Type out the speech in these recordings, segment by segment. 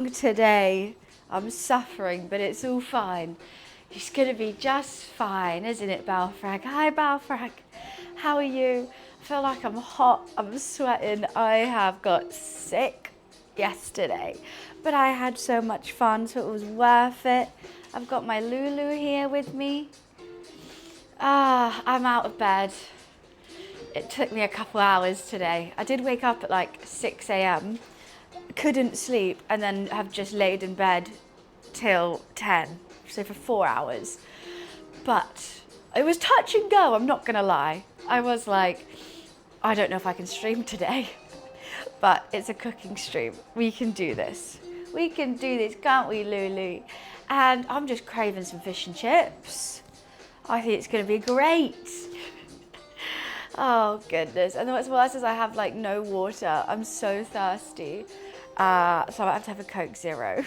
today. I'm suffering, but it's all fine. It's gonna be just fine, isn't it, Balfrag? Hi, Balfrag. How are you? I feel like I'm hot. I'm sweating. I have got sick yesterday, but I had so much fun, so it was worth it. I've got my Lulu here with me. I'm out of bed. It took me a couple hours today. I did wake up at like 6 a.m. Couldn't sleep and then have just laid in bed till 10, so for 4 hours. But it was touch and go, I'm not gonna lie. I was like, I don't know if I can stream today, but it's a cooking stream. We can do this. We can do this, can't we, Lulu? And I'm just craving some fish and chips. I think it's gonna be great. Oh goodness. And what's worse is I have like no water. I'm so thirsty. So I have to have a Coke Zero.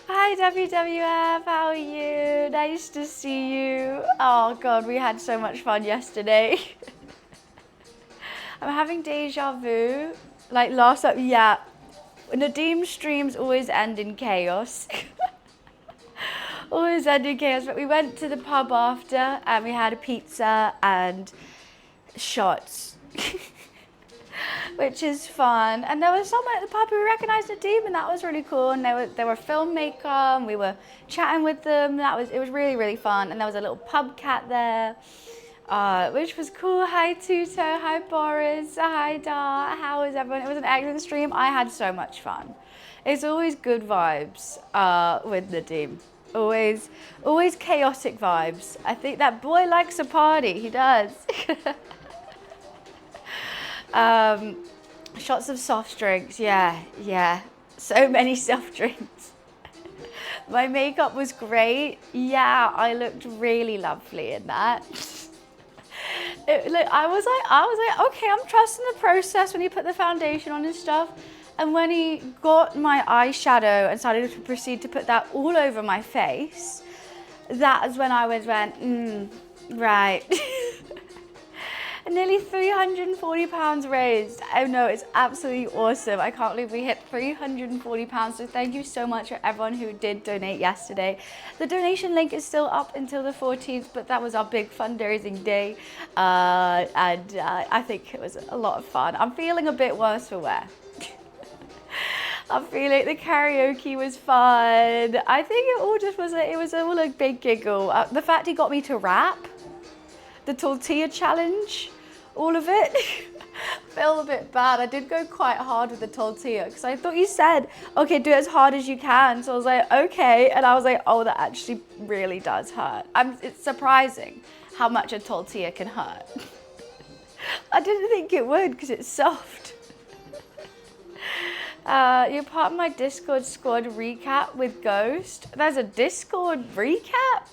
Hi WWF, how are you? Nice to see you. Oh God, we had so much fun yesterday. I'm having deja vu. Like last up, yeah. Nadim streams always end in chaos. Always end in chaos, but we went to the pub after and we had a pizza and shots. Which is fun. And there was someone at the pub who recognised Nadim, and that was really cool. And they were a filmmaker, and we were chatting with them. It was really, really fun. And there was a little pub cat there, which was cool. Hi Tuto, hi Boris, hi Dar, how is everyone? It was an excellent stream. I had so much fun. It's always good vibes with Nadim. Always chaotic vibes. I think that boy likes a party, he does. Shots of soft drinks, yeah. So many soft drinks. My makeup was great. Yeah, I looked really lovely in that. I was like, okay, I'm trusting the process when he put the foundation on and stuff. And when he got my eyeshadow and started to proceed to put that all over my face, that is when I went, right. Nearly 340 pounds raised. Oh no, it's absolutely awesome. I can't believe we hit 340 pounds. So thank you so much for everyone who did donate yesterday. The donation link is still up until the 14th, but that was our big fundraising day. I think it was a lot of fun. I'm feeling a bit worse for wear. I feel like the karaoke was fun. I think it all just was all a big giggle. The fact he got me to rap, the tortilla challenge, all of it. I feel a bit bad. I did go quite hard with the tortilla because I thought you said, okay, do it as hard as you can. So I was like, okay. And I was like, oh, that actually really does hurt. It's surprising how much a tortilla can hurt. I didn't think it would because it's soft. You're part of my Discord squad recap with Ghost. There's a Discord recap?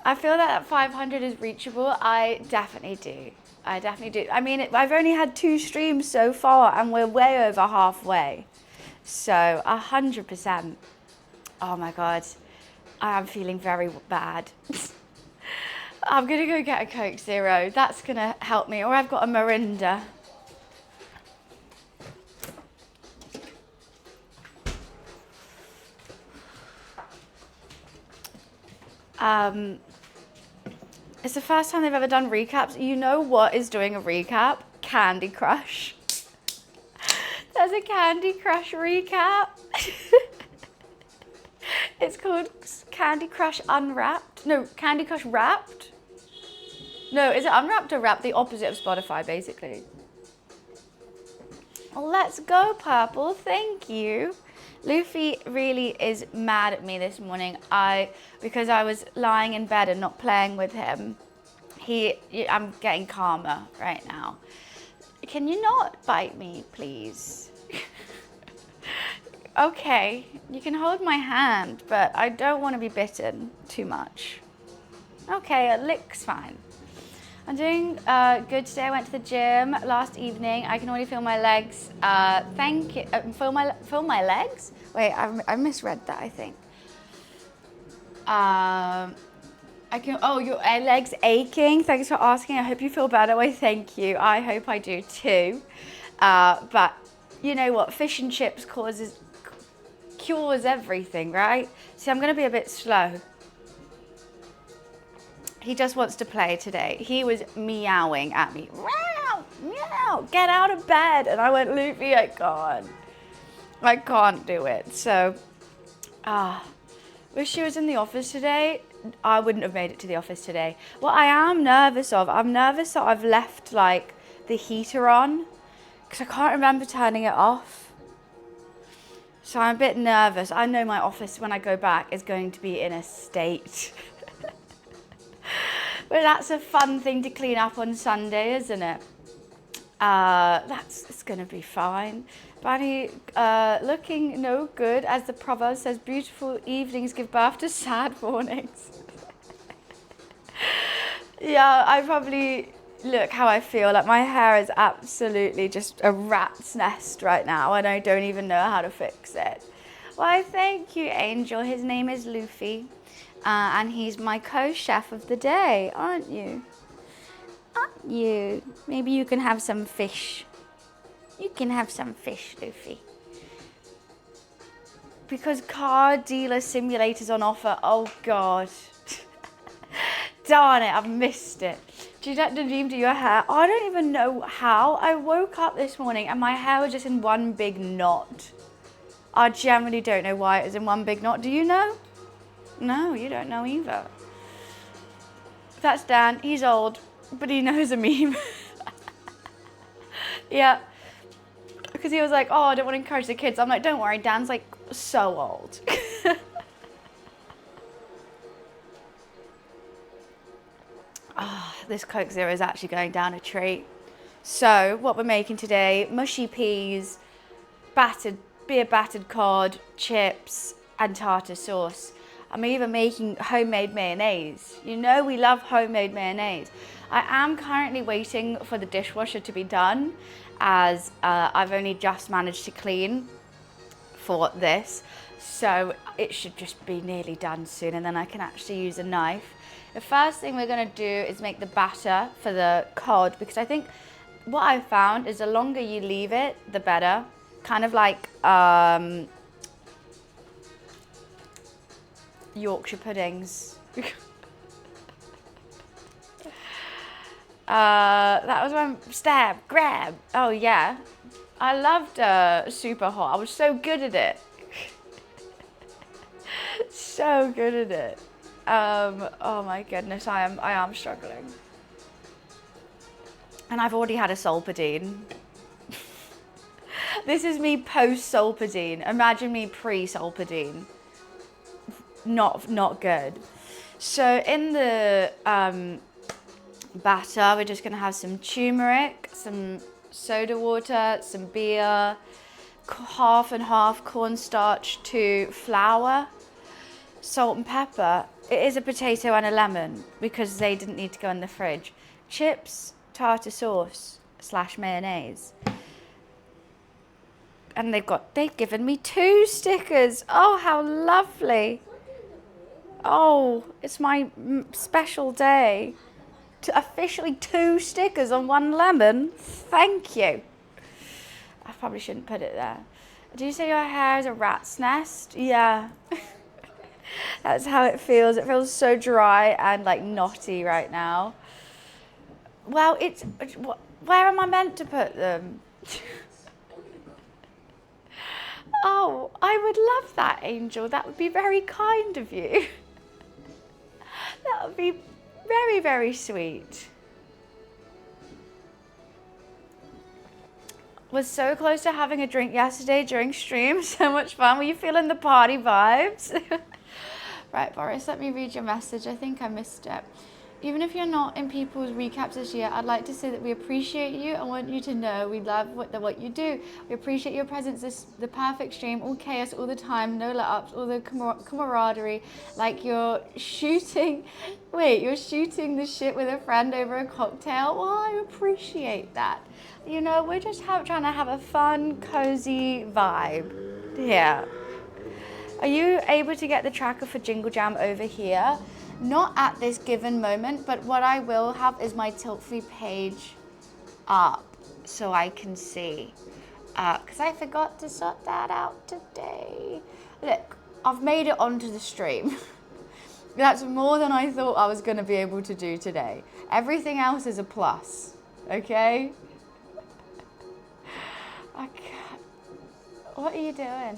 I feel that 500 is reachable. I definitely do. I mean, I've only had 2 streams so far and we're way over halfway. So 100%. Oh my God. I am feeling very bad. I'm gonna go get a Coke Zero. That's gonna help me. Or I've got a Mirinda. It's the first time they've ever done recaps. You know what is doing a recap? Candy Crush. There's a Candy Crush recap. It's called Candy Crush Unwrapped. No, Candy Crush Wrapped. No, is it Unwrapped or Wrapped? The opposite of Spotify, basically. Let's go, Purple. Thank you. Luffy really is mad at me this morning. Because I was lying in bed and not playing with him. I'm getting calmer right now. Can you not bite me, please? Okay, you can hold my hand, but I don't want to be bitten too much. Okay, a lick's fine. I'm doing good today. I went to the gym last evening. I can already feel my legs. Thank you. Feel my legs? Wait, I misread that, I think. Your legs aching. Thanks for asking. I hope you feel better. Why, thank you. I hope I do too. But you know what? Fish and chips cures everything, right? See, I'm gonna be a bit slow. He just wants to play today. He was meowing at me. Meow, meow, get out of bed. And I went, Luffy, I can't do it. So, wish she was in the office today. I wouldn't have made it to the office today. What I am nervous of, I'm nervous that I've left like the heater on because I can't remember turning it off. So I'm a bit nervous. I know my office when I go back is going to be in a state. But that's a fun thing to clean up on Sunday, isn't it? It's gonna be fine. Bunny looking no good, as the proverb says, beautiful evenings give birth to sad mornings. Yeah, I probably look how I feel. Like my hair is absolutely just a rat's nest right now and I don't even know how to fix it. Why, thank you, Angel. His name is Luffy. And he's my co-chef of the day, aren't you? Aren't you? Maybe you can have some fish. You can have some fish, Luffy. Because car dealer simulator's on offer. Oh, God. Darn it, I've missed it. Do you let Nadim do your hair? I don't even know how. I woke up this morning and my hair was just in one big knot. I generally don't know why it was in one big knot. Do you know? No, you don't know either. That's Dan. He's old, but he knows a meme. Yeah. Because he was like, oh, I don't want to encourage the kids. I'm like, don't worry, Dan's like so old. This Coke Zero is actually going down a treat. So what we're making today, mushy peas, beer battered cod, chips, and tartar sauce. I'm even making homemade mayonnaise. You know we love homemade mayonnaise. I am currently waiting for the dishwasher to be done as I've only just managed to clean for this. So it should just be nearly done soon and then I can actually use a knife. The first thing we're gonna do is make the batter for the cod because I think what I've found is the longer you leave it, the better. Kind of like Yorkshire puddings. That was one stab, grab. Oh yeah. I loved Super Hot. I was so good at it. So good at it. Oh my goodness, I am struggling. And I've already had a Solpadeine. This is me post Solpadeine. Imagine me pre Solpadeine. Not good. So in the batter, we're just gonna have some turmeric, some soda water, some beer, half and half cornstarch to flour, salt and pepper. It is a potato and a lemon because they didn't need to go in the fridge. Chips, tartar sauce / mayonnaise. And they've given me 2 stickers. Oh, how lovely. Oh, it's my special day. Officially 2 stickers on 1 lemon. Thank you. I probably shouldn't put it there. Do you say your hair is a rat's nest? Yeah. That's how it feels. It feels so dry and like knotty right now. Well, where am I meant to put them? Oh, I would love that, Angel. That would be very kind of you. That would be very, very sweet. Was so close to having a drink yesterday during stream. So much fun. Were you feeling the party vibes? Right, Boris, let me read your message. I think I missed it. Even if you're not in people's recaps this year, I'd like to say that we appreciate you. I want you to know we love what you do. We appreciate your presence, the perfect stream, all chaos all the time, no let-ups, all the camaraderie. Like you're shooting the shit with a friend over a cocktail. Well, I appreciate that. You know, we're just trying to have a fun, cozy vibe here. Are you able to get the tracker for Jingle Jam over here? Not at this given moment, but what I will have is my Tiltfree page up so I can see. Because I forgot to sort that out today. Look, I've made it onto the stream. That's more than I thought I was going to be able to do today. Everything else is a plus, okay? I can't. What are you doing?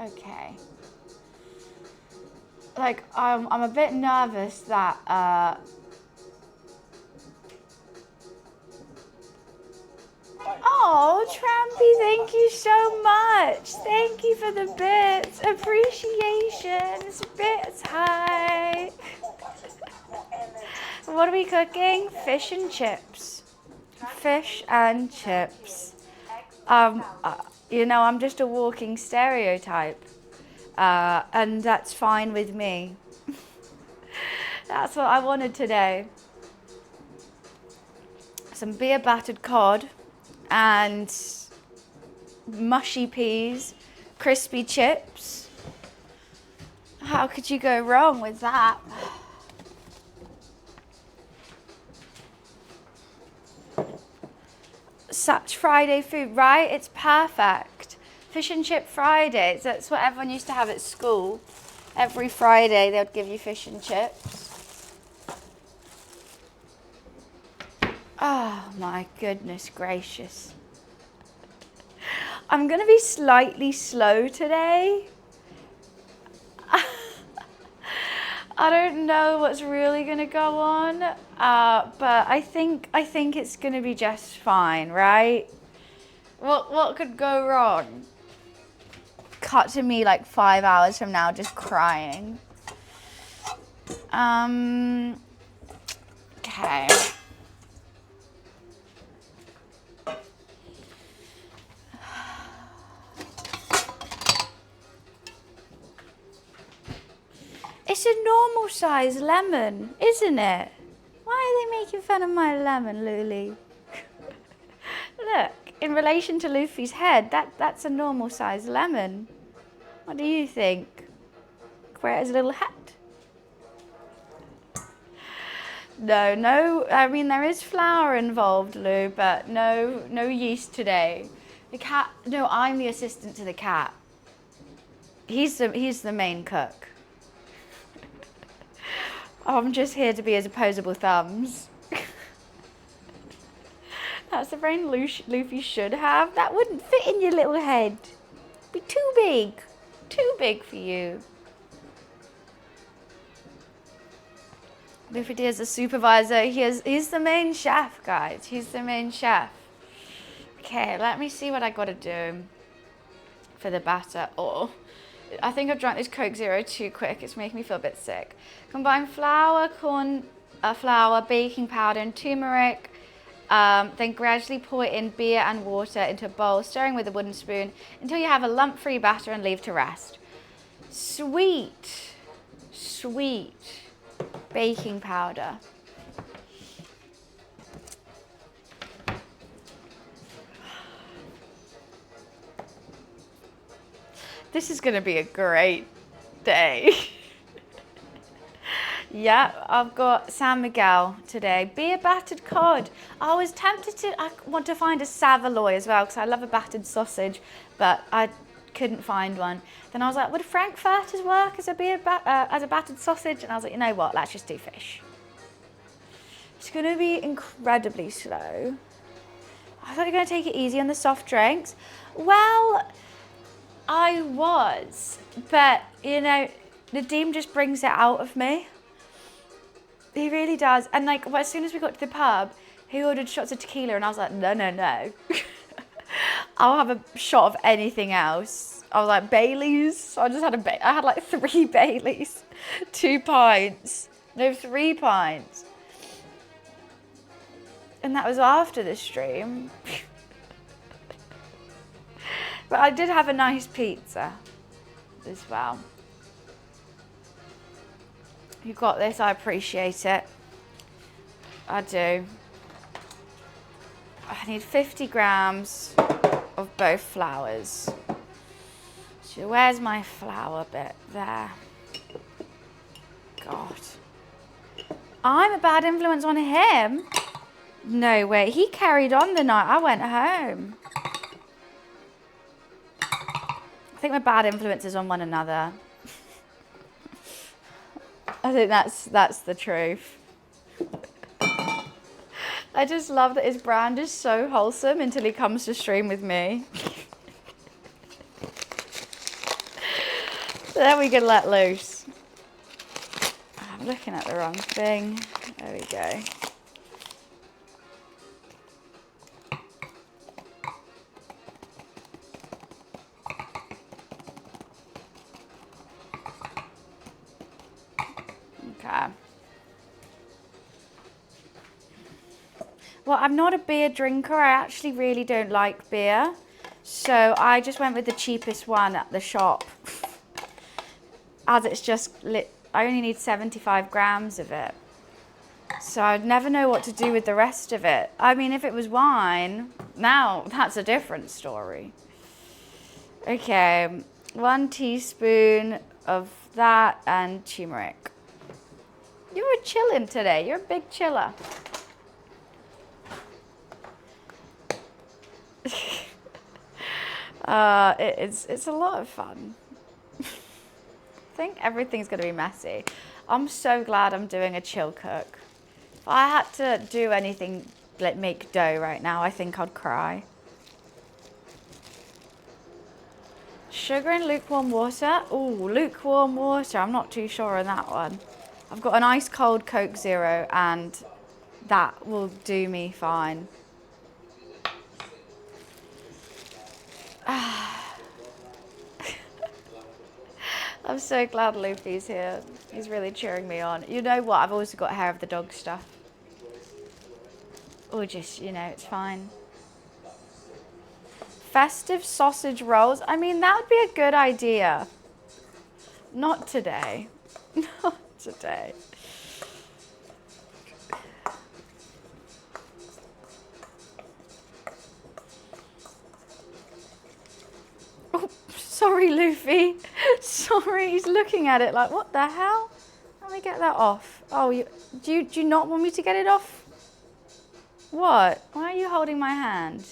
Okay. Like, I'm a bit nervous that, Oh, Trampy, thank you so much. Thank you for the bits. Appreciations. Bits, hi. What are we cooking? Fish and chips. Fish and chips. You know, I'm just a walking stereotype. And that's fine with me. That's what I wanted today. Some beer battered cod and mushy peas, crispy chips. How could you go wrong with that? Such Friday food, right? It's perfect. Fish and chip Fridays, that's what everyone used to have at school. Every Friday they would give you fish and chips. Oh my goodness gracious. I'm gonna be slightly slow today. I don't know what's really gonna go on, but I think it's gonna be just fine, right? What could go wrong? Cut to me like 5 hours from now just crying. Okay. It's a normal size lemon, isn't it? Why are they making fun of my lemon, Luli? Look, in relation to Luffy's head, that's a normal size lemon. What do you think? Wear it as a little hat? No, I mean there is flour involved, Lou, but no yeast today. The cat, no, I'm the assistant to the cat. He's the main cook. I'm just here to be his opposable thumbs. That's the brain Luffy should have. That wouldn't fit in your little head. Be too big. Too big for you. Luffy is a supervisor. He's the main chef, guys. He's the main chef. Okay, let me see what I gotta do for the batter. Oh, I think I've drank this Coke Zero too quick. It's making me feel a bit sick. Combine flour, corn flour, baking powder, and turmeric. Then gradually pour in beer and water into a bowl, stirring with a wooden spoon until you have a lump-free batter and leave to rest. Sweet baking powder. This is going to be a great day. Yeah, I've got San Miguel today. Beer battered cod. I was tempted to, I want to find a Savoy as well because I love a battered sausage, but I couldn't find one. Then I was like, would Frankfurters work as a battered sausage? And I was like, you know what, let's just do fish. It's going to be incredibly slow. I thought you were going to take it easy on the soft drinks. Well, I was, but you know, Nadeem just brings it out of me. He really does. And like, well, as soon as we got to the pub, he ordered shots of tequila and I was like, no. I'll have a shot of anything else. I was like, Baileys. So I just had I had like 3 Baileys, 2 pints, no 3 pints. And that was after the stream. But I did have a nice pizza as well. You got this, I appreciate it. I do. I need 50 grams of both flours. So where's my flour bit? There. God. I'm a bad influence on him. No way. He carried on the night. I went home. I think we're bad influences on one another. I think that's the truth. I just love that his brand is so wholesome until he comes to stream with me. Then we can let loose. I'm looking at the wrong thing. There we go. Okay. Well, I'm not a beer drinker. I actually really don't like beer. So I just went with the cheapest one at the shop. As it's just I only need 75 grams of it. So I'd never know what to do with the rest of it. I mean, if it was wine, now that's a different story. Okay, 1 teaspoon of that and turmeric. You were chilling today. You're a big chiller. It's a lot of fun. I think everything's going to be messy. I'm so glad I'm doing a chill cook. If I had to do anything like make dough right now, I think I'd cry. Sugar in lukewarm water? Ooh, lukewarm water. I'm not too sure on that one. I've got an ice cold Coke Zero and that will do me fine. I'm so glad Luffy's here. He's really cheering me on. You know what? I've also got hair of the dog stuff. Or just, you know, it's fine. Festive sausage rolls. I mean, that would be a good idea. Not today. Not today. Oh, sorry, Luffy. Sorry, he's looking at it like, what the hell? Let me get that off. Oh, do you not want me to get it off? What? Why are you holding my hand?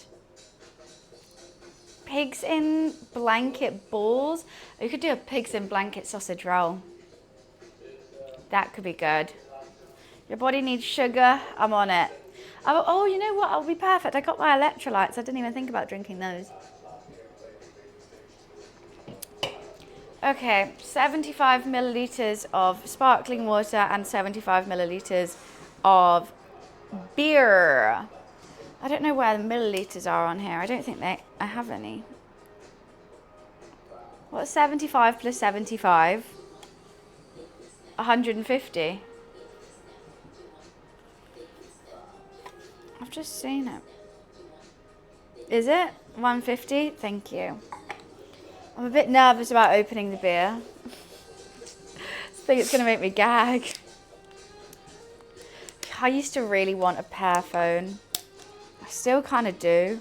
Pigs in blanket balls. You could do a pigs in blanket sausage roll. That could be good. Your body needs sugar. I'm on it. Oh, you know what? I'll be perfect. I got my electrolytes. I didn't even think about drinking those. Okay, 75 milliliters of sparkling water and 75 milliliters of beer. I don't know where the milliliters are on here. I don't think I have any. What's 75 plus 75? 150. I've just seen it. Is it? 150? Thank you. I'm a bit nervous about opening the beer. I think it's going to make me gag. I used to really want a Pear phone. I still kind of do.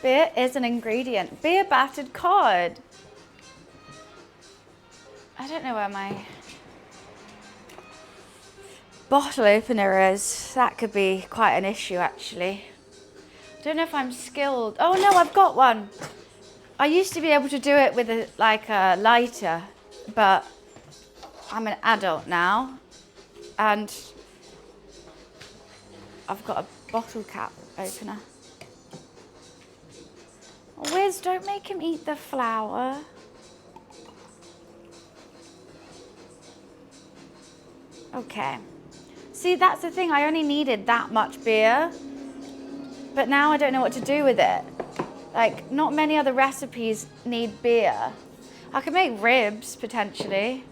Beer is an ingredient. Beer battered cod. I don't know where my bottle opener is. That could be quite an issue, actually. I don't know if I'm skilled. Oh no, I've got one. I used to be able to do it with a lighter, but I'm an adult now, and I've got a bottle cap opener. Wiz, don't make him eat the flour. Okay. See, that's the thing. I only needed that much beer, but now I don't know what to do with it. Like, not many other recipes need beer. I could make ribs, potentially.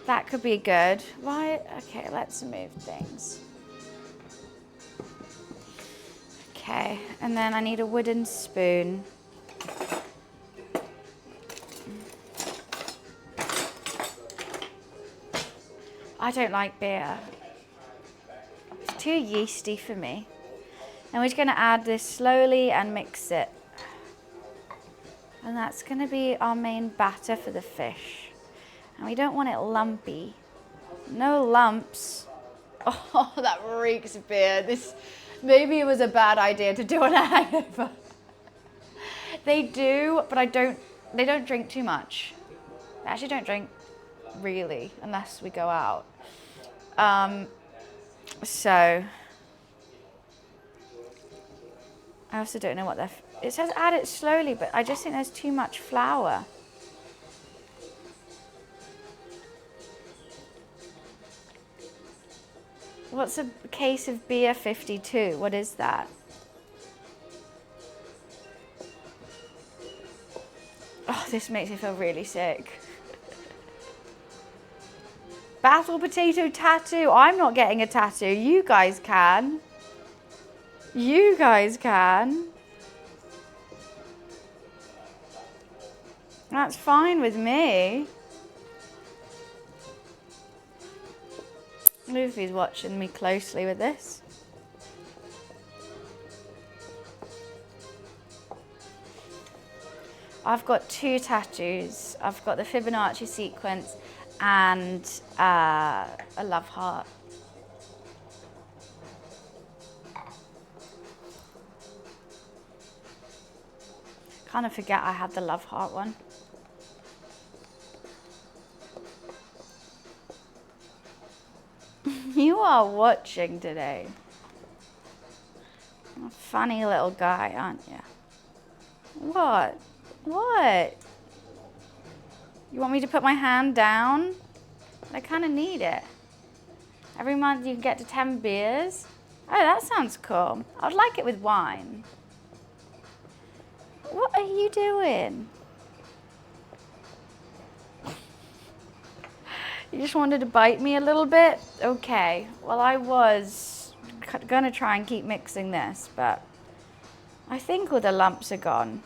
That could be good. Why? Okay, let's move things. Okay, and then I need a wooden spoon. I don't like beer. It's too yeasty for me. And we're just going to add this slowly and mix it. And that's gonna be our main batter for the fish. And we don't want it lumpy. No lumps. Oh, that reeks of beer. Maybe it was a bad idea to do on a hangover. They do, but they don't drink too much. They actually don't drink really, unless we go out. So, I also don't know what it says add it slowly, but I just think there's too much flour. What's a case of beer 52? What is that? Oh, this makes me feel really sick. Battle potato tattoo. I'm not getting a tattoo. You guys can. You guys can. That's fine with me. Luffy's watching me closely with this. I've got 2 tattoos. I've got the Fibonacci sequence and a love heart. Kind of forget I had the love heart one. You are watching today. A funny little guy, aren't you? What? What? You want me to put my hand down? I kind of need it. Every month you can get to 10 beers. Oh, that sounds cool. I'd like it with wine. What are you doing? You just wanted to bite me a little bit? Okay. Well, I was gonna try and keep mixing this, but I think all the lumps are gone.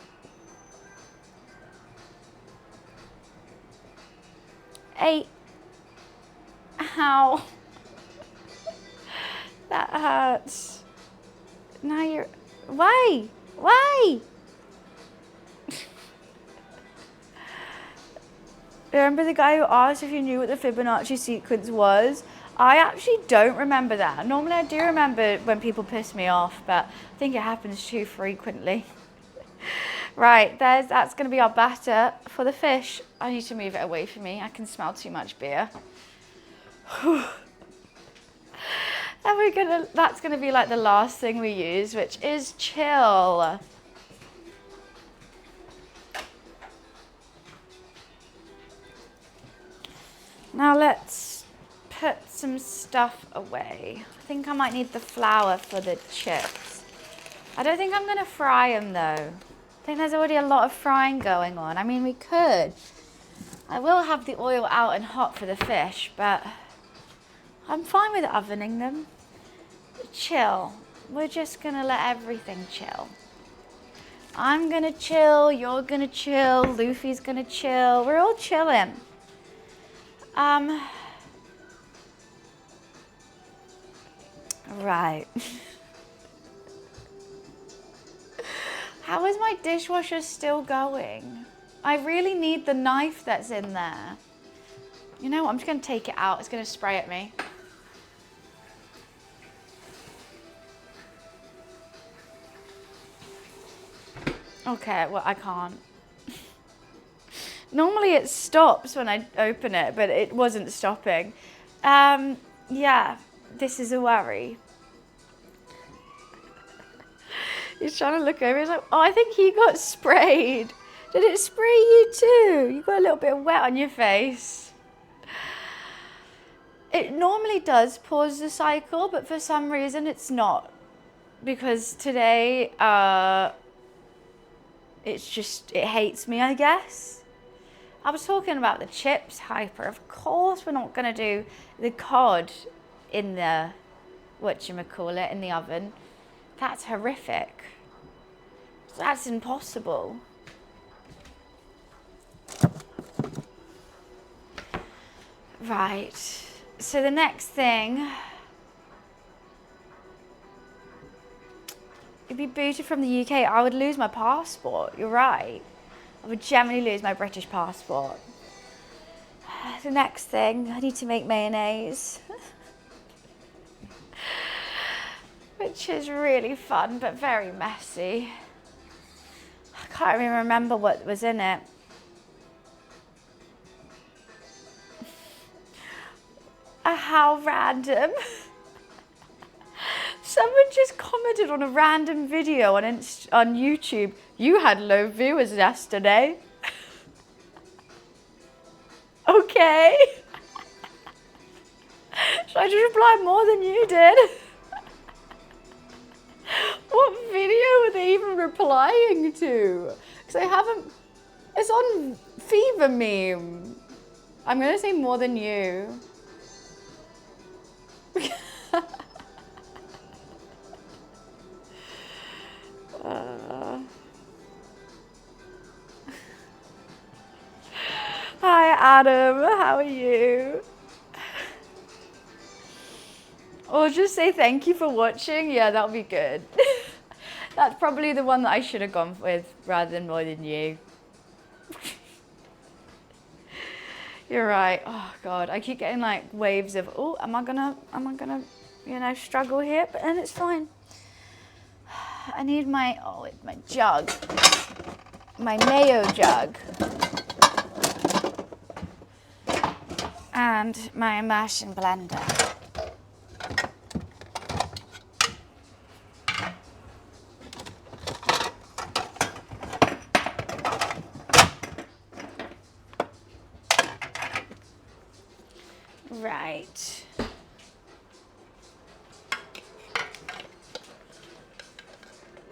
Hey. Ow. That hurts. Now you're... Why? Why? Remember the guy who asked if you knew what the Fibonacci sequence was? I actually don't remember that. Normally I do remember when people piss me off, but I think it happens too frequently. Right, that's going to be our batter for the fish. I need to move it away from me. I can smell too much beer. And that's going to be like the last thing we use, which is chill. Now let's put some stuff away. I think I might need the flour for the chips. I don't think I'm going to fry them though. I think there's already a lot of frying going on. I mean, we could. I will have the oil out and hot for the fish, but I'm fine with ovening them. Chill. We're just going to let everything chill. I'm going to chill, you're going to chill, Luffy's going to chill. We're all chilling. Right. How is my dishwasher still going? I really need the knife that's in there. You know what, I'm just gonna take it out. It's gonna spray at me. Okay, well, I can't. Normally it stops when I open it, but it wasn't stopping. Yeah, this is a worry. He's trying to look over, he's like, oh, I think he got sprayed. Did it spray you too? You got a little bit of wet on your face. It normally does pause the cycle, but for some reason it's not. Because today, it hates me, I guess. I was talking about the chips, Hyper. Of course we're not going to do the cod in the, whatchamacallit, in the oven. That's horrific. That's impossible. Right. So the next thing, if you booted from the UK, I would lose my passport. You're right. I would generally lose my British passport. The next thing, I need to make mayonnaise. Which is really fun, but very messy. I can't even remember what was in it. How random. Someone just commented on a random video on YouTube. You had low viewers yesterday. Okay. Should I just reply more than you did? What video were they even replying to? Because I haven't... It's on Fever Meme. I'm going to say more than you. Hi Adam, how are you? Or just say thank you for watching. Yeah, that'll be good. That's probably the one that I should have gone with rather than more than you. You're right. Oh God, I keep getting like waves of, oh, am I gonna, you know, struggle here? But then it's fine. I need my jug, my mayo jug, and my immersion blender. Right.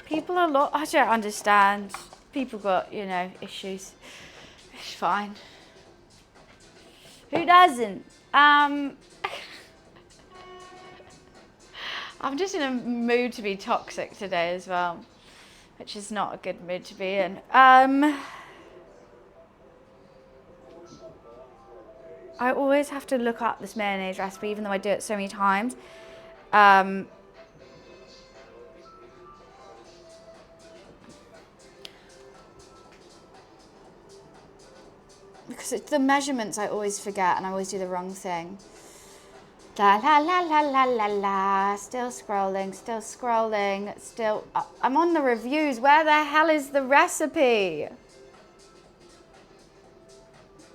People are I don't understand. People got, you know, issues. It's fine. Who doesn't? I'm just in a mood to be toxic today as well, which is not a good mood to be in. I always have to look up this mayonnaise recipe, even though I do it so many times. Because it's the measurements I always forget and I always do the wrong thing. La la la la la la la. Still scrolling, still scrolling, still. I'm on the reviews. Where the hell is the recipe?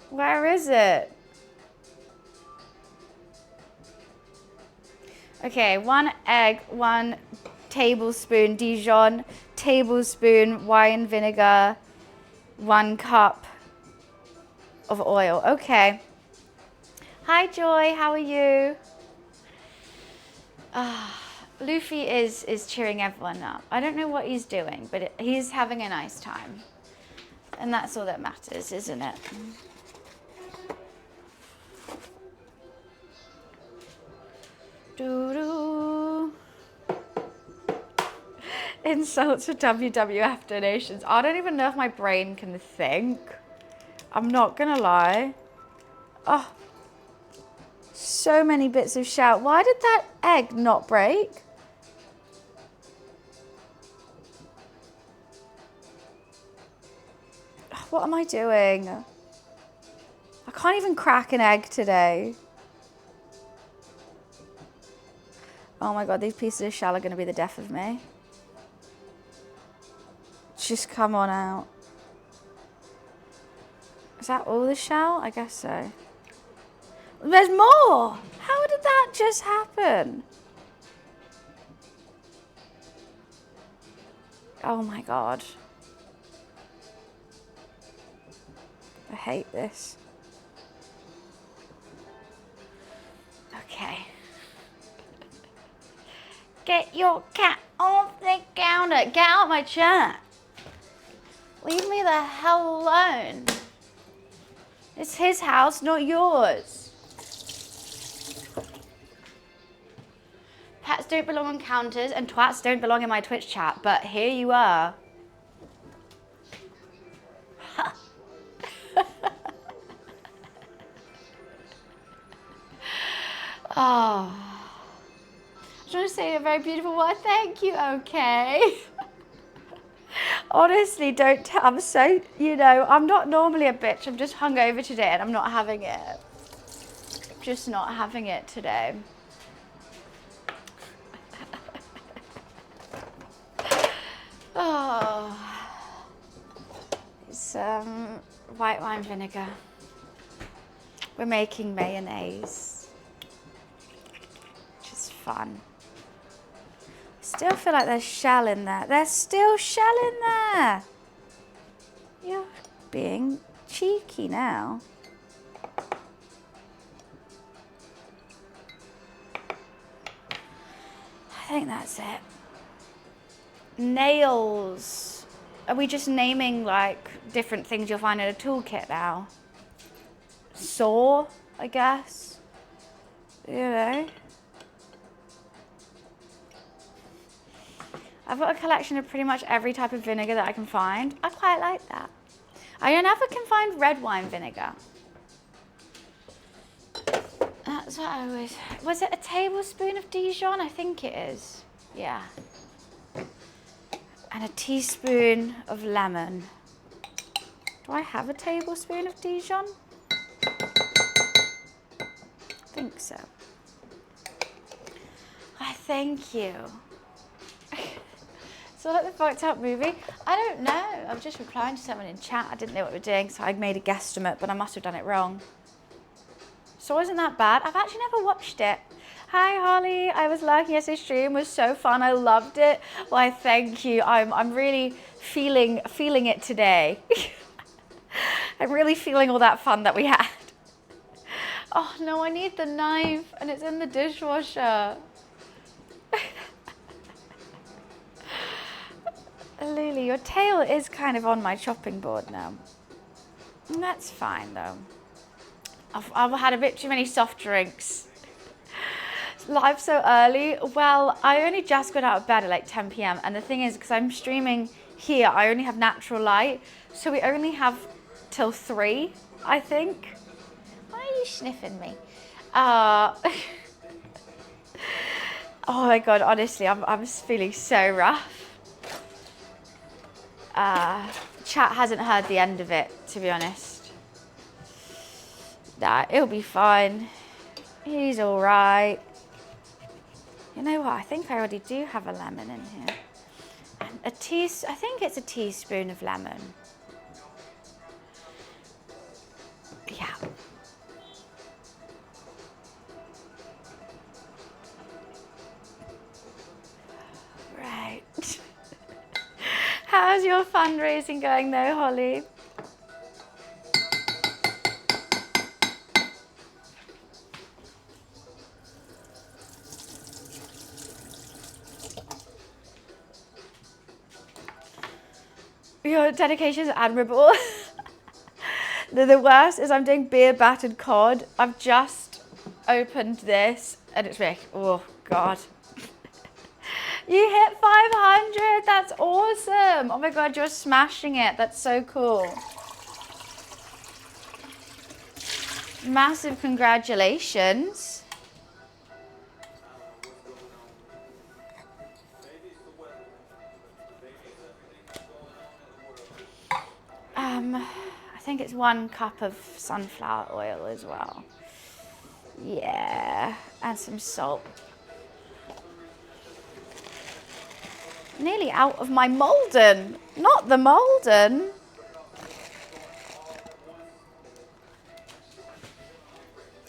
Where is it? Okay, 1 egg, 1 tablespoon Dijon, tablespoon wine vinegar, 1 cup of oil. Okay. Hi Joy, how are you? Luffy is cheering everyone up. I don't know what he's doing, but he's having a nice time. And that's all that matters, isn't it? Doo-doo. Insults for WWF donations. I don't even know if my brain can think. I'm not gonna lie. Oh, so many bits of shout. Why did that egg not break? What am I doing? I can't even crack an egg today. Oh my God, these pieces of shell are gonna be the death of me. Just come on out. Is that all the shell? I guess so. There's more! How did that just happen? Oh my God. I hate this. Okay. Get your cat off the counter. Get out my chair. Leave me the hell alone. It's his house, not yours. Pets don't belong on counters and twats don't belong in my Twitch chat, but here you are. Oh. I just want to say a very beautiful word. Thank you, okay. Honestly, I'm so, I'm not normally a bitch. I'm just hungover today and I'm not having it. Just not having it today. Oh, it's white wine vinegar. We're making mayonnaise, which is fun. Still feel like there's shell in there. There's still shell in there. You're being cheeky now. I think that's it. Nails. Are we just naming like different things you'll find in a toolkit now? Saw, I guess. I've got a collection of pretty much every type of vinegar that I can find. I quite like that. I never can find red wine vinegar. That's what I always... Was it a tablespoon of Dijon? I think it is. Yeah. And a teaspoon of lemon. Do I have a tablespoon of Dijon? I think so. I thank you. So like the fucked up movie? I don't know. I was just replying to someone in chat. I didn't know what we were doing, so I made a guesstimate, but I must have done it wrong. So wasn't that bad? I've actually never watched it. Hi Holly, I was lurking yesterday's stream. It was so fun. I loved it. Why, thank you. I'm really feeling it today. I'm really feeling all that fun that we had. Oh no, I need the knife and it's in the dishwasher. Lily, your tail is kind of on my chopping board now. And that's fine though. I've had a bit too many soft drinks. Live so early. Well, I only just got out of bed at like 10 p.m. And the thing is, because I'm streaming here, I only have natural light. So we only have till 3, I think. Why are you sniffing me? Oh my God, honestly, I'm feeling so rough. Chat hasn't heard the end of it, to be honest. Nah, it'll be fine. He's all right. You know what? I think I already do have a lemon in here. And I think it's a teaspoon of lemon. Yeah. Right. How's your fundraising going though, Holly? Your dedication is admirable. The worst is I'm doing beer battered cod. I've just opened this and it's like, oh God. You hit 500, that's awesome. Oh my God, you're smashing it. That's so cool. Massive congratulations. I think it's 1 cup of sunflower oil as well. Yeah, and some salt. Nearly out of my Malden, not the Malden.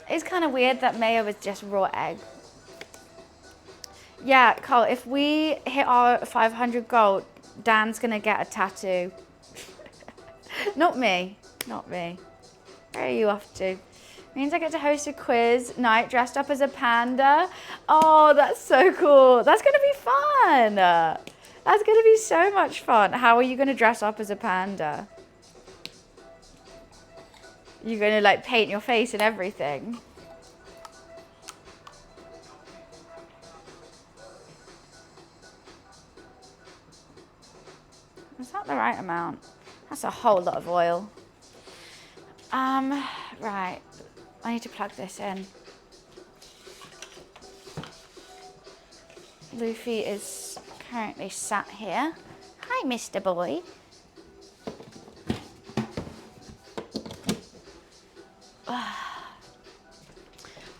It's kind of weird that mayo is just raw egg. Yeah, Carl, if we hit our 500 gold, Dan's gonna get a tattoo. Not me, not me. Where are you off to? Means I get to host a quiz night dressed up as a panda. Oh, that's so cool. That's gonna be fun. That's gonna be so much fun. How are you gonna dress up as a panda? You're gonna like paint your face and everything. Is that the right amount? That's a whole lot of oil. Right. I need to plug this in. Luffy is currently sat here. Hi, Mr. Boy.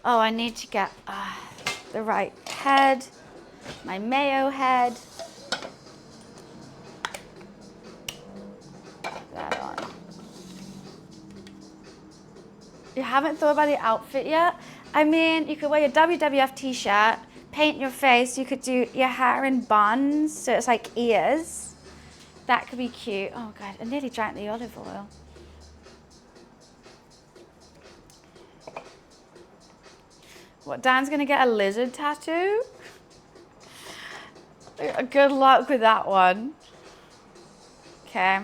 Oh, I need to get the right head, my mayo head. That on. You haven't thought about the outfit yet? I mean, you could wear your WWF t-shirt, paint your face. You could do your hair in buns, so it's like ears. That could be cute. Oh God, I nearly drank the olive oil. What, Dan's gonna get a lizard tattoo? Good luck with that one. Okay.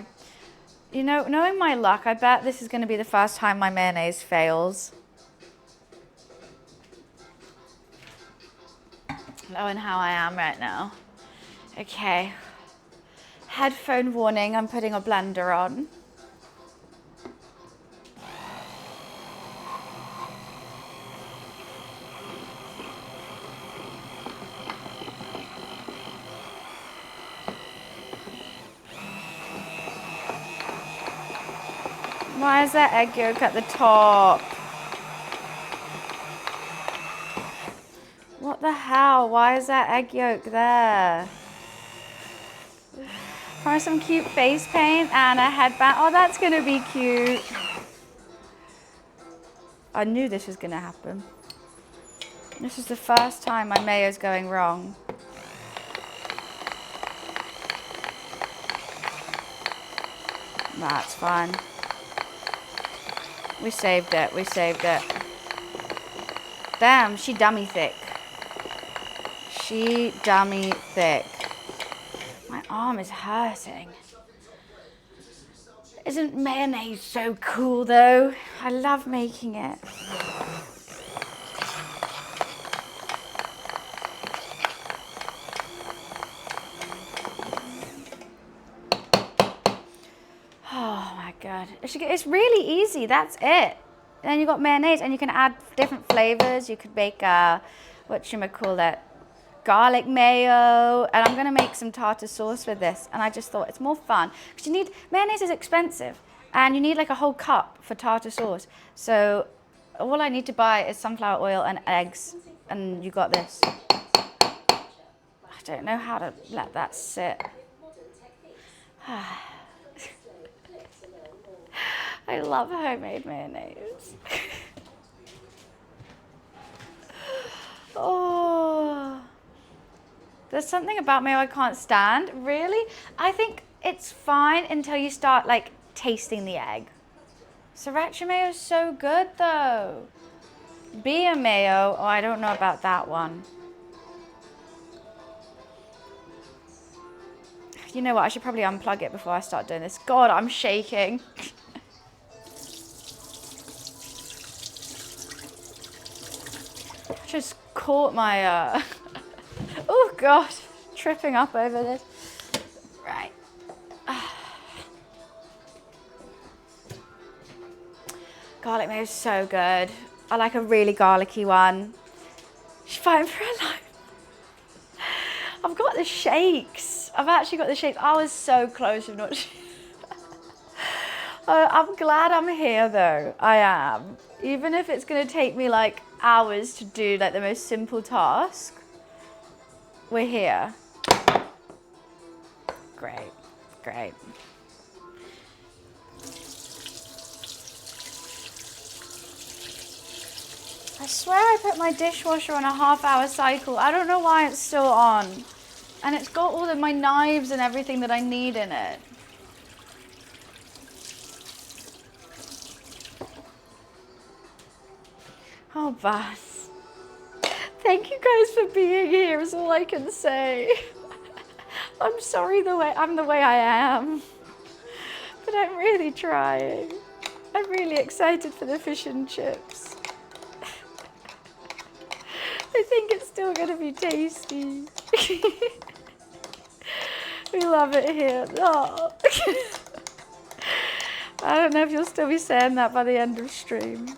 You know, knowing my luck, I bet this is gonna be the first time my mayonnaise fails. Knowing how I am right now. Okay. Headphone warning, I'm putting a blender on. Why is there egg yolk at the top? What the hell? Why is there egg yolk there? Try some cute face paint and a headband. Oh, that's gonna be cute. I knew this was gonna happen. This is the first time my mayo's going wrong. That's fine. We saved it, we saved it. Damn, she dummy thick. She dummy thick. My arm is hurting. Isn't mayonnaise so cool though? I love making it. Oh my God. It's really easy, that's it. Then you got mayonnaise and you can add different flavors. You could make whatchamacallit, garlic mayo, and I'm gonna make some tartar sauce with this. And I just thought it's more fun because mayonnaise is expensive and you need like a whole cup for tartar sauce. So all I need to buy is sunflower oil and eggs, and you got this. I don't know how to let that sit. I love homemade mayonnaise. Oh, there's something about mayo I can't stand. Really? I think it's fine until you start like tasting the egg. Sriracha mayo is so good though. Beer mayo, oh, I don't know about that one. You know what? I should probably unplug it before I start doing this. God, I'm shaking. Just caught my, oh God, tripping up over this. Right. Garlic mayo is so good. I like a really garlicky one. She's fighting for her life. I've got the shakes. I've actually got the shakes. I was so close of not. I'm glad I'm here though. I am. Even if it's gonna take me like hours to do like the most simple task, we're here. Great, great. I swear I put my dishwasher on a half-hour cycle. I don't know why it's still on. And it's got all of my knives and everything that I need in it. Oh, Bas. Thank you guys for being here is all I can say. I'm sorry I'm the way I am. But I'm really trying. I'm really excited for the fish and chips. I think it's still gonna be tasty. We love it here. Oh. I don't know if you'll still be saying that by the end of stream.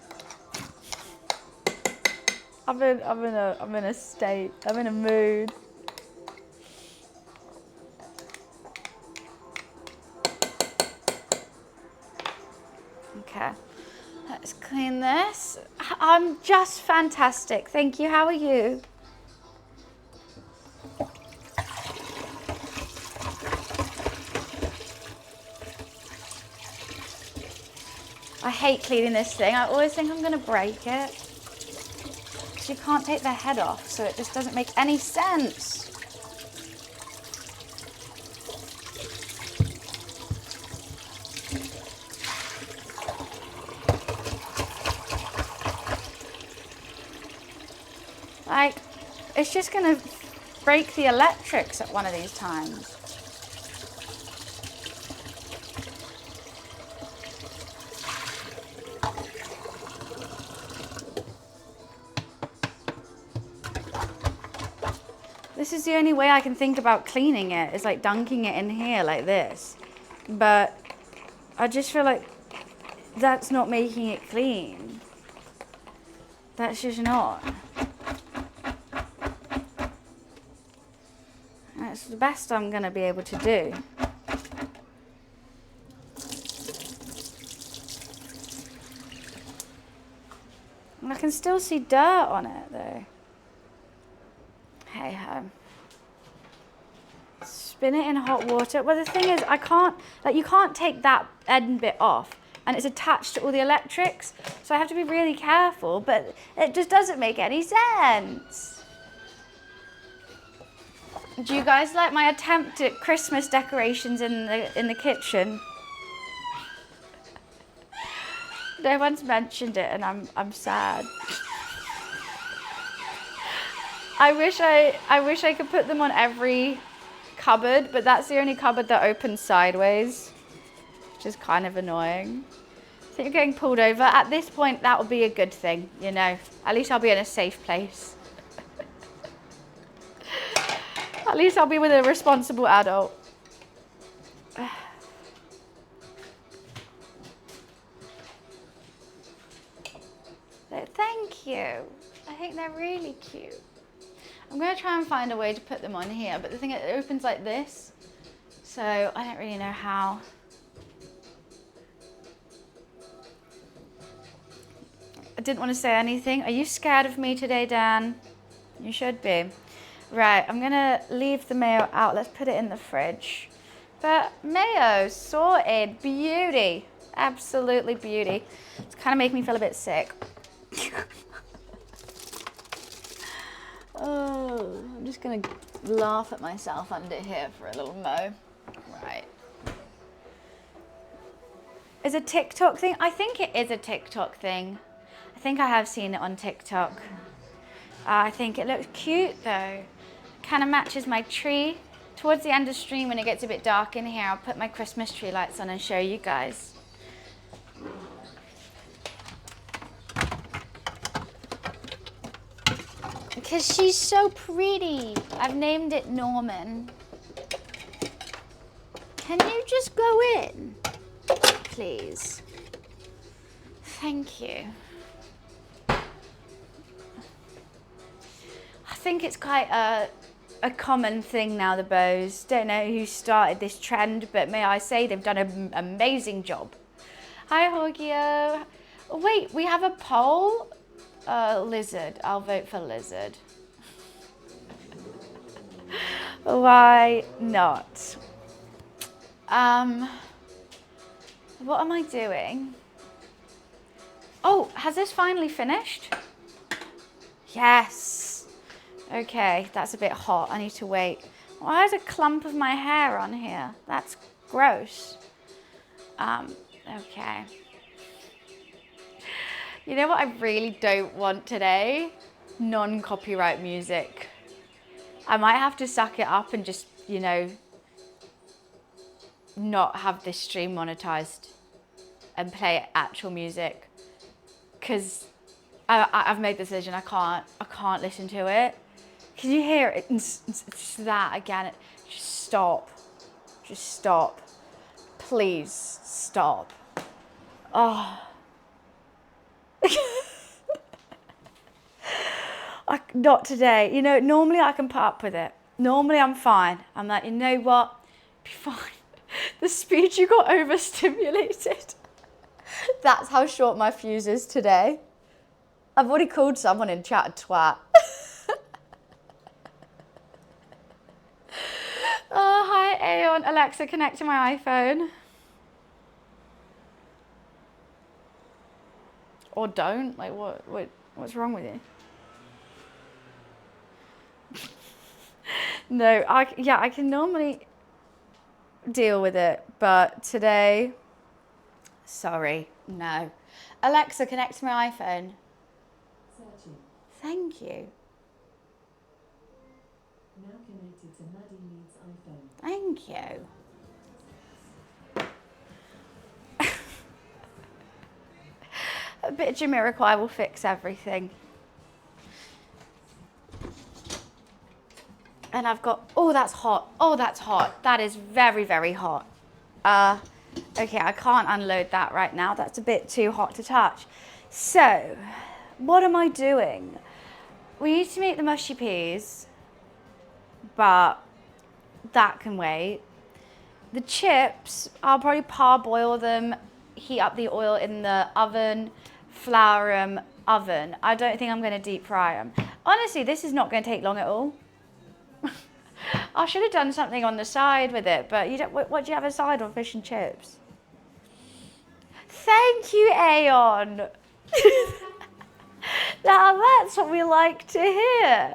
I'm in a state. I'm in a mood. on this? I'm just fantastic. Thank you. How are you? I hate cleaning this thing. I always think I'm going to break it. Because you can't take the head off, so it just doesn't make any sense. Like, it's just going to break the electrics at one of these times. This is the only way I can think about cleaning it, is like dunking it in here like this. But I just feel like that's not making it clean. That's just not. That's the best I'm going to be able to do. And I can still see dirt on it though. Hey ho. Spin it in hot water. Well, the thing is, I can't, like, you can't take that end bit off, and it's attached to all the electrics, so I have to be really careful, but it just doesn't make any sense. Do you guys like my attempt at Christmas decorations in the kitchen? No one's mentioned it, and I'm sad. I wish I could put them on every cupboard, but that's the only cupboard that opens sideways, which is kind of annoying. I think you're getting pulled over. At this point, that would be a good thing, you know. At least I'll be in a safe place. At least I'll be with a responsible adult. Thank you. I think they're really cute. I'm going to try and find a way to put them on here, but the thing is, it opens like this, so I don't really know how. I didn't want to say anything. Are you scared of me today, Dan? You should be. Right, I'm going to leave the mayo out. Let's put it in the fridge. But mayo, sorted, beauty. Absolutely beauty. It's kind of making me feel a bit sick. Oh, I'm just going to laugh at myself under here for a little mo. Right. Is a TikTok thing? I think it is a TikTok thing. I think I have seen it on TikTok. I think it looks cute though. Kind of matches my tree. Towards the end of stream, when it gets a bit dark in here, I'll put my Christmas tree lights on and show you guys. Because she's so pretty. I've named it Norman. Can you just go in, please? Thank you. I think it's quite a common thing now, the bows. Don't know who started this trend, but may I say they've done an amazing job. Hi, Hogio. Oh, wait, we have a poll? Lizard. I'll vote for lizard. Why not? What am I doing? Oh, has this finally finished? Yes. Okay, that's a bit hot. I need to wait. Why is a clump of my hair on here? That's gross. Okay. You know what I really don't want today? Non-copyright music. I might have to suck it up and just, you know, not have this stream monetized and play actual music. Because I've made the decision, I can't listen to it. Can you hear it? It's that again. Just stop. Just stop. Please stop. Oh. Not today. You know, normally I can put up with it. Normally I'm fine. I'm like, you know what? Be fine. The speed you got overstimulated. That's how short my fuse is today. I've already called someone in chat a twat. Oh, hi Aeon. Alexa, connect to my iPhone. Or don't. Like what's wrong with you? No, I can normally deal with it, but today, sorry, no. Alexa, connect to my iPhone. Searching. Thank you. Now connected to Maddie Mead's iPhone. Thank you. A bit of Jamiroquai will fix everything. And I've got, oh, that's hot. Oh, that's hot. That is very, very hot. Okay, I can't unload that right now. That's a bit too hot to touch. So, what am I doing? We need to make the mushy peas, but that can wait. The chips, I'll probably parboil them, heat up the oil in the oven, flour them, oven. I don't think I'm going to deep fry them. Honestly, this is not going to take long at all. I should have done something on the side with it, but you don't. What do you have aside on fish and chips? Thank you, Aeon. Now that's what we like to hear.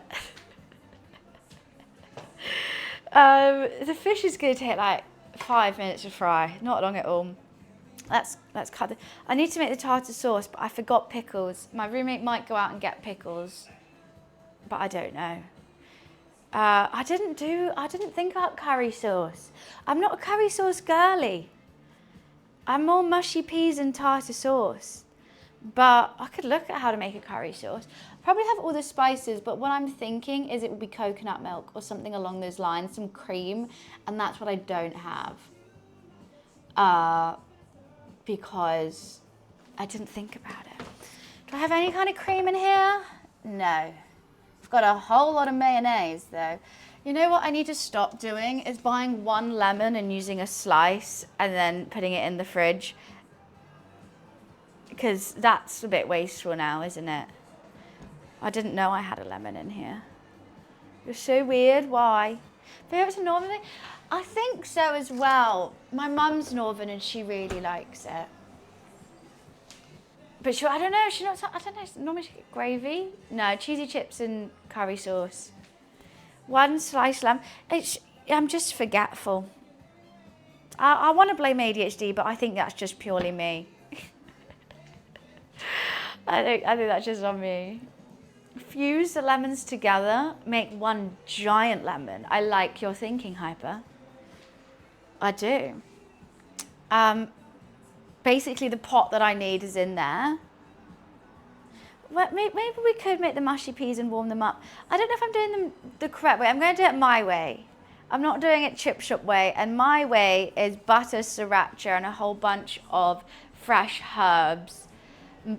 The fish is going to take like 5 minutes to fry, not long at all. Let's cut it. I need to make the tartar sauce, but I forgot pickles. My roommate might go out and get pickles, but I don't know. I didn't think about curry sauce. I'm not a curry sauce girly. I'm more mushy peas and tartar sauce. But I could look at how to make a curry sauce. Probably have all the spices, but what I'm thinking is it would be coconut milk or something along those lines, some cream, and that's what I don't have. Because I didn't think about it. Do I have any kind of cream in here? No. I've got a whole lot of mayonnaise though. You know what I need to stop doing is buying one lemon and using a slice and then putting it in the fridge. Because that's a bit wasteful now, isn't it? I didn't know I had a lemon in here. You're so weird, why? Maybe it's a northern thing? I think so as well. My mum's northern and she really likes it. But I don't know, I don't know, normally she get gravy? No, cheesy chips and curry sauce. One sliced lamb. I'm just forgetful. I want to blame ADHD, but I think that's just purely me. I think that's just on me. Fuse the lemons together, make one giant lemon. I like your thinking, Hyper. I do. Basically, the pot that I need is in there. Well, maybe we could make the mushy peas and warm them up. I don't know if I'm doing them the correct way. I'm going to do it my way. I'm not doing it Chip Shop way. And my way is butter, sriracha, and a whole bunch of fresh herbs,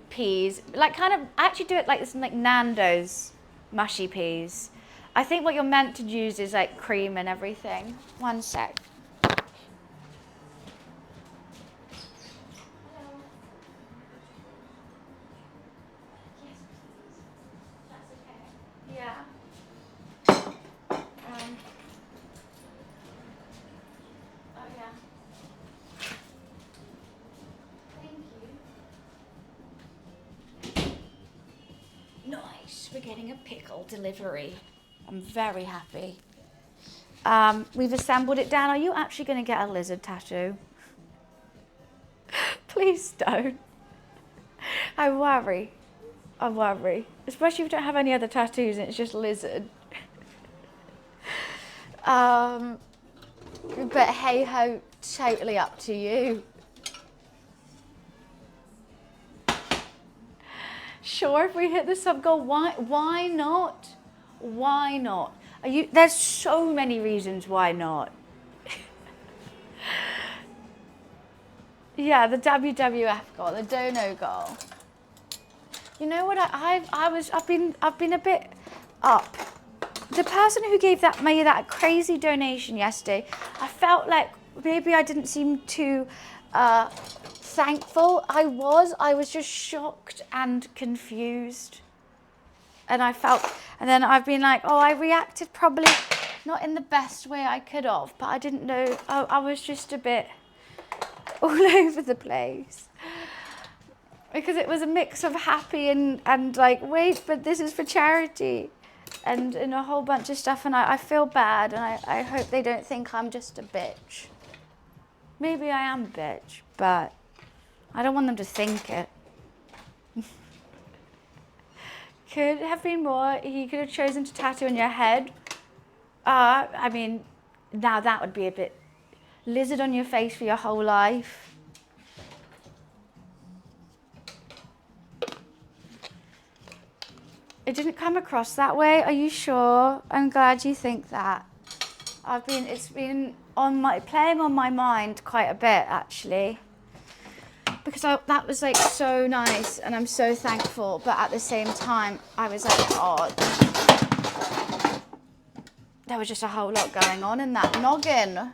peas. Like kind of, I actually do it like this, like Nando's mushy peas. I think what you're meant to use is like cream and everything. One sec. Nice, we're getting a pickle delivery. I'm very happy. We've assembled it down. Are you actually going to get a lizard tattoo? Please don't. I worry. Especially if you don't have any other tattoos and it's just lizard. But hey ho, totally up to you. Sure, if we hit the sub goal, why not? Why not? There's so many reasons why not. Yeah, the WWF goal, the dono goal. You know what? I've been a bit up. The person who gave me that crazy donation yesterday, I felt like maybe I didn't seem too thankful. I was just shocked and confused. And and then I've been like, oh, I reacted probably not in the best way I could have, but I didn't know, I was just a bit all over the place. Because it was a mix of happy and like, wait, but this is for charity. And a whole bunch of stuff, and I feel bad, and I hope they don't think I'm just a bitch. Maybe I am a bitch, but I don't want them to think it. Could have been more. He could have chosen to tattoo on your head. I mean, now that would be a bit... Lizard on your face for your whole life. It didn't come across that way. Are you sure? I'm glad you think that. It's been playing on my mind quite a bit, actually. Because that was like so nice, and I'm so thankful. But at the same time, I was like, oh, there was just a whole lot going on in that noggin.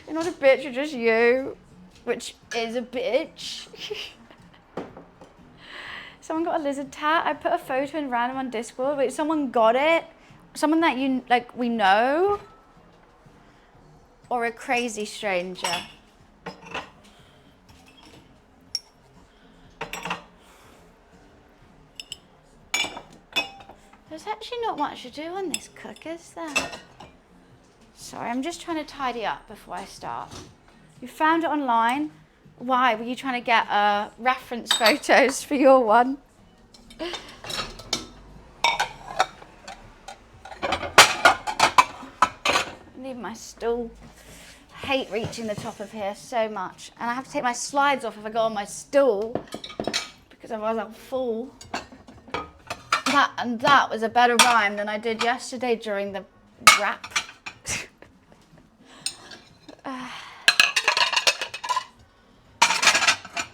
You're not a bitch, you're just you, which is a bitch. Someone got a lizard tat. I put a photo in random on Discord. Wait, someone got it? Someone that we know? Or a crazy stranger? There's actually not much to do on this cook, is there? Sorry, I'm just trying to tidy up before I start. You found it online? Why? Were you trying to get reference photos for your one? I need my stool. I hate reaching the top of here so much. And I have to take my slides off if I go on my stool, because otherwise I'll fall. That was a better rhyme than I did yesterday during the rap.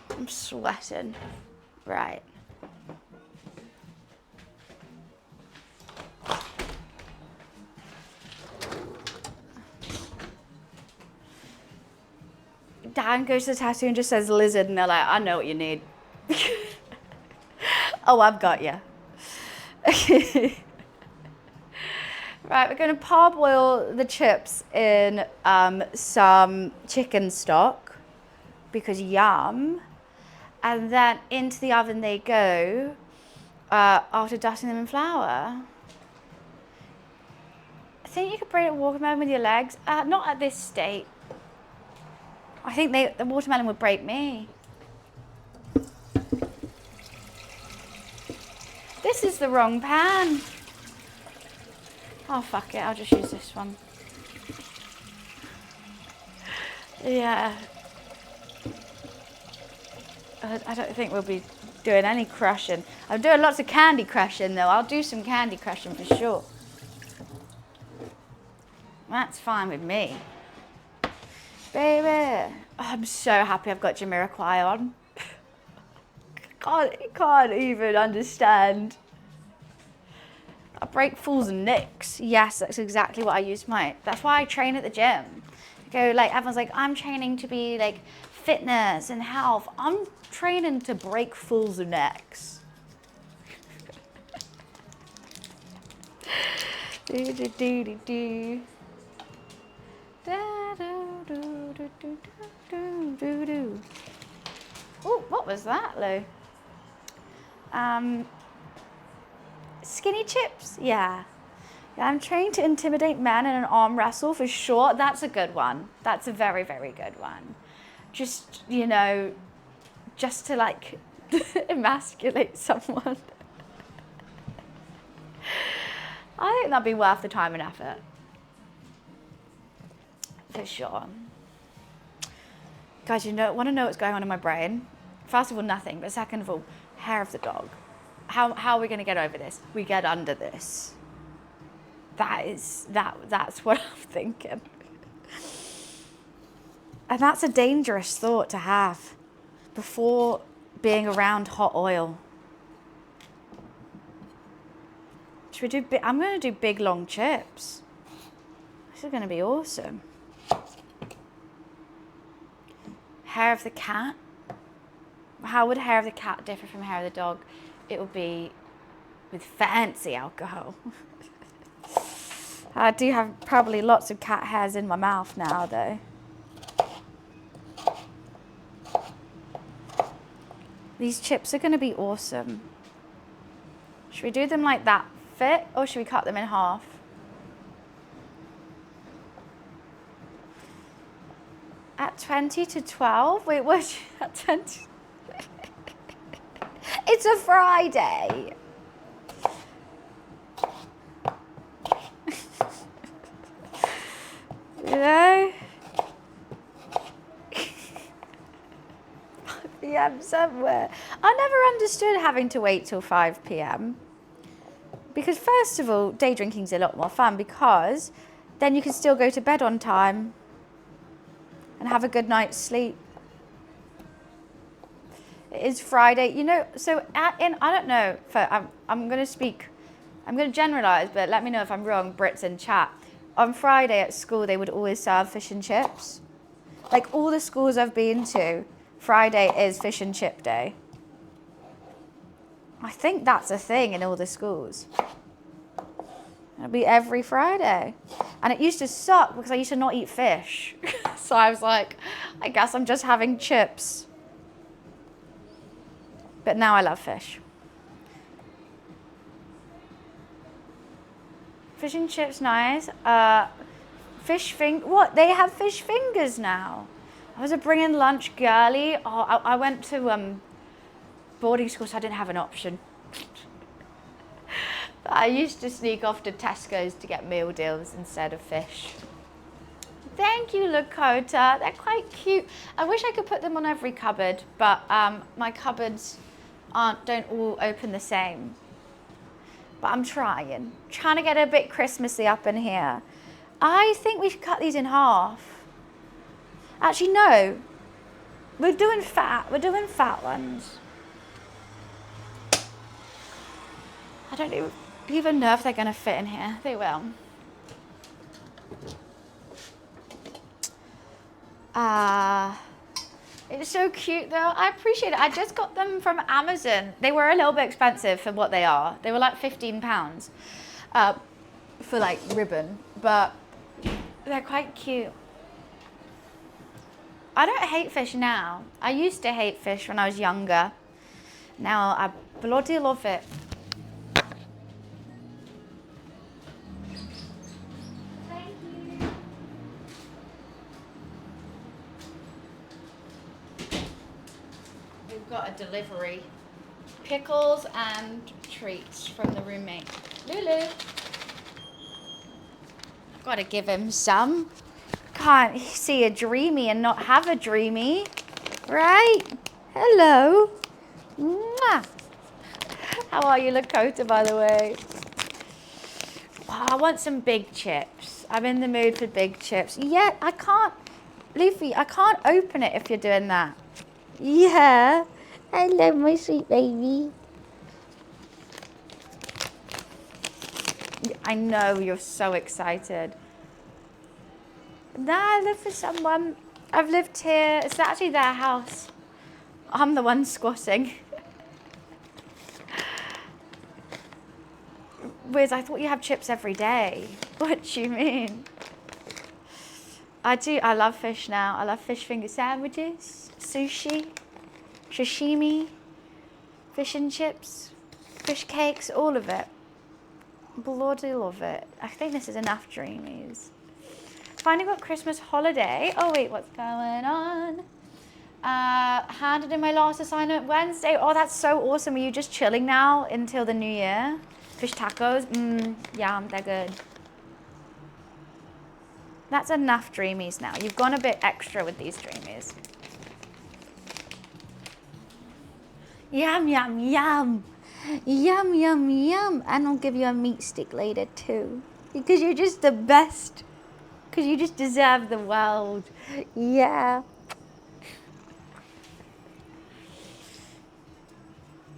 I'm sweating. Right. Dan goes to the tattoo and just says lizard, and they're like, I know what you need. Oh, I've got you. Right, we're going to parboil the chips in some chicken stock, because yum. And then into the oven they go after dusting them in flour. I think you could break a watermelon with your legs. Not at this state. I think the watermelon would break me. This is the wrong pan. Oh, fuck it. I'll just use this one. Yeah. I don't think we'll be doing any crushing. I'm doing lots of candy crushing, though. I'll do some candy crushing for sure. That's fine with me. Baby. Oh, I'm so happy I've got Jamiroquai on. Can't even understand. I break fools' necks. Yes, that's exactly what I use that's why I train at the gym. Everyone's like, I'm training to be like fitness and health. I'm training to break fools' necks. Do do do do do. Da do do do do do do do. Oh, what was that, Lou? Skinny chips, yeah. I'm trained to intimidate men in an arm wrestle for sure. That's a good one. That's a very, very good one. Just, just to like emasculate someone. I think that'd be worth the time and effort. For sure. Guys, want to know what's going on in my brain? First of all, nothing. But second of all, hair of the dog. How are we going to get over this? We get under this. That's what I'm thinking. And that's a dangerous thought to have before being around hot oil. Should we do I'm going to do big long chips. This is going to be awesome. Hair of the cat. How would hair of the cat differ from hair of the dog? It would be with fancy alcohol. I do have probably lots of cat hairs in my mouth now, though. These chips are going to be awesome. Should we do them like that fit, or should we cut them in half? At 20 to 12? Wait, what? At 20? It's a Friday. You know? 5 p.m. somewhere. I never understood having to wait till 5 p.m. Because first of all, day drinking's a lot more fun because then you can still go to bed on time and have a good night's sleep. It is Friday, you know, so I don't know, I'm going to generalize, but let me know if I'm wrong, Brits in chat. On Friday at school, they would always serve fish and chips. Like all the schools I've been to, Friday is fish and chip day. I think that's a thing in all the schools. It'll be every Friday. And it used to suck because I used to not eat fish. So I was like, I guess I'm just having chips. But now I love fish. Fish and chips, nice. What? They have fish fingers now. I was a bringing lunch girly. Oh, I went to boarding school, so I didn't have an option. I used to sneak off to Tesco's to get meal deals instead of fish. Thank you, Lakota. They're quite cute. I wish I could put them on every cupboard, but my cupboards don't all open the same. But I'm trying to get a bit Christmassy up in here. I think we should cut these in half. Actually, no. We're doing fat ones. I don't even know if they're going to fit in here. They will. It's so cute though. I appreciate it. I just got them from Amazon. They were a little bit expensive for what they are. They were like £15 for like ribbon, but they're quite cute. I don't hate fish now. I used to hate fish when I was younger. Now I bloody love it. Got a delivery. Pickles and treats from the roommate. Lulu. Gotta give him some. Can't see a dreamy and not have a dreamy. Right? Hello. Mwah. How are you, Lakota, by the way? Oh, I want some big chips. I'm in the mood for big chips. Yeah, I can't. Luffy, I can't open it if you're doing that. Yeah. I love my sweet baby. I know you're so excited. Nah, I live for someone. I've lived here. It's actually their house. I'm the one squatting. Wiz, I thought you have chips every day. What do you mean? I do. I love fish now. I love fish finger sandwiches, sushi. Sashimi, fish and chips, fish cakes, all of it. Bloody love it. I think this is enough dreamies. Finally got Christmas holiday. Oh wait, what's going on? Handed in my last assignment Wednesday. Oh, that's so awesome. Are you just chilling now until the new year? Fish tacos, yum, they're good. That's enough dreamies now. You've gone a bit extra with these dreamies. Yum, yum, yum. Yum, yum, yum. And I'll give you a meat stick later too. Because you're just the best. Because you just deserve the world. Yeah.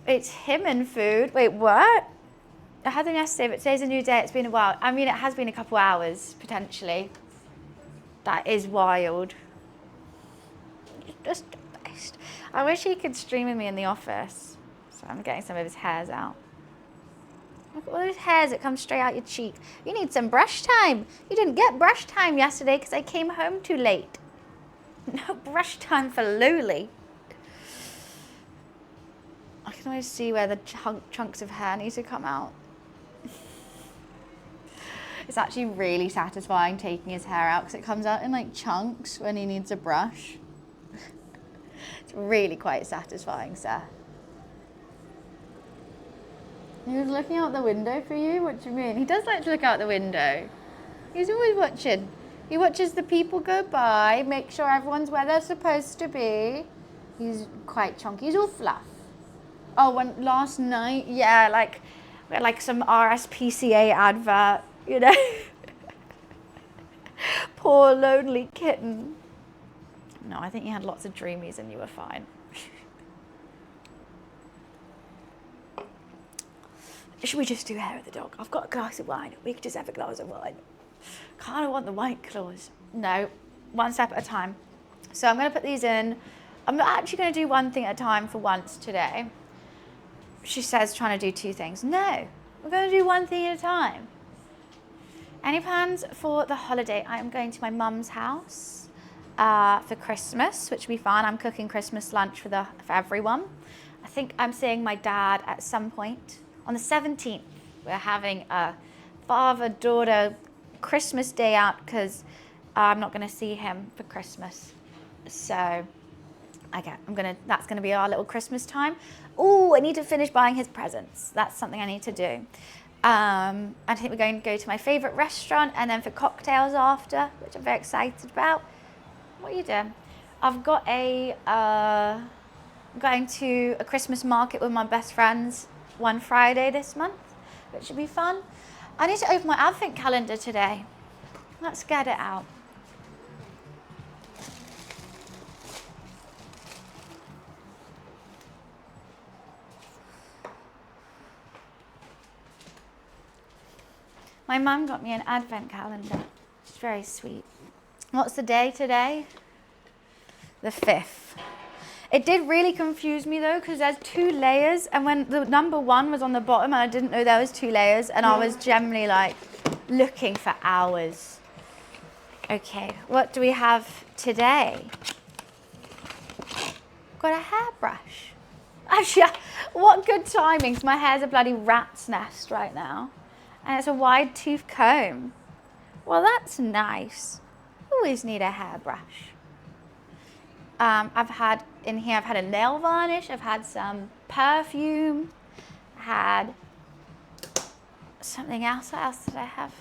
It's him and food. Wait, what? I had them yesterday, but today's a new day. It's been a while. I mean, it has been a couple hours, potentially. That is wild. Just the best. I wish he could stream with me in the office. So I'm getting some of his hairs out. Look at all those hairs that come straight out your cheek. You need some brush time. You didn't get brush time yesterday because I came home too late. No brush time for Luli. I can always see where the chunks of hair need to come out. It's actually really satisfying taking his hair out because it comes out in like chunks when he needs a brush. It's really quite satisfying, sir. He was looking out the window for you? What do you mean? He does like to look out the window. He's always watching. He watches the people go by, make sure everyone's where they're supposed to be. He's quite chunky. He's all fluff. Oh, when last night, yeah, like we had like some RSPCA advert, you know. Poor lonely kitten. No, I think you had lots of dreamies and you were fine. Should we just do hair of the dog? I've got a glass of wine. We could just have a glass of wine. Kind of want the white claws. No, one step at a time. So I'm going to put these in. I'm actually going to do one thing at a time for once today. She says trying to do two things. No, we're going to do one thing at a time. Any plans for the holiday? I am going to my mum's house for Christmas, which will be fun. I'm cooking Christmas lunch for everyone. I think I'm seeing my dad at some point. On the 17th, we're having a father-daughter Christmas day out because I'm not going to see him for Christmas. So, that's going to be our little Christmas time. Oh, I need to finish buying his presents. That's something I need to do. I think we're going to go to my favourite restaurant and then for cocktails after, which I'm very excited about. What are you doing? I've got I'm going to a Christmas market with my best friends one Friday this month, which should be fun. I need to open my advent calendar today. Let's get it out. My mum got me an advent calendar. It's very sweet. What's the day today? The 5th. It did really confuse me though, because there's 2 layers, and when the number 1 was on the bottom, and I didn't know there was 2 layers, and I was generally like looking for hours. Okay, what do we have today? Got a hairbrush. Actually, what good timing, 'cause my hair's a bloody rat's nest right now. And it's a wide tooth comb. Well, that's nice. Always need a hairbrush. I've had a nail varnish, I've had some perfume, I had something else. What else did I have?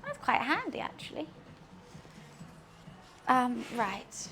That's quite handy, actually. Right.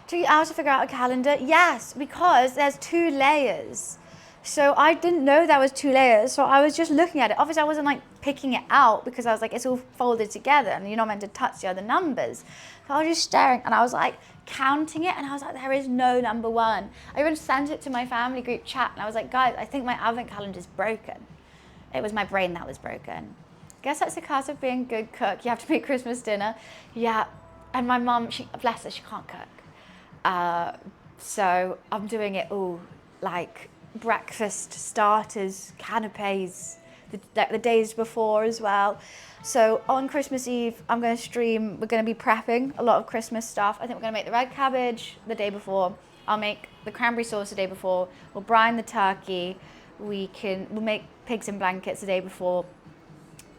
Took you hours to figure out a calendar? Yes, because there's 2 layers. So I didn't know there was 2 layers, so I was just looking at it. Obviously, I wasn't like picking it out because I was like, it's all folded together and you're not meant to touch the other numbers. So I was just staring and I was like counting it and I was like, there is no number 1. I even sent it to my family group chat and I was like, guys, I think my advent calendar is broken. It was my brain that was broken. Guess that's the curse of being a good cook. You have to make Christmas dinner. Yeah, and my mum, bless her, she can't cook. So I'm doing it all like breakfast, starters, canapes, the days before as well. So on Christmas Eve, I'm going to stream. We're going to be prepping a lot of Christmas stuff. I think we're going to make the red cabbage the day before. I'll make the cranberry sauce the day before. We'll brine the turkey. We'll make pigs in blankets the day before.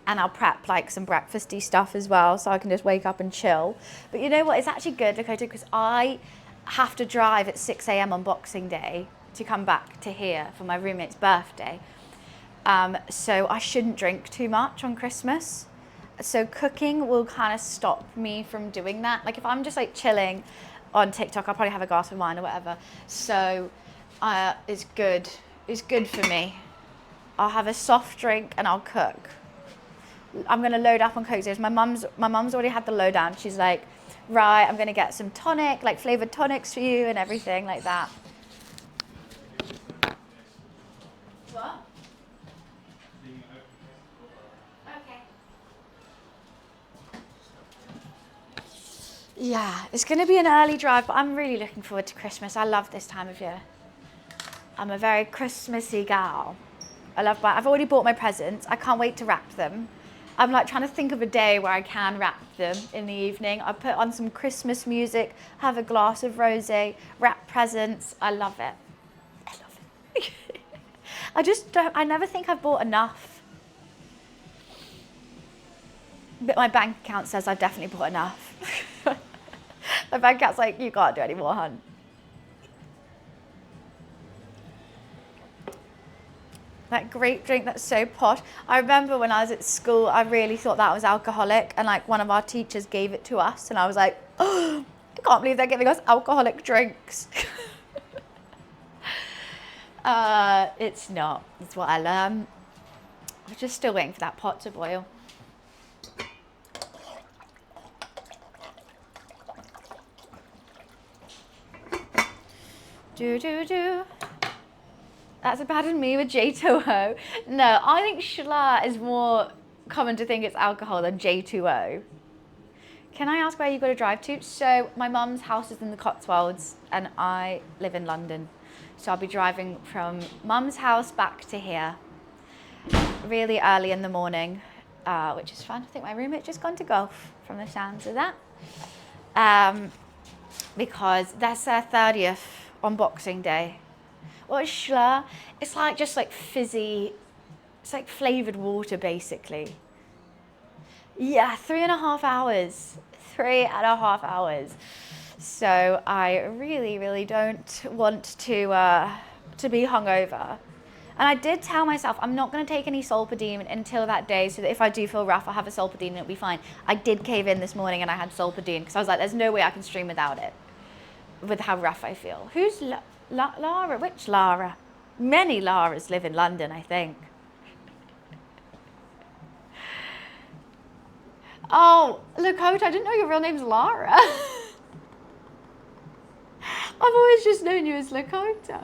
And I'll prep like some breakfasty stuff as well, so I can just wake up and chill. But you know what? It's actually good, Dakota, because I have to drive at 6 a.m. on Boxing Day to come back to here for my roommate's birthday. So I shouldn't drink too much on Christmas. So cooking will kind of stop me from doing that. Like if I'm just like chilling on TikTok, I'll probably have a glass of wine or whatever. So it's good. It's good for me. I'll have a soft drink and I'll cook. I'm gonna load up on Coke Zeros. My mum's already had the lowdown. She's like, right, I'm gonna get some tonic, like flavored tonics for you and everything like that. What? Okay. Yeah, it's going to be an early drive, but I'm really looking forward to Christmas. I love this time of year. I'm a very Christmassy gal. I've already bought my presents. I can't wait to wrap them. I'm like trying to think of a day where I can wrap them in the evening. I put on some Christmas music, have a glass of rosé, wrap presents. I love it. I love it. I never think I've bought enough. But my bank account says I've definitely bought enough. My bank account's like, you can't do any more, hun. That grape drink that's so posh. I remember when I was at school, I really thought that was alcoholic, and like one of our teachers gave it to us, and I was like, oh, I can't believe they're giving us alcoholic drinks. It's not. It's what I learned. I'm just still waiting for that pot to boil. Do. That's a bad in me with J2O. No, I think Schla is more common to think it's alcohol than J2O. Can I ask where you got to drive to? So my mum's house is in the Cotswolds and I live in London. So I'll be driving from mum's house back to here really early in the morning, which is fun. I think my roommate's just gone to golf from the sounds of that. Because that's their 30th on Boxing Day. What is Schla? It's like just like fizzy, it's like flavoured water basically. Yeah, 3.5 hours. 3.5 hours. So I really, really don't want to be hungover. And I did tell myself I'm not going to take any Solpadeine until that day, so that if I do feel rough, I'll have a Solpadeine and it'll be fine. I did cave in this morning and I had Solpadeine because I was like, there's no way I can stream without it, with how rough I feel. Who's Lara? Which Lara? Many Laras live in London, I think. Oh, Lakota, I didn't know your real name's Lara. I've always just known you as Lakota.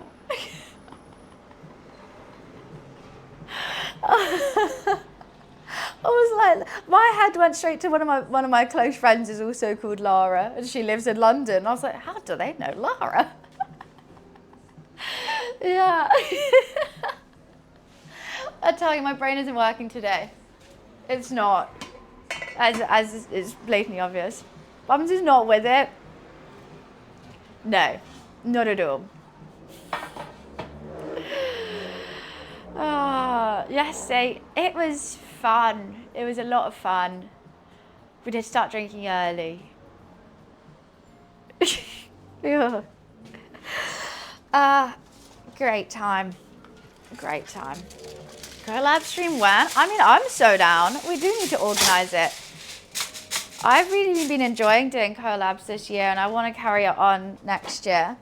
I was like, my head went straight to one of my close friends is also called Lara, and she lives in London. I was like, how do they know Lara? Yeah. I tell you, my brain isn't working today. It's not, as is blatantly obvious. Bums is not with it. No, not at all. Yesterday, it was fun. It was a lot of fun. We did start drinking early. Yeah. Great time. Great time. Collab stream when? I mean, I'm so down. We do need to organise it. I've really been enjoying doing collabs this year and I want to carry it on next year.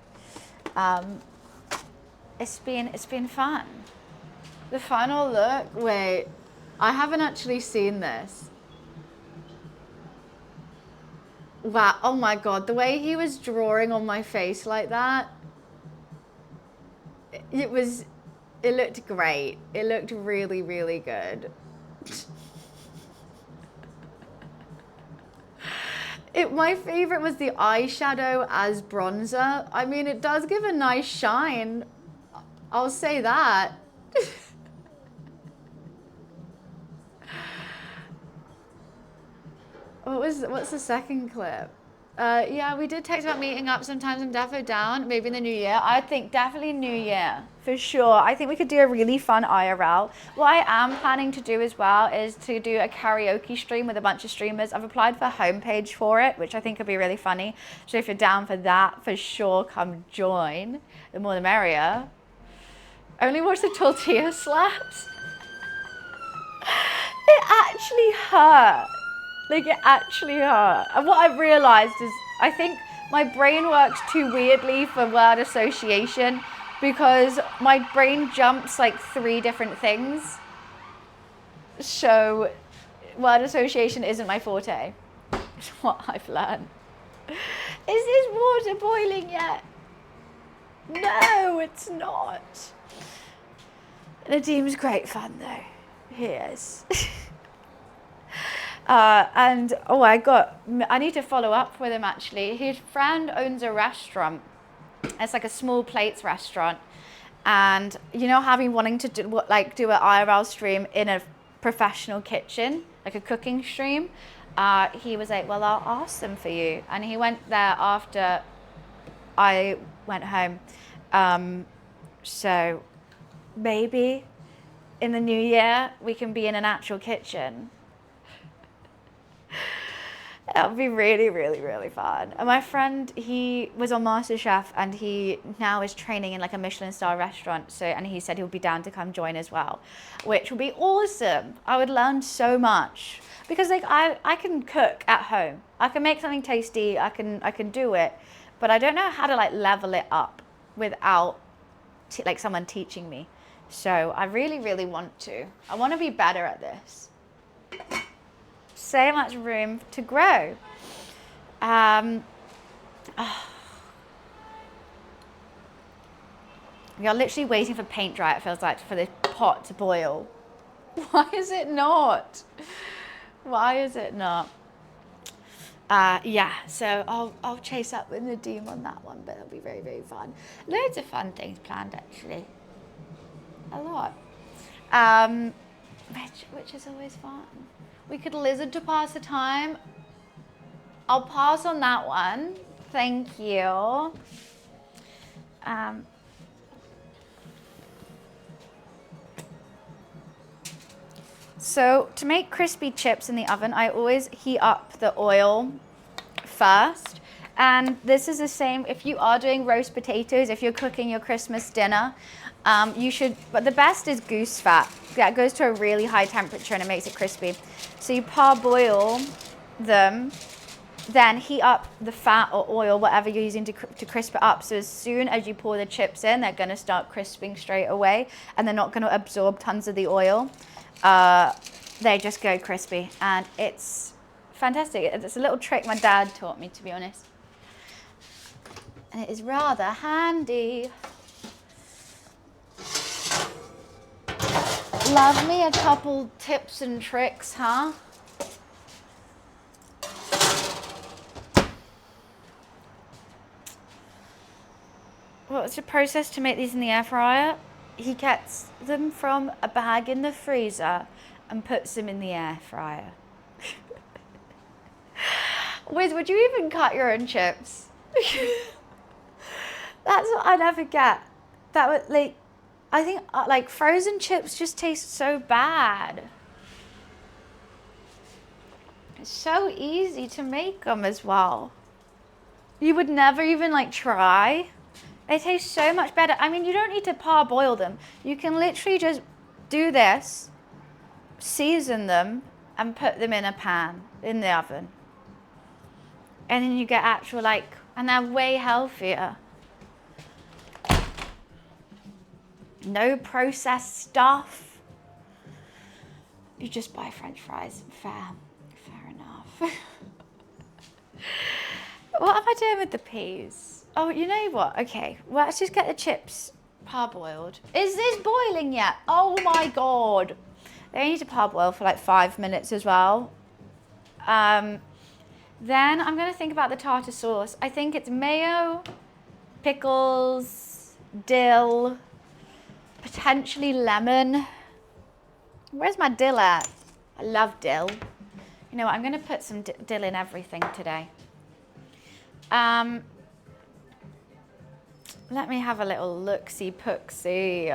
It's been fun. The final look, wait, I haven't actually seen this. Wow, oh my God, the way he was drawing on my face like that, it looked great. It looked really, really good. My favorite was the eyeshadow as bronzer. I mean, it does give a nice shine. I'll say that. What's the second clip? Yeah, we did text about meeting up sometimes. I'm defo down, maybe in the new year. I think definitely new year, for sure. I think we could do a really fun IRL. What I am planning to do as well is to do a karaoke stream with a bunch of streamers. I've applied for a homepage for it, which I think would be really funny. So if you're down for that, for sure, come join. The more the merrier. Only watch the tortilla slaps. It actually hurt. Like, it actually hurt. And what I've realised is I think my brain works too weirdly for word association because my brain jumps like 3 different things. So word association isn't my forte. It's what I've learned. Is this water boiling yet? No, it's not. Nadim's great fun though. He is. And I need to follow up with him actually. His friend owns a restaurant. It's like a small plates restaurant. And you know, having wanting to do an IRL stream in a professional kitchen, like a cooking stream, he was like, well, I'll ask them for you. And he went there after I went home. So maybe in the new year, we can be in an actual kitchen. That would be really, really, really fun. And my friend, he was on MasterChef and he now is training in like a Michelin star restaurant. So, and he said he'll be down to come join as well, which would be awesome. I would learn so much because like I can cook at home. I can make something tasty. I can do it, but I don't know how to like level it up without like someone teaching me. So I really, really want to. I want to be better at this. So much room to grow. You're literally waiting for paint dry, it feels like, for this pot to boil. Why is it not? Why is it not? Yeah, so I'll chase up with Nadim on that one, but it'll be very, very fun. Loads of fun things planned, actually. A lot. Which is always fun. We could lizard to pass the time. I'll pass on that one. Thank you. So to make crispy chips in the oven, I always heat up the oil first. And this is the same if you are doing roast potatoes, if you're cooking your Christmas dinner, you should, but the best is goose fat. That goes to a really high temperature and it makes it crispy. So you parboil them, then heat up the fat or oil, whatever you're using to crisp it up. So as soon as you pour the chips in, they're gonna start crisping straight away and they're not gonna absorb tons of the oil. They just go crispy and it's fantastic. It's a little trick my dad taught me, to be honest. And it is rather handy. Love me a couple tips and tricks, huh? What's the process to make these in the air fryer? He gets them from a bag in the freezer and puts them in the air fryer. Wiz, would you even cut your own chips? That's what I never get. That would like, I think like frozen chips just taste so bad. It's so easy to make them as well. You would never even like try. They taste so much better. I mean, you don't need to parboil them. You can literally just do this, season them, and put them in a pan in the oven. And then you get actual like, and they're way healthier. No processed stuff. You just buy French fries. Fair enough. What am I doing with the peas? Oh, you know what? Okay, well, let's just get the chips parboiled. Is this boiling yet? Oh my God. They need to parboil for like 5 minutes as well. Then I'm gonna think about the tartar sauce. I think it's mayo, pickles, dill, potentially lemon. Where's my dill at? I love dill. You know what, I'm gonna put some dill in everything today. Let me have a little look-see-pooksy.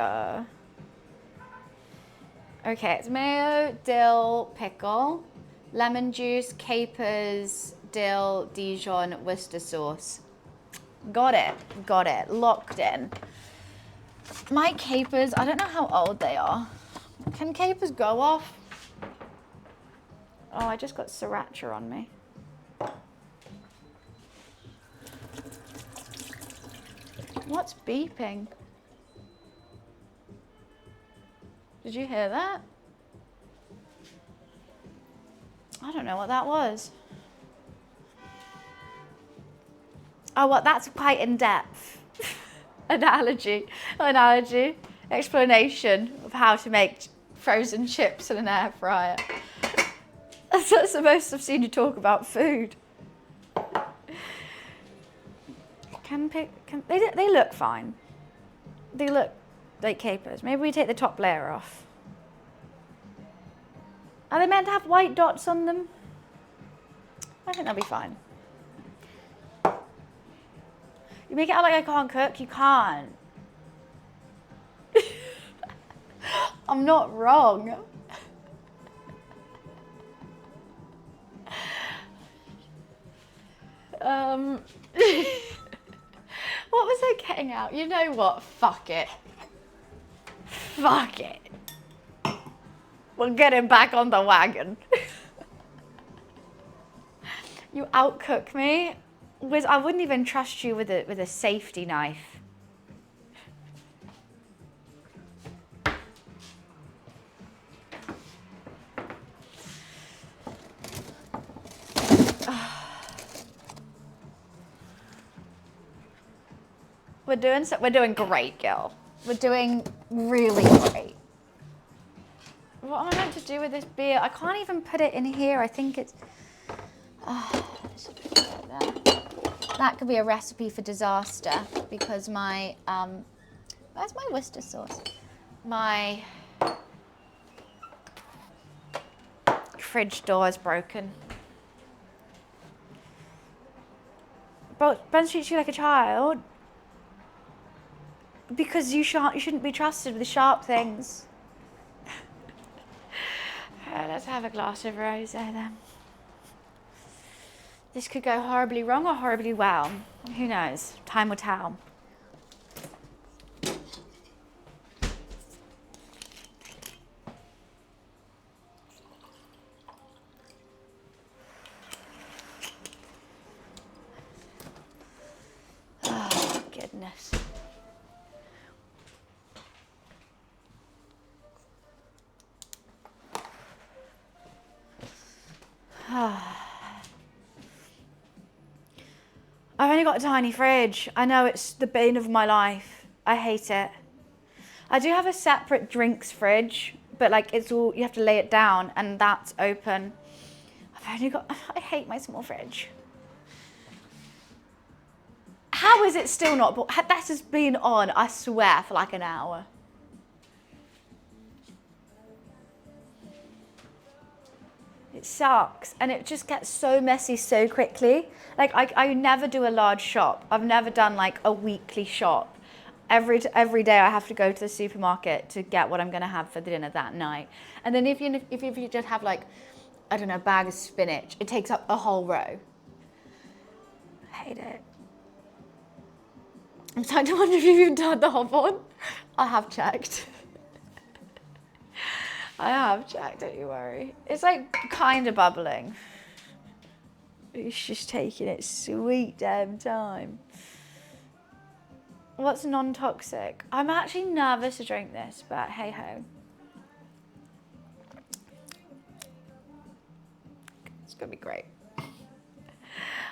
Okay, it's mayo, dill, pickle, lemon juice, capers, dill, Dijon, Worcester sauce. Got it, locked in. My capers, I don't know how old they are. Can capers go off? Oh, I just got sriracha on me. What's beeping? Did you hear that? I don't know what that was. Oh, well, that's quite in-depth. Analogy, explanation of how to make frozen chips in an air fryer. That's the most I've seen you talk about food. They look fine. They look like capers. Maybe we take the top layer off. Are they meant to have white dots on them? I think they'll be fine. You make it out like I can't cook. You can't. I'm not wrong. What was I getting at? You know what? Fuck it. Fuck it. We're getting back on the wagon. You outcook me. I wouldn't even trust you with a safety knife. We're doing great, girl. We're doing really great. What am I meant to do with this beer? I can't even put it in here. I think it's. That could be a recipe for disaster because my where's my Worcester sauce? My fridge door is broken. But Ben treats you like a child because you shouldn't be trusted with the sharp things. Let's have a glass of rosé then. This could go horribly wrong or horribly well. Who knows? Time will tell. Oh, goodness. I've only got a tiny fridge. I know it's the bane of my life. I hate it. I do have a separate drinks fridge, but like it's all, you have to lay it down and that's open. I hate my small fridge. How is it still not, that has been on, I swear, for like an hour. It sucks, and it just gets so messy so quickly. Like I never do a large shop. I've never done like a weekly shop. Every day I have to go to the supermarket to get what I'm gonna have for dinner that night. And then if you just have like, I don't know, a bag of spinach, it takes up a whole row. I hate it. I'm starting to wonder if you've even turned the hob on. I have checked. I have checked, don't you worry. It's like kind of bubbling. It's just taking its sweet damn time. What's non-toxic? I'm actually nervous to drink this, but hey ho. It's gonna be great.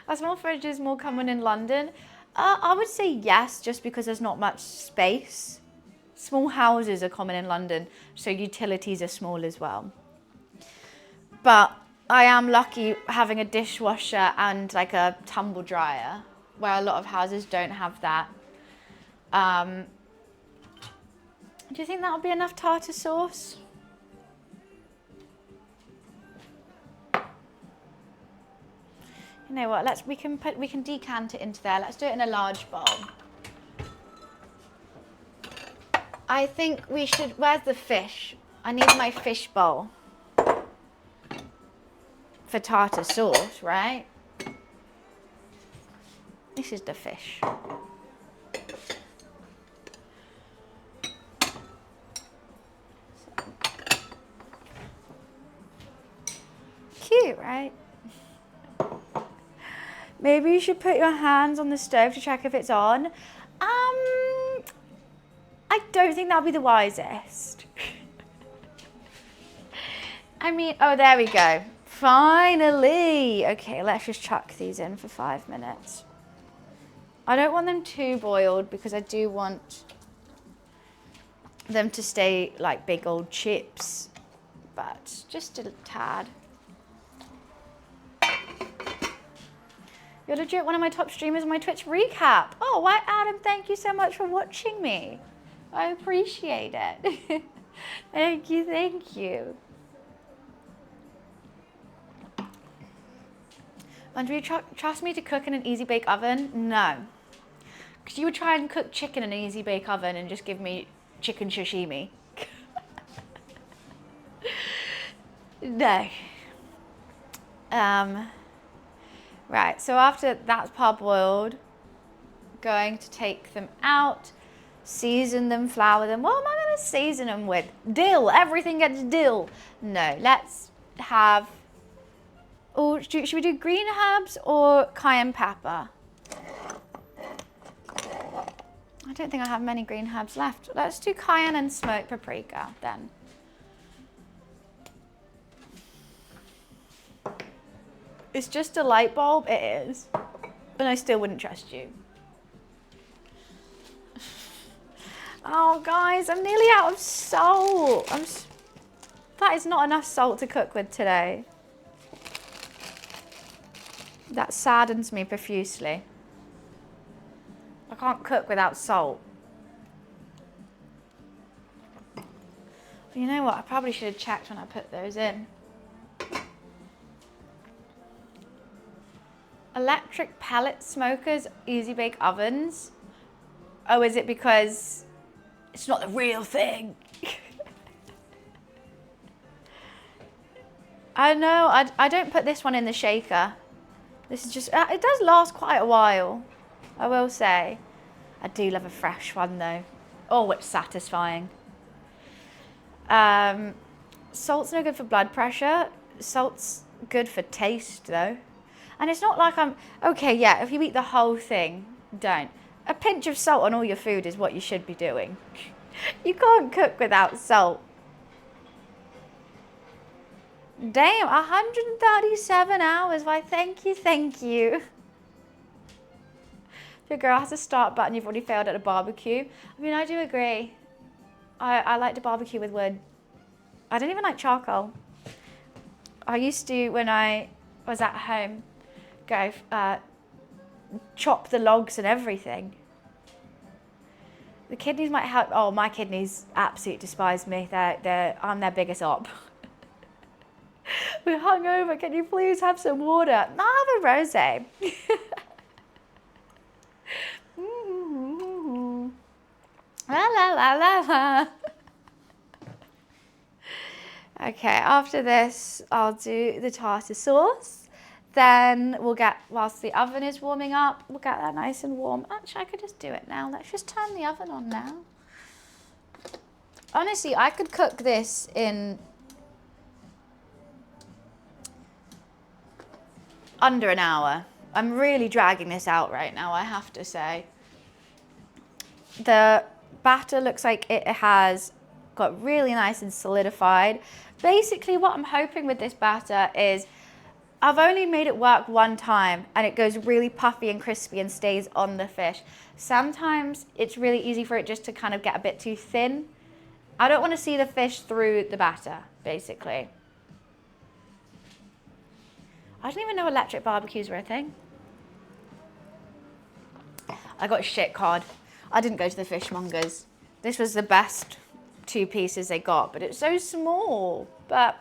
Are small fridges more common in London? I would say yes, just because there's not much space. Small houses are common in London, so utilities are small as well. But I am lucky having a dishwasher and like a tumble dryer, where a lot of houses don't have that. Do you think that'll be enough tartar sauce? You know what? We can decant it into there. Let's do it in a large bowl. I think we should. Where's the fish? I need my fish bowl for tartar sauce, right? This is the fish. Cute, right? Maybe you should put your hands on the stove to check if it's on. I don't think that'll be the wisest. I mean, oh, there we go. Finally. Okay, let's just chuck these in for 5 minutes. I don't want them too boiled because I do want them to stay like big old chips, but just a tad. You're legit one of my top streamers on my Twitch recap. Oh, why, Adam, thank you so much for watching me. I appreciate it. Thank you, thank you. And do you trust me to cook in an easy bake oven? No. Because you would try and cook chicken in an easy bake oven and just give me chicken sashimi. No. Right, so after that's parboiled, going to take them out, season them, flour them. What am I going to season them with? Dill. Everything gets dill. No, let's have... Oh, should we do green herbs or cayenne pepper? I don't think I have many green herbs left. Let's do cayenne and smoked paprika then. It's just a light bulb, it is. But I still wouldn't trust you. Oh guys, I'm nearly out of salt. That is not enough salt to cook with today. That saddens me profusely. I can't cook without salt. You know what? I probably should have checked when I put those in. Electric pellet smokers, easy bake ovens. Oh, is it because it's not the real thing? I know, I don't put this one in the shaker. This is just, it does last quite a while, I will say. I do love a fresh one though. Oh, it's satisfying. Salt's no good for blood pressure. Salt's good for taste though. And it's not like okay, yeah, if you eat the whole thing, don't. A pinch of salt on all your food is what you should be doing. You can't cook without salt. Damn, 137 hours. Why, thank you, thank you. If your girl has a start button, you've already failed at a barbecue. I mean, I do agree. I like to barbecue with wood. I don't even like charcoal. I used to, when I was at home, go chop the logs and everything. The kidneys might help. Oh, my kidneys absolutely despise me. I'm their biggest op. We're hungover. Can you please have some water? No, I'll have a rosé. La la la la la. Okay, after this, I'll do the tartar sauce. Then we'll get, whilst the oven is warming up, we'll get that nice and warm. Actually, I could just do it now. Let's just turn the oven on now. Honestly, I could cook this in under an hour. I'm really dragging this out right now, I have to say. The batter looks like it has got really nice and solidified. Basically, what I'm hoping with this batter is I've only made it work one time and it goes really puffy and crispy and stays on the fish. Sometimes it's really easy for it just to kind of get a bit too thin. I don't want to see the fish through the batter, basically. I didn't even know electric barbecues were a thing. I got a shit cod. I didn't go to the fishmongers. This was the best 2 pieces they got, but it's so small. But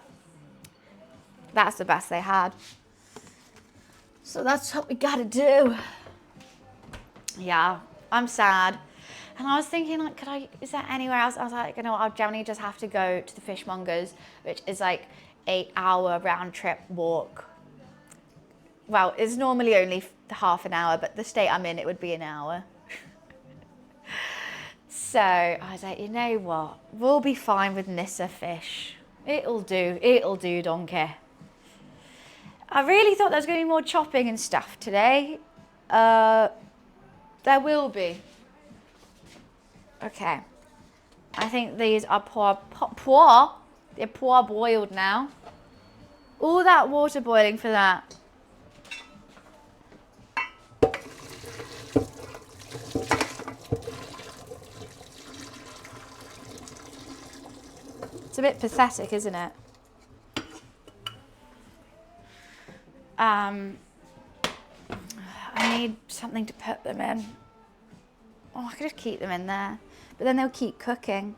that's the best they had. So that's what we gotta do. Yeah, I'm sad. And I was thinking, like, is there anywhere else? I was like, you know what, I'll generally just have to go to the fishmongers, which is like 8-hour round trip walk. Well, it's normally only half an hour, but the state I'm in, it would be an hour. So I was like, you know what? We'll be fine with Nissa fish. It'll do, donkey. I really thought there was going to be more chopping and stuff today. There will be. Okay. I think these are they're poor boiled now. All that water boiling for that. It's a bit pathetic, isn't it? I need something to put them in. Oh, I could just keep them in there. But then they'll keep cooking.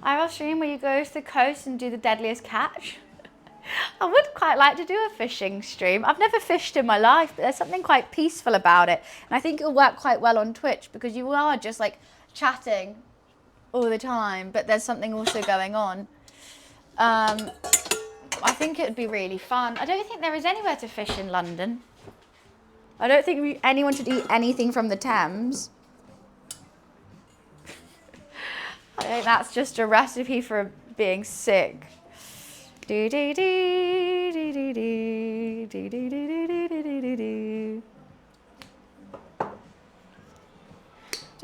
I have a stream where you go to the coast and do the deadliest catch. I would quite like to do a fishing stream. I've never fished in my life, but there's something quite peaceful about it. And I think it'll work quite well on Twitch because you are just like chatting all the time, but there's something also going on. I think it would be really fun. I don't think there is anywhere to fish in London. I don't think anyone should eat anything from the Thames. I think that's just a recipe for being sick. Does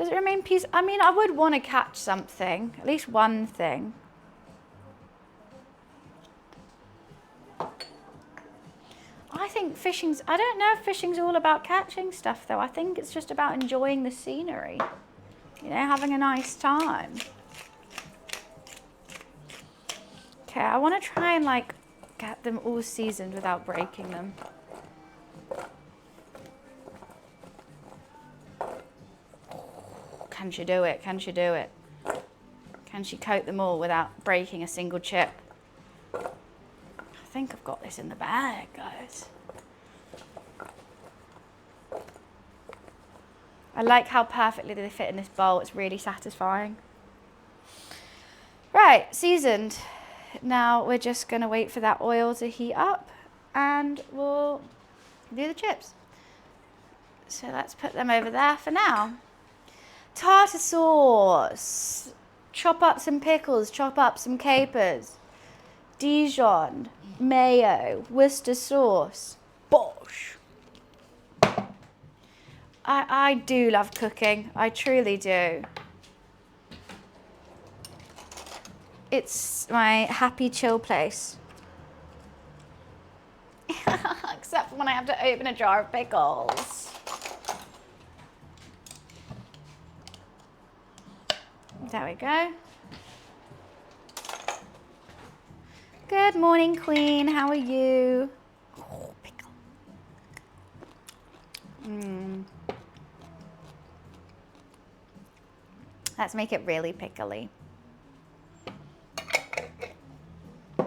it remain peaceful? I mean, I would want to catch something, at least one thing. I think fishing's, I don't know if fishing's all about catching stuff though. I think it's just about enjoying the scenery, you know, having a nice time. Okay, I want to try and like get them all seasoned without breaking them. Can she do it? Can she do it? Can she coat them all without breaking a single chip? I think I've got this in the bag, guys. I like how perfectly they fit in this bowl. It's really satisfying. Right, seasoned. Now we're just going to wait for that oil to heat up and we'll do the chips. So let's put them over there for now. Tartar sauce. Chop up some pickles, chop up some capers. Dijon, mayo, Worcester sauce. Bosh. I do love cooking. I truly do. It's my happy chill place. Except for when I have to open a jar of pickles. There we go. Good morning, Queen. How are you? Oh, pickle. Let's make it really pickly. I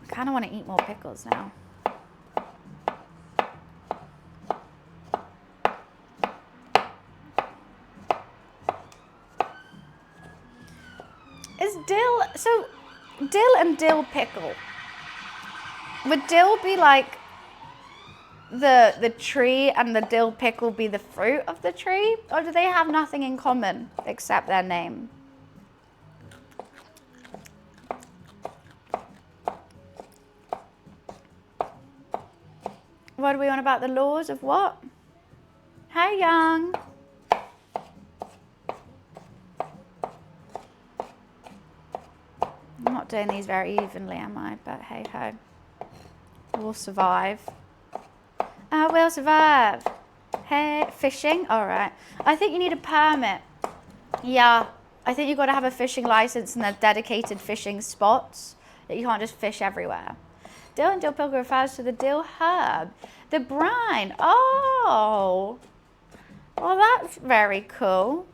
kind of want to eat more pickles now. Is dill, so dill and dill pickle, would dill be like the tree and the dill pickle be the fruit of the tree? Or do they have nothing in common except their name? What are we on about the laws of what? Hey, Young. I'm not doing these very evenly, am I? But hey ho. We'll survive. We'll survive. Hey, fishing? All right. I think you need a permit. Yeah. I think you've got to have a fishing license and a dedicated fishing spots. You can't just fish everywhere. Dill and dill pickle refers to the dill herb. The brine. Oh. Well, that's very cool.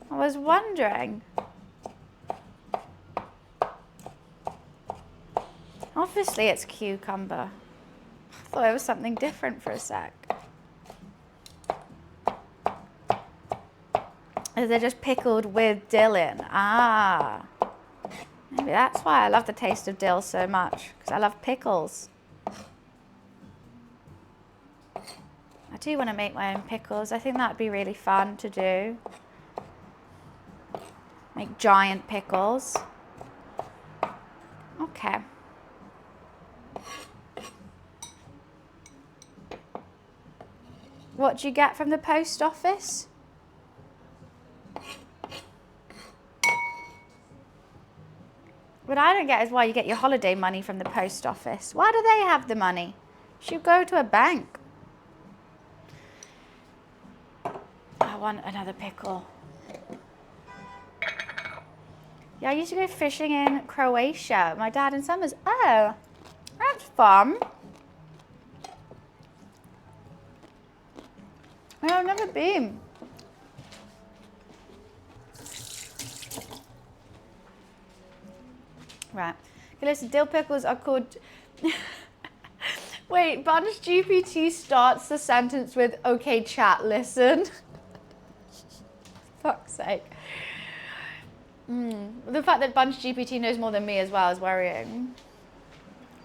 I was wondering. Obviously, it's cucumber. I thought it was something different for a sec. They're just pickled with dill in. Ah. Maybe that's why I love the taste of dill so much, because I love pickles. I do want to make my own pickles. I think that would be really fun to do. Make giant pickles. Okay. What do you get from the post office? I don't get is why you get your holiday money from the post office. Why do they have the money? You should go to a bank. I want another pickle. Yeah, I used to go fishing in Croatia. My dad in summers. Oh, that's fun. No, I've never been. Right. Okay, listen, dill pickles are called... Wait, Bunch GPT starts the sentence with, okay, chat, listen. Fuck's sake. The fact that Bunch GPT knows more than me as well is worrying.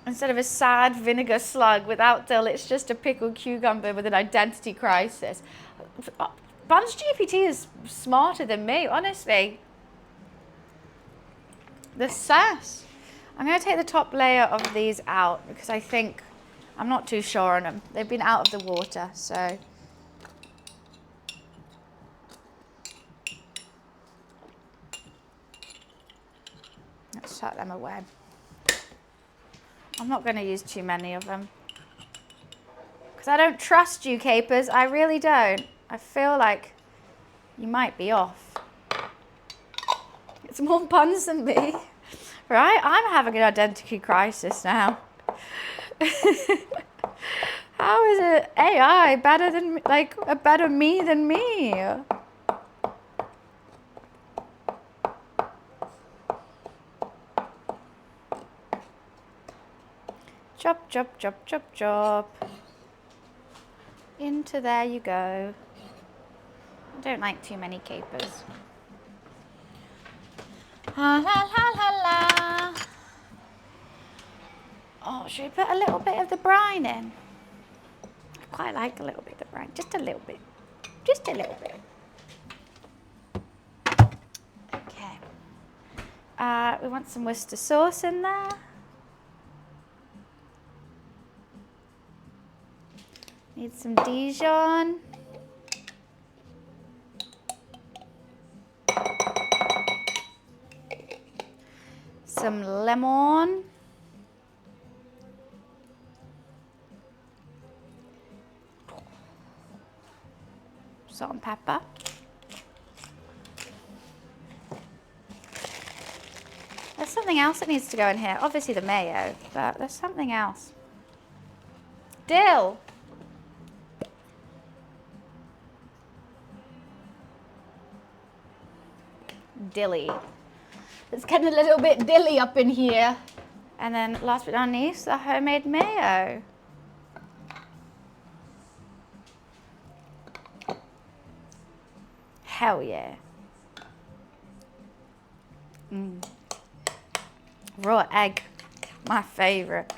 Instead of a sad vinegar slug without dill, it's just a pickled cucumber with an identity crisis. Bunch GPT is smarter than me, honestly. The sass. I'm going to take the top layer of these out because I think I'm not too sure on them. They've been out of the water, so. Let's tuck them away. I'm not going to use too many of them because I don't trust you, capers. I really don't. I feel like you might be off. It's more puns than me, right? I'm having an identity crisis now. How is it AI better than, like, a better me than me? Chop, chop, chop, chop, chop. Into there you go. I don't like too many capers. La la la la la. Oh, should we put a little bit of the brine in? I quite like a little bit of the brine. Just a little bit. Just a little bit. Okay. We want some Worcester sauce in there. Need some Dijon. Some lemon. Salt and pepper. There's something else that needs to go in here. Obviously the mayo, but there's something else. Dill. Dilly. It's getting a little bit dilly up in here. And then last but not least, the homemade mayo. Hell yeah. Raw egg, my favorite.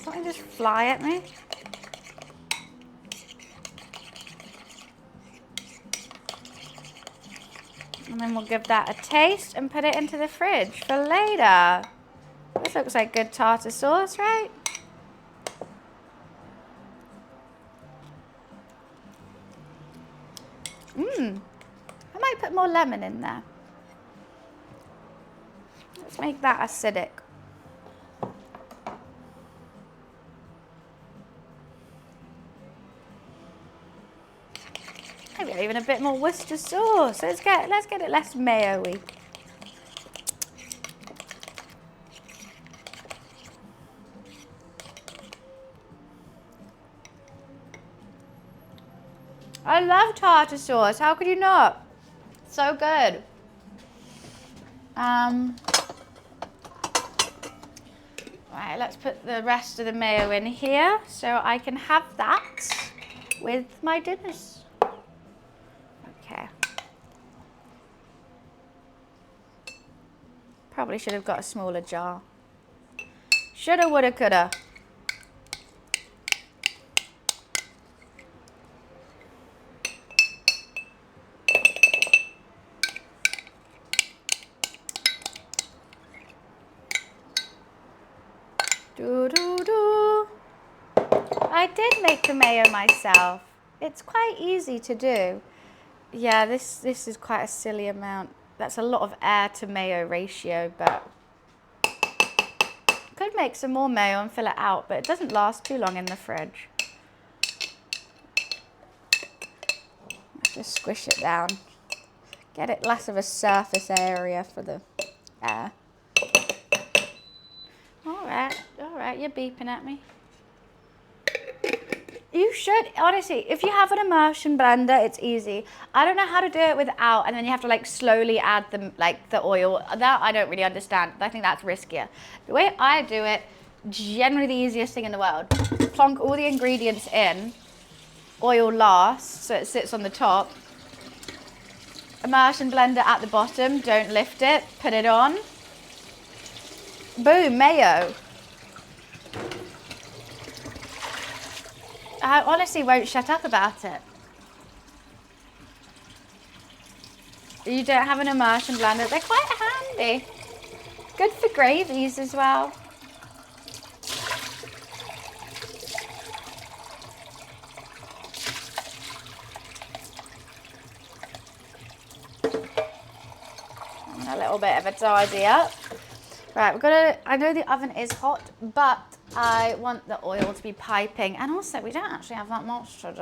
Something just fly at me. And then we'll give that a taste and put it into the fridge for later. This looks like good tartar sauce, right? I might put more lemon in there. Let's make that acidic. Maybe even a bit more Worcester sauce. Let's get it less mayo-y. I love tartar sauce. How could you not? So good. Right, let's put the rest of the mayo in here so I can have that with my dinners. Okay. Probably should have got a smaller jar. Shoulda, woulda, coulda. Do, do, do. I did make the mayo myself. It's quite easy to do. Yeah, this is quite a silly amount. That's a lot of air to mayo ratio, but could make some more mayo and fill it out, but it doesn't last too long in the fridge. Just squish it down. Get it less of a surface area for the air. All right, you're beeping at me. You should, honestly, if you have an immersion blender, it's easy. I don't know how to do it without, and then you have to like slowly add the oil. That I don't really understand. I think that's riskier. The way I do it, generally the easiest thing in the world. Plonk all the ingredients in, oil last, so it sits on the top. Immersion blender at the bottom, don't lift it, put it on. Boom, mayo. I honestly won't shut up about it. You don't have an immersion blender, they're quite handy. Good for gravies as well. And a little bit of a tidy up. Right, I know the oven is hot, but I want the oil to be piping. And also, we don't actually have that much to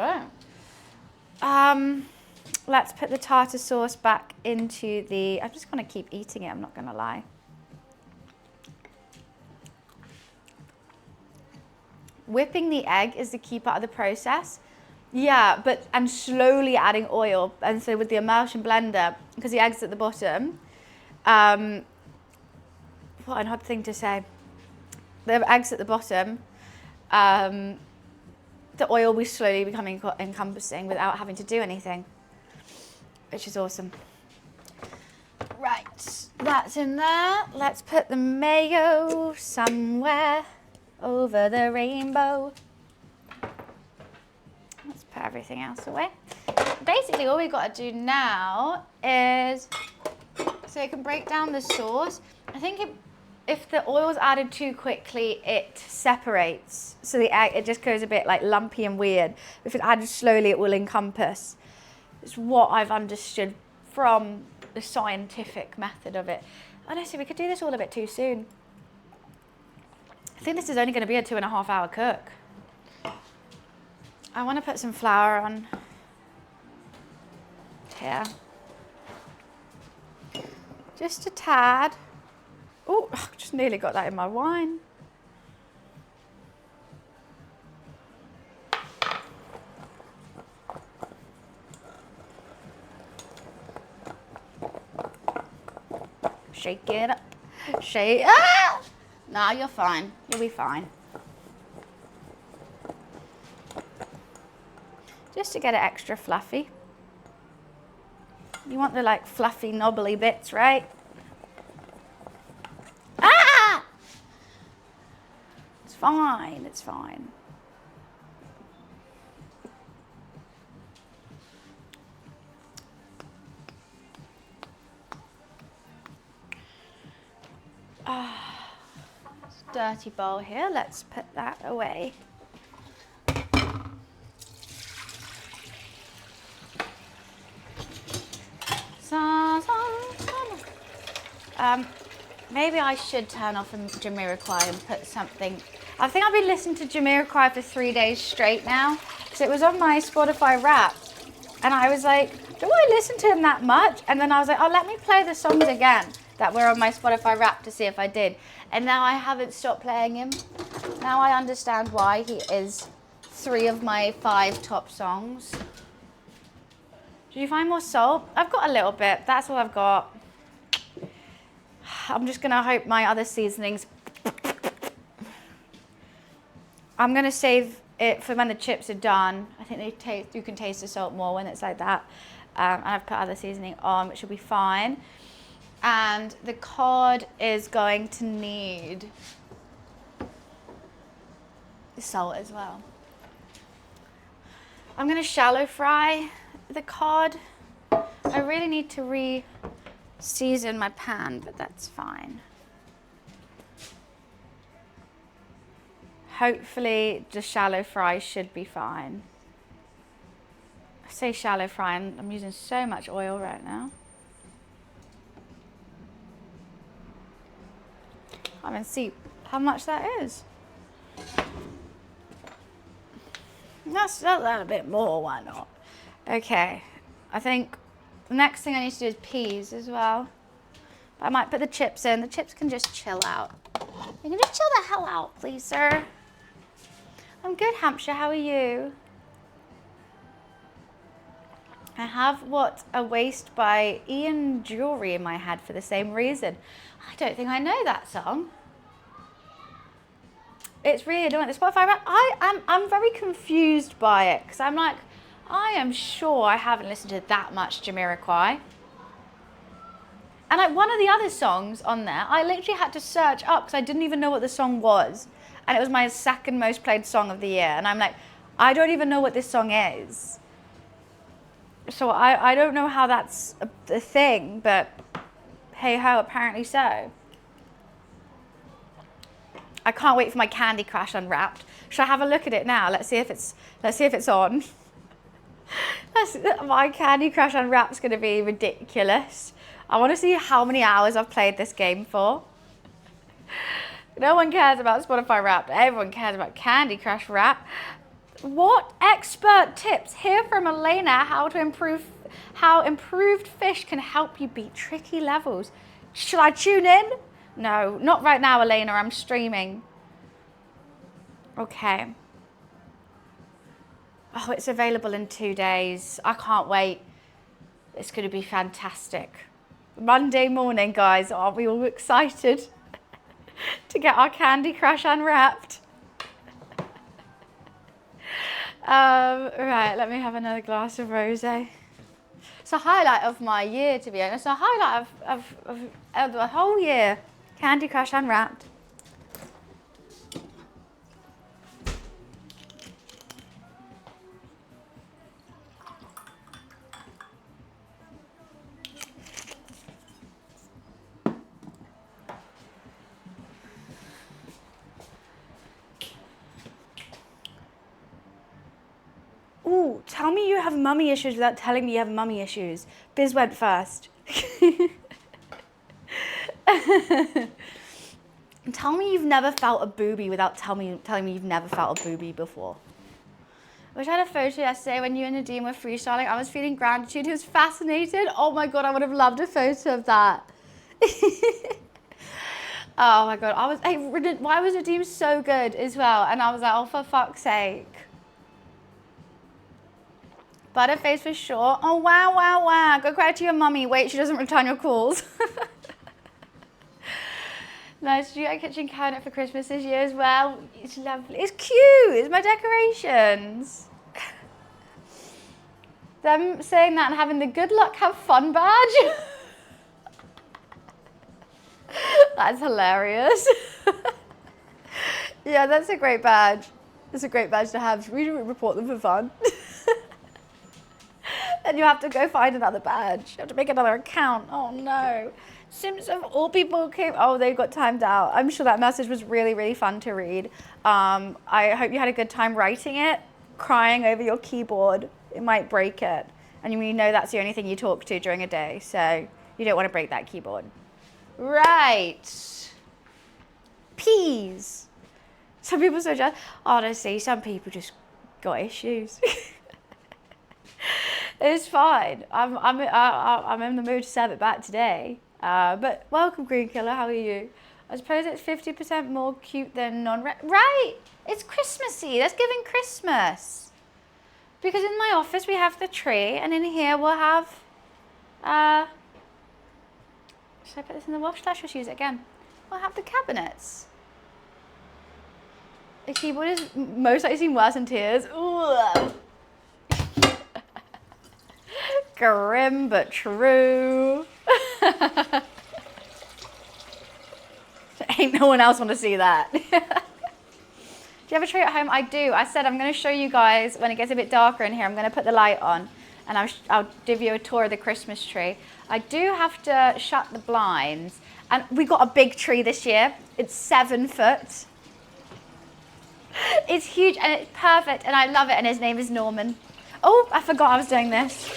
do. Let's put the tartar sauce back into the, I'm just going to keep eating it, I'm not going to lie. Whipping the egg is the key part of the process. Yeah, and slowly adding oil. And so with the immersion blender, because the egg's at the bottom, what an odd thing to say. The eggs at the bottom, the oil will slowly become encompassing without having to do anything, which is awesome. Right, that's in there. Let's put the mayo somewhere over the rainbow. Let's put everything else away. Basically, all we've got to do now is, so you can break down the sauce. I think if the oil's added too quickly, it separates. So the egg, it just goes a bit like lumpy and weird. If it's added slowly, it will encompass. It's what I've understood from the scientific method of it. Honestly, we could do this all a bit too soon. I think this is only going to be a 2.5 hour cook. I want to put some flour on here. Just a tad. Oh, just nearly got that in my wine. Shake it up. Shake. Ah! Nah, you're fine. You'll be fine. Just to get it extra fluffy. You want the like fluffy, knobbly bits, right? Ah! It's fine, it's fine. Dirty bowl here, let's put that away. Maybe I should turn off Jamiroquai and put something. I think I've been listening to Jamiroquai for 3 days straight now. So it was on my Spotify Wrapped. And I was like, do I listen to him that much? And then I was like, oh, let me play the songs again that were on my Spotify Wrapped to see if I did. And now I haven't stopped playing him. Now I understand why he is 3 of my 5 top songs. Did you find more salt? I've got a little bit. That's all I've got. I'm just going to hope my other seasonings. I'm going to save it for when the chips are done. I think you can taste the salt more when it's like that. And I've put other seasoning on, which will be fine. And the cod is going to need the salt as well. I'm going to shallow fry the cod. I really need to re-season my pan, but that's fine. Hopefully the shallow fry should be fine. I say shallow fry and I'm using so much oil right now. I'm going to see how much that is. That's a little bit more, why not? Okay, I think the next thing I need to do is peas as well. But I might put the chips in. The chips can just chill out. You can just chill the hell out, please, sir. I'm good, Hampshire. How are you? I have what a waste by Ian Jewelry in my head for the same reason. I don't think I know that song. It's really annoying. The Spotify rap, I'm very confused by it because I'm like, I am sure I haven't listened to that much Jamiroquai. And like one of the other songs on there, I literally had to search up because I didn't even know what the song was. And it was my second most played song of the year. And I'm like, I don't even know what this song is. So I don't know how that's a thing, but hey ho, apparently so. I can't wait for my Candy Crush Unwrapped. Should I have a look at it now? Let's see if it's on. My Candy Crush Unwrapped is going to be ridiculous. I want to see how many hours I've played this game for. No one cares about Spotify Wrapped. Everyone cares about Candy Crush Wrapped. What expert tips here from Elena how improved fish can help you beat tricky levels. Should I tune in? No, not right now, Elena. I'm streaming. Okay. Oh, it's available in 2 days. I can't wait. It's going to be fantastic. Monday morning, guys. Are we all excited to get our Candy Crush Unwrapped? Right, let me have another glass of rosé. It's a highlight of my year, to be honest. It's a highlight of the whole year. Candy Crush Unwrapped. Ooh, tell me you have mummy issues without telling me you have mummy issues. Biz went first. Tell me you've never felt a boobie without telling me you've never felt a boobie before. I wish I had a photo yesterday when you and Nadine were freestyling. I was feeling gratitude. He was fascinated. Oh my God, I would have loved a photo of that. Oh my God, why was Nadine so good as well? And I was like, oh, for fuck's sake. Butterface for sure. Oh, wow, wow, wow. Go cry to your mummy. Wait, she doesn't return your calls. Nice. Did you get a kitchen cabinet for Christmas this year as well? It's lovely. It's cute. It's my decorations. Them saying that and having the good luck, have fun badge. That's hilarious. Yeah, that's a great badge. It's a great badge to have. We report them for fun. And you have to go find another badge. You have to make another account. Oh no. Sims of all people came. Oh, they got timed out. I'm sure that message was really, really fun to read. I hope you had a good time writing it. Crying over your keyboard. It might break it. And you know that's the only thing you talk to during a day. So you don't want to break that keyboard. Right. Peas. Some people are so jealous. Honestly, some people just got issues. It's fine. I'm in the mood to serve it back today. But welcome, Green Killer. How are you? I suppose it's 50% more cute than right. It's Christmassy. That's giving Christmas. Because in my office we have the tree, and in here we'll have. Should I put this in the wash? Let's just use it again. We'll have the cabinets. The keyboard is most likely seen worse in tears. Ooh. Grim but true. Ain't no one else want to see that. Do you have a tree at home? I do. I said I'm going to show you guys when it gets a bit darker in here. I'm going to put the light on and I'll give you a tour of the Christmas tree. I do have to shut the blinds, and we got a big tree this year. It's 7 foot. It's huge and it's perfect and I love it, and his name is Norman. Oh, I forgot I was doing this.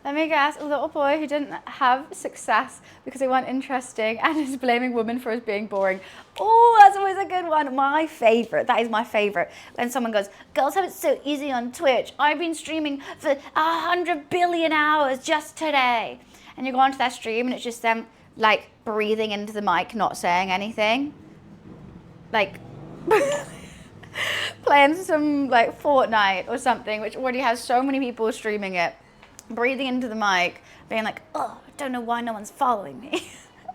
Let me guess, a little boy who didn't have success because they weren't interesting and is blaming women for us being boring. Oh, that's always a good one. My favorite, that is my favorite. When someone goes, girls have it so easy on Twitch. I've been streaming for 100 billion hours just today. And you go onto that stream and it's just them like breathing into the mic, not saying anything. Like playing some like Fortnite or something, which already has so many people streaming it. Breathing into the mic, being like, oh, I don't know why no one's following me.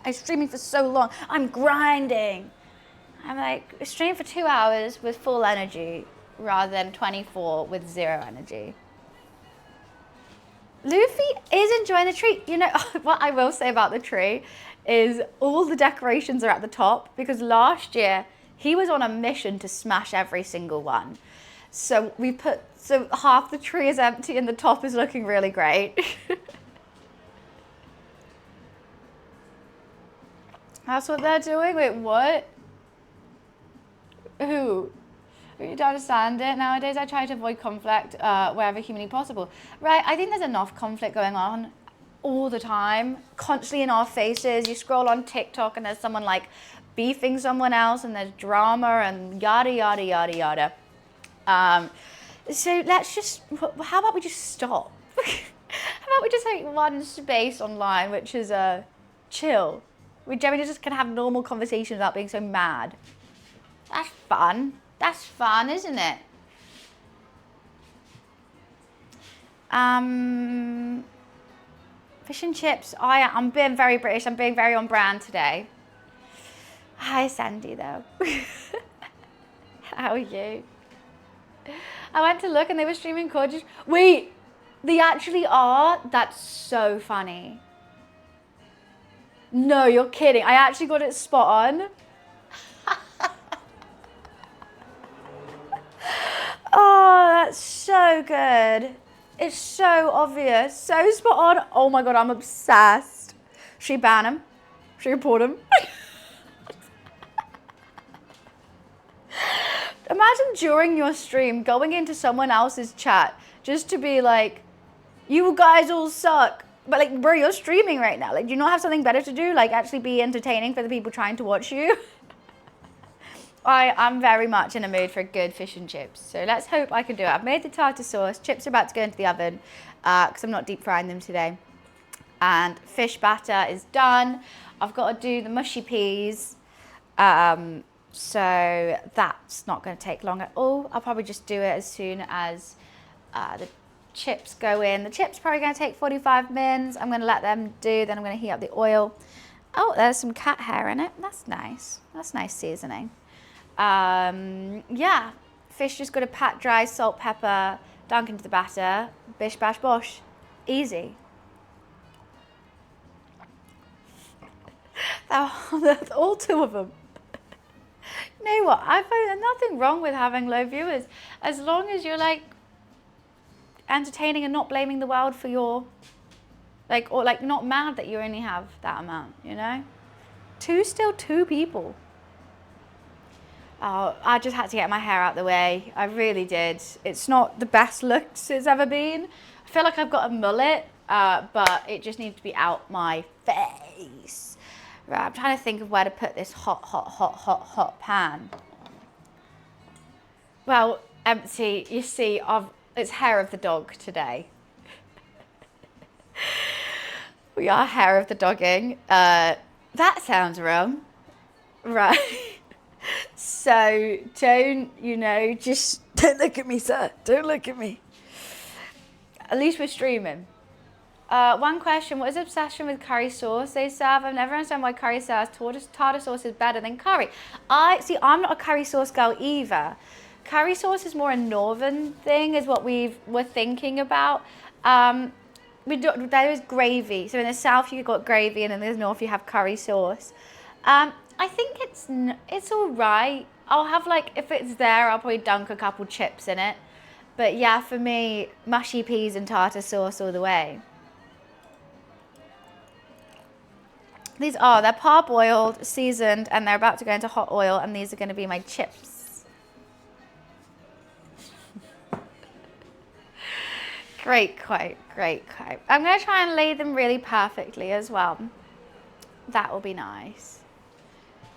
I'm streaming for so long. I'm grinding. I'm like, stream for 2 hours with full energy rather than 24 with zero energy. Luffy is enjoying the tree. You know, what I will say about the tree is all the decorations are at the top because last year he was on a mission to smash every single one. So so half the tree is empty and the top is looking really great. That's what they're doing? Wait, what? Who? You don't understand it. Nowadays I try to avoid conflict wherever humanly possible. Right, I think there's enough conflict going on all the time, constantly in our faces. You scroll on TikTok and there's someone like beefing someone else and there's drama and yada, yada, yada, yada. So let's just, how about we just stop? How about we just take one space online, which is chill. We generally just can have normal conversations without being so mad. That's fun. That's fun, isn't it? Fish and chips. I'm being very British. I'm being very on brand today. Hi, Sandy, though. How are you? I went to look and they were streaming Gorgeous. Wait, they actually are? That's so funny. No, you're kidding. I actually got it spot on. Oh, that's so good. It's so obvious. So spot on. Oh my God, I'm obsessed. Should we ban him? Should we report him? Imagine during your stream going into someone else's chat just to be like, you guys all suck. But like, bro, you're streaming right now. Like, do you not have something better to do? Like actually be entertaining for the people trying to watch you? I'm very much in a mood for good fish and chips. So let's hope I can do it. I've made the tartar sauce. Chips are about to go into the oven because I'm not deep frying them today. And fish batter is done. I've got to do the mushy peas. So that's not going to take long at all. I'll probably just do it as soon as the chips go in. The chips are probably going to take 45 minutes. I'm going to let them do, then I'm going to heat up the oil. Oh, there's some cat hair in it. That's nice. That's nice seasoning. Yeah, fish just got to pat dry, salt, pepper, dunk into the batter, bish, bash, bosh. Easy. All two of them. You know what? I find there's nothing wrong with having low viewers as long as you're like entertaining and not blaming the world for your or not mad that you only have that amount, you know? Still two people. Oh, I just had to get my hair out the way. I really did. It's not the best looks it's ever been. I feel like I've got a mullet, but it just needs to be out my face. Right, I'm trying to think of where to put this hot pan. Well, empty. You see, it's hair of the dog today. We are hair of the dogging. That sounds wrong. Right. So just don't look at me, sir. Don't look at me. At least we're streaming. One question, what is the obsession with curry sauce they serve? I've never understood why curry sauce, tartar sauce is better than curry. I'm not a curry sauce girl either. Curry sauce is more a northern thing, is what we're thinking about. There is gravy. So in the south you've got gravy, and in the north you have curry sauce. I think it's all right. I'll have if it's there, I'll probably dunk a couple chips in it. But yeah, for me, mushy peas and tartar sauce all the way. They're parboiled, seasoned, and they're about to go into hot oil, and these are going to be my chips. Great quote, great quote. I'm going to try and lay them really perfectly as well. That will be nice.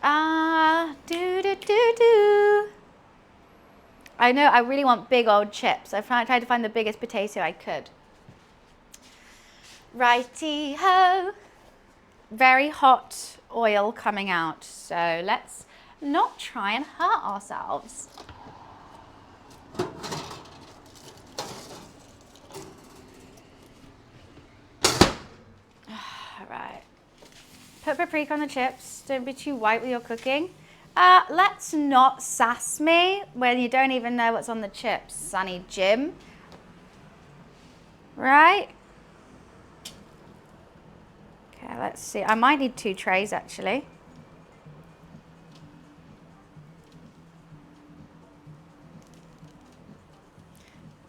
Do do do do. I know I really want big old chips. I tried to find the biggest potato I could. Righty ho. Very hot oil coming out, so let's not try and hurt ourselves. All right. Put paprika on the chips. Don't be too white with your cooking. Let's not sass me when you don't even know what's on the chips, Sonny Jim. Right? Okay, let's see. I might need 2 trays actually.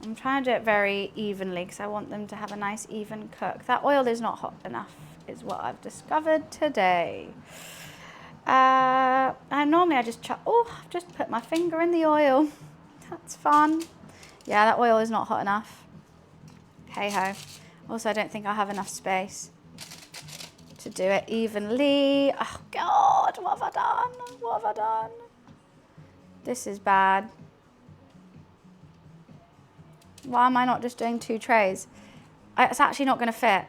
I'm trying to do it very evenly because I want them to have a nice even cook. That oil is not hot enough, is what I've discovered today. Normally I just I've just put my finger in the oil. That's fun. Yeah, that oil is not hot enough. Hey ho. Also, I don't think I have enough space to do it evenly. Oh God, what have I done? What have I done? This is bad. Why am I not just doing 2 trays? It's actually not going to fit.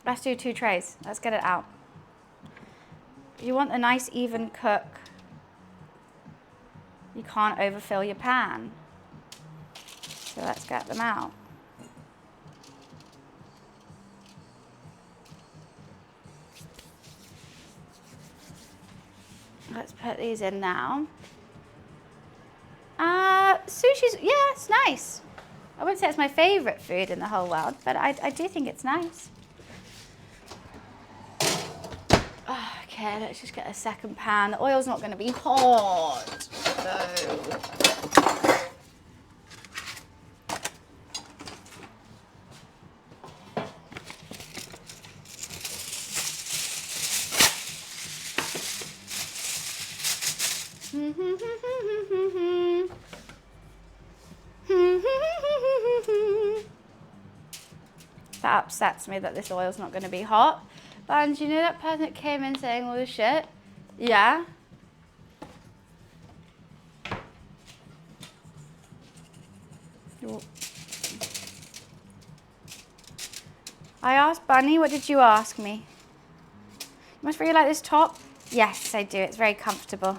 Let's do 2 trays. Let's get it out. You want a nice even cook. You can't overfill your pan. So let's get them out. Let's put these in now. Sushi's, yeah, it's nice. I wouldn't say it's my favorite food in the whole world, but I do think it's nice. Okay, let's just get a second pan. The oil's not going to be hot, so. That upsets me that this oil's not going to be hot. And you know that person that came in saying all this shit? Yeah. I asked Bunny, what did you ask me? You must really like this top? Yes, I do. It's very comfortable.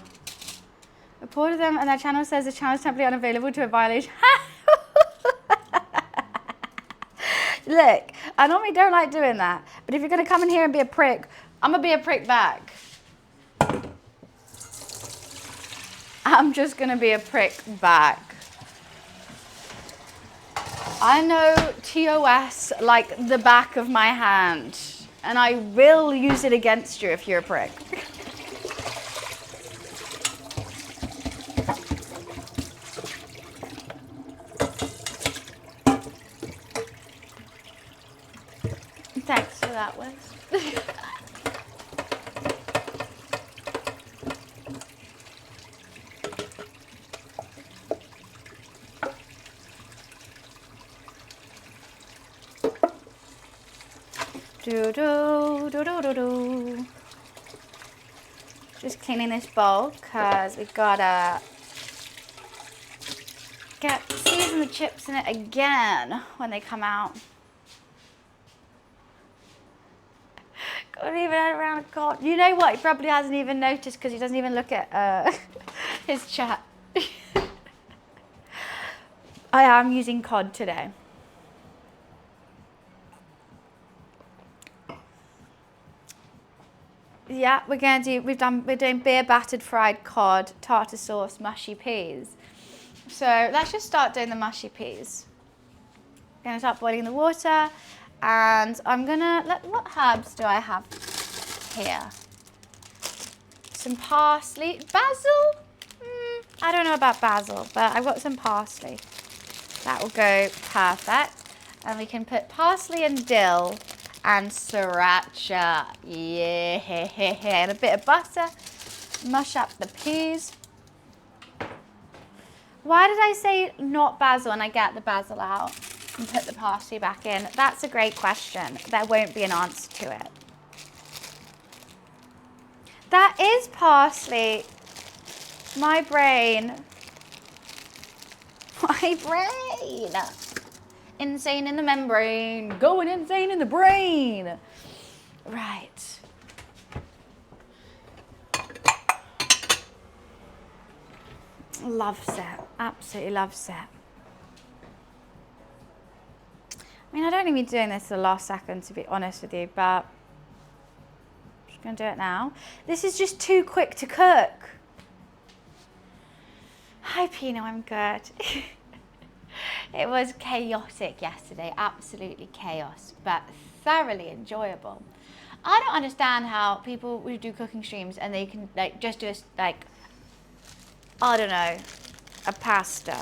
Reported them and their channel says the channel is temporarily unavailable to a violation. Look, I normally don't like doing that, but if you're going to come in here and be a prick, I'm going to be a prick back. I'm just going to be a prick back. I know TOS like the back of my hand, and I will use it against you if you're a prick. Thanks for that, Wes. Do do do do do do. Just cleaning this bowl because we've gotta season the chips in it again when they come out. Got even around a cod. You know what? He probably hasn't even noticed because he doesn't even look at his chat. I am using cod today. Yeah, we're doing beer battered fried cod, tartar sauce, mushy peas. So let's just start doing the mushy peas. I'm gonna start boiling the water, and I'm gonna what herbs do I have here? Some parsley, basil. I don't know about basil, but I've got some parsley. That will go perfect. And we can put parsley and dill and sriracha. Yeah, and a bit of butter. Mush up the peas. Why did I say not basil and I get the basil out and put the parsley back in? That's a great question. There won't be an answer to it. That is parsley. My brain. My brain. Insane in the membrane. Going insane in the brain. Right. Loves it. Absolutely loves it. I mean, I don't need to be doing this the last second, to be honest with you, but I'm just going to do it now. This is just too quick to cook. Hi, Pino, I'm good. It was chaotic yesterday, absolutely chaos, but thoroughly enjoyable. I don't understand how people who do cooking streams and they can like just do I don't know, a pasta.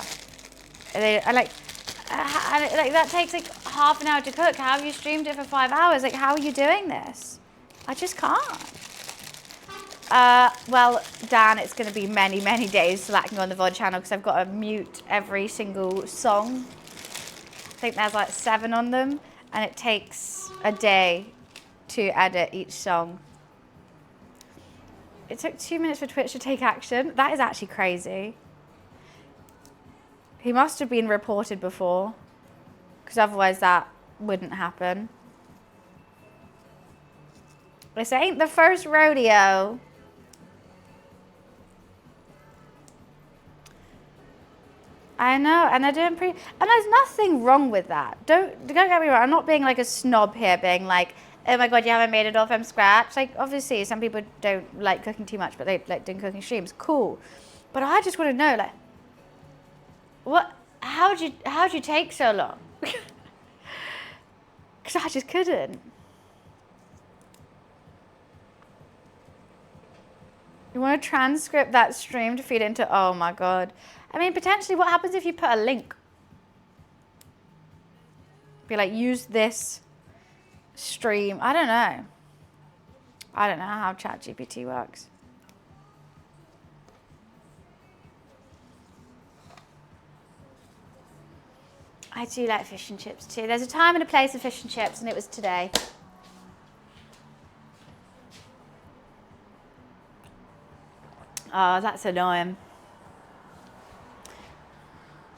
Like that takes like half an hour to cook. How have you streamed it for 5 hours? Like, how are you doing this? I just can't. Well, Dan, it's going to be many, many days slacking on the VOD channel because I've got to mute every single song. I think there's like 7 on them, and it takes a day to edit each song. It took 2 minutes for Twitch to take action. That is actually crazy. He must have been reported before, because otherwise that wouldn't happen. This ain't the first rodeo. I know, and they're doing pretty, and there's nothing wrong with that. Don't get me wrong, I'm not being like a snob here, being like, oh my god, you haven't made it all from scratch. Like, obviously, some people don't like cooking too much, but they like doing cooking streams. Cool. But I just want to know, like, how'd you take so long? Because I just couldn't. You want to transcript that stream to feed into, oh my god. I mean, potentially what happens if you put a link? Be like, use this stream. I don't know. I don't know how ChatGPT works. I do like fish and chips too. There's a time and a place for fish and chips, and it was today. Oh, that's annoying.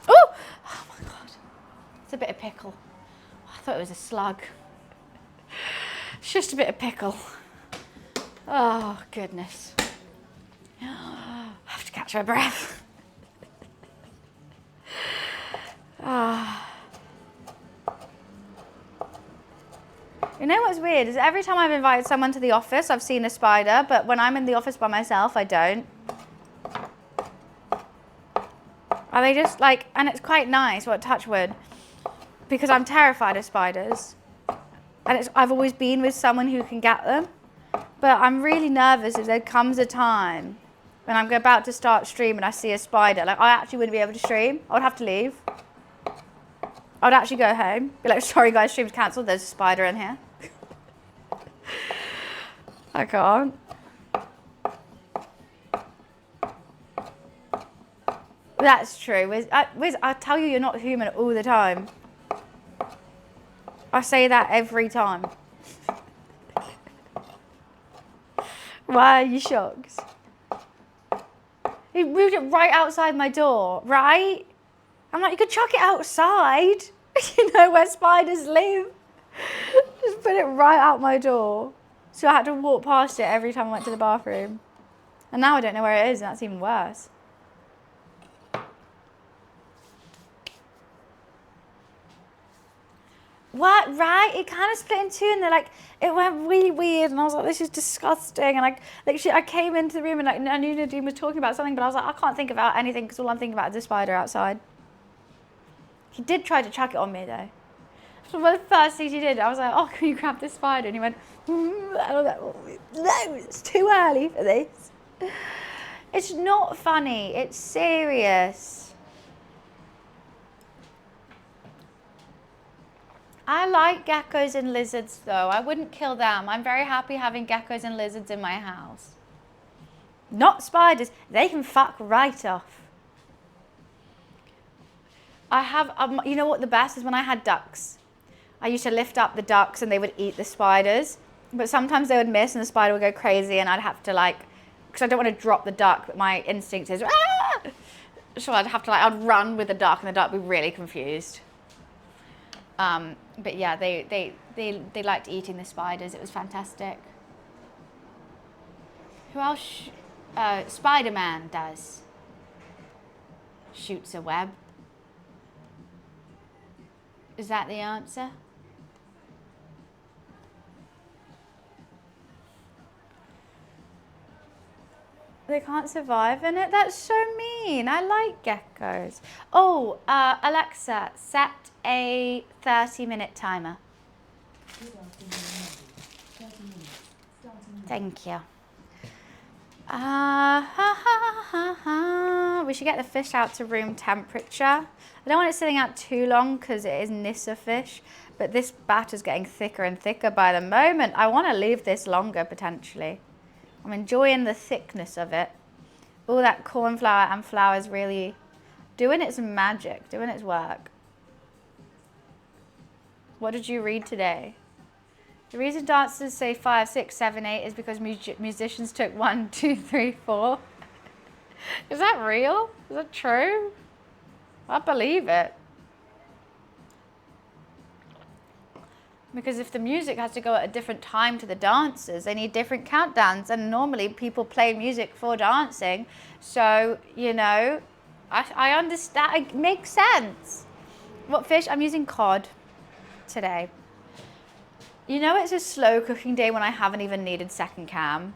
Oh! Oh my god. It's a bit of pickle. I thought it was a slug. It's just a bit of pickle. Oh, goodness. I have to catch my breath. Ah. You know what's weird is every time I've invited someone to the office, I've seen a spider, but when I'm in the office by myself, I don't. Are they just like, and it's quite nice, what touch wood, because I'm terrified of spiders. And I've always been with someone who can get them. But I'm really nervous if there comes a time when I'm about to start stream and I see a spider. Like, I actually wouldn't be able to stream. I would have to leave. I would actually go home. Be like, sorry guys, stream's cancelled. There's a spider in here. I can't. That's true. Wiz, I tell you, you're not human all the time. I say that every time. Why are you shocked? He moved it right outside my door, right? I'm like, you could chuck it outside. You know where spiders live. Just put it right out my door. So I had to walk past it every time I went to the bathroom. And now I don't know where it is, and that's even worse. What, right? It kind of split in two, and it went really weird, and I was like, this is disgusting. And I came into the room, and I knew Nadine was talking about something, but I was like, I can't think about anything because all I'm thinking about is the spider outside. He did try to chuck it on me though. So one of the first things he did, I was like, oh, can you grab this spider? And he went, and I was like, oh, no, it's too early for this. It's not funny. It's serious. I like geckos and lizards though. I wouldn't kill them. I'm very happy having geckos and lizards in my house. Not spiders. They can fuck right off. I have, you know what the best is? When I had ducks. I used to lift up the ducks and they would eat the spiders. But sometimes they would miss and the spider would go crazy and I'd have to like, because I don't want to drop the duck, but my instinct is, ah! So I'd have to like, I'd run with the duck and the duck would be really confused. But yeah, they liked eating the spiders. It was fantastic. Who else? Spider-Man does. Shoots a web. Is that the answer? They can't survive in it? That's so mean. I like geckos. Oh, Alexa, set a 30-minute timer. Good afternoon, Maddie. 30 minutes. Starting now. Thank you. We should get the fish out to room temperature. I don't want it sitting out too long because it is Nissa fish, but this batter's getting thicker and thicker by the moment. I want to leave this longer potentially. I'm enjoying the thickness of it. All that corn flour and flour is really doing its magic, doing its work. What did you read today? The reason dancers say 5, 6, 7, 8 is because musicians took 1, 2, 3, 4. Is that real? Is that true? I believe it. Because if the music has to go at a different time to the dancers, they need different countdowns. And normally people play music for dancing. So, you know, I understand. It makes sense. What fish? I'm using cod today. You know it's a slow cooking day when I haven't even needed second cam.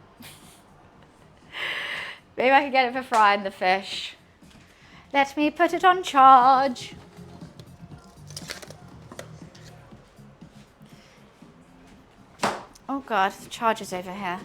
Maybe I could get it for frying the fish. Let me put it on charge. Oh God, the charger's over here.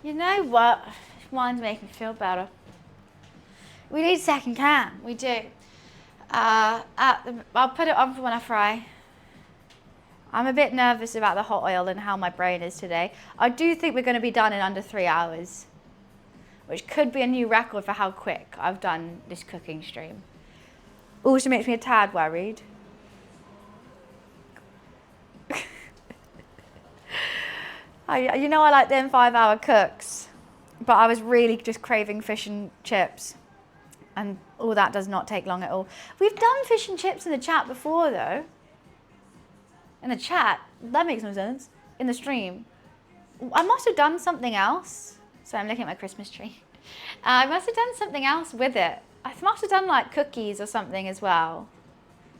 You know what? Wine's making me feel better. We need second cam. We do. I'll put it on for when I fry. I'm a bit nervous about the hot oil and how my brain is today. I do think we're going to be done in under 3 hours, which could be a new record for how quick I've done this cooking stream. Also makes me a tad worried. You know I like them 5-hour cooks, but I was really just craving fish and chips. And all that does not take long at all. We've done fish and chips in the chat before though. In the chat? That makes no sense. In the stream. I must have done something else. So I'm looking at my Christmas tree. I must have done something else with it. I must have done like cookies or something as well.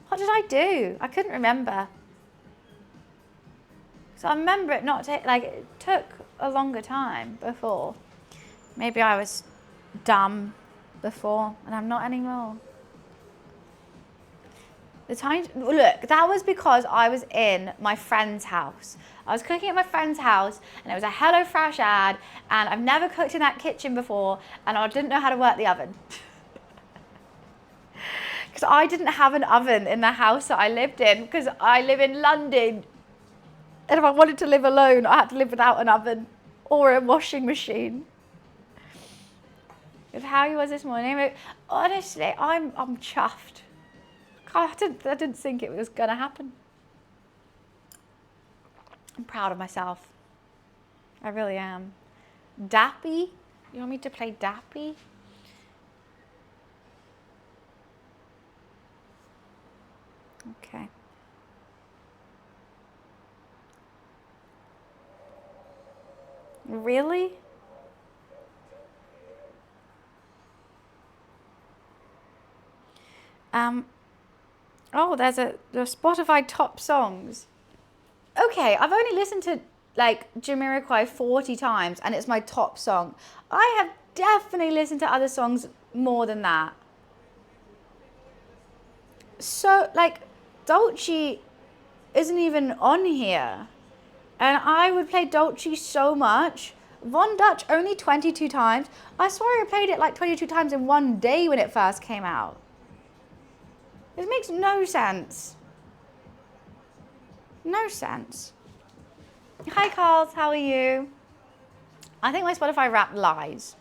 What did I do? I couldn't remember. So I remember it not like it took a longer time before. Maybe I was dumb before and I'm not anymore. Look, that was because I was in my friend's house. I was cooking at my friend's house and it was a HelloFresh ad and I've never cooked in that kitchen before and I didn't know how to work the oven. Because I didn't have an oven in the house that I lived in because I live in London. And if I wanted to live alone, I had to live without an oven or a washing machine. It's how he was this morning. Honestly, I'm chuffed. I didn't think it was going to happen. I'm proud of myself. I really am. Dappy? You want me to play Dappy? Okay. Really? Oh, there's the Spotify top songs. Okay, I've only listened to like Jamiroquai 40 times and it's my top song. I have definitely listened to other songs more than that. So, like, Dolce isn't even on here. And I would play Dolce so much. Von Dutch only 22 times. I swear I played it like 22 times in one day when it first came out. It makes no sense. No sense. Hi, Carls. How are you? I think my Spotify Wrapped lies.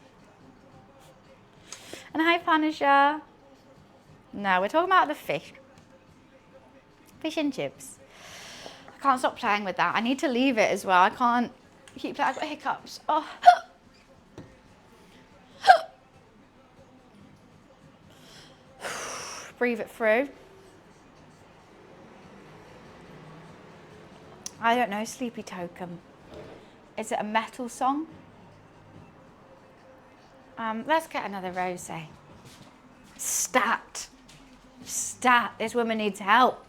And hi, Punisher. No, we're talking about the fish. Fish and chips. I can't stop playing with that. I need to leave it as well. I can't keep playing. I've got hiccups. Oh. Breathe it through. I don't know, Sleepy Token. Is it a metal song? Let's get another rosé. Stat. Stat. This woman needs help.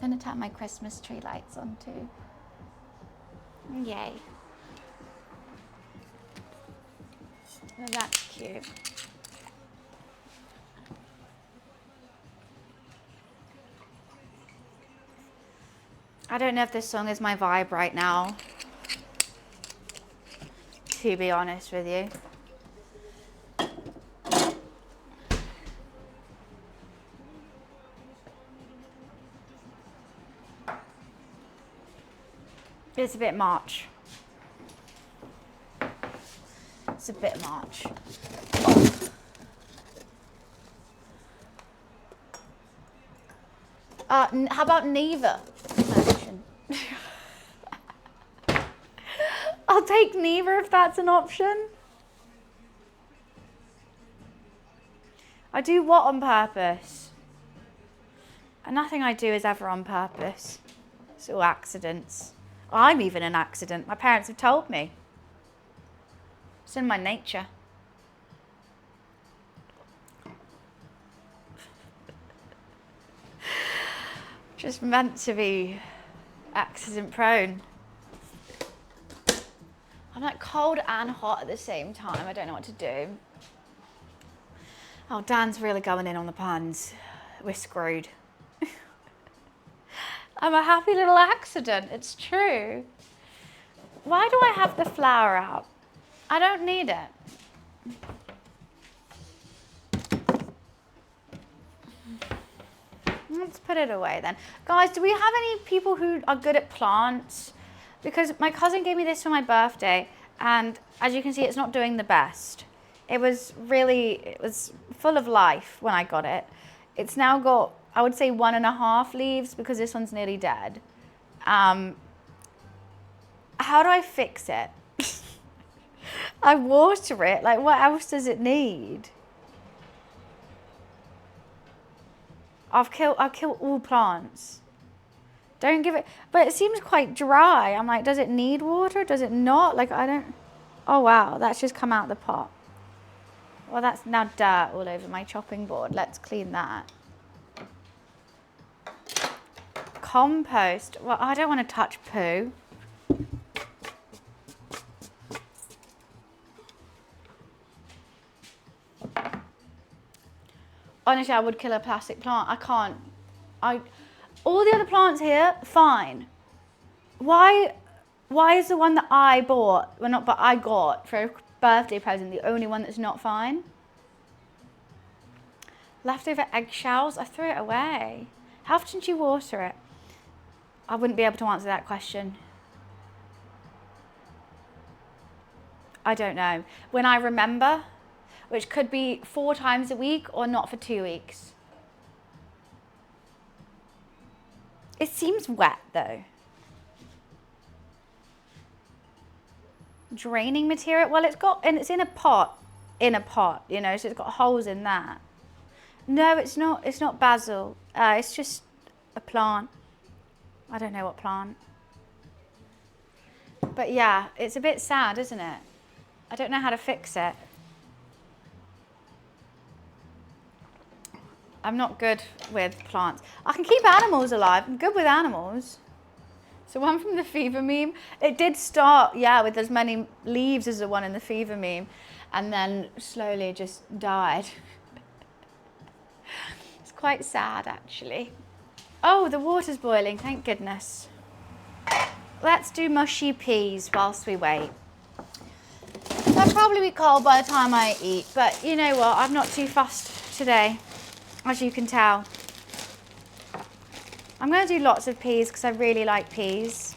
I'm gonna turn my Christmas tree lights on too. Yay. Oh, that's cute. I don't know if this song is my vibe right now, to be honest with you. It's a bit March. It's a bit March. How about neither? I'll take neither if that's an option. I do what on purpose? And nothing I do is ever on purpose. It's all accidents. I'm even an accident. My parents have told me. It's in my nature. Just meant to be accident prone. I'm like cold and hot at the same time. I don't know what to do. Oh, Dan's really going in on the puns. We're screwed. I'm a happy little accident. It's true. Why do I have the flower out? I don't need it. Let's put it away then. Guys, do we have any people who are good at plants? Because my cousin gave me this for my birthday, and as you can see, it's not doing the best. It was full of life when I got it. It's now got, I would say, 1.5 leaves because this one's nearly dead. How do I fix it? I water it. Like, what else does it need? I'll kill all plants. Don't give it, but it seems quite dry. I'm like, does it need water? Does it not? Like, I don't, oh wow, that's just come out of the pot. Well, that's now dirt all over my chopping board. Let's clean that. Compost. Well, I don't want to touch poo. Honestly, I would kill a plastic plant. I can't. All the other plants here, fine. Why is the one that I bought, well not, but I got for a birthday present, the only one that's not fine? Leftover eggshells, I threw it away. How often do you water it? I wouldn't be able to answer that question. I don't know. When I remember, which could be 4 times a week or not for 2 weeks. It seems wet though. Draining material, well it's in a pot, you know, so it's got holes in that. No, it's not basil. It's just a plant. I don't know what plant. But yeah, it's a bit sad, isn't it? I don't know how to fix it. I'm not good with plants. I can keep animals alive. I'm good with animals. So one from the fever meme. It did start, yeah, with as many leaves as the one in the fever meme, and then slowly just died. It's quite sad, actually. Oh, the water's boiling, thank goodness. Let's do mushy peas whilst we wait. They'll probably be cold by the time I eat, but you know what? I'm not too fussed today, as you can tell. I'm going to do lots of peas because I really like peas.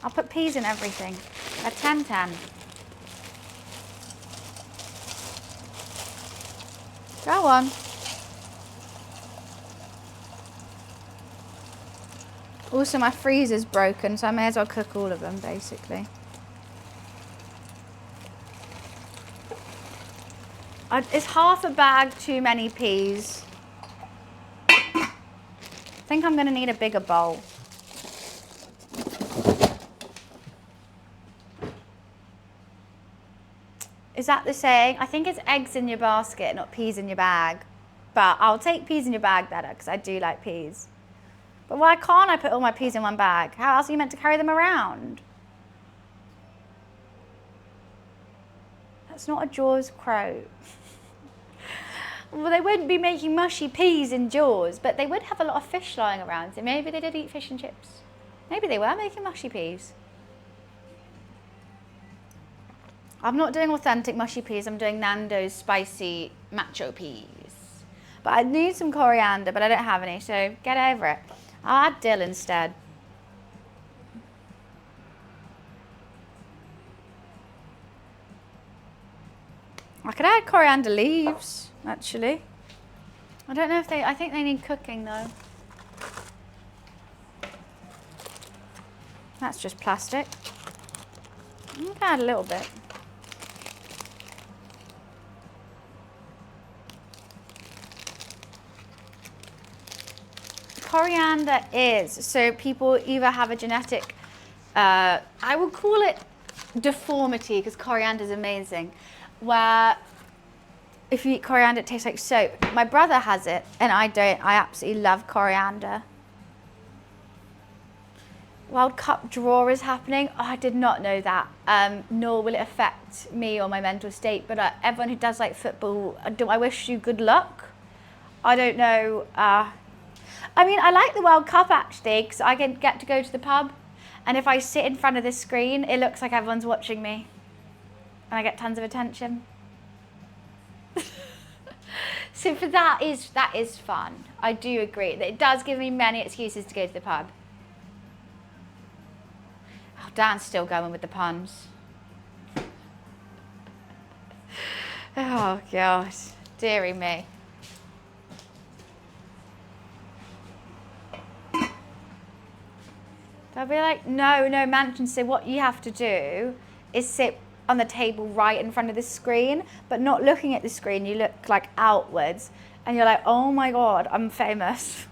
I'll put peas in everything. A 10-10. Go on. Also, my freezer's broken, so I may as well cook all of them, basically. Is half a bag too many peas? I think I'm going to need a bigger bowl. Is that the saying? I think it's eggs in your basket, not peas in your bag. But I'll take peas in your bag better because I do like peas. But why can't I put all my peas in one bag? How else are you meant to carry them around? That's not a Jaws quote. Well, they wouldn't be making mushy peas in Jaws, but they would have a lot of fish lying around, so maybe they did eat fish and chips. Maybe they were making mushy peas. I'm not doing authentic mushy peas, I'm doing Nando's spicy macho peas. But I need some coriander, but I don't have any, so get over it. I'll add dill instead. I could add coriander leaves, actually. I don't know if I think they need cooking though. That's just plastic. I'm gonna add a little bit. Coriander is, so people either have a genetic, I would call it deformity because coriander is amazing, where if you eat coriander it tastes like soap. My brother has it and I don't. I absolutely love coriander. World Cup draw is happening. Oh, I did not know that, nor will it affect me or my mental state, but everyone who does like football, I wish you good luck. I don't know. I mean, I like the World Cup actually because I can get to go to the pub, and if I sit in front of this screen, it looks like everyone's watching me, and I get tons of attention. So for that is fun. I do agree that it does give me many excuses to go to the pub. Oh, Dan's still going with the puns. Oh gosh, dearie me. They'll be like, no, Mansion. So what you have to do is sit on the table right in front of the screen, but not looking at the screen. You look like outwards, and you're like, oh my God, I'm famous.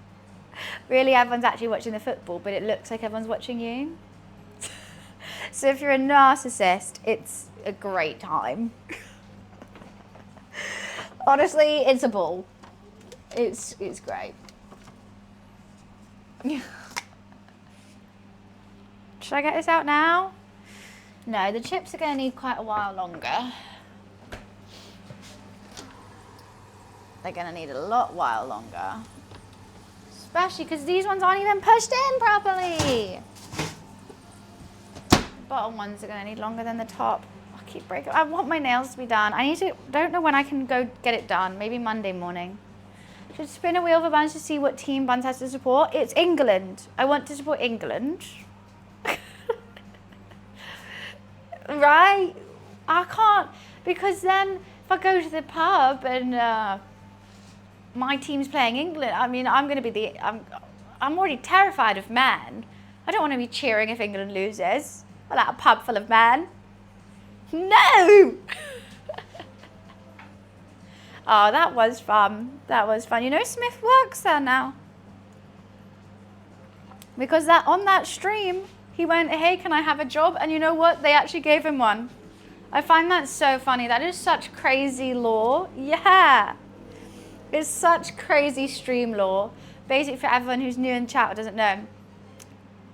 Really, everyone's actually watching the football, but it looks like everyone's watching you. So if you're a narcissist, it's a great time. Honestly, it's a ball. It's great. Should I get this out now? No, the chips are going to need quite a while longer. They're going to need a while longer. Especially because these ones aren't even pushed in properly. The bottom ones are going to need longer than the top. I keep breaking. I want my nails to be done. Don't know when I can go get it done. Maybe Monday morning. Should spin a wheel for Buns to see what team Buns has to support. It's England. I want to support England. Right? I can't, because then if I go to the pub and my team's playing England, I mean, I'm already terrified of men. I don't want to be cheering if England loses. Well, at a pub full of men. No! Oh, that was fun. That was fun. You know, Smith works there now. Because on that stream, he went, hey, can I have a job? And you know what? They actually gave him one. I find that so funny. That is such crazy law. Yeah. It's such crazy stream lore. Basically, for everyone who's new in chat or doesn't know,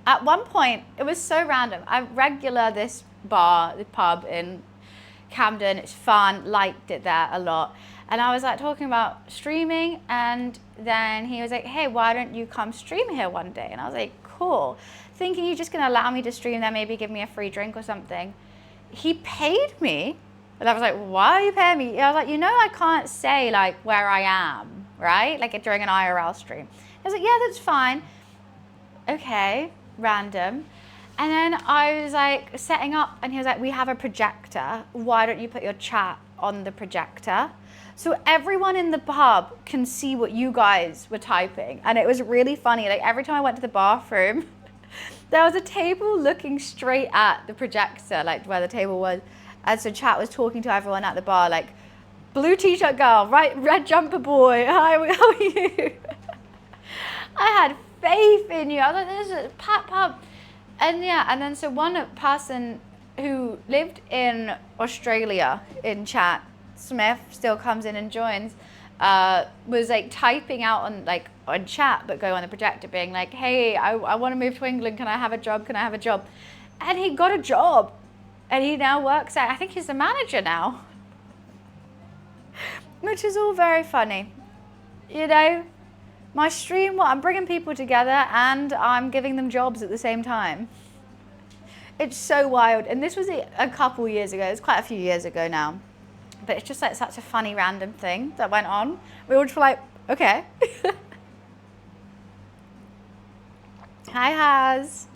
at one point, it was so random. I regular this bar, the pub in Camden. It's fun, liked it there a lot. And I was like talking about streaming, and then he was like, hey, why don't you come stream here one day? And I was like, cool. Thinking you're just gonna allow me to stream there, maybe give me a free drink or something. He paid me. And I was like, why are you paying me? I was like, you know, I can't say like where I am, right? Like during an IRL stream. I was like, yeah, that's fine. Okay, random. And then I was like setting up, and he was like, we have a projector. Why don't you put your chat on the projector? So everyone in the pub can see what you guys were typing. And it was really funny. Like every time I went to the bathroom, there was a table looking straight at the projector, like where the table was. And so chat was talking to everyone at the bar, like, blue t-shirt girl, right, red jumper boy, hi, how are you? I had faith in you. I was like, this is a packed pub. And yeah, and then so one person who lived in Australia in chat, Smith, still comes in and joins, was like typing out on chat, but go on the projector being like, hey, I want to move to England. Can I have a job? Can I have a job? And he got a job, and he now works at, I think he's the manager now, which is all very funny. You know, my stream, I'm bringing people together and I'm giving them jobs at the same time. It's so wild. And this was a couple years ago. It's quite a few years ago now. But it's just like such a funny random thing that went on. We all just were like, okay. Hi, Haz.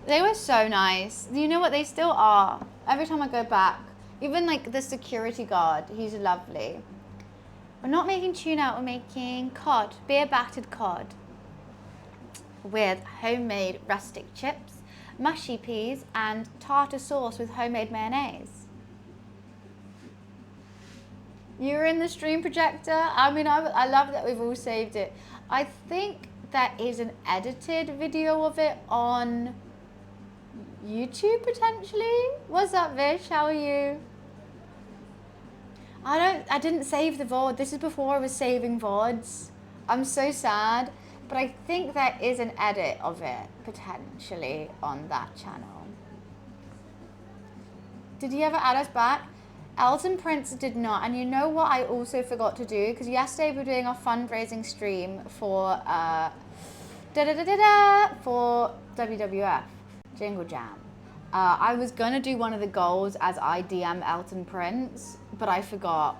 They were so nice. You know what? They still are. Every time I go back, even like the security guard, he's lovely. We're not making tuna, we're making cod, beer battered cod with homemade rustic chips, mushy peas, and tartar sauce with homemade mayonnaise. You were in the stream projector. I mean, I love that we've all saved it. I think there is an edited video of it on YouTube potentially. What's up, Vish? How are you? I didn't save the VOD. This is before I was saving VODs. I'm so sad. But I think there is an edit of it, potentially, on that channel. Did he ever add us back? Elton Prince did not. And you know what I also forgot to do? Because yesterday we were doing our fundraising stream for, for WWF, Jingle Jam. I was going to do one of the goals as I DM Elton Prince, but I forgot.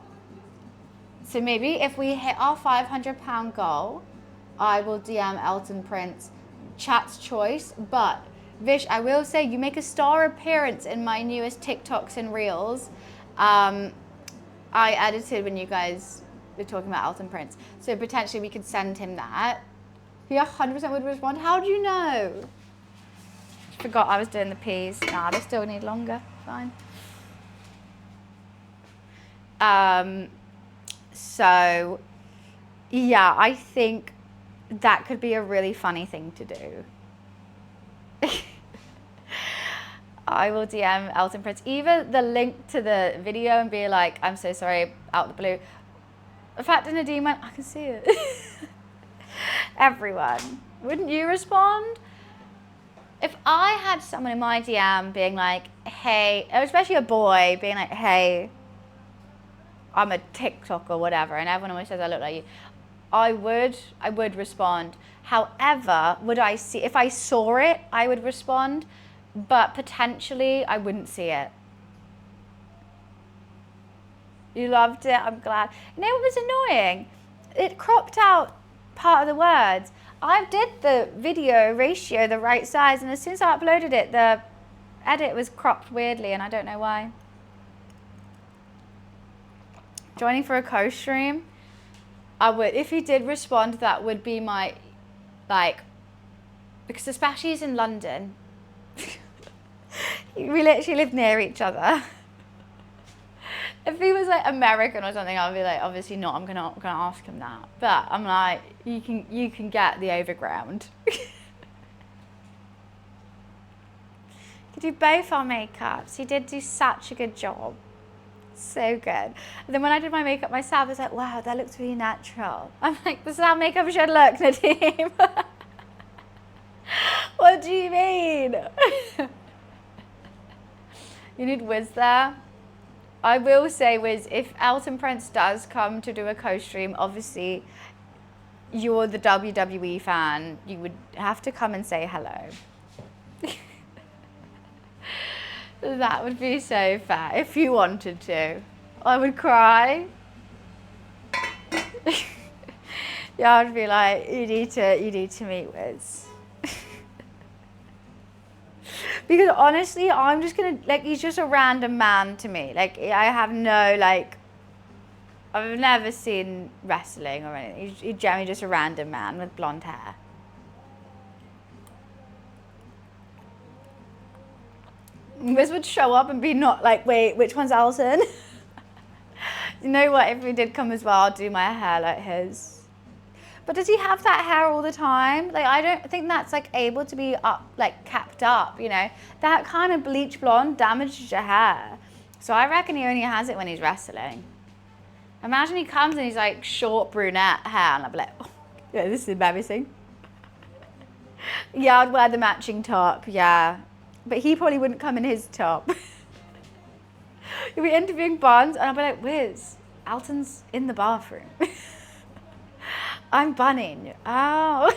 So maybe if we hit our £500 goal, I will DM Elton Prince, chat's choice. But Vish, I will say you make a star appearance in my newest TikToks and Reels. I edited when you guys were talking about Elton Prince. So potentially we could send him that. He 100% would respond. How do you know? Forgot I was doing the peas. Nah, they still need longer. Fine. So, yeah, I think that could be a really funny thing to do. I will DM Elton Prince either the link to the video and be like, I'm so sorry, out the blue. In fact, Nadine went, I can see it. Everyone. Wouldn't you respond? If I had someone in my DM being like, hey, especially a boy being like, hey, I'm a TikTok or whatever, and everyone always says I look like you, I would respond. However, would I see, if I saw it, I would respond, but potentially I wouldn't see it. You loved it, I'm glad. You know what was annoying? It cropped out part of the words. I did the video ratio the right size, and as soon as I uploaded it, the edit was cropped weirdly, and I don't know why. Joining for a co-stream, I would, if he did respond, that would be my, like, because especially he's in London. We literally live near each other. If he was like American or something, I'd be like, obviously not. I'm gonna ask him that. But I'm like, you can get the overground. He did both our makeups. He did do such a good job. So good. And then when I did my makeup myself, I was like, wow, that looks really natural. I'm like, this is how makeup should look, Nadeem. What do you mean? You need Wiz there. I will say, Wiz, if Elton Prince does come to do a co-stream, obviously you're the WWE fan. You would have to come and say hello. That would be so fair if you wanted to. I would cry. Yeah, I'd be like, you need to meet Wiz. Because honestly, I'm just gonna, like, he's just a random man to me. Like, I have no, like, I've never seen wrestling or anything. He's generally just a random man with blonde hair. Wiz would show up and be not like, wait, which one's Alton? You know what, if he did come as well, I'll do my hair like his. But does he have that hair all the time? Like, I don't think that's like able to be up, like capped up, you know? That kind of bleach blonde damages your hair. So I reckon he only has it when he's wrestling. Imagine he comes and he's like short brunette hair and I'll be like, oh, yeah, this is embarrassing. Yeah, I'd wear the matching top, yeah. But he probably wouldn't come in his top. You'll be interviewing Bonds and I'll be like, Wiz, Alton's in the bathroom. I'm bunning. Oh.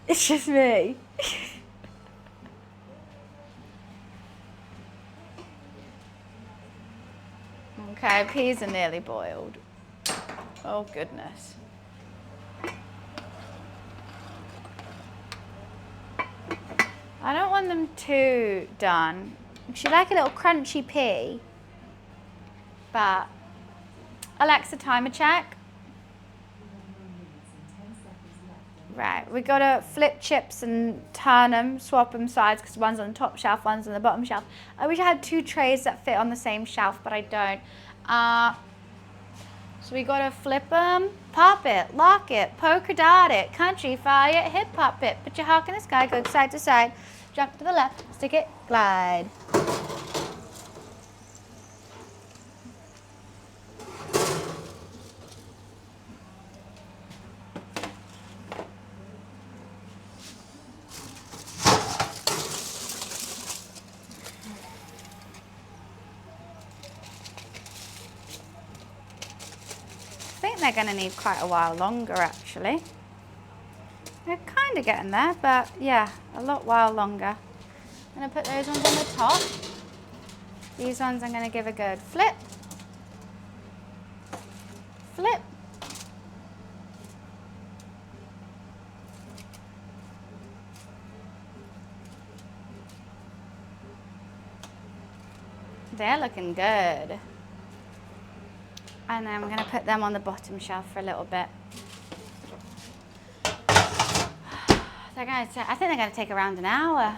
It's just me. Okay, peas are nearly boiled. Oh, goodness. I don't want them too done. She like a little crunchy pea. But Alexa, timer check. Right, we gotta flip chips and turn them, swap them sides because one's on the top shelf, one's on the bottom shelf. I wish I had two trays that fit on the same shelf, but I don't. So we gotta flip them, pop it, lock it, polka dot it, country, fire it, hip hop it. Put your hawk in the sky, go side to side, jump to the left, stick it, glide. I think they're going to need quite a while longer actually. They're kind of getting there, but yeah, a while longer. I'm going to put those ones on the top. These ones I'm going to give a good flip. Flip. They're looking good. And then I'm going to put them on the bottom shelf for a little bit. I think they're going to take around an hour,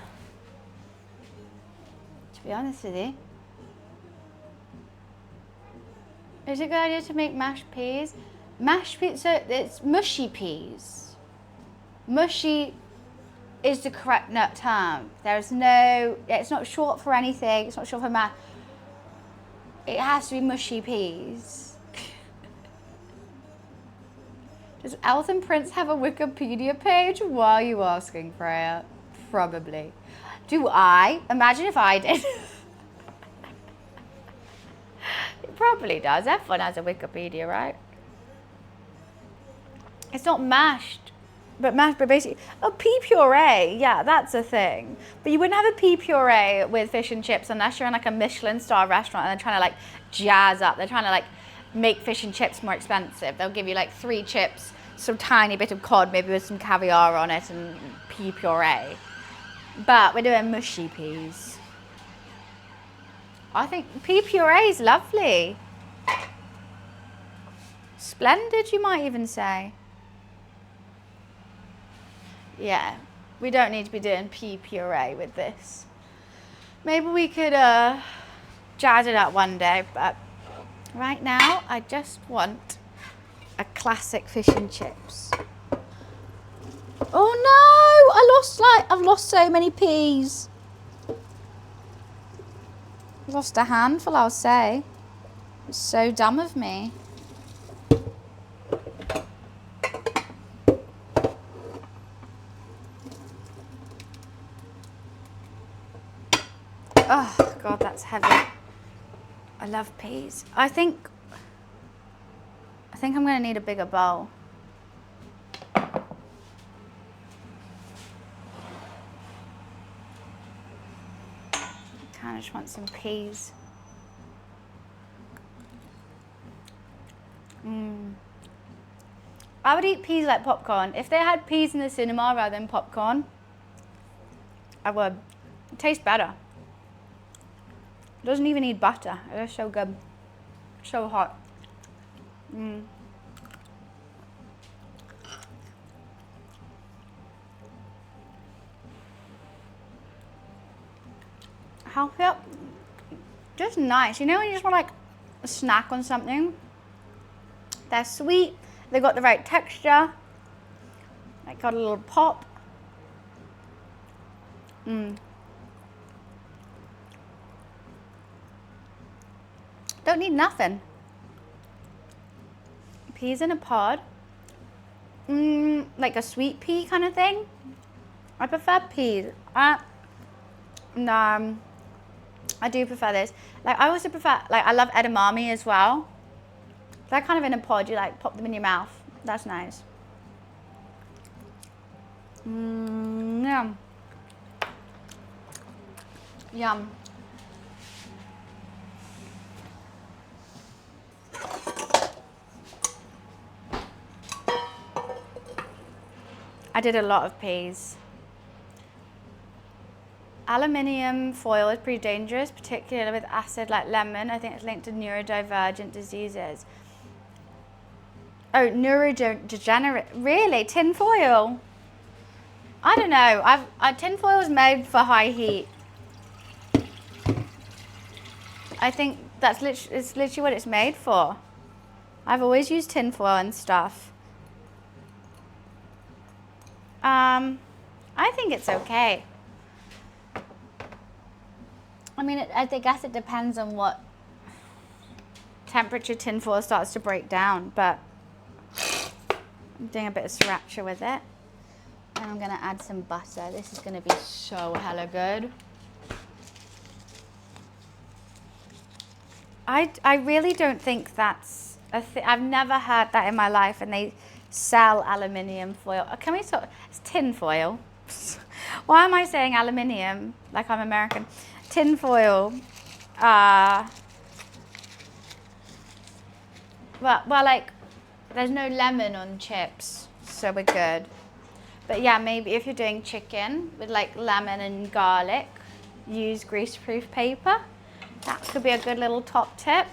to be honest with you. Is it a good idea to make mashed peas? Mashed peas, so it's mushy peas. Mushy is the correct term. There's no, it's not short for anything, it's not short for mash. It has to be mushy peas. Does Elton Prince have a Wikipedia page? Why are you asking, Freya? Probably. Do I? Imagine if I did. It probably does. Everyone has a Wikipedia, right? It's not mashed, but basically, oh, pea puree. Yeah, that's a thing. But you wouldn't have a pea puree with fish and chips unless you're in like a Michelin star restaurant and they're trying to like jazz up. They're trying to like make fish and chips more expensive. They'll give you like 3 chips, some tiny bit of cod, maybe with some caviar on it and pea puree. But we're doing mushy peas. I think pea puree is lovely. Splendid, you might even say. Yeah, we don't need to be doing pea puree with this. Maybe we could jazz it up one day, but right now I just want a classic fish and chips. Oh no, I've lost so many peas. Lost a handful, I'll say. It's so dumb of me. Oh God, that's heavy. I love peas. I think I'm gonna need a bigger bowl. I just want some peas. I would eat peas like popcorn. If they had peas in the cinema rather than popcorn, I would. It tastes better. It doesn't even need butter. It's so good. So hot. Yep. Just nice. You know when you just want like a snack on something? They're sweet. They got the right texture. They got a little pop. Don't need nothing. Peas in a pod. Like a sweet pea kind of thing. I prefer peas. No. I do prefer this. Like I also prefer, like I love edamame as well. They're kind of in a pod, you like pop them in your mouth. That's nice. Yum. Yum. I did a lot of peas. Aluminium foil is pretty dangerous, particularly with acid like lemon. I think it's linked to neurodivergent diseases. Oh, neurodegenerate. Really? Tin foil? I don't know. Tin foil is made for high heat. I think that's literally what it's made for. I've always used tin foil and stuff. I think it's okay. I mean, I guess it depends on what temperature tin foil starts to break down, but I'm doing a bit of sriracha with it. And I'm gonna add some butter. This is gonna be so hella good. I really don't think that's a thing. I've never heard that in my life, and they sell aluminium foil. Can we talk? It's tin foil. Why am I saying aluminium like I'm American? Tin foil. Well, like, there's no lemon on chips, so we're good. But yeah, maybe if you're doing chicken with like lemon and garlic, use greaseproof paper. That could be a good little top tip.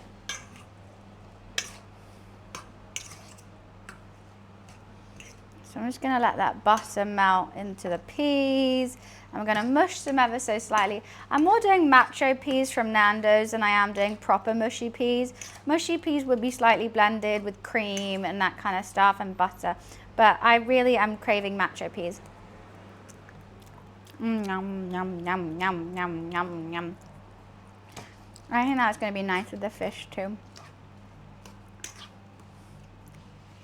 So I'm just gonna let that butter melt into the peas. I'm gonna mush them ever so slightly. I'm more doing macho peas from Nando's than I am doing proper mushy peas. Mushy peas would be slightly blended with cream and that kind of stuff and butter. But I really am craving macho peas. Yum, yum, yum, yum, yum, yum, yum. I think that's gonna be nice with the fish too.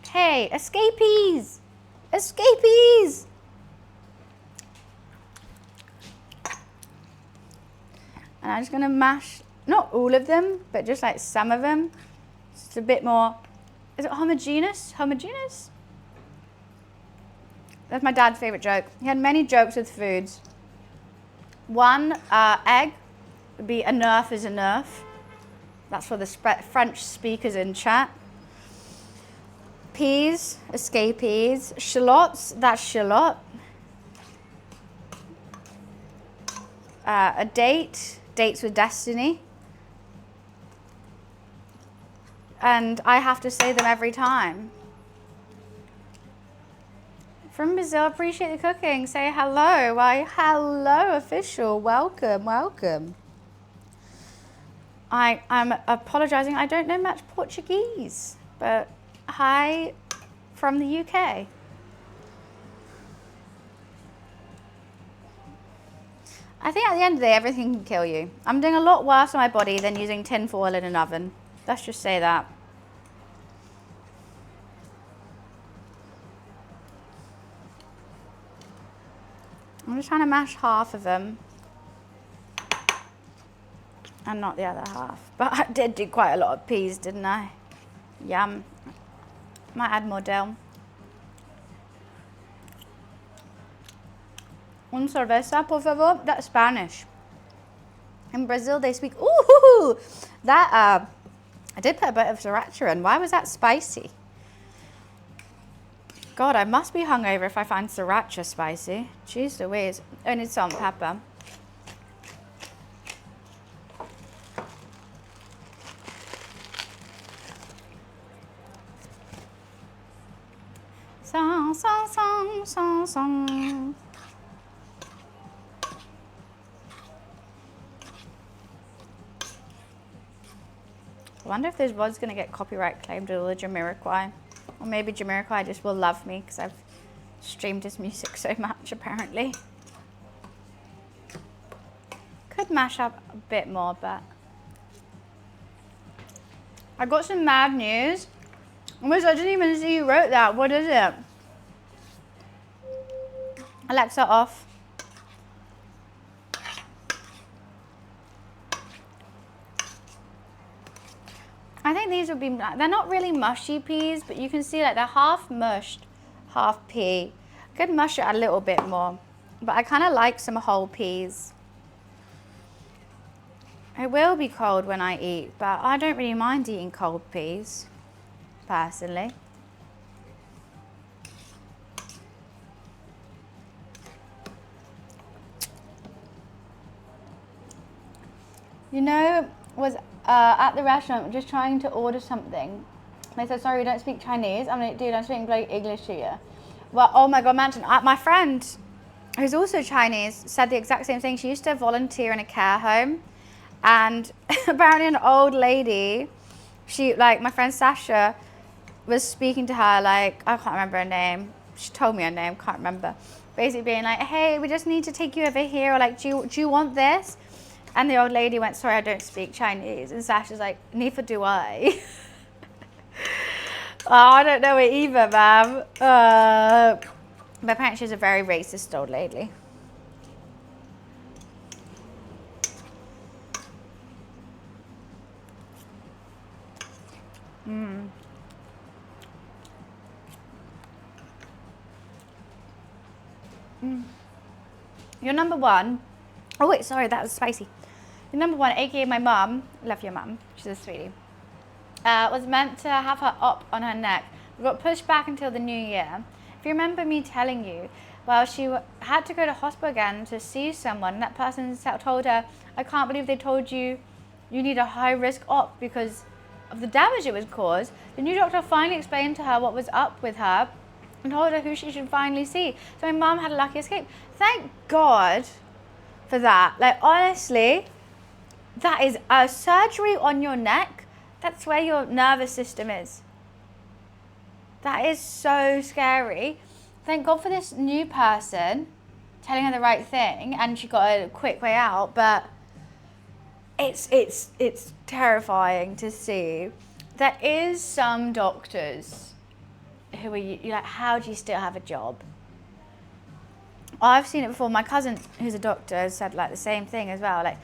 Hey, escapees! Escapees! And I'm just gonna mash, not all of them, but just like some of them. Just a bit more, is it homogeneous? Homogeneous? That's my dad's favorite joke. He had many jokes with foods. One, egg would be a nerf is a nerf. That's for the French speakers in chat. Peas, escapees. Shallots, that's shallot. A date, dates with destiny. And I have to say them every time. From Brazil, appreciate the cooking. Say hello. Why, hello, official. Welcome, welcome. I'm apologizing. I don't know much Portuguese, but hi from the UK. I think at the end of the day, everything can kill you. I'm doing a lot worse on my body than using tin foil in an oven. Let's just say that. I'm just trying to mash half of them and not the other half. But I did do quite a lot of peas, didn't I? Yum. Might add more dill. Un cerveza, por favor. That's Spanish. In Brazil, they speak. Ooh, that. I did put a bit of sriracha in. Why was that spicy? God, I must be hungover if I find sriracha spicy. Jeez Louise. Only salt and pepper. Song, song, song, song, song. I wonder if this was going to get copyright claimed with all the Jamiroquai. Or maybe Jamiroquai just will love me because I've streamed his music so much, apparently. Could mash up a bit more, but... I got some mad news. Almost, I didn't even see you wrote that. What is it? Alexa, off. I think these would be, they're not really mushy peas, but you can see like they're half mushed, half pea. I could mush it a little bit more, but I kind of like some whole peas. It will be cold when I eat, but I don't really mind eating cold peas, personally. You know, was at the restaurant just trying to order something. They said, sorry, we don't speak Chinese. I'm like, dude, I'm speaking bloody English to you. Well, oh my God, imagine. My friend, who's also Chinese, said the exact same thing. She used to volunteer in a care home. And apparently an old lady, my friend Sasha, was speaking to her, like, I can't remember her name. She told me her name, can't remember. Basically being like, hey, we just need to take you over here. Or like, do you want this? And the old lady went, sorry, I don't speak Chinese. And Sasha's like, neither do I. Oh, I don't know it either, ma'am. But apparently she's a very racist old lady. Your number one. Oh wait, sorry, that was spicy. Your number one, aka my mum, love your mum, she's a sweetie, was meant to have her op on her neck. We got pushed back until the new year. If you remember me telling you, well, she had to go to hospital again to see someone, and that person told her, I can't believe they told you you need a high risk op because of the damage it would cause. The new doctor finally explained to her what was up with her and told her who she should finally see. So my mum had a lucky escape. Thank God for that. Like, honestly, that is a surgery on your neck. That's where your nervous system is. That is so scary. Thank God for this new person telling her the right thing, and she got a quick way out, but it's terrifying to see. There is some doctors who are you're like, how do you still have a job? I've seen it before. My cousin, who's a doctor, said like the same thing as well. Like,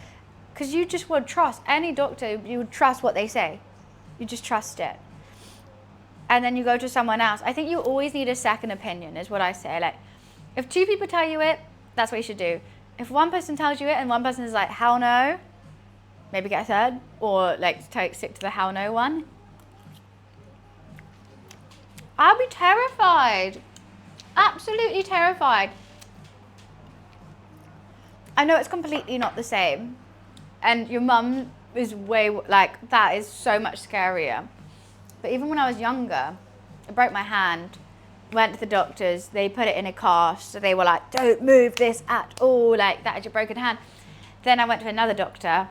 because you just would trust any doctor. You would trust what they say. You just trust it. And then you go to someone else. I think you always need a second opinion, is what I say. Like, if two people tell you it, that's what you should do. If one person tells you it and one person is like, hell no, maybe get a third, or like stick to the hell no one. I'll be terrified. Absolutely terrified. I know it's completely not the same. And your mum is way, like, that is so much scarier. But even when I was younger, I broke my hand, went to the doctors, they put it in a cast, so they were like, don't move this at all, like, that is your broken hand. Then I went to another doctor,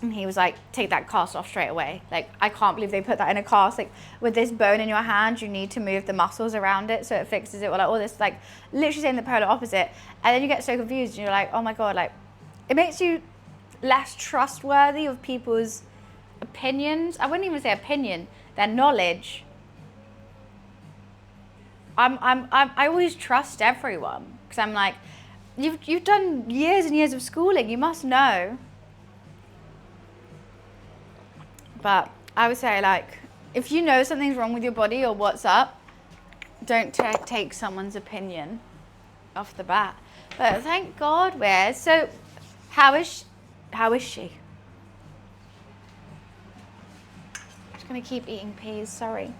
and he was like, take that cast off straight away. Like, I can't believe they put that in a cast. Like, with this bone in your hand, you need to move the muscles around it so it fixes it. Or like all this, like, literally saying the polar opposite. And then you get so confused, and you're like, oh my God, like, it makes you less trustworthy of people's opinions. I wouldn't even say opinion, their knowledge. I always trust everyone because I'm like, you've done years and years of schooling, you must know. But I would say, like, if you know something's wrong with your body or what's up, don't take someone's opinion off the bat. But thank God we're so. How is she? I'm just gonna keep eating peas. Sorry.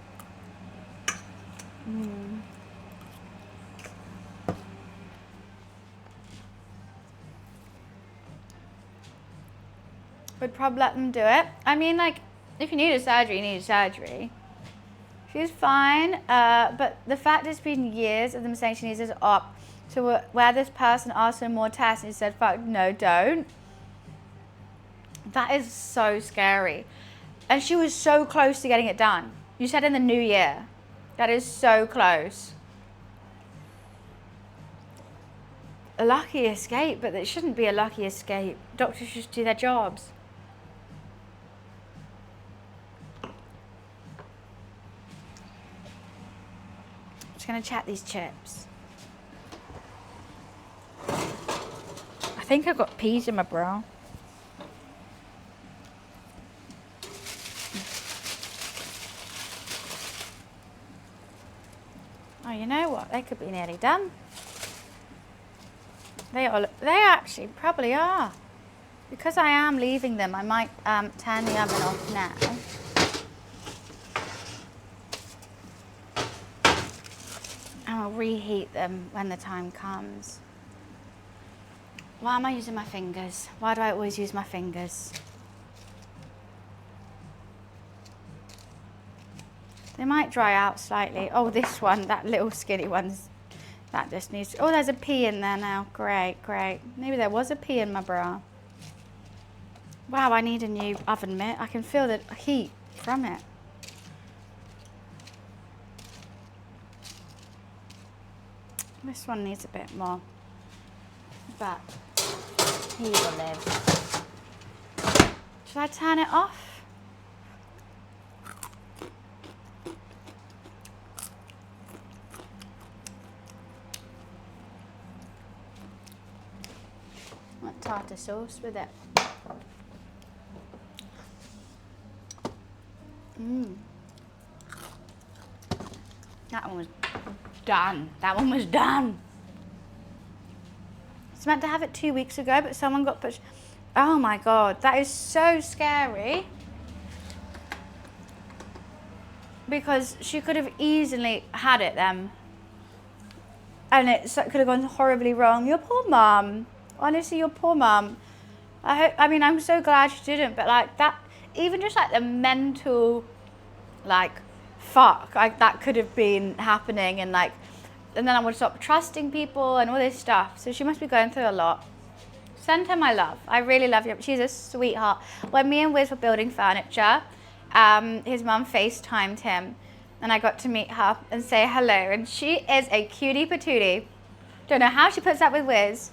Would probably let them do it. I mean, like, if you need a surgery, you need a surgery. She's fine, but the fact it's been years of them saying she needs this op, to where this person asked for more tests and he said, fuck, no, don't. That is so scary. And she was so close to getting it done. You said in the new year. That is so close. A lucky escape, but it shouldn't be a lucky escape. Doctors should do their jobs. Just gonna check these chips. I think I've got peas in my bra. Oh, you know what? They could be nearly done. They actually probably are. Because I am leaving them, I might turn the oven off now. And I'll reheat them when the time comes. Why am I using my fingers? Why do I always use my fingers? They might dry out slightly. Oh, this one, that little skinny one's, that just needs, oh, there's a pea in there now. Great, great. Maybe there was a pea in my bra. Wow, I need a new oven mitt. I can feel the heat from it. This one needs a bit more, but he will live. Should I turn it off? Want tartar sauce with it. That one was done. That one was done. It's meant to have it 2 weeks ago, but someone got pushed. Oh my God, that is so scary. Because she could have easily had it then. And it could have gone horribly wrong. Your poor mum. Honestly, your poor mum. I mean, I'm so glad she didn't, but like that, even just like the mental, like, fuck, like that could have been happening, and like, and then I would stop trusting people and all this stuff. So she must be going through a lot. Send her my love. I really love her. She's a sweetheart. When me and Wiz were building furniture, his mum FaceTimed him, and I got to meet her and say hello. And she is a cutie patootie. Don't know how she puts up with Wiz.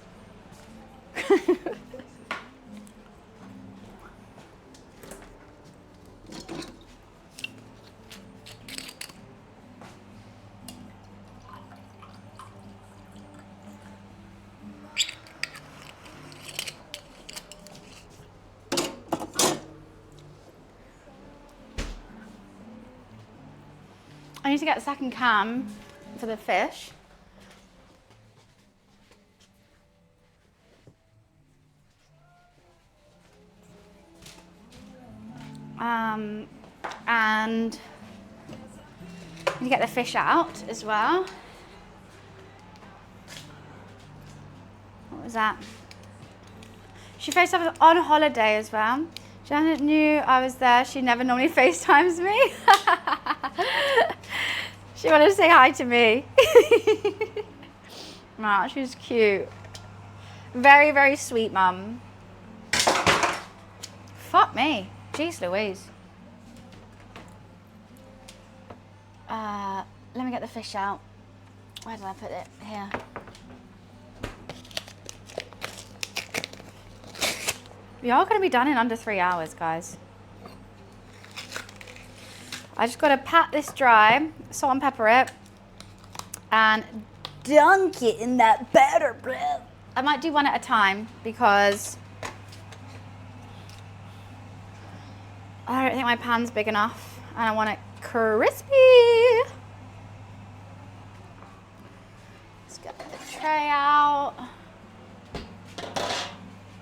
I need to get a second cam for the fish. And you get the fish out as well. What was that? She FaceTimed on holiday as well. Janet knew I was there. She never normally FaceTimes me. She wanted to say hi to me. Wow, she was cute. Very, very sweet mum. Fuck me. Jeez Louise. Let me get the fish out. Where did I put it? Here. We are going to be done in under 3 hours, guys. I just got to pat this dry, salt and pepper it, and dunk it in that batter, bro. I might do one at a time because I don't think my pan's big enough and I want it crispy. Let's get the tray out.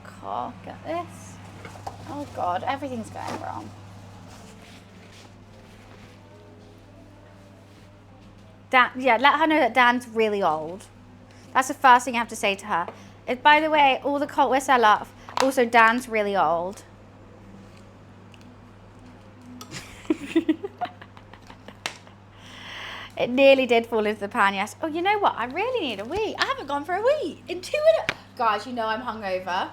Cool, get this. Oh God, everything's going wrong. Dan, yeah, let her know that Dan's really old. That's the first thing you have to say to her. By the way, all the cult whistles I love. Also, Dan's really old. It nearly did fall into the pan, yes. Oh, you know what? I really need a wee. I haven't gone for a wee in 2 minutes. Guys, you know I'm hungover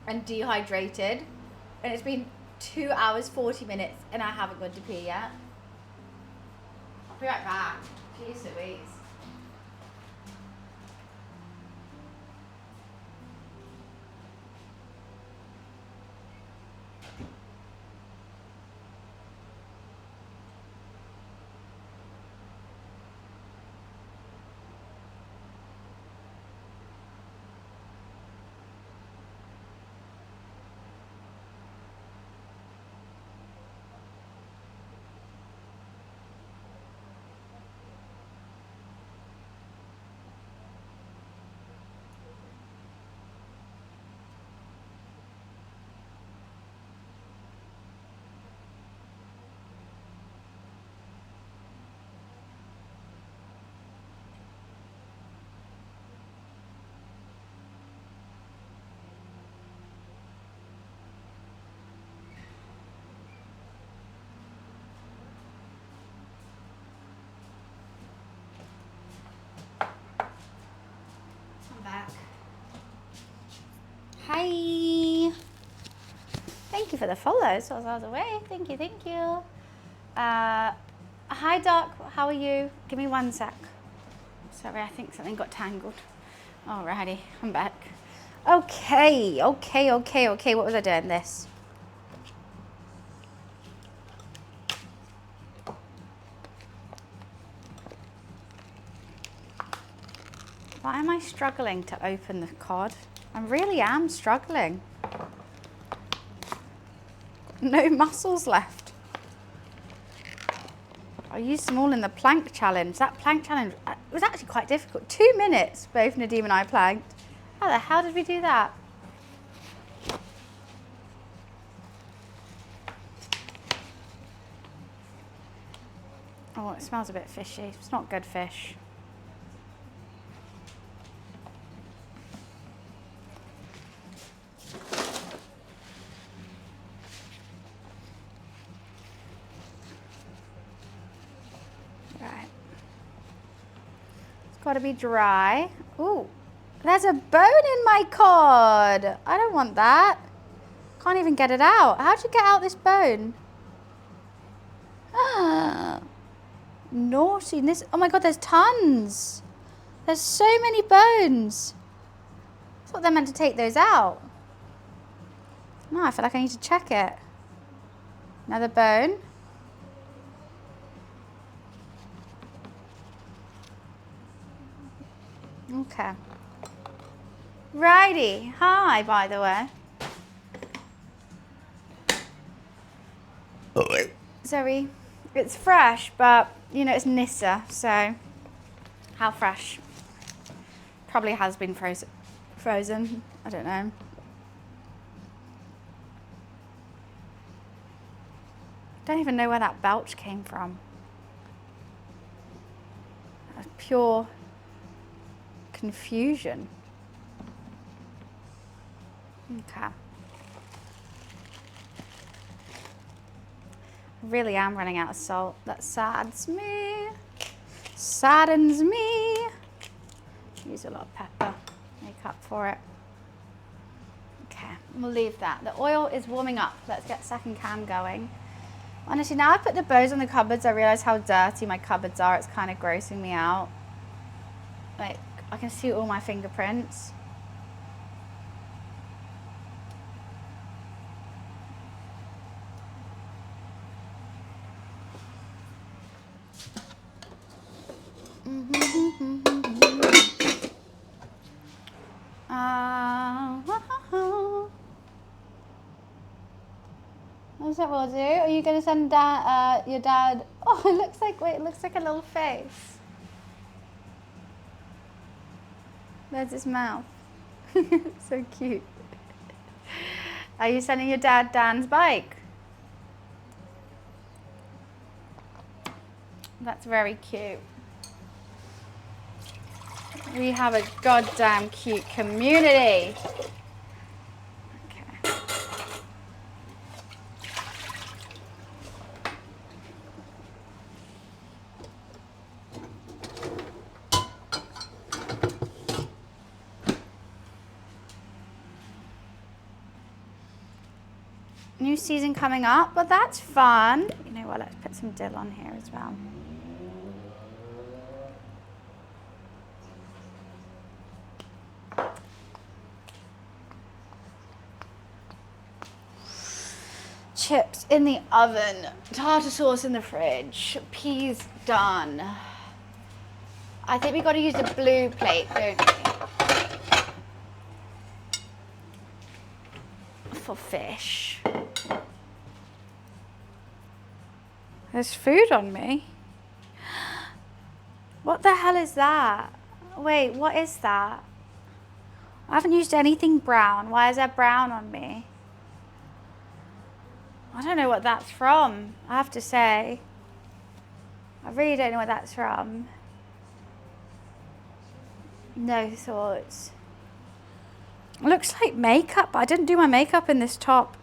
and dehydrated. And it's been 2 hours, 40 minutes, and I haven't gone to pee yet. I'll be right back. Jeez Louise. Back. Hi. Thank you for the follows. So I was away. Thank you, thank you. Hi, Doc. How are you? Give me 1 sec. Sorry, I think something got tangled. Alrighty, I'm back. Okay. What was I doing? This. Why am I struggling to open the cod? I really am struggling. No muscles left. I used them all in the plank challenge. That plank challenge was actually quite difficult. 2 minutes, both Nadim and I planked. How the hell did we do that? Oh, it smells a bit fishy. It's not good fish. Got to be dry. Ooh, there's a bone in my cod. I don't want that. Can't even get it out. How'd you get out this bone? Ah, naughty. Oh my God, there's tons. There's so many bones. I thought they're meant to take those out. No, I feel like I need to check it. Another bone. Okay. Righty. Hi, by the way. Zoe, it's fresh, but you know it's Nissa, so how fresh? Probably has been frozen. I don't know. Don't even know where that belch came from. That's pure confusion. Okay. I really am running out of salt. That saddens me. Saddens me. Use a lot of pepper. Make up for it. Okay, we'll leave that. The oil is warming up. Let's get second cam going. Honestly, now I put the bows on the cupboards, I realize how dirty my cupboards are. It's kind of grossing me out. Like, I can see all my fingerprints. What's that, will do? Are you going to send your dad? Oh, it looks like, wait, it looks like a little face. There's his mouth. So cute. Are you sending your dad Dan's bike? That's very cute. We have a goddamn cute community. Okay. New season coming up, but that's fun. You know what, let's put some dill on here as well. Chips in the oven, tartar sauce in the fridge, peas done. I think we got to use a blue plate, don't we? For fish. There's food on me. What the hell is that? Wait, what is that? I haven't used anything brown. Why is there brown on me? I don't know what that's from, I have to say. I really don't know what that's from. No thoughts. Looks like makeup, but I didn't do my makeup in this top.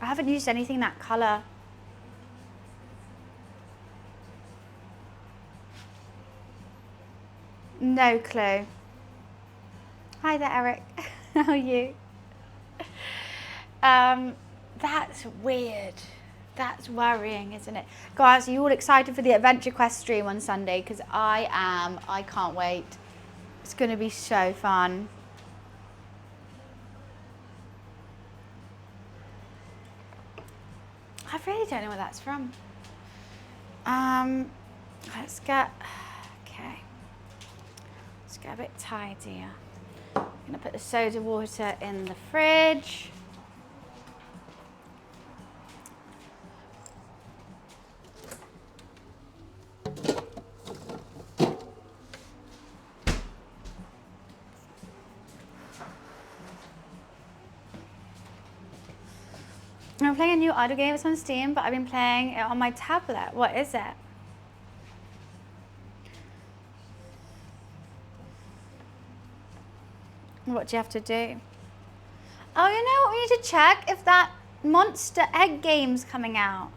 I haven't used anything that colour. No clue. Hi there, Eric. How are you? That's weird. That's worrying, isn't it? Guys, are you all excited for the Adventure Quest stream on Sunday? Because I am. I can't wait. It's going to be so fun. I really don't know where that's from. Let's get, okay. Let's get a bit tidier. I'm going to put the soda water in the fridge. I'm playing a new idle game. It's on Steam, but I've been playing it on my tablet. What is it? What do you have to do? Oh, you know what? We need to check if that Monster Egg game's coming out.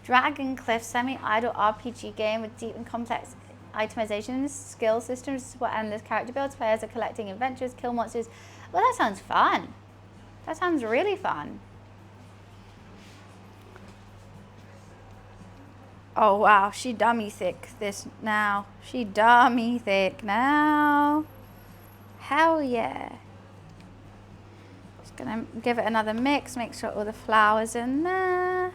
Dragon Cliff semi-idle RPG game with deep and complex itemizations, skill systems to support endless character builds. Players are collecting adventures, kill monsters. Well, that sounds fun. That sounds really fun. Oh wow, she dummy thick this now. She dummy thick now. Hell yeah. Just gonna give it another mix, make sure all the flour's in there.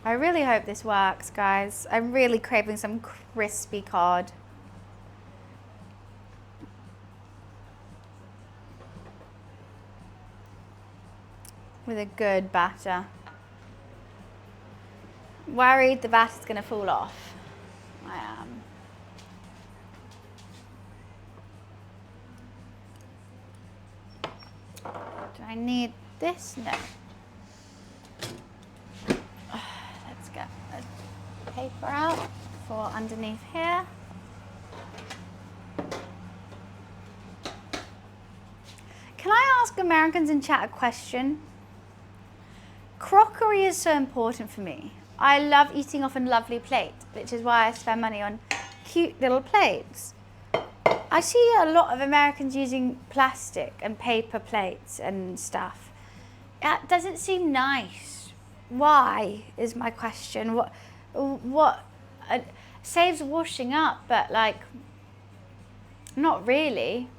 I really hope this works, guys. I'm really craving some crispy cod. With a good batter. Worried the batter's going to fall off. I am. Do I need this? No. Let's get the paper out for underneath here. Can I ask Americans in chat a question? Crockery is so important for me. I love eating off a lovely plate, which is why I spend money on cute little plates. I see a lot of Americans using plastic and paper plates and stuff. That doesn't seem nice. Why is my question. What saves washing up, but like, not really.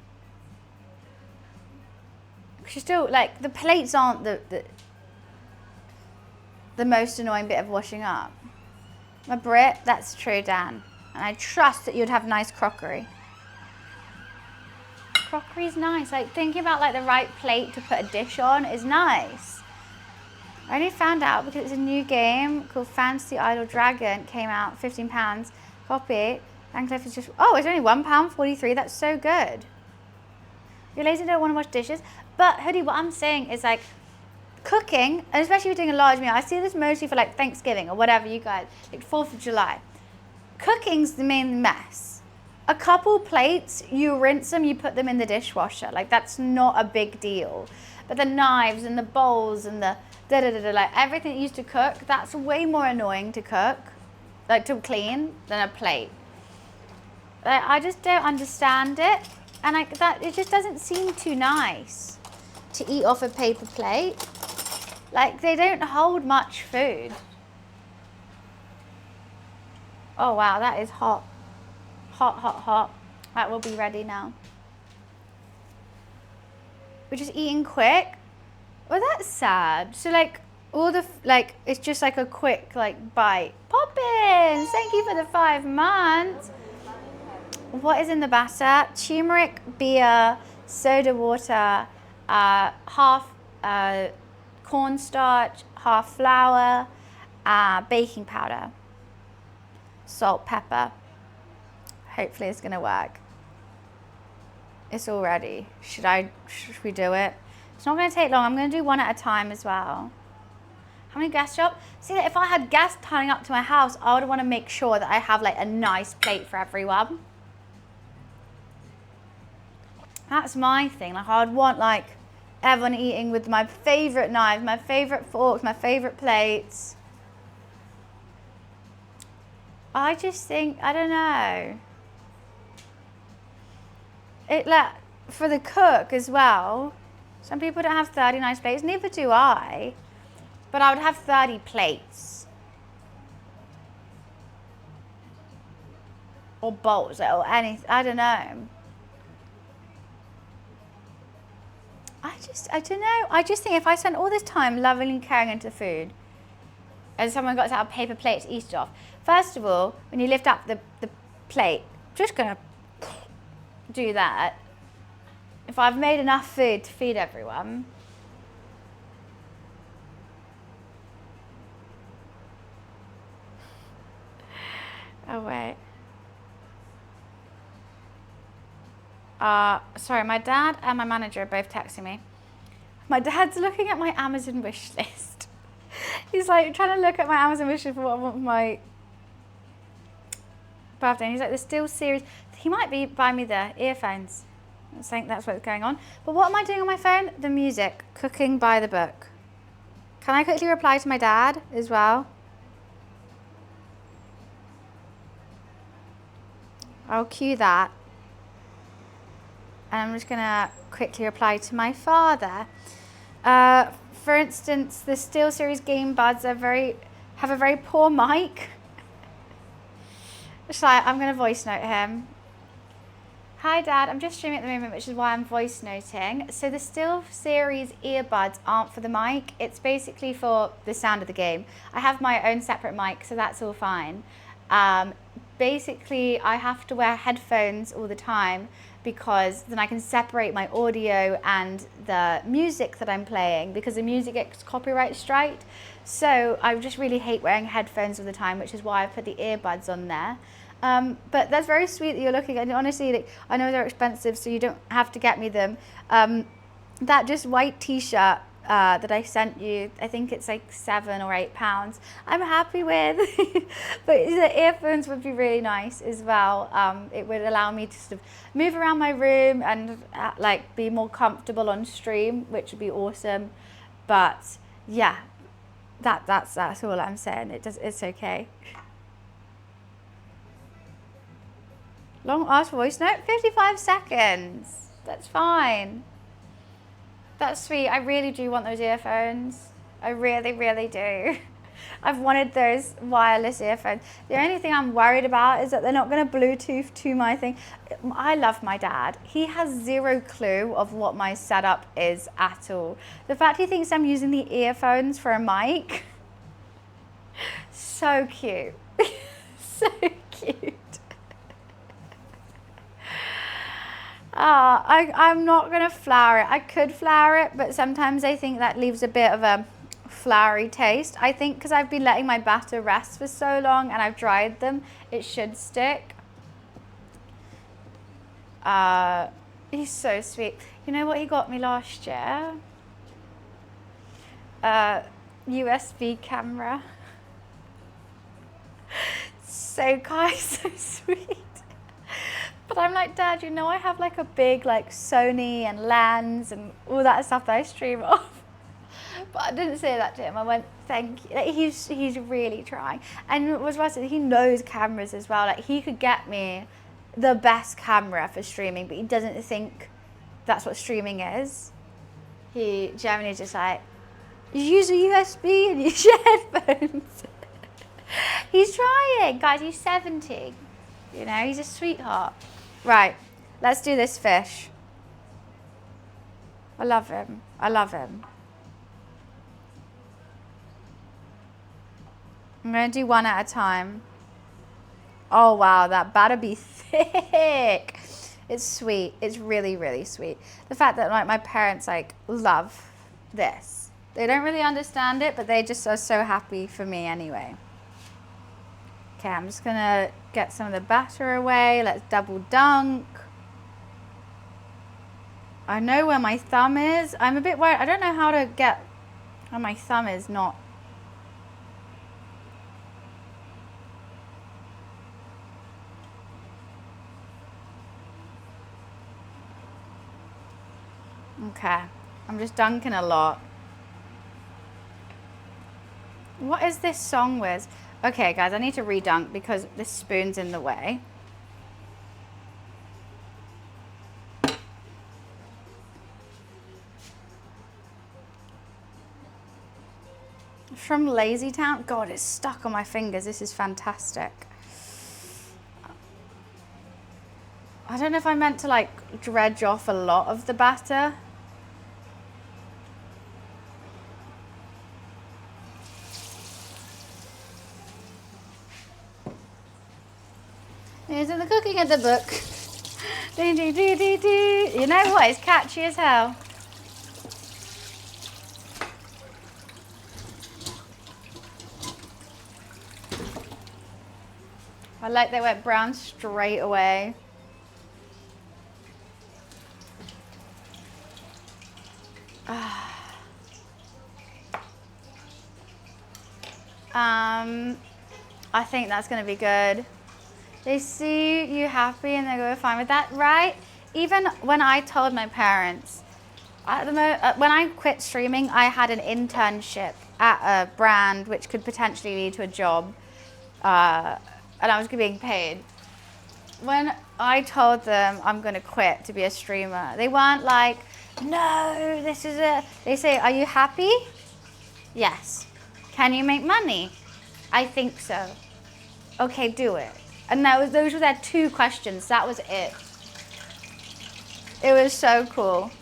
Because still, like, the plates aren't the most annoying bit of washing up. I'm a Brit, that's true, Dan. And I trust that you'd have nice crockery. Crockery's nice. Like thinking about like the right plate to put a dish on is nice. I only found out because it's a new game called Fantasy Idol Dragon. Came out, £15. Copy. And Cliff is just, oh, it's only £1.43. That's so good. You're lazy and don't want to wash dishes. But Hoodie, what I'm saying is like cooking, and especially if you're doing a large meal, I see this mostly for like Thanksgiving or whatever you guys, like 4th of July. Cooking's the main mess. A couple plates, you rinse them, you put them in the dishwasher. Like that's not a big deal. But the knives and the bowls and the like everything that used to cook, that's way more annoying to cook, like to clean, than a plate. Like, I just don't understand it. And it just doesn't seem too nice to eat off a paper plate. Like they don't hold much food. Oh wow, that is hot. Hot, hot, hot. That will be ready now. We're just eating quick. Well, that's sad. So like all the, like, it's just like a quick like bite. Poppins, thank you for the 5 months. What is in the batter? Turmeric, beer, soda water, half cornstarch, half flour, baking powder, salt, pepper. Hopefully it's gonna work. It's all ready. Should we do it? It's not gonna take long. I'm gonna do one at a time as well. How many guests show up? See, that if I had guests turning up to my house, I would want to make sure that I have like a nice plate for everyone. That's my thing. Like I'd want like everyone eating with my favorite knives, my favorite forks, my favorite plates. I just think, I don't know. It like for the cook as well. Some people don't have 30 nice plates, neither do I. But I would have 30 plates. Or bowls or anything, I don't know. I don't know. I just think if I spent all this time lovingly caring into food and someone got out a paper plate to eat it off, first of all, when you lift up the plate, just gonna do that. If I've made enough food to feed everyone. Oh, wait. Sorry, my dad and my manager are both texting me. My dad's looking at my Amazon wish list. He's like trying to look at my Amazon wish list for what I want for my birthday. And he's like, the SteelSeries. He might be buying me the earphones. I think that's what's going on. But what am I doing on my phone? The music. Cooking by the book. Can I quickly reply to my dad as well? I'll cue that. And I'm just gonna quickly reply to my father. For instance, the SteelSeries Game Buds have a very poor mic. It's like, I'm gonna voice note him. Hi Dad, I'm just streaming at the moment, which is why I'm voice noting. So the SteelSeries earbuds aren't for the mic. It's basically for the sound of the game. I have my own separate mic, so that's all fine. Basically, I have to wear headphones all the time because then I can separate my audio and the music that I'm playing because the music gets copyright striked. So I just really hate wearing headphones all the time, which is why I put the earbuds on there. But that's very sweet that you're looking at. And honestly, like, I know they're expensive, so you don't have to get me them. That just white t-shirt that I sent you, I think it's like £7 or £8. I'm happy with, but the earphones would be really nice as well. It would allow me to sort of move around my room and like be more comfortable on stream, which would be awesome. But yeah, that's all I'm saying. It's okay. Long ask voice note, 55 seconds. That's fine. That's sweet. I really do want those earphones. I really, really do. I've wanted those wireless earphones. The only thing I'm worried about is that they're not going to Bluetooth to my thing. I love my dad. He has zero clue of what my setup is at all. The fact he thinks I'm using the earphones for a mic, so cute. so cute. I'm not going to flour it. I could flour it, but sometimes I think that leaves a bit of a floury taste. I think because I've been letting my batter rest for so long and I've dried them, it should stick. He's so sweet. You know what he got me last year? USB camera. So kind, so sweet. But I'm like, Dad, you know I have like a big like Sony and Lens and all that stuff that I stream off. But I didn't say that to him. I went, thank you. Like, he's really trying. And what was worse, he knows cameras as well. Like he could get me the best camera for streaming, but he doesn't think that's what streaming is. He generally just like, you use a USB and use your headphones. He's trying, guys, he's 70. You know, he's a sweetheart. Right, let's do this fish. I love him. I love him. I'm going to do one at a time. Oh, wow, that better be thick. It's sweet. It's really, really sweet. The fact that like my parents like love this. They don't really understand it, but they just are so happy for me anyway. Okay, I'm just going to get some of the batter away. Let's double dunk. I know where my thumb is. I'm a bit worried. I don't know how to get where my thumb is not. Okay, I'm just dunking a lot. What is this song with? Okay, guys, I need to redunk because this spoon's in the way. From Lazy Town. God, it's stuck on my fingers. This is fantastic. I don't know if I meant to like dredge off a lot of the batter. Isn't the cooking at the book? Do, do, do, do, do. You know what? It's catchy as hell. I like they went brown straight away. I think that's going to be good. They see you happy and they go fine with that, right? Even when I told my parents, when I quit streaming, I had an internship at a brand which could potentially lead to a job, and I was being paid. When I told them I'm going to quit to be a streamer, they weren't like, no, this is it. They say, are you happy? Yes. Can you make money? I think so. Okay, do it. And those were their two questions. That was it. It was so cool.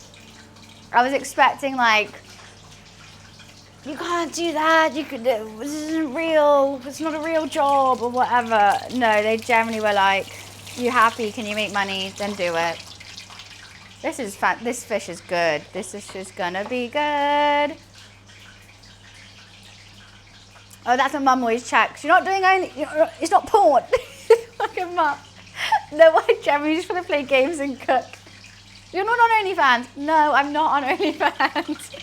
I was expecting like, you can't do that. This isn't real. It's not a real job or whatever. No, they generally were like, you happy? Can you make money? Then do it. This is fun. This fish is good. This is just gonna be good. Oh, that's what Mum always checks. You're not doing anything. It's not porn. Fucking Mum. No, I generally just want to play games and cook. You're not on OnlyFans. No, I'm not on OnlyFans.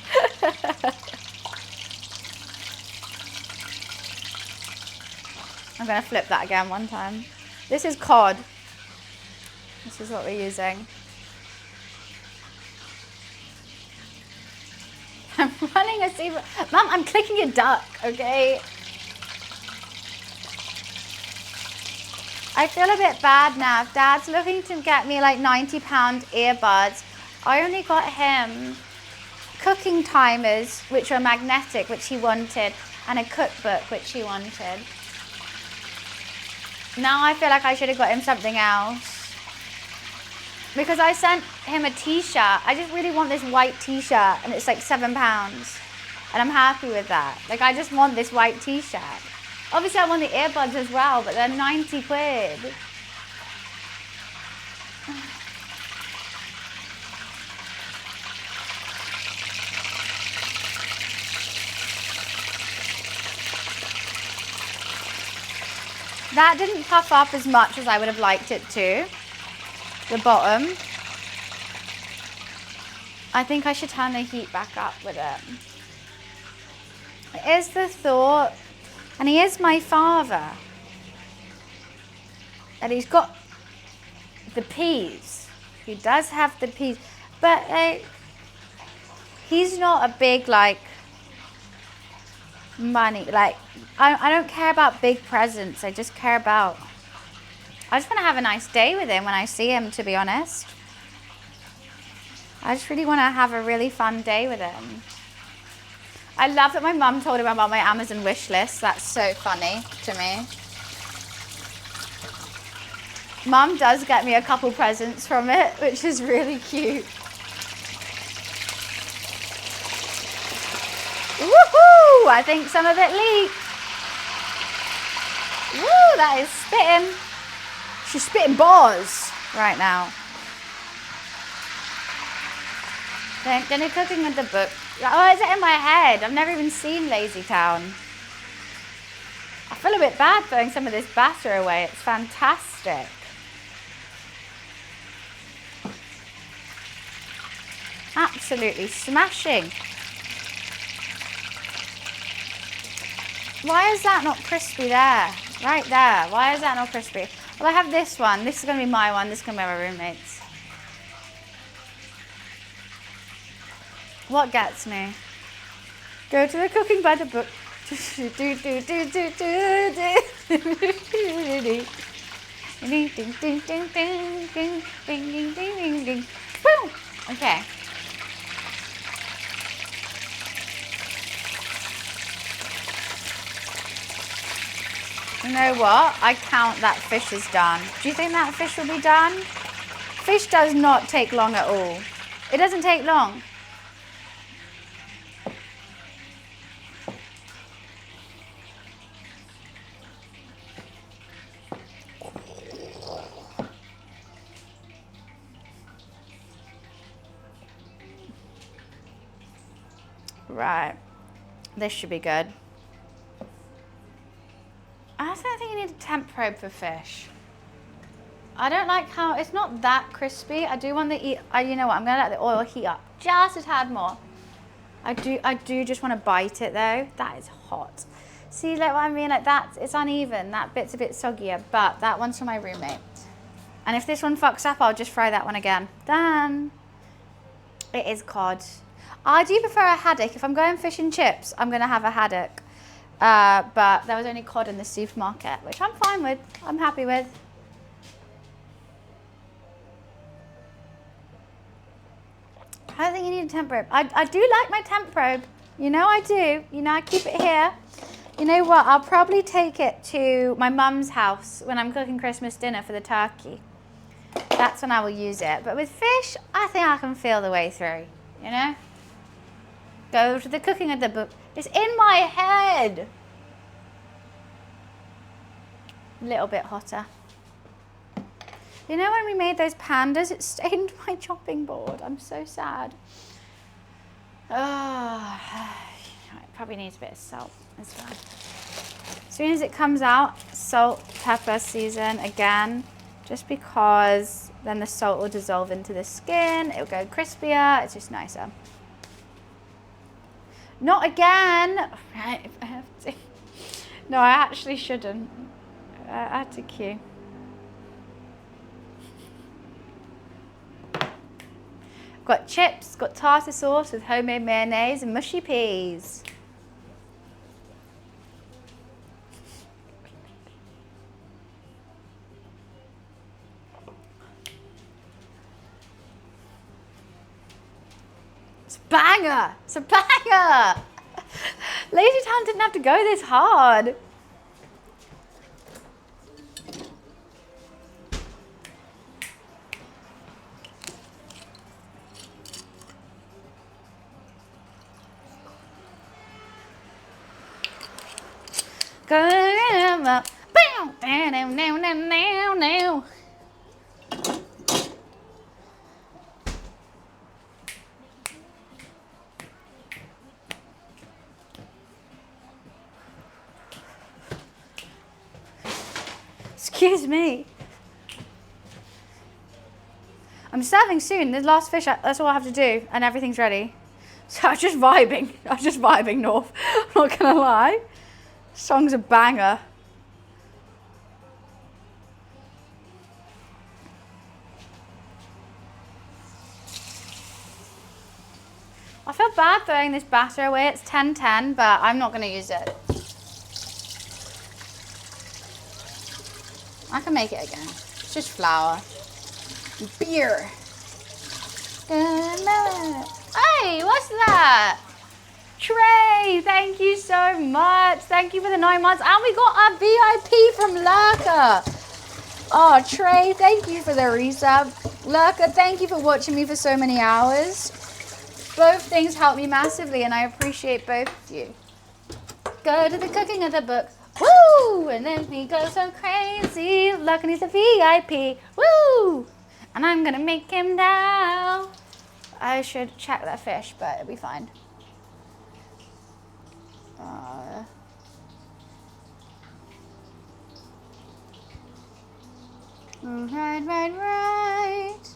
I'm gonna flip that again one time. This is cod. This is what we're using. I'm running a secret. Mum, I'm clicking a duck, okay? I feel a bit bad now. If Dad's looking to get me like £90 earbuds, I only got him cooking timers, which are magnetic, which he wanted, and a cookbook, which he wanted. Now I feel like I should have got him something else. Because I sent him a t-shirt. I just really want this white t-shirt, and it's like £7. And I'm happy with that. Like, I just want this white t-shirt. Obviously, I want the earbuds as well, but they're 90 quid. That didn't puff up as much as I would have liked it to. The bottom. I think I should turn the heat back up with it. It is the thought, and he is my father. And he's got the peas. He does have the peas. But he's not a big, like, money. Like, I don't care about big presents. I just care about, I just want to have a nice day with him when I see him, to be honest. I just really want to have a really fun day with him. I love that my mum told him about my Amazon wish list. That's so funny to me. Mum does get me a couple presents from it, which is really cute. Woohoo! I think some of it leaked. Woo, that is spitting. She's spitting bars right now. Dinner cooking with the book. Oh, is it in my head? I've never even seen Lazy Town. I feel a bit bad throwing some of this batter away. It's fantastic. Absolutely smashing. Why is that not crispy there? Right there. Why is that not crispy? Well, I have this one. This is going to be my one. This is going to be my roommate's. What gets me? Go to the cooking by the book. Okay. You know what? I count that fish is done. Do you think that fish will be done? Fish does not take long at all. It doesn't take long. Right, this should be good. I also don't think you need a temp probe for fish. I don't like how, it's not that crispy. I do want the, you know what, I'm gonna let the oil heat up just a tad more. I do just want to bite it though. That is hot. See, like what I mean, like that, it's uneven. That bit's a bit soggier, but that one's for my roommate. And if this one fucks up, I'll just fry that one again. Done. It is cod. I do prefer a haddock. If I'm going fish and chips, I'm going to have a haddock. But there was only cod in the supermarket, which I'm fine with. I'm happy with. I don't think you need a temp probe. I do like my temp probe. You know I do. You know I keep it here. You know what? I'll probably take it to my mum's house when I'm cooking Christmas dinner for the turkey. That's when I will use it. But with fish, I think I can feel the way through. You know? Go to the cooking of the book. It's in my head. A little bit hotter. You know when we made those pandas, it stained my chopping board. I'm so sad. Oh, it probably needs a bit of salt as well. As soon as it comes out, salt, pepper, season again, just because then the salt will dissolve into the skin. It'll go crispier. It's just nicer. Not again. Right, I have to. No, I actually shouldn't. I had to cue. Got chips, got tartar sauce with homemade mayonnaise and mushy peas. It's a banger! It's a banger! Lazy Town didn't have to go this hard. Excuse me. I'm serving soon. The last fish, that's all I have to do, and everything's ready. So I'm just vibing. I'm just vibing, North. I'm not gonna lie. Song's a banger. I feel bad throwing this batter away. It's 10:10, but I'm not gonna use it. I can make it again. It's just flour. Beer. Hey, what's that? Trey, thank you so much. Thank you for the 9 months. And we got our VIP from Lurker. Oh, Trey, thank you for the resub. Lurker, thank you for watching me for so many hours. Both things help me massively, and I appreciate both of you. Go to the cooking of the book. Woo! And then we go so crazy. Lurker needs a VIP. Woo! And I'm gonna make him now. I should check that fish, but it'll be fine. Right.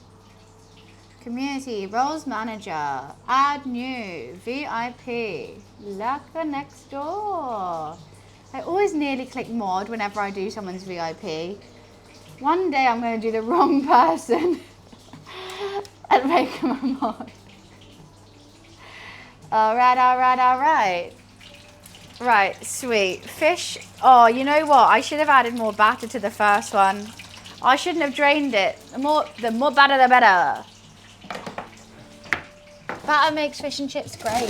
Community, roles manager, add new, VIP, Lurker next door. I always nearly click mod whenever I do someone's VIP. One day I'm going to do the wrong person and make him a mod. Alright. Right, sweet. Fish. Oh, you know what? I should have added more batter to the first one. I shouldn't have drained it. The more batter, the better. Batter makes fish and chips great.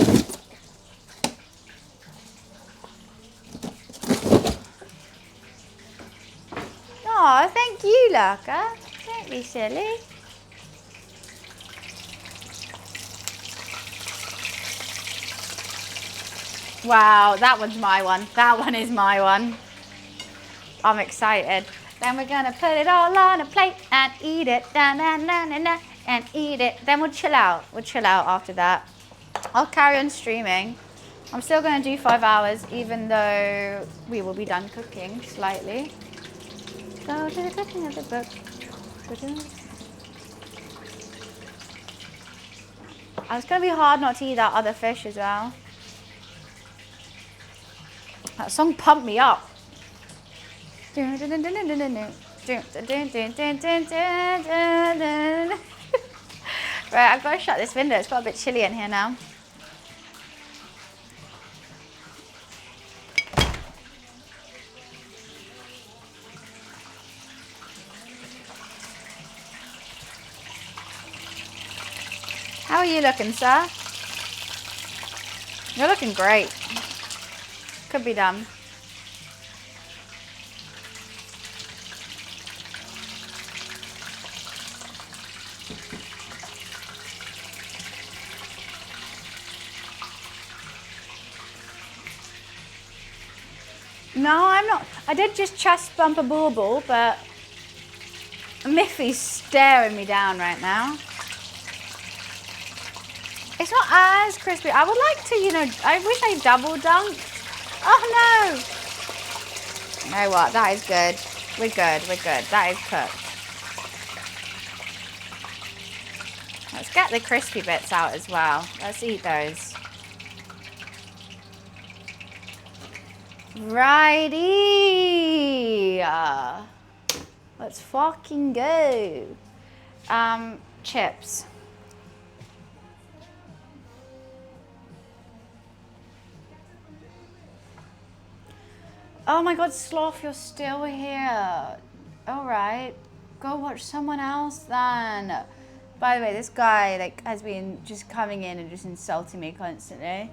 Oh, thank you, Lurker. Don't be silly. Wow, that one's my one. That one is my one. I'm excited. Then we're gonna put it all on a plate and eat it. And eat it. Then we'll chill out. We'll chill out after that. I'll carry on streaming. I'm still gonna do 5 hours, even though we will be done cooking slightly. Go to the cooking of the book. It's gonna be hard not to eat that other fish as well. That song pumped me up. Right, I've got to shut this window. It's got a bit chilly in here now. How are you looking, sir? You're looking great. Could be done. No, I'm not. I did just chest bump a bauble, but Miffy's staring me down right now. It's not as crispy. I would like to, I wish I double dunked. Oh no! You know what? That is good. We're good. That is cooked. Let's get the crispy bits out as well. Let's eat those. Righty. Let's fucking go. Chips. Oh my god, Sloth, you're still here. Alright. Go watch someone else then. By the way, this guy has been just coming in and just insulting me constantly.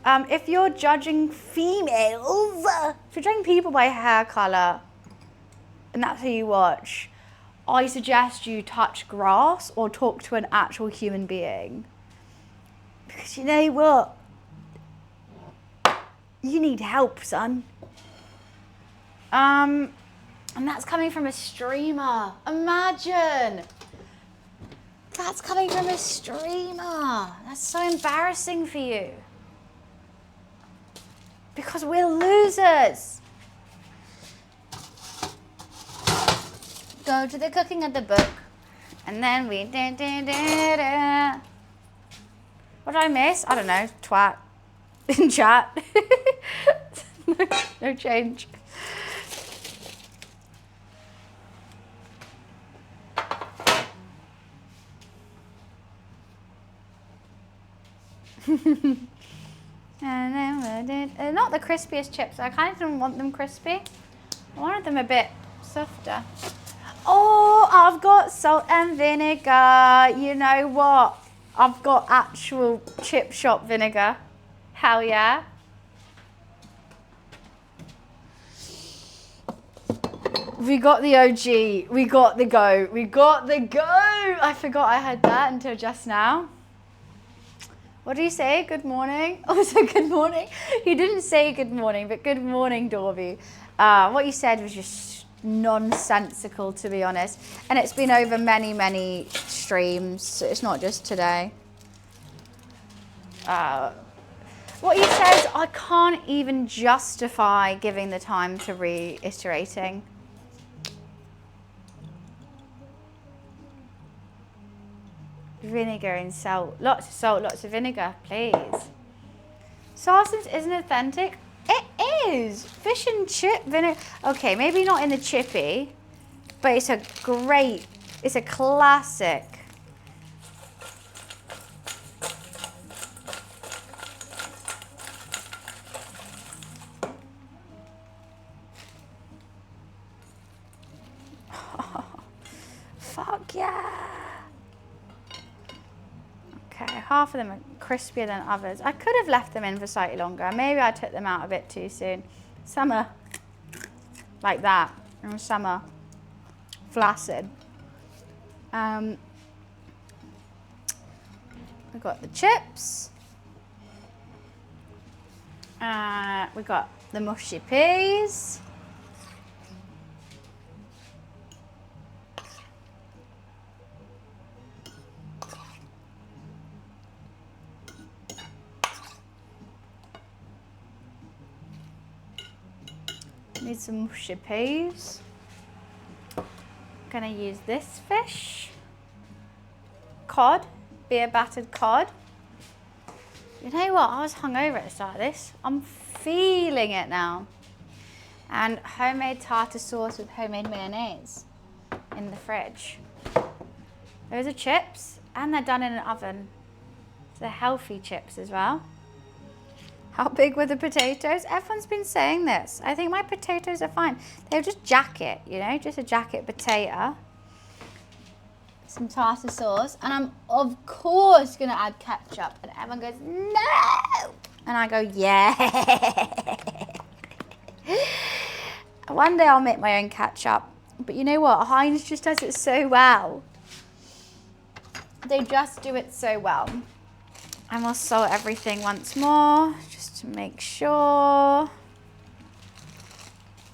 If you're judging females, if you're judging people by hair colour, and that's who you watch, I suggest you touch grass or talk to an actual human being. Because you know what? You need help, son. And that's coming from a streamer. Imagine. That's coming from a streamer. That's so embarrassing for you. Because we're losers. Go to the cooking of the book. And then we da, da, da, da. What did I miss? I don't know. Twat. In chat. No change. Not the crispiest chips. I kind of didn't want them crispy. I wanted them a bit softer. Oh, I've got salt and vinegar. You know what? I've got actual chip shop vinegar. Hell yeah. We got the OG. We got the go. We got the go. I forgot I had that until just now. What did he say? Good morning. Oh, so good morning. He didn't say good morning, but good morning, Dorby. What you said was just nonsensical, to be honest. And it's been over many, many streams. So it's not just today. What he says, I can't even justify giving the time to reiterating. Vinegar and salt. Lots of salt, lots of vinegar, please. Sausage isn't authentic. It is. Fish and chip vinegar. Okay, maybe not in the chippy, but it's a great, it's a classic. Fuck yeah. Okay, half of them are crispier than others. I could have left them in for slightly longer. Maybe I took them out a bit too soon. Some are like that, and some are flaccid. We've got the chips. We've got the mushy peas. Need some mushy peas. Gonna use this fish. Cod, beer battered cod. You know what? I was hungover at the start of this. I'm feeling it now. And homemade tartar sauce with homemade mayonnaise in the fridge. Those are chips, and they're done in an oven. So they're healthy chips as well. How big were the potatoes? Everyone's been saying this. I think my potatoes are fine. They're just jacket, you know, just a jacket potato. Some tartar sauce. And I'm, of course, going to add ketchup. And everyone goes, no! And I go, yeah. One day I'll make my own ketchup. But you know what? Heinz just does it so well. They just do it so well. And we'll salt everything once more, just to make sure.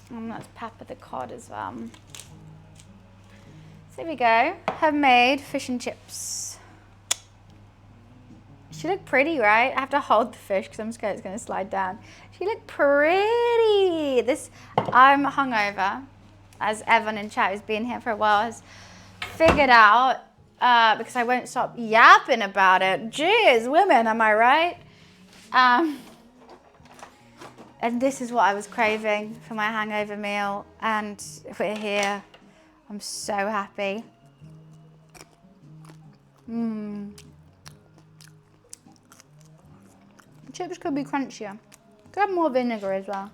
And let's pepper the cod as well. So there we go, homemade fish and chips. She looked pretty, right? I have to hold the fish because I'm scared it's gonna slide down. She looked pretty. I'm hungover, as Evan in chat, who's been here for a while, has figured out. Because I won't stop yapping about it. Jeez, women, am I right? And this is what I was craving for my hangover meal. And we're here. I'm so happy. Chips could be crunchier. Could have more vinegar as well.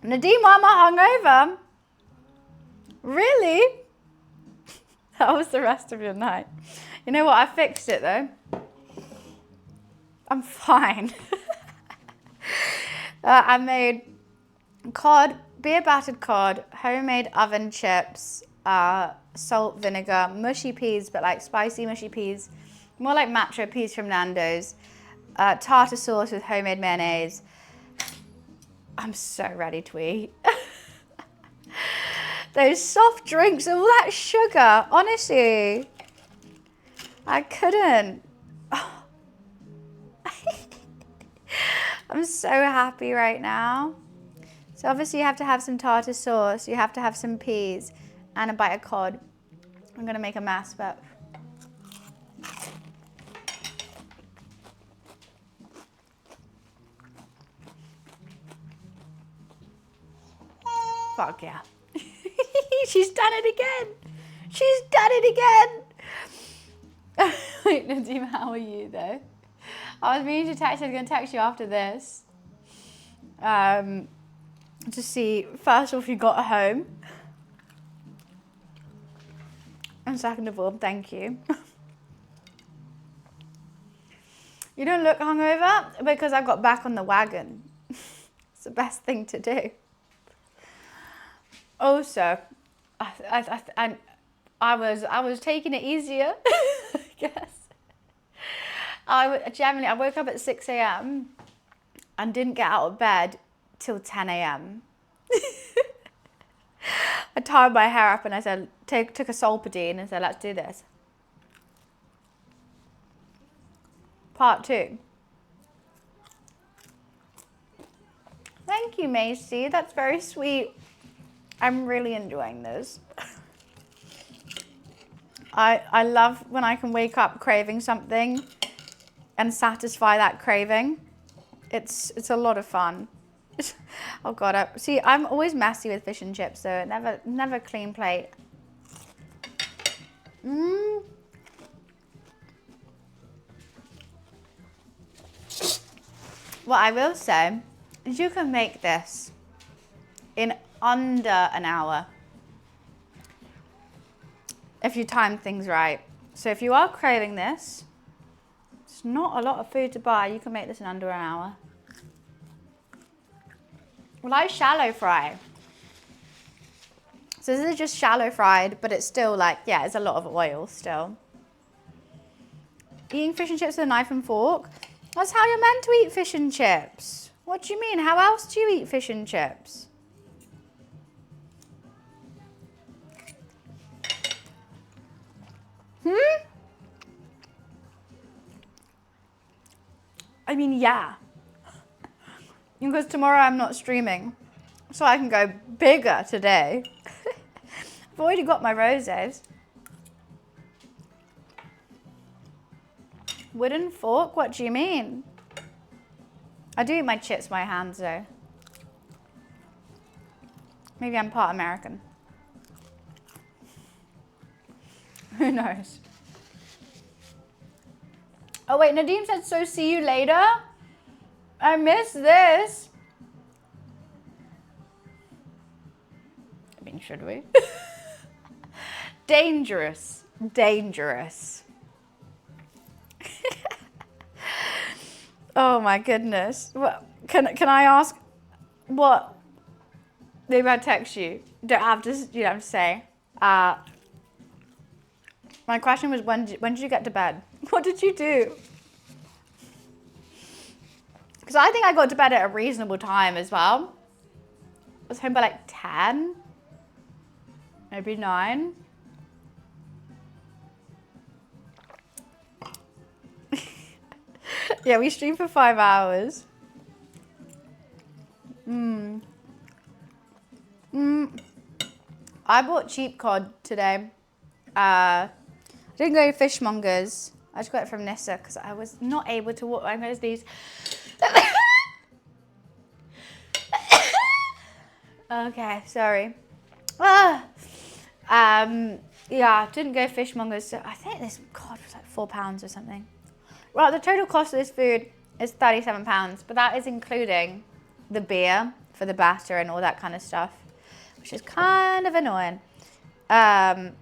Nadeem, why am I hungover? Really? That was the rest of your night. You know what? I fixed it though. I'm fine. I made cod, beer battered cod, homemade oven chips, salt, vinegar, mushy peas, but like spicy mushy peas, more like macho peas from Nando's, tartar sauce with homemade mayonnaise, I'm so ready to eat. Those soft drinks, all that sugar, honestly, I couldn't. I'm so happy right now. So obviously you have to have some tartar sauce, you have to have some peas and a bite of cod. I'm gonna make a mess, but fuck yeah. She's done it again. She's done it again. Wait, Nadim, how are you though? I was meaning to text you, I was gonna text you after this. To see, first of all, if you got home. And second of all, thank you. You don't look hungover because I got back on the wagon. It's the best thing to do. Also, I was taking it easier, I guess. I woke up at 6 a.m. and didn't get out of bed till 10 a.m. I tied my hair up and I said, took a Solpadeine and said, let's do this. Part 2. Thank you, Macy. That's very sweet. I'm really enjoying this. I love when I can wake up craving something and satisfy that craving. It's a lot of fun. Oh God, see, I'm always messy with fish and chips, so never clean plate. What I will say is you can make this in under an hour if you time things right. So if you are craving this, it's not a lot of food to buy. You can make this in under an hour. Well, I shallow fry. So this is just shallow fried, but it's still like, yeah, it's a lot of oil still. Eating fish and chips with a knife and fork. That's how you're meant to eat fish and chips. What do you mean? How else do you eat fish and chips? I mean, yeah. Because tomorrow I'm not streaming. So I can go bigger today. I've already got my roses. Wooden fork? What do you mean? I do eat my chips with my hands though. Maybe I'm part American. Who knows? Oh wait, Nadim said, so see you later? I missed this. I mean, should we? Dangerous. Dangerous. Oh my goodness. What, can I ask what? Maybe I'll text you. Don't have to, you know, say. My question was, when did you get to bed? What did you do? Because I think I got to bed at a reasonable time as well. I was home by like 10, maybe 9. Yeah, we streamed for 5 hours. I bought cheap cod today. I didn't go to fishmongers. I just got it from Nissa because I was not able to walk my these. Okay, sorry. Yeah, didn't go fishmongers. So I think this cod was like £4 or something. Well, the total cost of this food is £37, but that is including the beer for the batter and all that kind of stuff, which is kind of annoying. But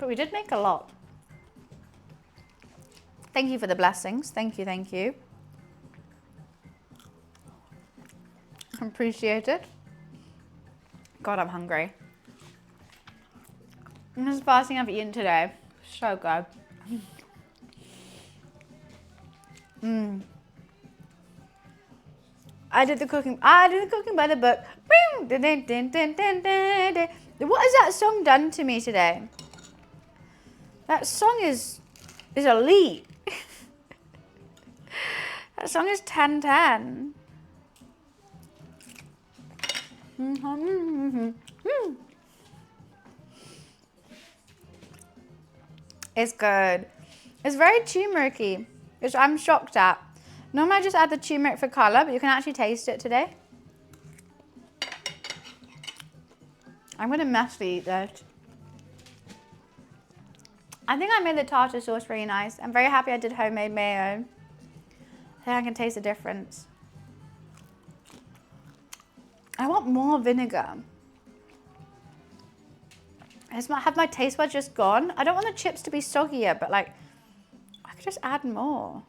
we did make a lot. Thank you for the blessings. Thank you, thank you. Appreciate it. God, I'm hungry. And this is the first thing I've eaten today. So good. I did the cooking by the book. What has that song done to me today? That song is elite. That song is 10/10. It's good. It's very turmeric-y, which I'm shocked at. Normally I just add the turmeric for colour, but you can actually taste it today. I'm going to messily eat this. I think I made the tartar sauce really nice. I'm very happy I did homemade mayo. I think I can taste the difference. I want more vinegar. Have my taste buds just gone? I don't want the chips to be soggier, but like, I could just add more.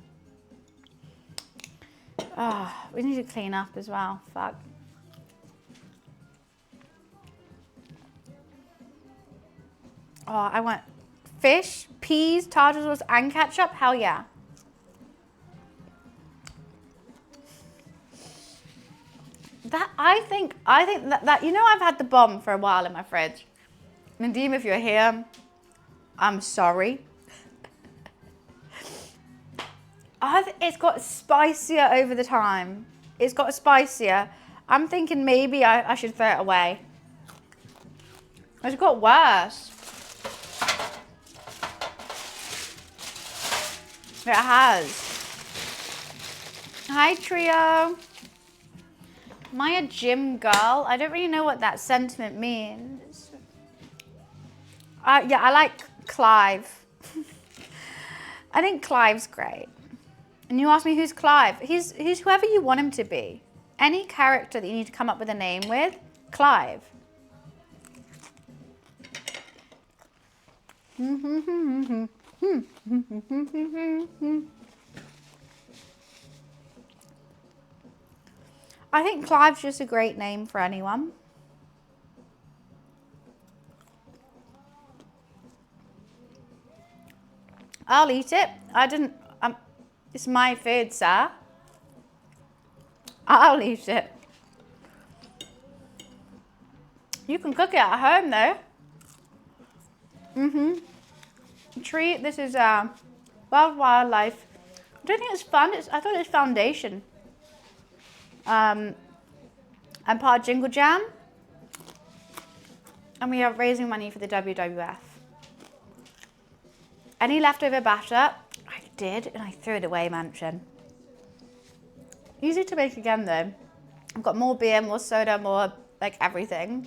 Oh, we need to clean up as well. Fuck. Oh, I want fish, peas, tartar sauce, and ketchup. Hell yeah. I think that you know, I've had the bomb for a while in my fridge. Nadim, if you're here, I'm sorry. It's got spicier over the time. It's got spicier. I'm thinking maybe I should throw it away. It's got worse. It has. Hi, Trio. Am I a gym girl? I don't really know what that sentiment means. Yeah, I like Clive. I think Clive's great. And you ask me who's Clive? He's whoever you want him to be. Any character that you need to come up with a name with, Clive. I think Clive's just a great name for anyone. I'll eat it. It's my food, sir. I'll eat it. You can cook it at home, though. Treat. This is Wild Wildlife. I don't think it's fun. I thought it was foundation. I'm part of Jingle Jam. And we are raising money for the WWF. Any leftover batter, I did, and I threw it away, Mansion. Easy to make again, though. I've got more beer, more soda, more, like, everything.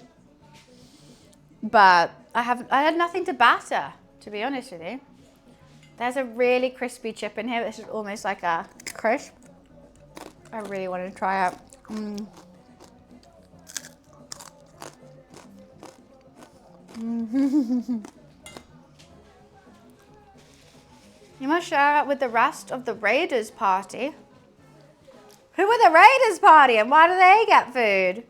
But I had nothing to batter, to be honest with you. There's a really crispy chip in here. This is almost like a crisp. I really want to try it. You must share it with the rest of the Raiders party. Who are the Raiders party and why do they get food?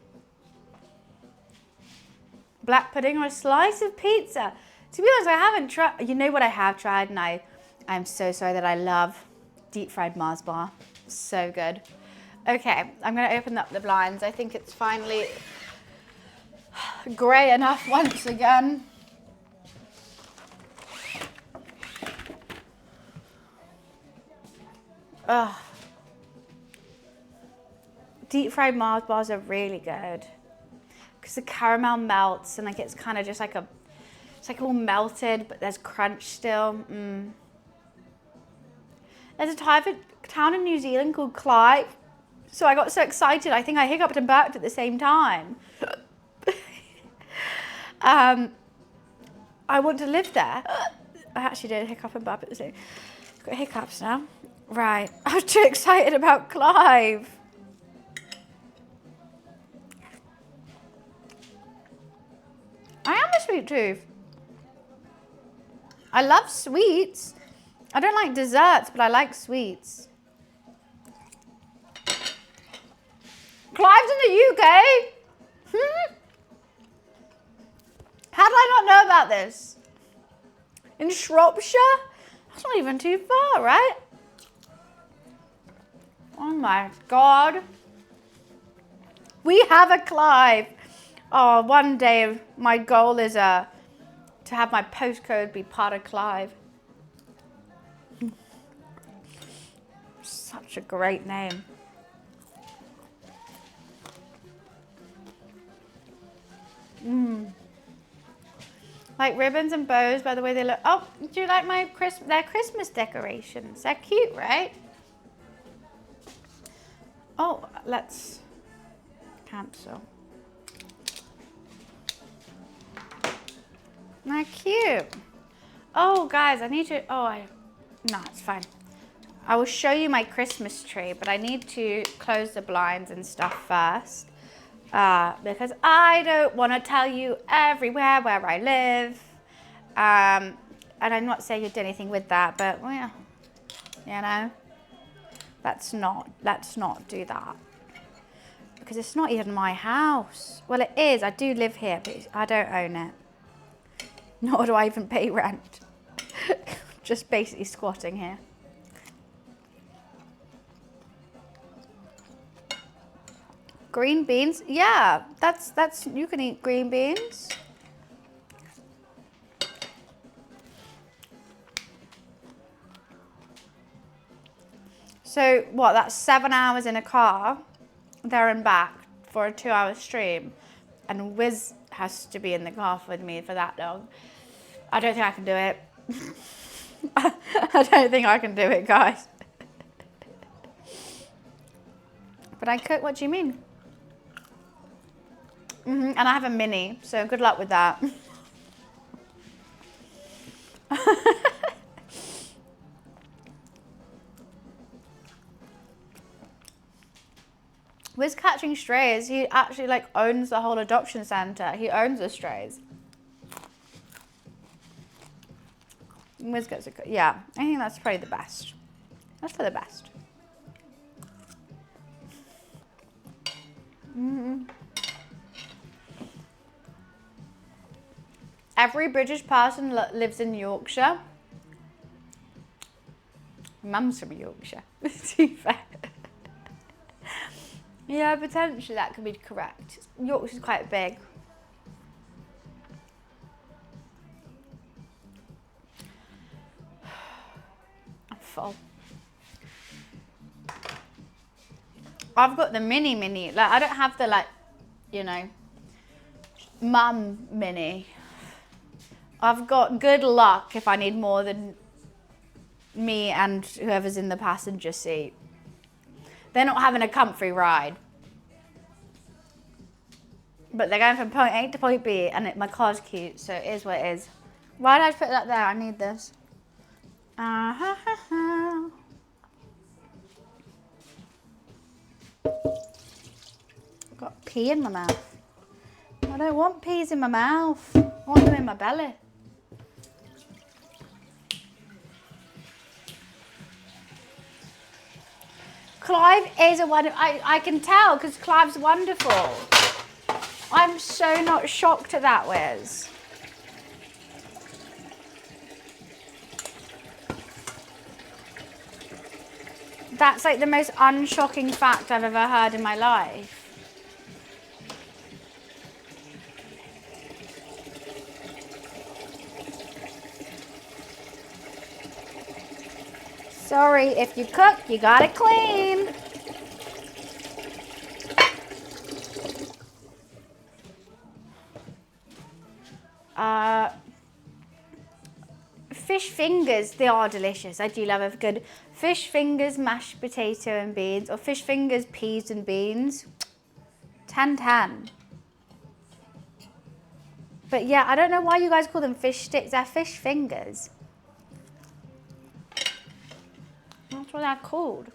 Black pudding or a slice of pizza? To be honest, I haven't tried. You know what I have tried, and I'm so sorry that I love deep fried Mars bar. So good. Okay, I'm going to open up the blinds. I think it's finally grey enough once again. Ugh. Deep fried Mars bars are really good because the caramel melts and like it's kind of just like it's like all melted, but there's crunch still. There's a town in New Zealand called Clive. So I got so excited, I think I hiccuped and burped at the same time. I want to live there. I actually did hiccup and burp at the same time. Got hiccups now. Right, I was too excited about Clive. I am a sweet tooth. I love sweets. I don't like desserts, but I like sweets. Clive's in the UK? How did I not know about this? In Shropshire? That's not even too far, right? Oh my God. We have a Clive. Oh, one day my goal is to have my postcode be part of Clive. Such a great name. Like ribbons and bows by the way they look. Oh, do you like my their Christmas decorations? They're cute, right? Oh, let's cancel. They're cute. Oh, guys, I need to, no, it's fine. I will show you my Christmas tree, but I need to close the blinds and stuff first. Because I don't want to tell you everywhere where I live. And I'm not saying you do anything with that, but, well, you know, let's not do that. Because it's not even my house. Well, it is. I do live here, but I don't own it. Nor do I even pay rent. Just basically squatting here. Green beans? Yeah, that's you can eat green beans. So what, that's 7 hours in a car, there and back for a 2-hour stream. And Wiz has to be in the car with me for that long. I don't think I can do it. I don't think I can do it, guys. But I cook, what do you mean? And I have a Mini, so good luck with that. Wiz catching strays, he actually like owns the whole adoption center. He owns the strays. Wiz gets yeah, I think that's probably the best. That's for the best. Every British person lives in Yorkshire. Mum's from Yorkshire, to be fair. Yeah, potentially that could be correct. Yorkshire's quite big. I'm full. I've got the mini. Like, I don't have the, like, you know, mum mini. I've got good luck if I need more than me and whoever's in the passenger seat. They're not having a comfy ride. But they're going from point A to point B, and my car's cute, so it is what it is. Why did I put that there? I need this. Got pee in my mouth. I don't want peas in my mouth. I want them in my belly. Clive is a wonderful, I can tell because Clive's wonderful. I'm so not shocked at that, Wiz. That's like the most unshocking fact I've ever heard in my life. Sorry, if you cook, you gotta clean. Fish fingers, they are delicious. I do love a good fish fingers, mashed potato and beans, or fish fingers, peas and beans. 10-10. But yeah, I don't know why you guys call them fish sticks. They're fish fingers. That's what they're called.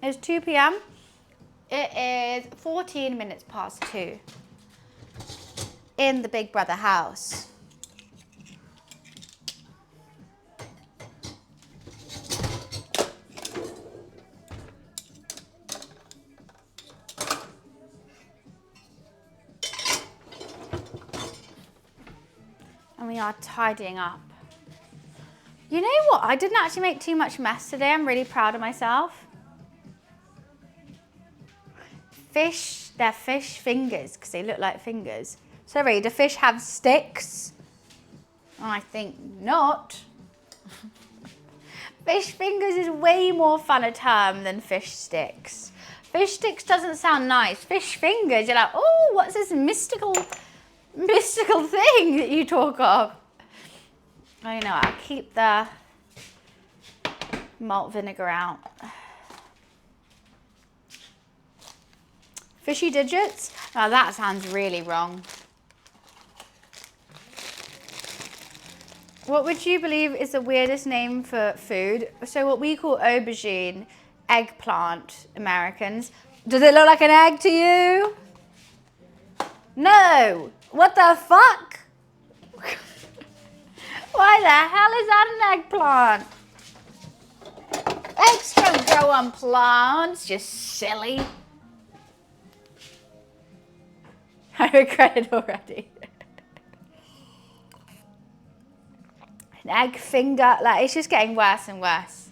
It's 2 p.m. It is 14 minutes past 2 in the Big Brother house. And we are tidying up. You know what? I didn't actually make too much mess today. I'm really proud of myself. Fish, they're fish fingers because they look like fingers. Sorry, do fish have sticks? I think not. Fish fingers is way more fun a term than fish sticks. Fish sticks doesn't sound nice. Fish fingers, you're like, oh, what's this mystical thing that you talk of? I know, I'll keep the malt vinegar out. Fishy digits? Now that sounds really wrong. What would you believe is the weirdest name for food? So what we call aubergine, eggplant, Americans. Does it look like an egg to you? No. What the fuck? Why the hell is that an eggplant? Eggs don't grow on plants, you silly. I regret it already. An egg finger, like it's just getting worse and worse.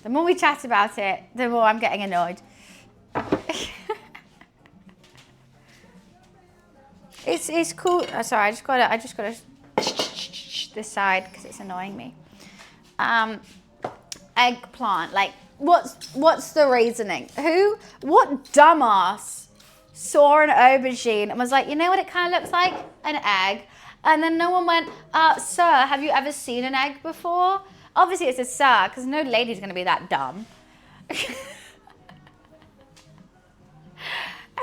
The more we chat about it, the more I'm getting annoyed. It's cool. Oh, sorry, I just gotta this side because it's annoying me. Eggplant, like what's the reasoning? What dumbass saw an aubergine and was like, you know what it kind of looks like? An egg. And then no one went, sir, have you ever seen an egg before? Obviously it's a sir, because no lady's going to be that dumb.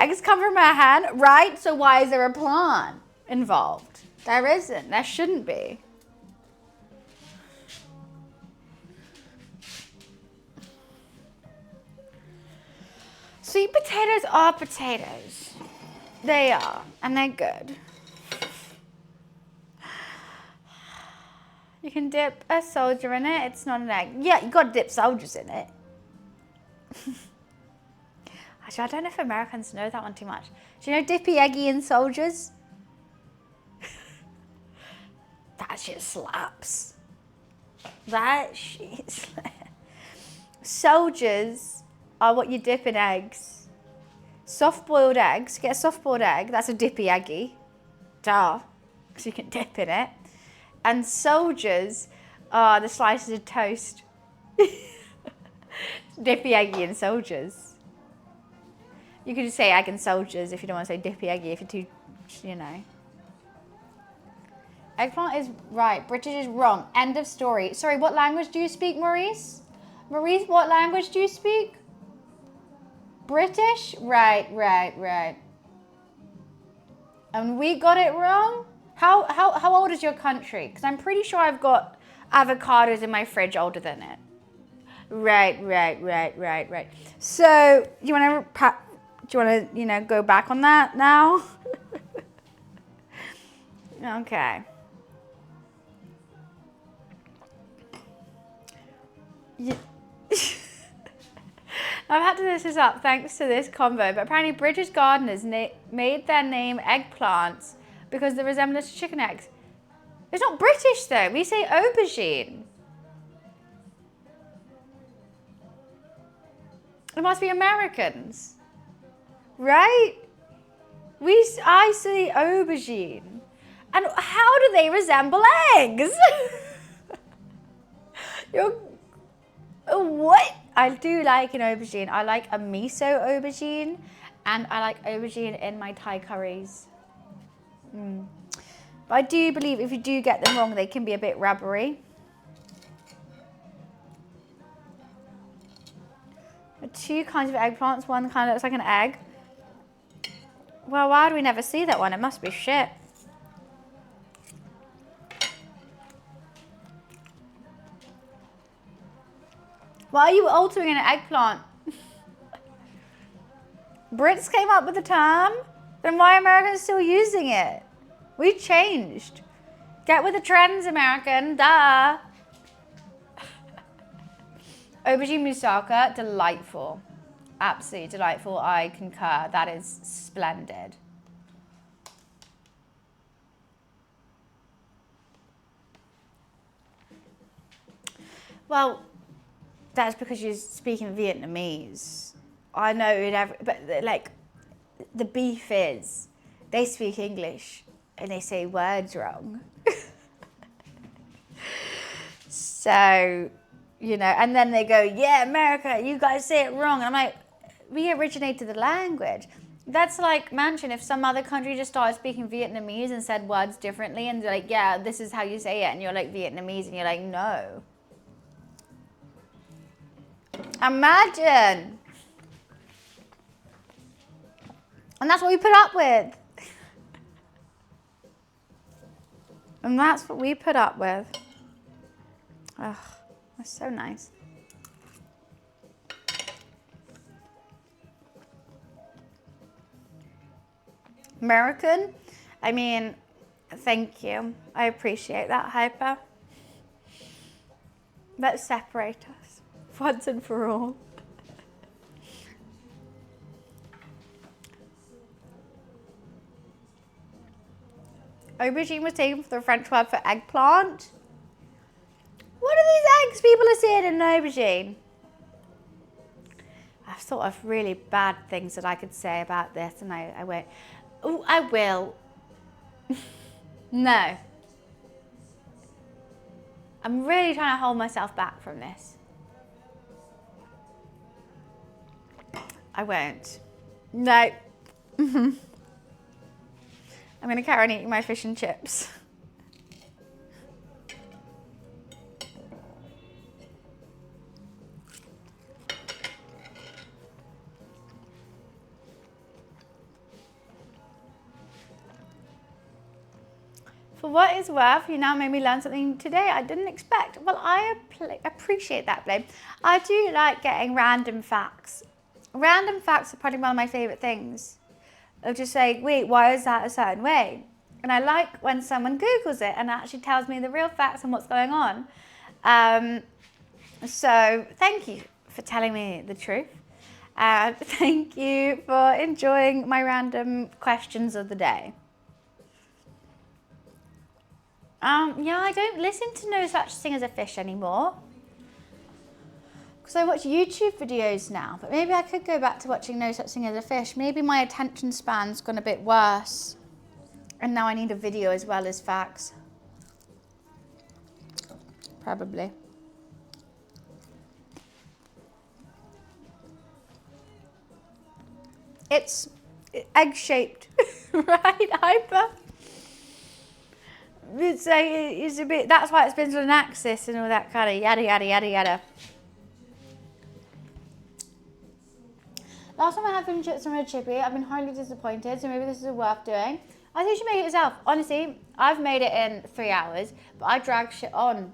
Eggs come from a hen, right? So why is there a plant involved? There isn't. There shouldn't be. Sweet potatoes are potatoes. They are, and they're good. You can dip a soldier in it. It's not an egg. Yeah, you got to dip soldiers in it. Actually, I don't know if Americans know that one too much. Do you know Dippy, Eggy and Soldiers? That shit slaps. That shit slaps. Soldiers are what you dip in eggs. Soft-boiled eggs. Get a soft-boiled egg. That's a Dippy, Eggy. Duh. Because you can dip in it. And soldiers are the slices of toast. Dippy, Eggy and Soldiers. You could just say egg and soldiers if you don't want to say Dippy, Eggy if you're too, you know. Eggplant is right. British is wrong. End of story. Sorry, what language do you speak, Maurice? Maurice, what language do you speak? British? Right. And we got it wrong? How old is your country? Because I'm pretty sure I've got avocados in my fridge older than it. Right. So, do you want to, go back on that now? Okay. I've had to look this up thanks to this convo, but apparently British gardeners made their name eggplants because of the resemblance to chicken eggs. It's not British though. We say aubergine. It must be Americans, right? I say aubergine. And how do they resemble eggs? What? I do like an aubergine. I like a miso aubergine, and I like aubergine in my Thai curries. But I do believe if you do get them wrong, they can be a bit rubbery. There are two kinds of eggplants. One kind of looks like an egg. Well, why do we never see that one? It must be shit. Why are you altering an eggplant? Brits came up with the term? Then why are Americans still using it? We changed. Get with the trends, American. Duh. Aubergine moussaka, delightful. Absolutely delightful. I concur. That is splendid. Well, that's because you're speaking Vietnamese. I know in every, but like, the beef is, they speak English and they say words wrong. So, you know, and then they go, yeah, America, you guys say it wrong. And I'm like, we originated the language. That's like, imagine if some other country just started speaking Vietnamese and said words differently and they're like, yeah, this is how you say it. And you're like Vietnamese and you're like, no. Imagine. And that's what we put up with. And that's what we put up with. Ugh, that's so nice. American, I mean, thank you. I appreciate that, Hyper. Let's separate us once and for all. Aubergine was taken for the French word for eggplant. What are these eggs people are seeing in an aubergine? I've thought of really bad things that I could say about this and I won't. Oh, I will. No. I'm really trying to hold myself back from this. I won't. No. I'm going to carry on eating my fish and chips. For what it's worth, you now made me learn something today I didn't expect. Well, I appreciate that, babe. I do like getting random facts. Random facts are probably one of my favourite things. Of just saying, wait, why is that a certain way? And I like when someone Googles it and actually tells me the real facts and what's going on. So thank you for telling me the truth. Thank you for enjoying my random questions of the day. Yeah, I don't listen to No Such Thing as a Fish anymore. Because I watch YouTube videos now. But maybe I could go back to watching No Such Thing as a Fish. Maybe my attention span's gone a bit worse. And now I need a video as well as facts. Probably. It's egg-shaped, right, Hyper? It's a bit, that's why it's been on an axis and all that kind of yada, yada, yada, yada. Last time I had fish and chips from a chippy, I've been highly disappointed, so maybe this is worth doing. I think you should make it yourself. Honestly, I've made it in 3 hours, but I drag shit on,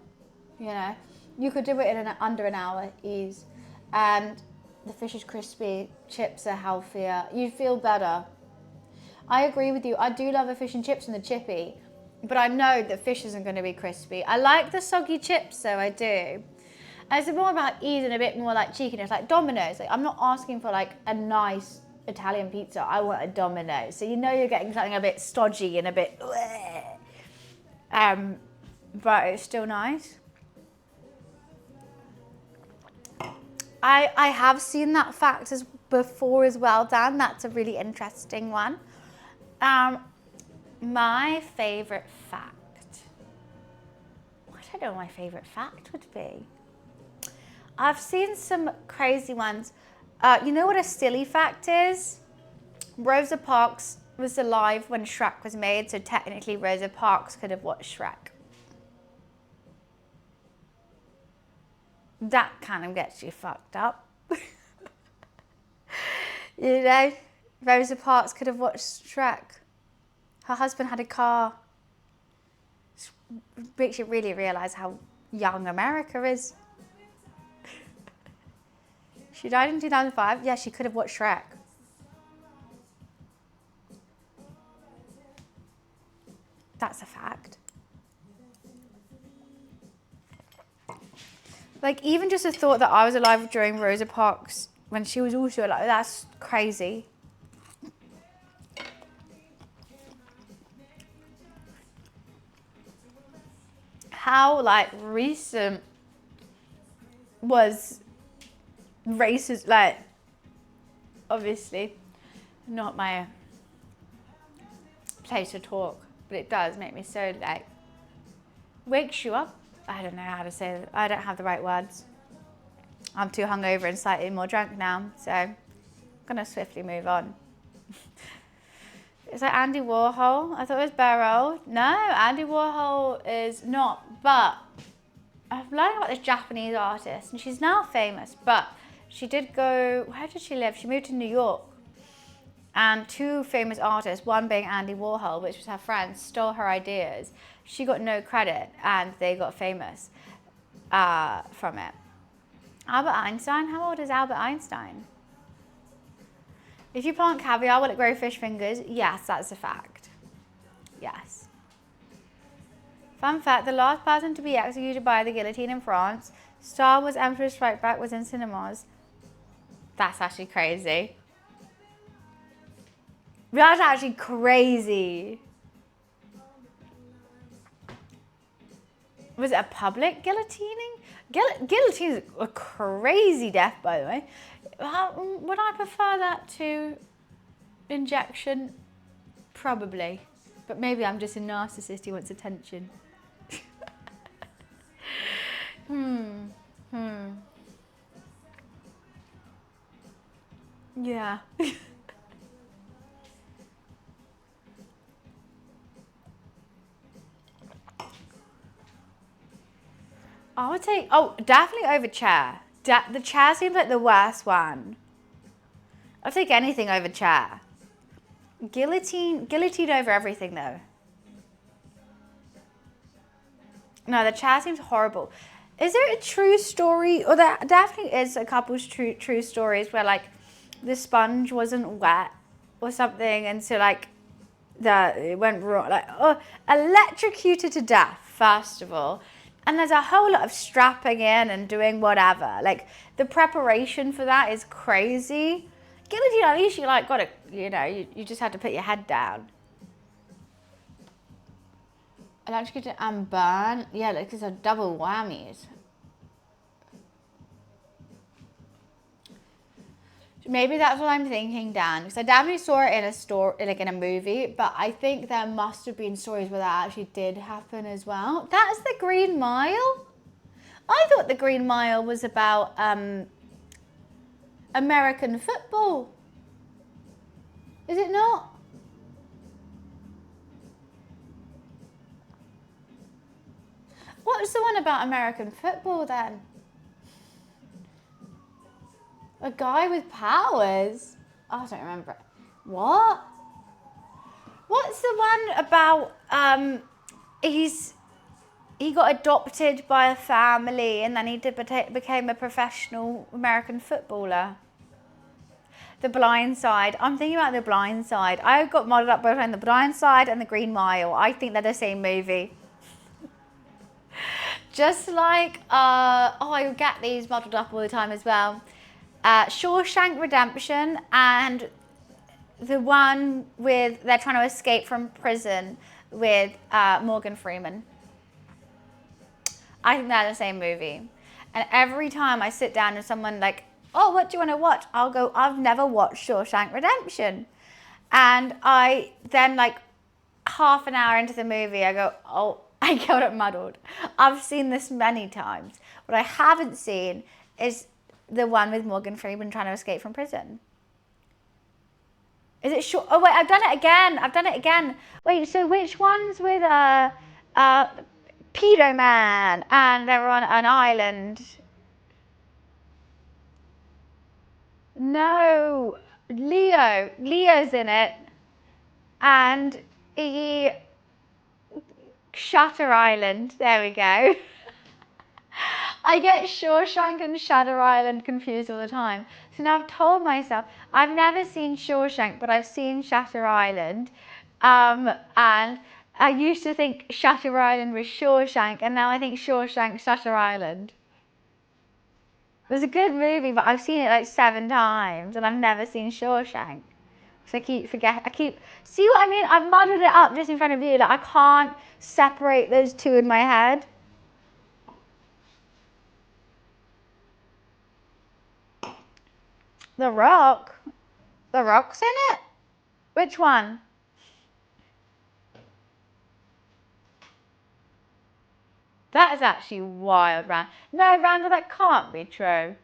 you know. You could do it in under an hour, ease. And the fish is crispy, chips are healthier, you feel better. I agree with you, I do love a fish and chips in the chippy, but I know that fish isn't going to be crispy. I like the soggy chips though, I do. And it's more about ease and a bit more like cheekiness, like Domino's. Like, I'm not asking for like a nice Italian pizza, I want a Domino's. So you know you're getting something a bit stodgy and a bit, but it's still nice. I have seen that fact before as well, Dan. That's a really interesting one. My favourite fact. I don't know what my favourite fact would be. I've seen some crazy ones. You know what a silly fact is? Rosa Parks was alive when Shrek was made, so technically Rosa Parks could have watched Shrek. That kind of gets you fucked up. You know, Rosa Parks could have watched Shrek. Her husband had a car. It makes you really realise how young America is. She died in 2005. Yeah, she could have watched Shrek. That's a fact. Like, even just the thought that I was alive during Rosa Parks when she was also alive, that's crazy. How, like, recent was racist, like, obviously not my place to talk, but it does make me so, like, wakes you up. I don't know how to say it. I don't have the right words. I'm too hungover and slightly more drunk now, so I'm gonna swiftly move on. Is that Andy Warhol? I thought it was Beryl. No, Andy Warhol is not, but I've learned about this Japanese artist, and she's now famous, but she did go, where did she live? She moved to New York, and two famous artists, one being Andy Warhol, which was her friend, stole her ideas. She got no credit, and they got famous from it. Albert Einstein? How old is Albert Einstein? If you plant caviar, will it grow fish fingers? Yes, that's a fact. Yes. Fun fact, the last person to be executed by the guillotine in France, Star Wars Emperor Strike Back, was in cinemas. That's actually crazy. That's actually crazy. Was it a public guillotining? Guillotine is a crazy death, by the way. Would I prefer that to injection? Probably. But maybe I'm just a narcissist who wants attention. Yeah. I would take, definitely over chair. The chair seems like the worst one. I'll take anything over chair. Guillotine over everything though. No, the chair seems horrible. Is there a true story? Or there definitely is a couple true stories where like the sponge wasn't wet or something, and so like it went wrong. Like electrocuted to death first of all, and there's a whole lot of strapping in and doing whatever. Like the preparation for that is crazy. Guillotine, at least you like got to, you just had to put your head down. Electrocuted and burn. Yeah, like it's a double whammies. Maybe that's what I'm thinking, Dan, because I definitely saw it in a story, like in a movie, but I think there must have been stories where that actually did happen as well. That's the Green Mile? I thought the Green Mile was about American football. Is it not? What's the one about American football then? A guy with powers? Oh, I don't remember. What? What's the one about, he got adopted by a family and then he became a professional American footballer? The Blind Side. I'm thinking about The Blind Side. I got muddled up between The Blind Side and The Green Mile. I think they're the same movie. Just like, I get these muddled up all the time as well. Shawshank Redemption and the one with, they're trying to escape from prison with Morgan Freeman. I think they're the same movie. And every time I sit down and someone like, oh, what do you want to watch? I'll go, I've never watched Shawshank Redemption. And I then like half an hour into the movie, I go, oh, I got it muddled. I've seen this many times. What I haven't seen is the one with Morgan Freeman trying to escape from prison. Is it short? Oh wait, I've done it again. Wait, so which one's with Pedo Man and they're on an island? No, Leo's in it, and Shutter Island. There we go. I get Shawshank and Shutter Island confused all the time. So now I've told myself, I've never seen Shawshank, but I've seen Shutter Island. And I used to think Shutter Island was Shawshank, and now I think Shawshank, Shutter Island. It was a good movie, but I've seen it like 7 times, and I've never seen Shawshank. So see what I mean? I've muddled it up just in front of you. Like I can't separate those two in my head. The Rock? The Rock's in it? Which one? That is actually wild, Randall. No, Randall, that can't be true.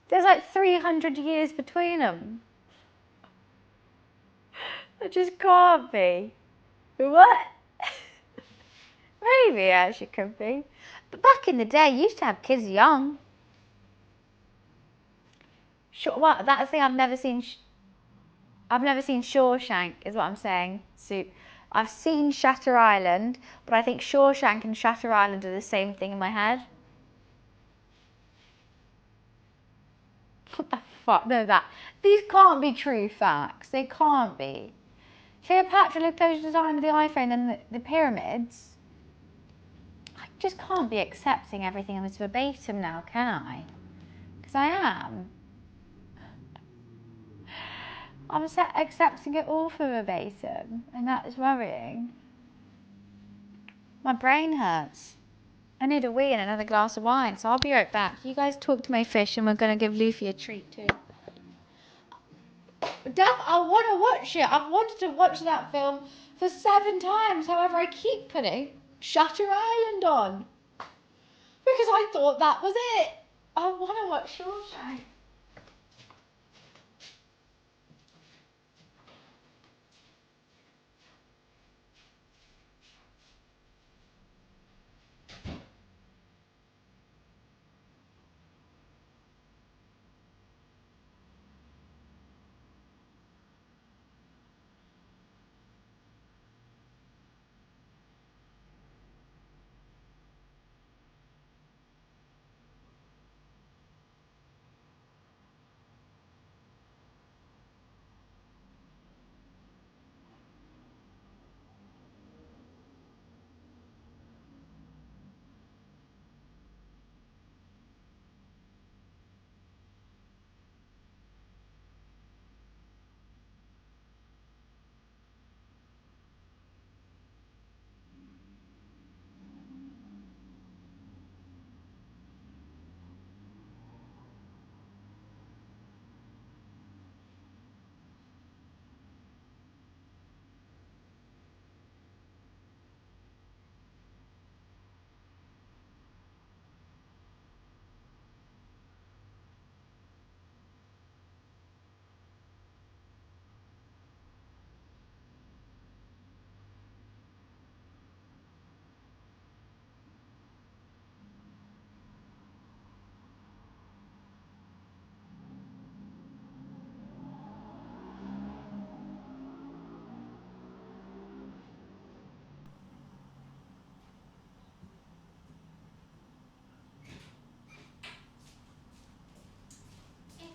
There's like 300 years between them. That just can't be. What? Maybe it actually could be. But back in the day, you used to have kids young. Sure, what? That's the thing I've never seen. I've never seen Shawshank, is what I'm saying. So, I've seen Shutter Island, but I think Shawshank and Shutter Island are the same thing in my head. What the fuck? No, these can't be true facts. They can't be. Cleopatra lived closer to the time of the iPhone than the pyramids. I just can't be accepting everything as verbatim now, can I? Because I am. I'm accepting it all for verbatim, and that is worrying. My brain hurts. I need a wee and another glass of wine, so I'll be right back. You guys talk to my fish, and we're going to give Luffy a treat too. I want to watch it. I've wanted to watch that film for 7 times. However, I keep putting Shutter Island on because I thought that was it. I want to watch Shawshank.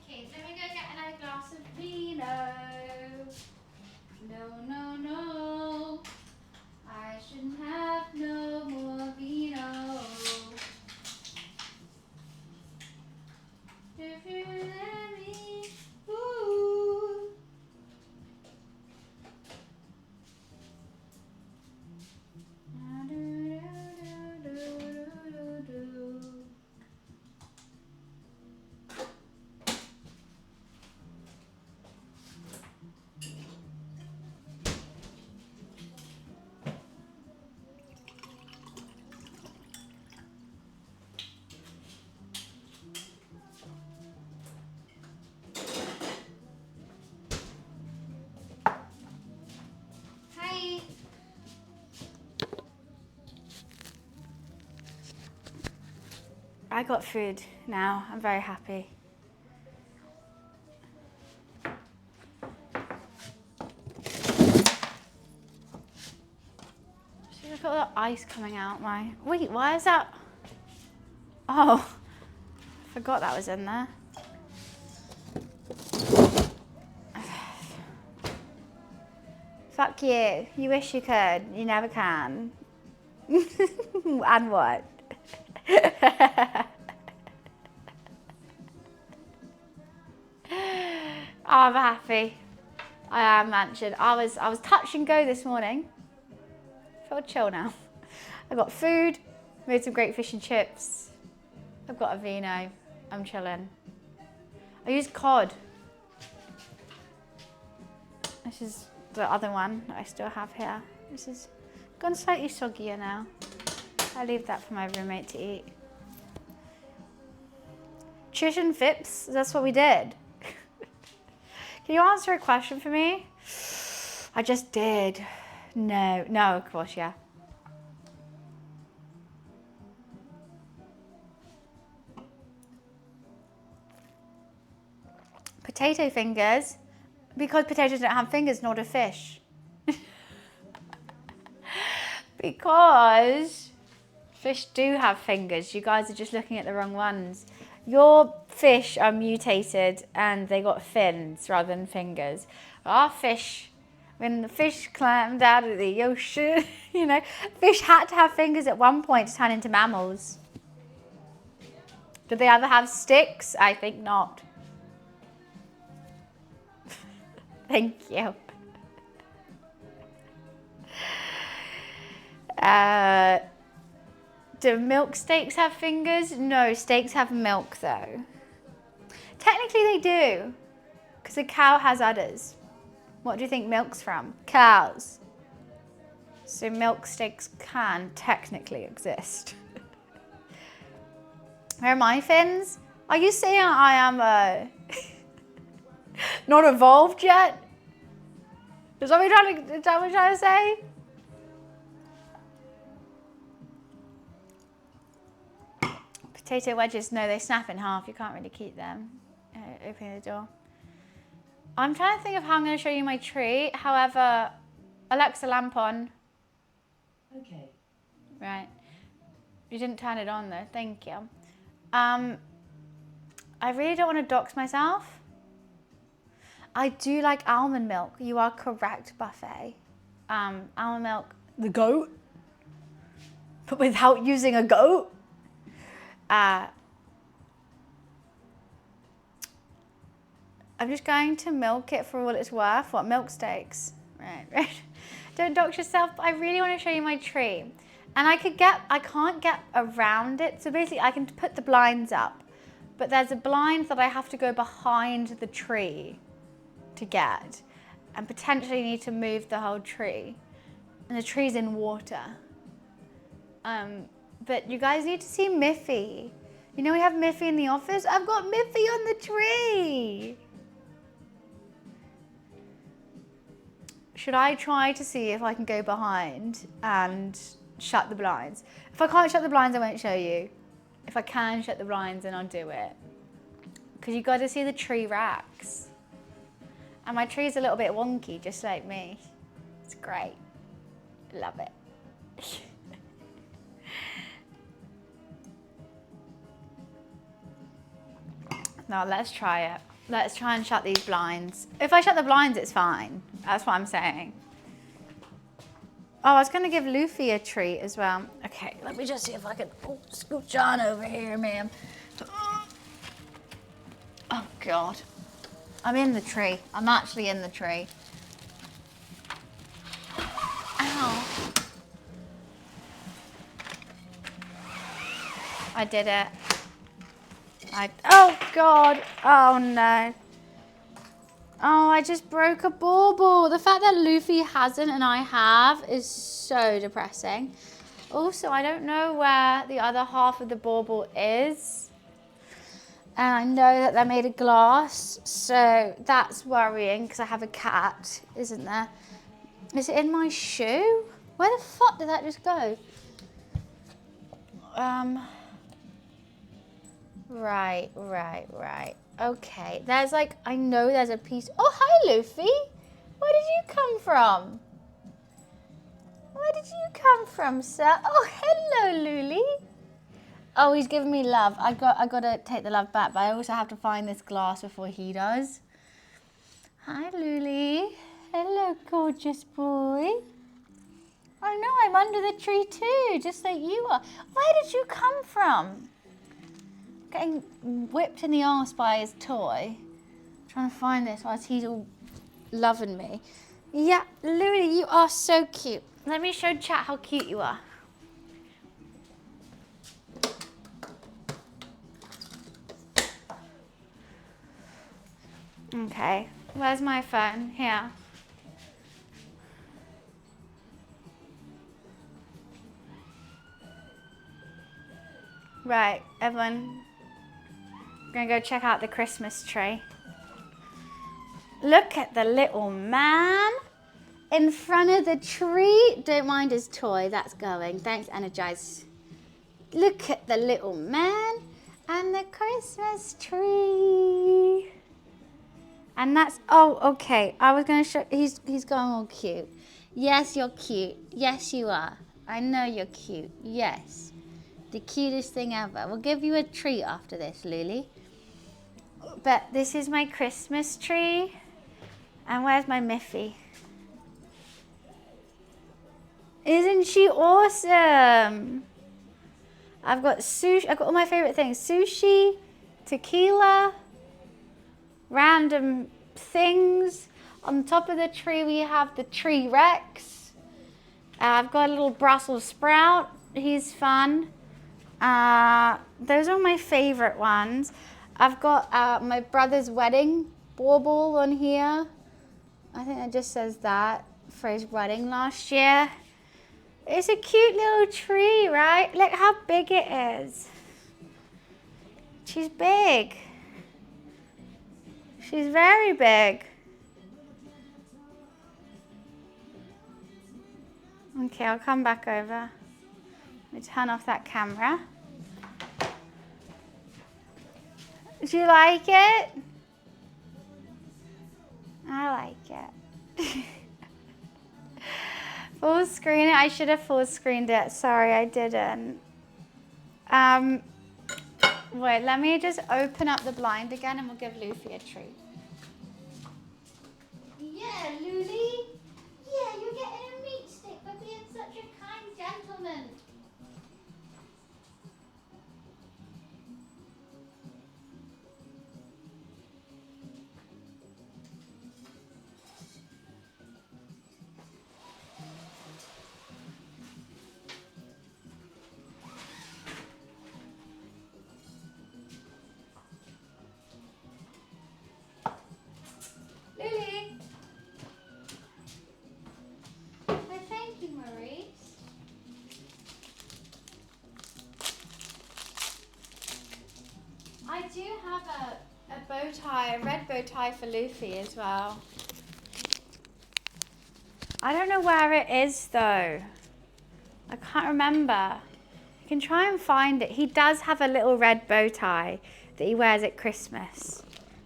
Okay, let me go get another glass of vino. No, no, no. I shouldn't have no more vino. If you let me, ooh. Hi. I got food now. I'm very happy. See, look at all the ice coming out. Wait, why is that? Oh, I forgot that was in there. Fuck you. You wish you could. You never can. And what? I'm happy. I am mansion. I was touch and go this morning. Feel chill now. I got food, made some great fish and chips. I've got a vino. I'm chilling. I use cod. This is the other one that I still have here. This is gone slightly soggier now. I'll leave that for my roommate to eat. Chish and Fips, that's what we did. Can you answer a question for me? I just did. No, of course, yeah. Potato fingers, because potatoes don't have fingers, nor do fish. Because fish do have fingers. You guys are just looking at the wrong ones. Your fish are mutated and they got fins rather than fingers. Our fish, when the fish climbed out of the ocean, you know, fish had to have fingers at one point to turn into mammals. Did they ever have sticks? I think not. Thank you. Do milk steaks have fingers? No, steaks have milk though. Technically they do, because a cow has udders. What do you think milk's from? Cows. So milk steaks can technically exist. Where are my fins? Are you saying I am not evolved yet? Is that what you're trying to say? Potato wedges, no, they snap in half. You can't really keep them. Opening the door. I'm trying to think of how I'm going to show you my tree. However, Alexa, lamp on. Okay. Right. You didn't turn it on though. Thank you. I really don't want to dox myself. I do like almond milk. You are correct, Buffet. Almond milk, the goat, but without using a goat. I'm just going to milk it for what it's worth. What, milk steaks? Right. Don't dox yourself. But I really want to show you my tree. And I can't get around it. So basically I can put the blinds up, but there's a blind that I have to go behind the tree to get, and potentially need to move the whole tree. And the tree's in water. But you guys need to see Miffy. You know we have Miffy in the office? I've got Miffy on the tree. Should I try to see if I can go behind and shut the blinds? If I can't shut the blinds, I won't show you. If I can shut the blinds, then I'll do it. Because you got to see the tree racks. And my tree's a little bit wonky, just like me. It's great. Love it. Now let's try it. Let's try and shut these blinds. If I shut the blinds, it's fine. That's what I'm saying. Oh, I was going to give Luffy a treat as well. Okay, let me just see if I can scooch on over here, ma'am. Oh, God. I'm in the tree. I'm actually in the tree. Ow. I did it. Oh, God. Oh, no. Oh, I just broke a bauble. The fact that Luffy hasn't and I have is so depressing. Also, I don't know where the other half of the bauble is. And I know that they're made of glass, so that's worrying because I have a cat, isn't there? Is it in my shoe? Where the fuck did that just go? Right. Okay, there's like, I know there's a piece. Oh, hi, Luffy. Where did you come from? Where did you come from, sir? Oh, hello, Luli. Oh, he's giving me love. I gotta take the love back, but I also have to find this glass before he does. Hi, Luli. Hello, gorgeous boy. I know, I'm under the tree too, just like you are. Where did you come from? Getting whipped in the arse by his toy. Trying to find this whilst he's all loving me. Yeah, Luli, you are so cute. Let me show chat how cute you are. Okay, where's my phone? Here. Right, everyone, we're gonna go check out the Christmas tree. Look at the little man in front of the tree. Don't mind his toy, that's going. Thanks, Energize. Look at the little man and the Christmas tree. And that's, oh, okay. I was gonna show, he's going all cute. Yes, you're cute. Yes, you are. I know you're cute. Yes. The cutest thing ever. We'll give you a treat after this, Lily. But this is my Christmas tree. And where's my Miffy? Isn't she awesome? I've got sushi. I've got all my favorite things. Sushi, tequila, random things. On top of the tree, we have the tree Rex. I've got a little Brussels sprout. He's fun. Those are my favorite ones. I've got my brother's wedding bauble on here. I think it just says that for his wedding last year. It's a cute little tree, right? Look how big it is. She's big. She's very big. Okay, I'll come back over. Let me turn off that camera. Do you like it? I like it. Full screen it. I should have full screened it. Sorry, I didn't. Wait, let me just open up the blind again and we'll give Luffy a treat. Yeah, Luli. Yeah, you're getting a meat stick for being such a kind gentleman. Lily. Well, thank you, Maurice. I do have a bow tie, a red bow tie for Luffy as well. I don't know where it is though. I can't remember. You can try and find it. He does have a little red bow tie that he wears at Christmas.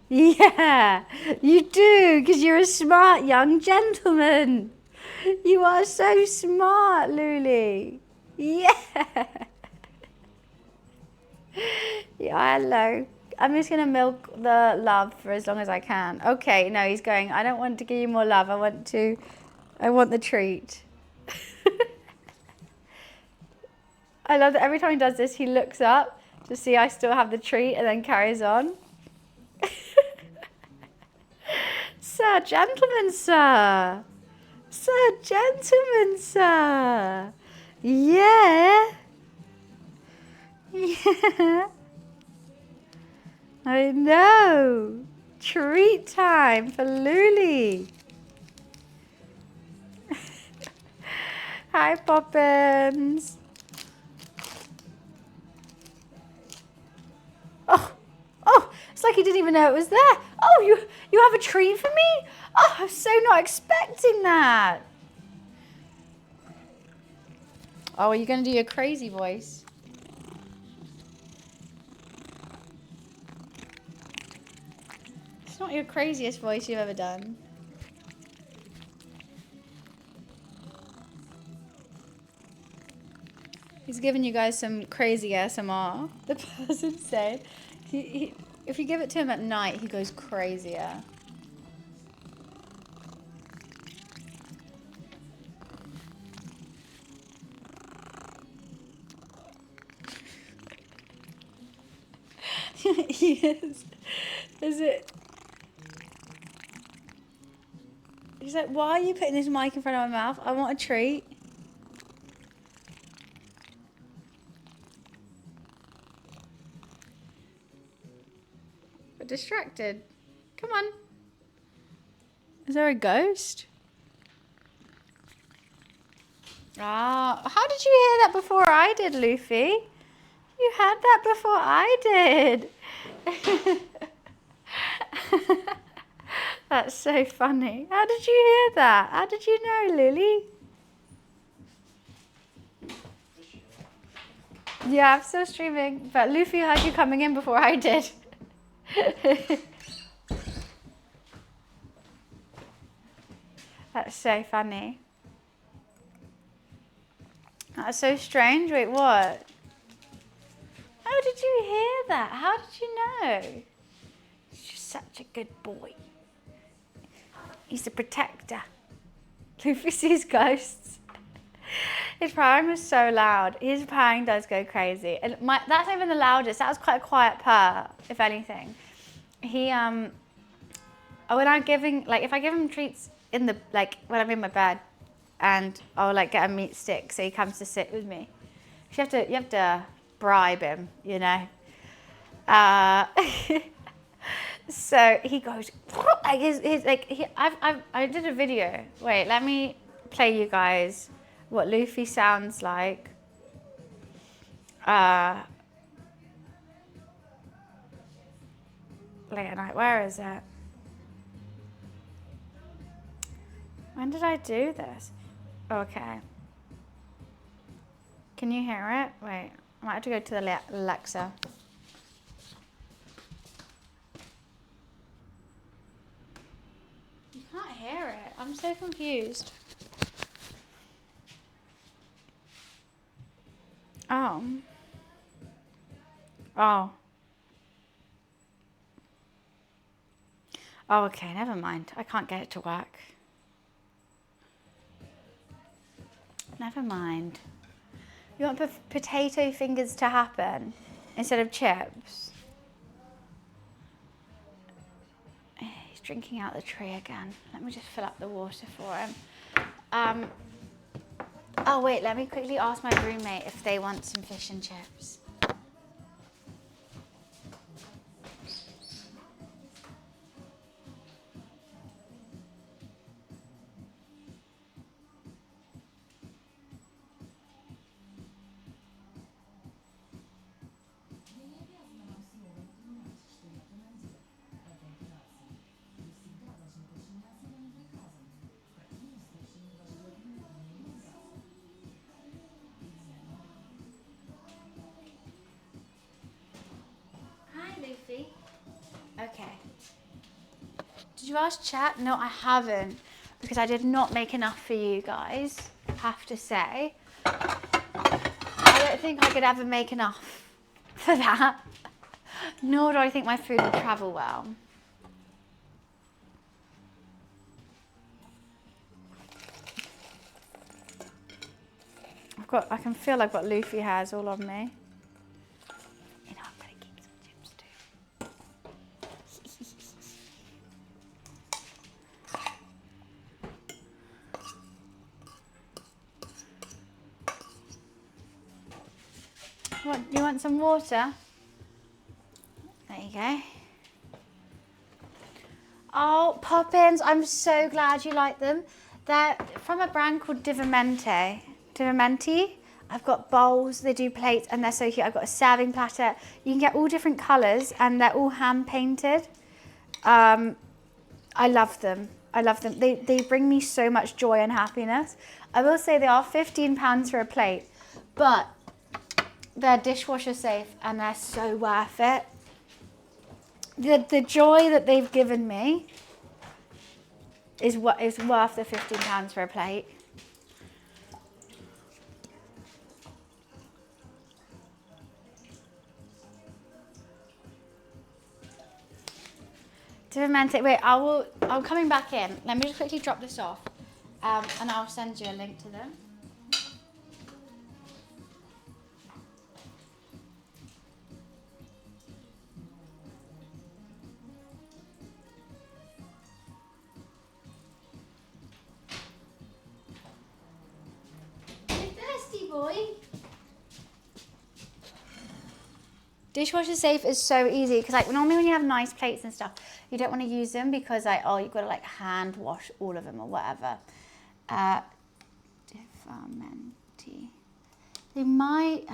Yeah, you do, because you're a smart young gentleman. You are so smart, Luli. Yeah. Yeah, hello. I'm just going to milk the love for as long as I can. Okay, no, he's going, I don't want to give you more love. I want the treat. I love that every time he does this, he looks up to see I still have the treat and then carries on. Sir, gentlemen, sir. Sir, gentlemen, sir. Yeah. Yeah. I know. Treat time for Luli. Hi, Poppins. Oh, it's like he didn't even know it was there. Oh, you have a treat for me? Oh, I'm so not expecting that. Oh, are you going to do your crazy voice? It's not your craziest voice you've ever done. He's giving you guys some crazy ASMR. The person said, if you give it to him at night, he goes crazier. He is. Is it? He's like, why are you putting this mic in front of my mouth? I want a treat. But distracted. Come on. there a ghost? Ah, how did you hear that before I did, Luffy? You had that before I did. That's so funny. How did you hear that? How did you know, Lily? Yeah, I'm still streaming, but Luffy heard you coming in before I did. That's so funny. That's so strange. Wait, what? How did you hear that? How did you know? You're such a good boy. He's a protector. Luffy sees ghosts. His purring was so loud. His purring does go crazy. And that's not even the loudest. That was quite a quiet purr, if anything. He, when I'm giving, like, if I give him treats in the, like, when I'm in my bed, and I'll, like, get a meat stick so he comes to sit with me. You have to bribe him, you know. So he goes, like, I did a video. Wait, let me play you guys what Luffy sounds like. Late at night, where is it? When did I do this? Okay. Can you hear it? Wait, I might have to go to the Alexa. You can't hear it. I'm so confused. Oh. Oh. Oh, okay, never mind. I can't get it to work. Never mind. You want potato fingers to happen instead of chips? He's drinking out the tree again. Let me just fill up the water for him. Oh wait, let me quickly ask my roommate if they want some fish and chips. Okay. Did you ask chat? No, I haven't, because I did not make enough for you guys, I have to say. I don't think I could ever make enough for that. Nor do I think my food would travel well. I can feel I've got Luffy hairs all on me. You know, I'm gonna keep some chips too. What, you want some water? There you go. Oh, Poppins, I'm so glad you like them. They're from a brand called Divermente. I've got bowls, they do plates, and they're so cute. I've got a serving platter. You can get all different colours, and they're all hand painted. I love them. I love them. They bring me so much joy and happiness. I will say they are £15 for a plate, but they're dishwasher safe, and they're so worth it. The joy that they've given me is what is worth the £15 for a plate. Wait, I'm coming back in. Let me just quickly drop this off, and I'll send you a link to them. Boy. Dishwasher safe is so easy because, like, normally when you have nice plates and stuff, You don't want to use them because you've got to like hand wash all of them or whatever. Diffamenti. They might.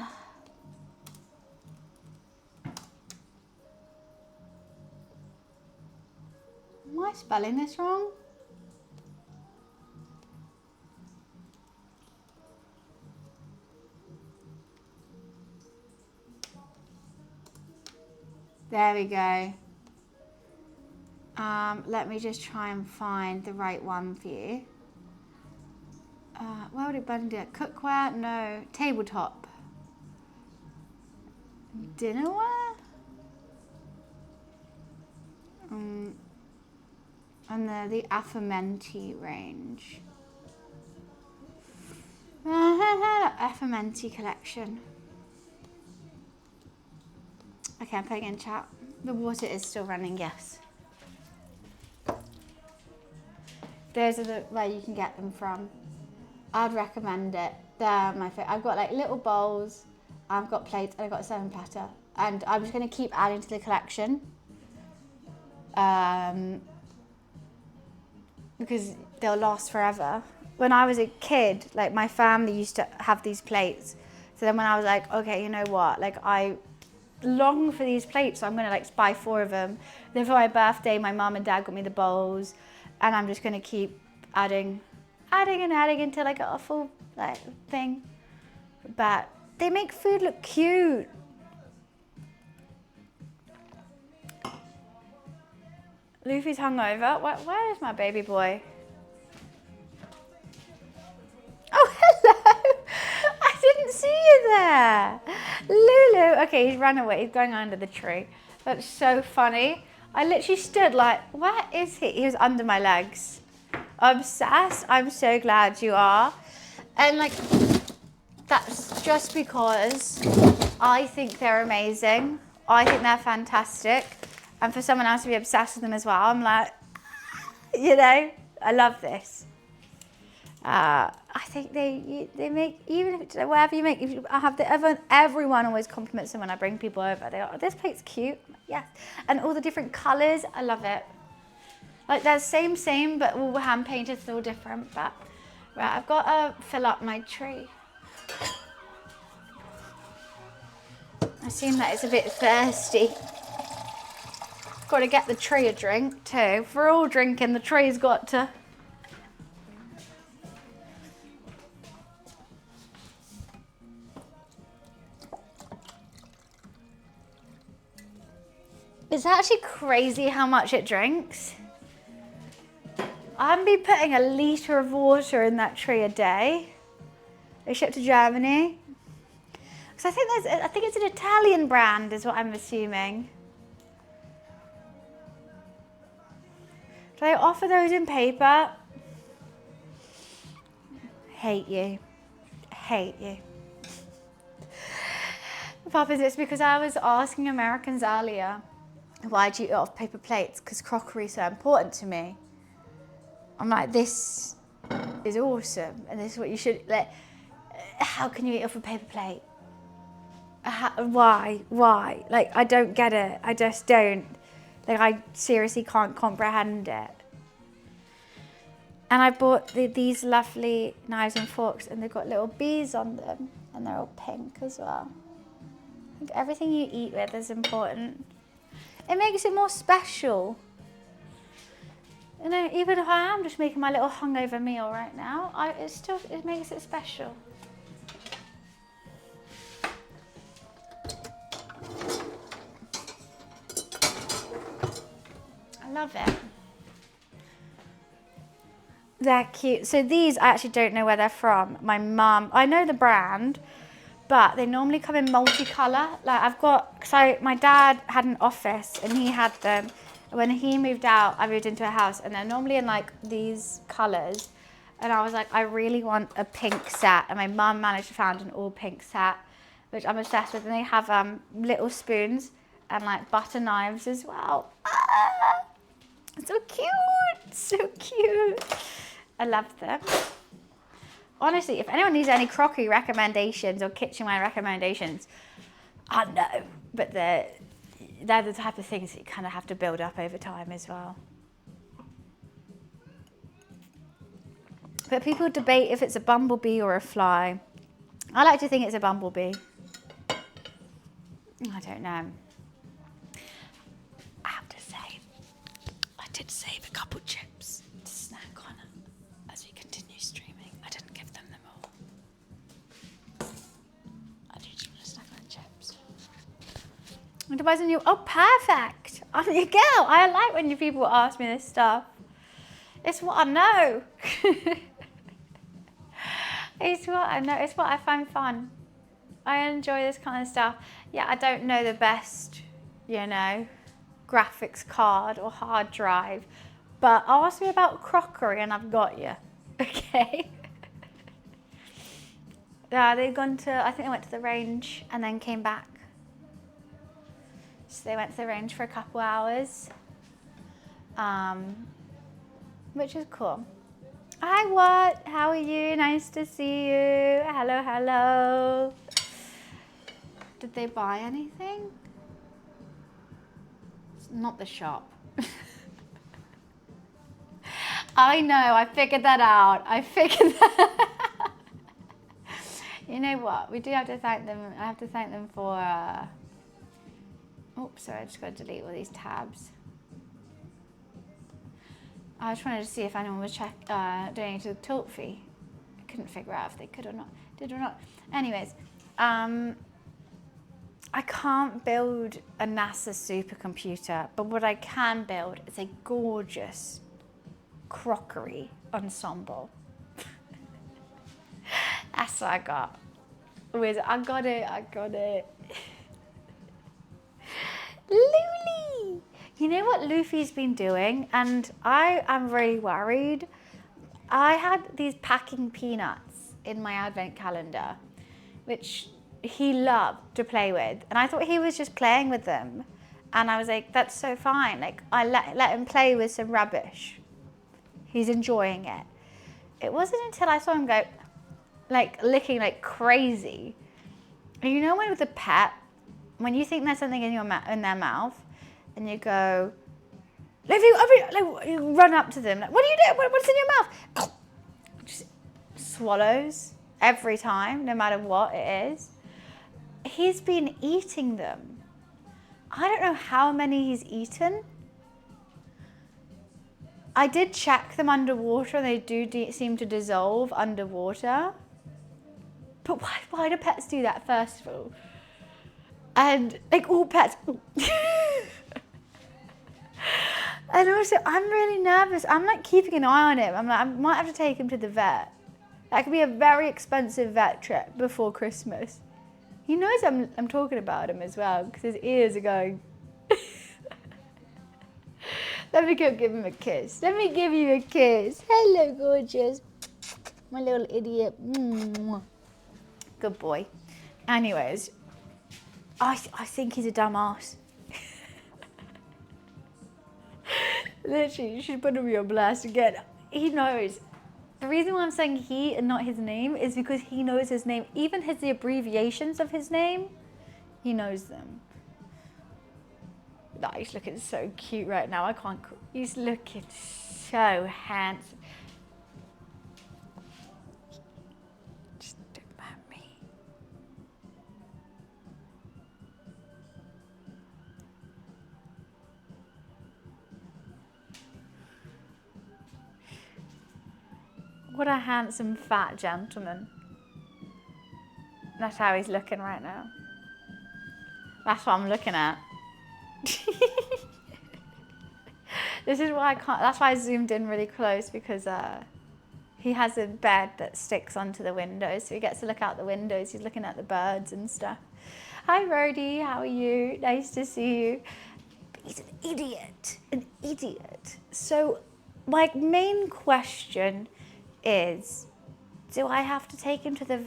Am I spelling this wrong? There we go. Let me just try and find the right one for you. Where would it blend it? Cookware? No. Tabletop. Dinnerware? And the Affamenti range. Affamenti collection. Okay, I'm putting in chat. The water is still running, yes. Those are where you can get them from. I'd recommend it. They're my favorite. I've got like little bowls, I've got plates, and I've got a serving platter. And I'm just going to keep adding to the collection. Because they'll last forever. When I was a kid, like my family used to have these plates. So then when I was like, okay, you know what? Like I long for these plates, so I'm going to like buy 4 of them. Then for my birthday, my mum and dad got me the bowls. And I'm just going to keep adding until I got a full like thing. But they make food look cute. Luffy's hungover. Where is my baby boy? Oh, hello. I didn't see you there. Lulu. Okay, he's run away. He's going under the tree. That's so funny. I literally stood like, where is he? He was under my legs. Obsessed. I'm so glad you are. And like, that's just because I think they're amazing. I think they're fantastic. And for someone else to be obsessed with them as well, I'm like, you know, I love this. I think they make, even if whatever you make, if you have everyone always compliments them when I bring people over. They go, oh, this plate's cute. Yes. And all the different colours, I love it. Like they're same, but all hand painted, still different. But right, I've got to fill up my tree. I seem that it's a bit thirsty. Got to get the tree a drink too. If we're all drinking, the tree's got to. It's actually crazy how much it drinks. I'm be putting a litre of water in that tree a day. They ship to Germany. Because I think it's an Italian brand is what I'm assuming. Do they offer those in paper? Hate you. Hate you. Papa, it's because I was asking Americans earlier, why do you eat off paper plates? Because crockery is so important to me. I'm like, this is awesome. And this is what you should, like, how can you eat off a paper plate? Why? Like, I don't get it. I just don't. Like, I seriously can't comprehend it. And I bought these lovely knives and forks, and they've got little bees on them, and they're all pink as well. I think everything you eat with is important. It makes it more special. You know, even if I am just making my little hungover meal right now, it makes it special. I love it. They're cute. So these, I actually don't know where they're from. My mum, I know the brand, but they normally come in multicolour. Like my dad had an office and he had them. When he moved out, I moved into a house and they're normally in like these colours. And I was like, I really want a pink set. And my mum managed to find an all pink set, which I'm obsessed with. And they have little spoons and like butter knives as well. Ah, so cute, so cute. I love them. Honestly, if anyone needs any crockery recommendations or kitchenware recommendations, I know, but they're the type of things that you kind of have to build up over time as well. But people debate if it's a bumblebee or a fly. I like to think it's a bumblebee. I don't know. I have to say, I did save a couple chips to snack on as we continue streaming. I didn't give them all. I just want to snack on chips. And to buy some new. Oh, perfect! I'm your girl. I like when you people ask me this stuff. It's what I know. It's what I know. It's what I find fun. I enjoy this kind of stuff. Yeah, I don't know the best, graphics card or hard drive, but ask me about crockery and I've got you. Okay. Yeah, they've gone to. I think they went to the range and then came back. So they went to the range for a couple hours, which is cool. Hi, what? How are you? Nice to see you. Hello, hello. Did they buy anything? It's not the shop. I know, I figured that out. You know what? We do have to thank them. I have to thank them for... Oops, sorry, I just got to delete all these tabs. I just wanted to see if anyone was donating to the tilt fee. I couldn't figure out if they did or not. Anyways, I can't build a NASA supercomputer, but what I can build is a gorgeous crockery ensemble. That's what I got. I got it. Luli! You know what Luffy's been doing? And I am really worried. I had these packing peanuts in my advent calendar, which he loved to play with. And I thought he was just playing with them. And I was like, that's so fine. Like, I let him play with some rubbish. He's enjoying it. It wasn't until I saw him go, licking like crazy. And you know when with a pet, when you think there's something in their mouth, and you go, you run up to them, like, what are you doing? What's in your mouth? Just swallows every time, no matter what it is. He's been eating them. I don't know how many he's eaten. I did check them underwater, and they do seem to dissolve underwater. But why do pets do that, first of all? And all pets. And also, I'm really nervous. I'm keeping an eye on him. I might have to take him to the vet. That could be a very expensive vet trip before Christmas. He knows I'm talking about him as well, because his ears are going. Let me go give him a kiss. Let me give you a kiss. Hello, gorgeous. My little idiot. Good boy. Anyways, I think he's a dumbass. Literally, you should put him on blast again. He knows. The reason why I'm saying he and not his name is because he knows his name. Even the abbreviations of his name, he knows them. Oh, he's looking so cute right now. He's looking so handsome. Just look at me. What a handsome fat gentleman. That's how he's looking right now. That's what I'm looking at. This is why that's why I zoomed in really close, because he has a bed that sticks onto the windows, so he gets to look out the windows. He's looking at the birds and stuff. Hi, Rody, how are you? Nice to see you. He's an idiot. So my main question is, do I have to take him to the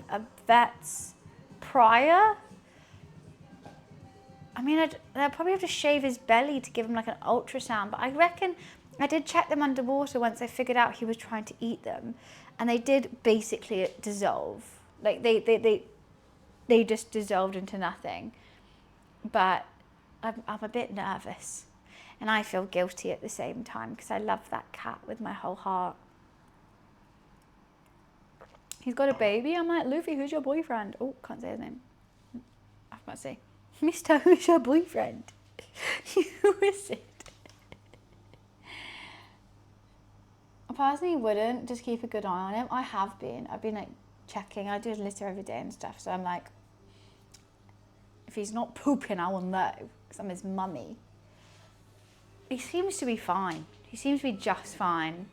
vets prior? I mean, they'll probably have to shave his belly to give him an ultrasound, but I reckon I did check them underwater once I figured out he was trying to eat them, and they did basically dissolve. They just dissolved into nothing. But I'm a bit nervous. And I feel guilty at the same time because I love that cat with my whole heart. He's got a baby. I'm like, Luffy, who's your boyfriend? Oh, can't say his name. I can't say. Mr. Who's your boyfriend? Who is it? I personally wouldn't just keep a good eye on him. I have been. I've been like checking. I do his litter every day and stuff. So I'm like, if he's not pooping, I will know because I'm his mummy. He seems to be fine. He seems to be just fine.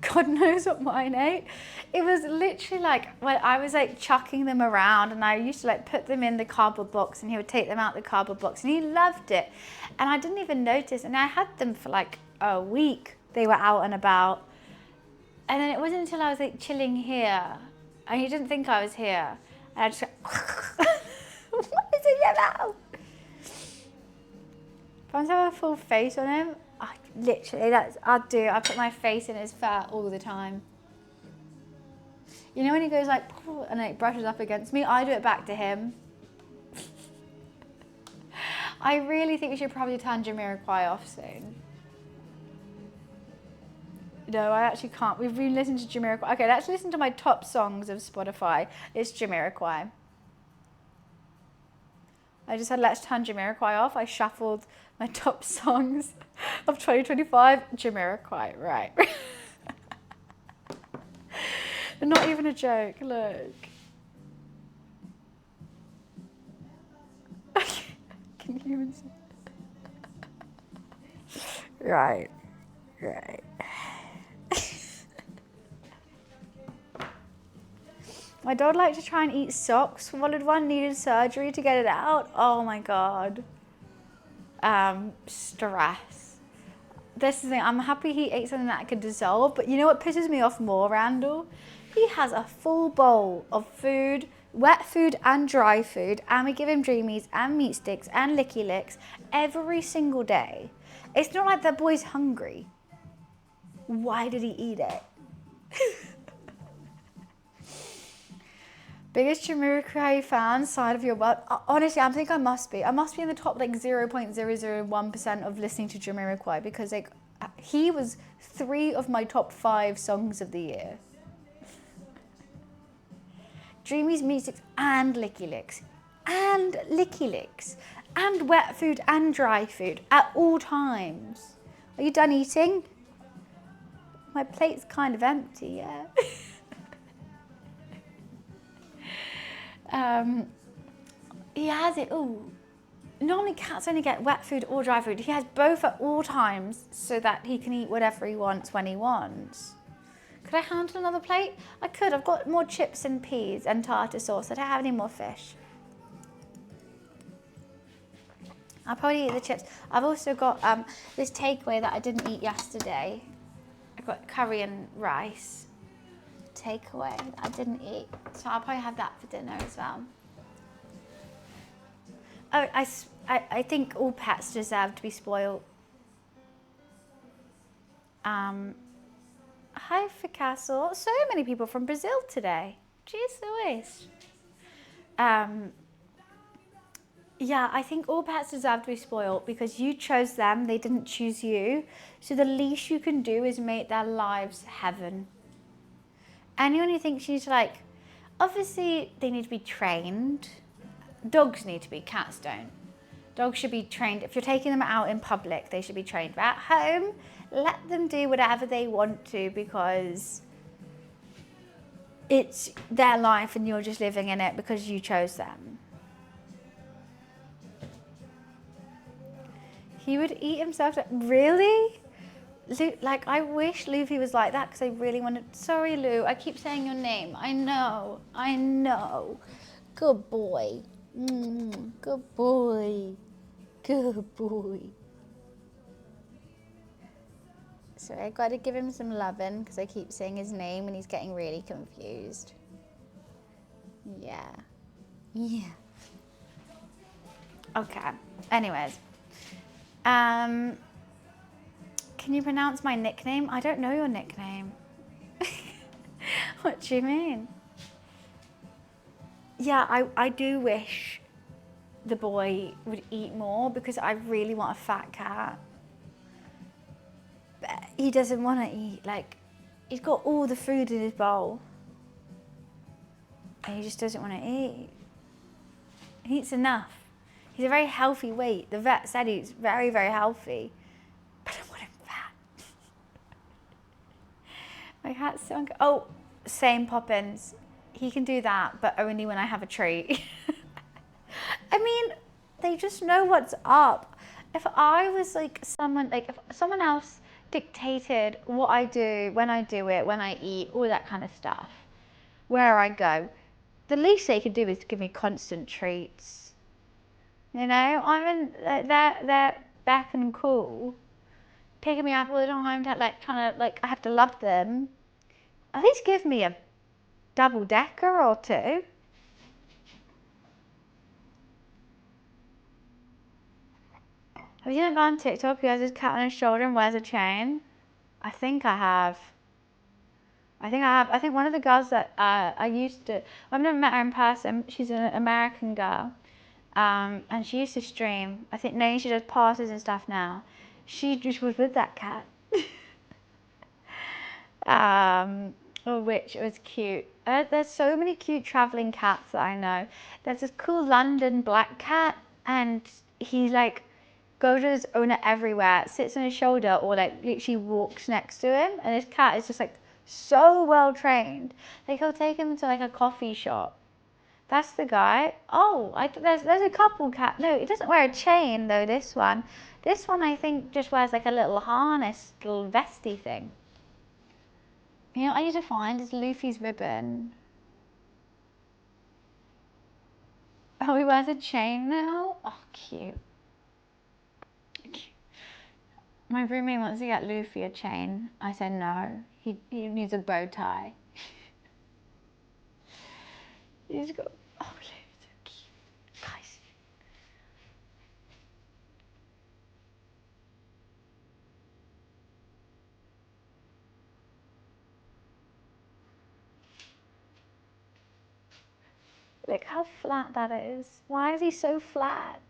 God knows what mine ate. It was literally like when I was like chucking them around, and I used to like put them in the cardboard box and he would take them out the cardboard box and he loved it. And I didn't even notice, and I had them for like a week. They were out and about. And then it wasn't until I was like chilling here and he didn't think I was here. And I just went, what is in your mouth? If I want to have a full face on him, I put my face in his fur all the time. You know when he goes like, and it brushes up against me, I do it back to him. I really think we should probably turn Jamiroquai off soon. No, I actually can't. We've been listening to Jamiroquai. Okay, let's listen to my top songs of Spotify. It's Jamiroquai. I just said, let's turn Jamiroquai off. I shuffled my top songs of 2025. Jamiroquai, right. Not even a joke, look. Can you even see? Right. My dog liked to try and eat socks. Swallowed one, needed surgery to get it out. Oh my God. Stress. This is the thing, I'm happy he ate something that could dissolve, but you know what pisses me off more, Randall? He has a full bowl of food, wet food and dry food, and we give him Dreamies and meat sticks and Licky Licks every single day. It's not like that boy's hungry. Why did he eat it? Biggest Jamiroquai fan side of your world? Honestly, I think I must be. I must be in the top like 0.001% of listening to Jamiroquai because like he was 3 of my top 5 songs of the year. Dreamies, meat sticks, and Licky Licks, and wet food and dry food at all times. Are you done eating? My plate's kind of empty, yeah. He has it all. Normally cats only get wet food or dry food. He has both at all times so that he can eat whatever he wants when he wants. Could I handle another plate? I could. I've got more chips and peas and tartar sauce. I don't have any more fish. I'll probably eat the chips. I've also got this takeaway that I didn't eat yesterday. I've got curry and rice takeaway that I didn't eat. So I'll probably have that for dinner as well. Oh, I think all pets deserve to be spoiled. Hi, Picasso. So many people from Brazil today. Jeez Louise. Yeah, I think all pets deserve to be spoiled because you chose them, they didn't choose you. So the least you can do is make their lives heaven. Anyone who thinks you need to like, obviously they need to be trained. Dogs need to be, cats don't. Dogs should be trained. If you're taking them out in public, they should be trained. But at home, let them do whatever they want to because it's their life and you're just living in it because you chose them. He would eat himself. Really? Like, I wish Luffy was like that because I really wanted... Sorry, Lou, I keep saying your name. I know. Good boy. Good boy. Good boy. So I got to give him some loving because I keep saying his name and he's getting really confused. Yeah. Okay. Anyways. Can you pronounce my nickname? I don't know your nickname. What do you mean? Yeah, I do wish the boy would eat more because I really want a fat cat. But he doesn't want to eat. Like, he's got all the food in his bowl. And he just doesn't want to eat. He eats enough. He's a very healthy weight. The vet said he's very, very healthy. But I want him fat. My cat's so oh, same Poppins. He can do that, but only when I have a treat. I mean, they just know what's up. If I was like someone, like if someone else dictated what I do, when I do it, when I eat, all that kind of stuff, where I go, the least they could do is give me constant treats. You know, they're back and cool, picking me up all the time, like trying to, like, I have to love them. At least give me a double decker or two. Have you not gone on TikTok who has his cat on his shoulder and wears a chain? I think I have. I think one of the girls that I used to, I've never met her in person. She's an American girl. And she used to stream. I think now she does passes and stuff now. She just was with that cat. Which was cute. There's so many cute traveling cats that I know. There's this cool London black cat, and he's like, goes to his owner everywhere, sits on his shoulder, or like literally walks next to him. And this cat is just like so well trained. Like, he'll take him to like a coffee shop. That's the guy. Oh, there's a couple cat. No, it doesn't wear a chain though. This one I think just wears like a little harness, little vesty thing. You know what I need to find is Luffy's ribbon. Oh, he wears a chain now? Oh, cute. My roommate wants to get Luffy a chain. I said no. He needs a bow tie. He's got... Oh, Luffy's so cute. Guys. Look how flat that is. Why is he so flat?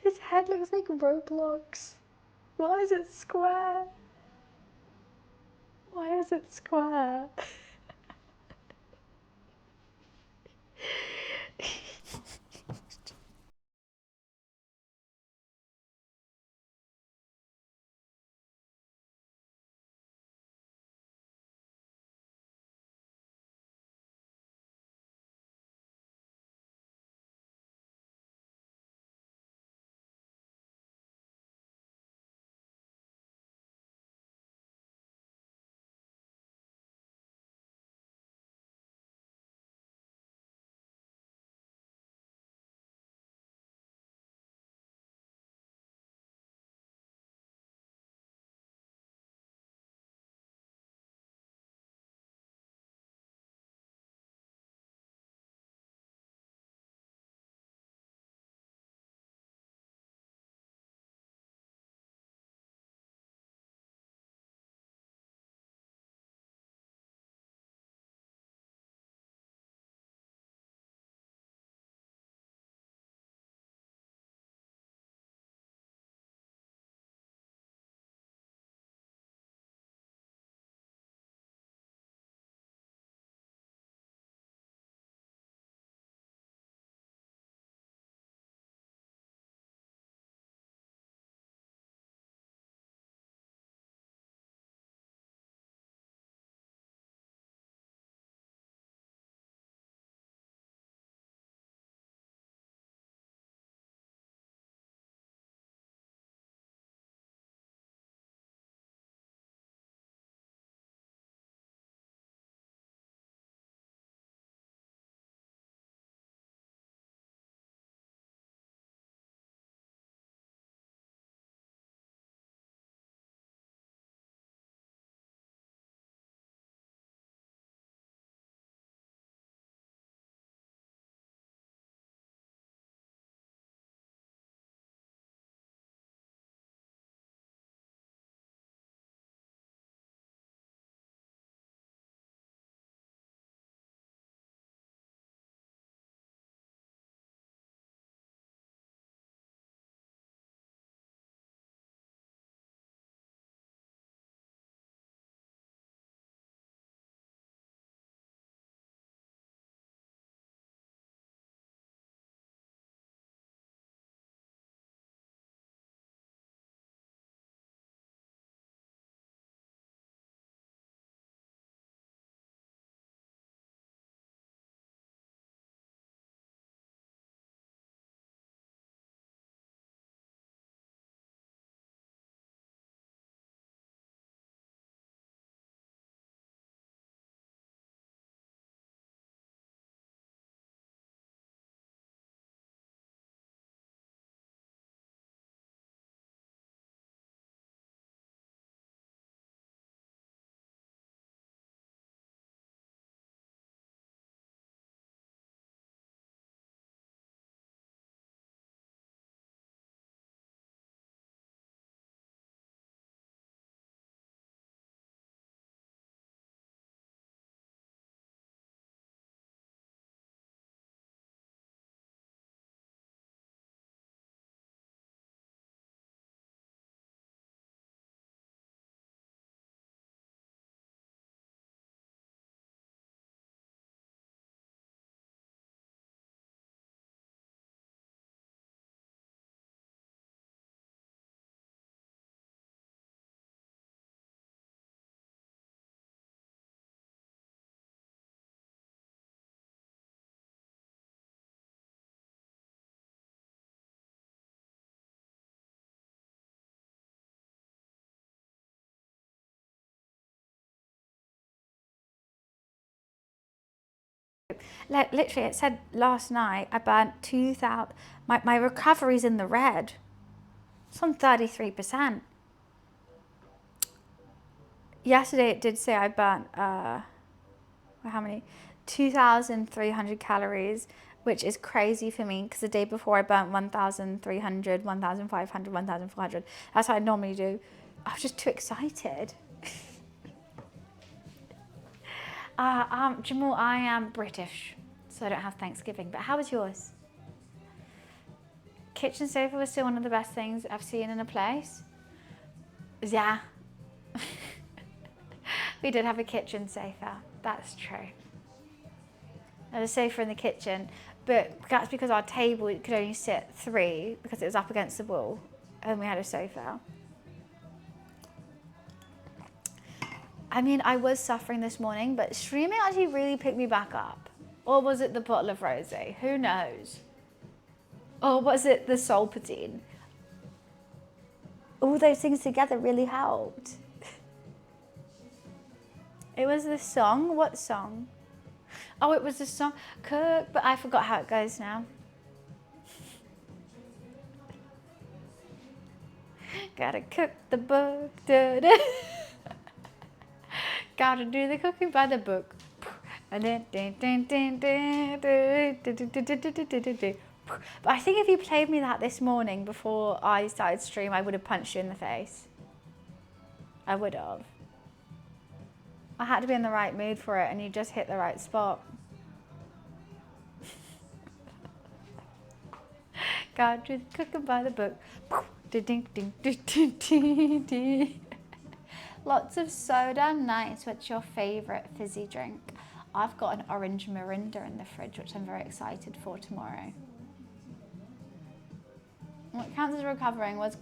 His head looks like Roblox. Why is it square? Why is it square? Like literally, it said last night I burnt 2,000. My recovery's in the red. It's on 33%. Yesterday it did say I burnt how many? 2,300 calories, which is crazy for me because the day before I burnt 1,300, 1,500, 1,400. That's what I normally do. I was just too excited. Jamal, I am British, so I don't have Thanksgiving. But how was yours? Kitchen sofa was still one of the best things I've seen in a place. Yeah. We did have a kitchen sofa. That's true. There's a sofa in the kitchen, but that's because our table could only sit 3 because it was up against the wall, and we had a sofa. I mean, I was suffering this morning, but streaming actually really picked me back up. Or was it the bottle of rosé? Who knows? Or was it the Solpadeine? All those things together really helped. It was the song? What song? Oh, it was the song Cook, but I forgot how it goes now. Gotta cook the book. Da, da. Gotta do the cooking by the book. And then but I think if you played me that this morning before I started stream, I would have punched you in the face. I would have. I had to be in the right mood for it, and you just hit the right spot. Gotta do the cooking by the book. Lots of soda. Nice. What's your favourite fizzy drink? I've got an orange Mirinda in the fridge, which I'm very excited for tomorrow. What counts as recovering was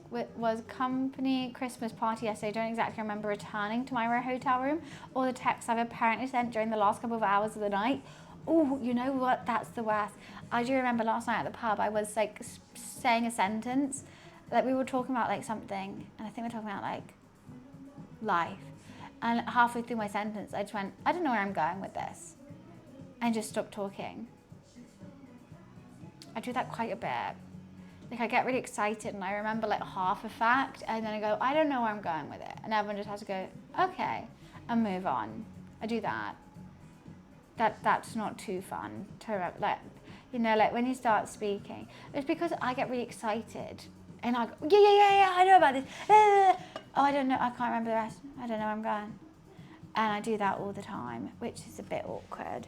company Christmas party yesterday. I don't exactly remember returning to my hotel room or the texts I've apparently sent during the last couple of hours of the night. Oh, you know what? That's the worst. I do remember last night at the pub, I was like saying a sentence. Like we were talking about like something, and I think we were talking about like life. And halfway through my sentence, I just went, I don't know where I'm going with this. And just stopped talking. I do that quite a bit. Like I get really excited and I remember like half a fact and then I go, I don't know where I'm going with it. And everyone just has to go, okay, and move on. I do that. That's not too fun to remember. Like, you know, like when you start speaking, it's because I get really excited and I go, yeah, I know about this. Oh, I don't know, I can't remember the rest. I don't know where I'm going. And I do that all the time, which is a bit awkward.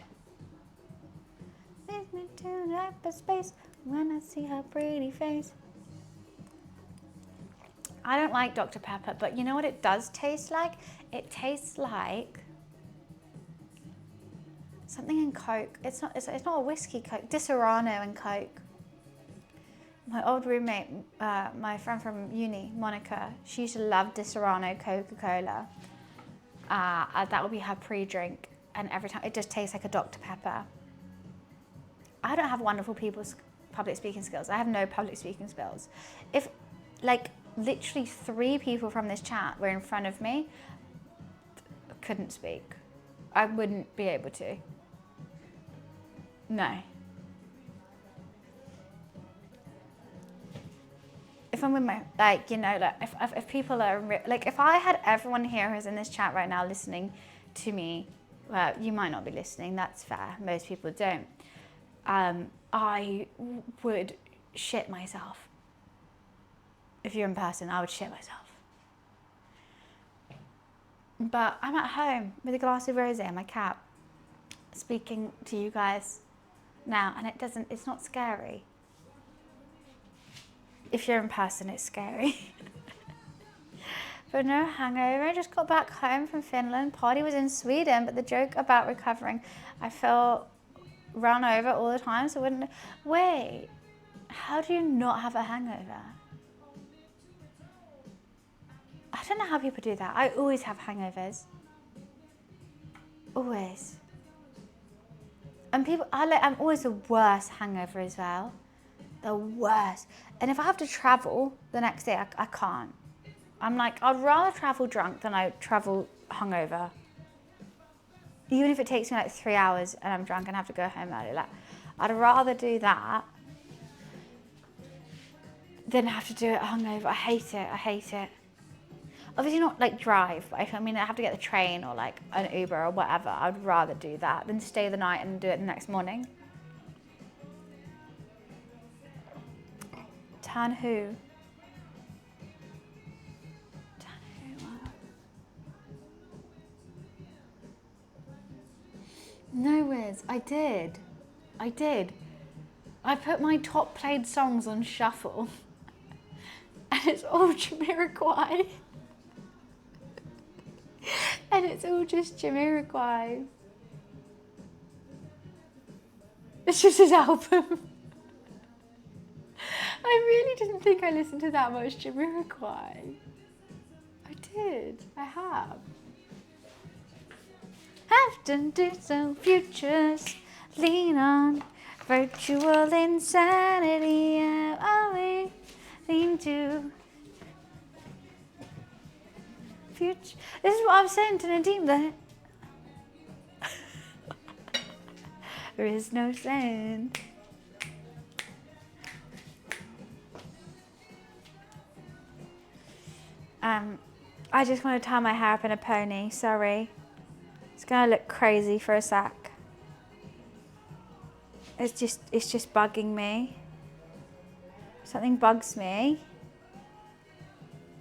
Leave me to hyperspace when I see her pretty face. I don't like Dr. Pepper, but you know what it does taste like? It tastes like something in Coke. It's not a whiskey Coke. Disaronno and Coke. My old roommate, my friend from uni, Monica, she used to love Disaronno Coca-Cola. That would be her pre-drink, and every time it just tastes like a Dr. Pepper. I don't have wonderful public speaking skills. I have no public speaking skills. If like literally 3 people from this chat were in front of me, couldn't speak. I wouldn't be able to. No. If I'm with my, like, you know, like if people are, like if I had everyone here who's in this chat right now listening to me, well, you might not be listening, that's fair. Most people don't. I would shit myself. If you're in person, I would shit myself. But I'm at home with a glass of rosé and my cat, speaking to you guys now, and it's not scary. If you're in person, it's scary. But no hangover. I just got back home from Finland. Party was in Sweden, but the joke about recovering, I feel run over all the time, so I wouldn't. Wait, how do you not have a hangover? I don't know how people do that. I always have hangovers. Always. And I'm always the worst hangover as well. The worst. And if I have to travel the next day, I can't. I'm like, I'd rather travel drunk than I travel hungover. even if it takes me like 3 hours and I'm drunk and have to go home early, like, I'd rather do that than have to do it hungover. I hate it. Obviously not like drive, but if I mean I have to get the train or like an Uber or whatever, I'd rather do that than stay the night and do it the next morning. Tan who? No, Wiz, I did. I put my top played songs on shuffle and it's all Jamiroquai. And it's all just Jamiroquai. It's just his album. I really didn't think I listened to that much Jamiroquai. I did. I have. Have to do some futures, lean on virtual insanity. I lean to future. This is what I'm saying to Nadim. That there is no saying. I just want to tie my hair up in a pony. Sorry. It's gonna look crazy for a sec. It's just bugging me. Something bugs me.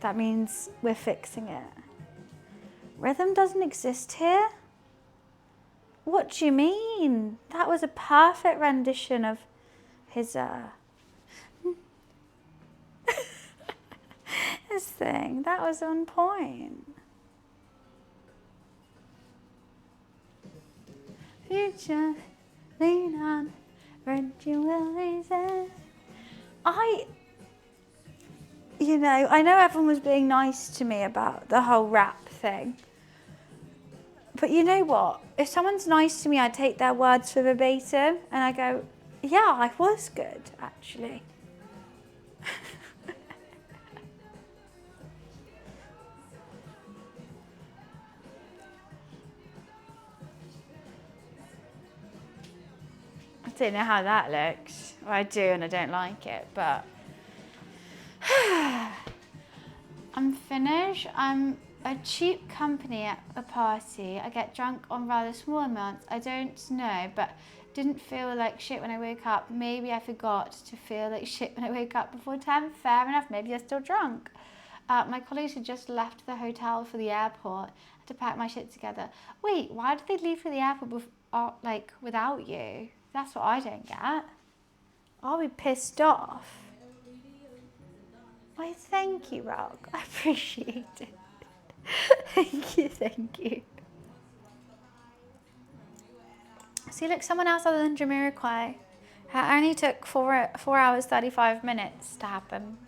That means we're fixing it. Rhythm doesn't exist here? What do you mean? That was a perfect rendition of his his thing. That was on point. Future, lean on, virtual reason. I know everyone was being nice to me about the whole rap thing. But you know what? If someone's nice to me, I take their words for verbatim and I go, yeah, I was good, actually. I don't know how that looks. Well, I do and I don't like it, but I'm finished. I'm a cheap company at a party. I get drunk on rather small amounts. I don't know, but didn't feel like shit when I woke up. Maybe I forgot to feel like shit when I woke up before 10. Fair enough, maybe you're still drunk. My colleagues had just left the hotel for the airport. I had to pack my shit together. Wait, why did they leave for the airport without you? That's what I don't get. I'll be pissed off. Why, thank you, Rock. I appreciate it. Thank you. See, look, someone else other than Jamiroquai. It only took 4 hours, 35 minutes to happen.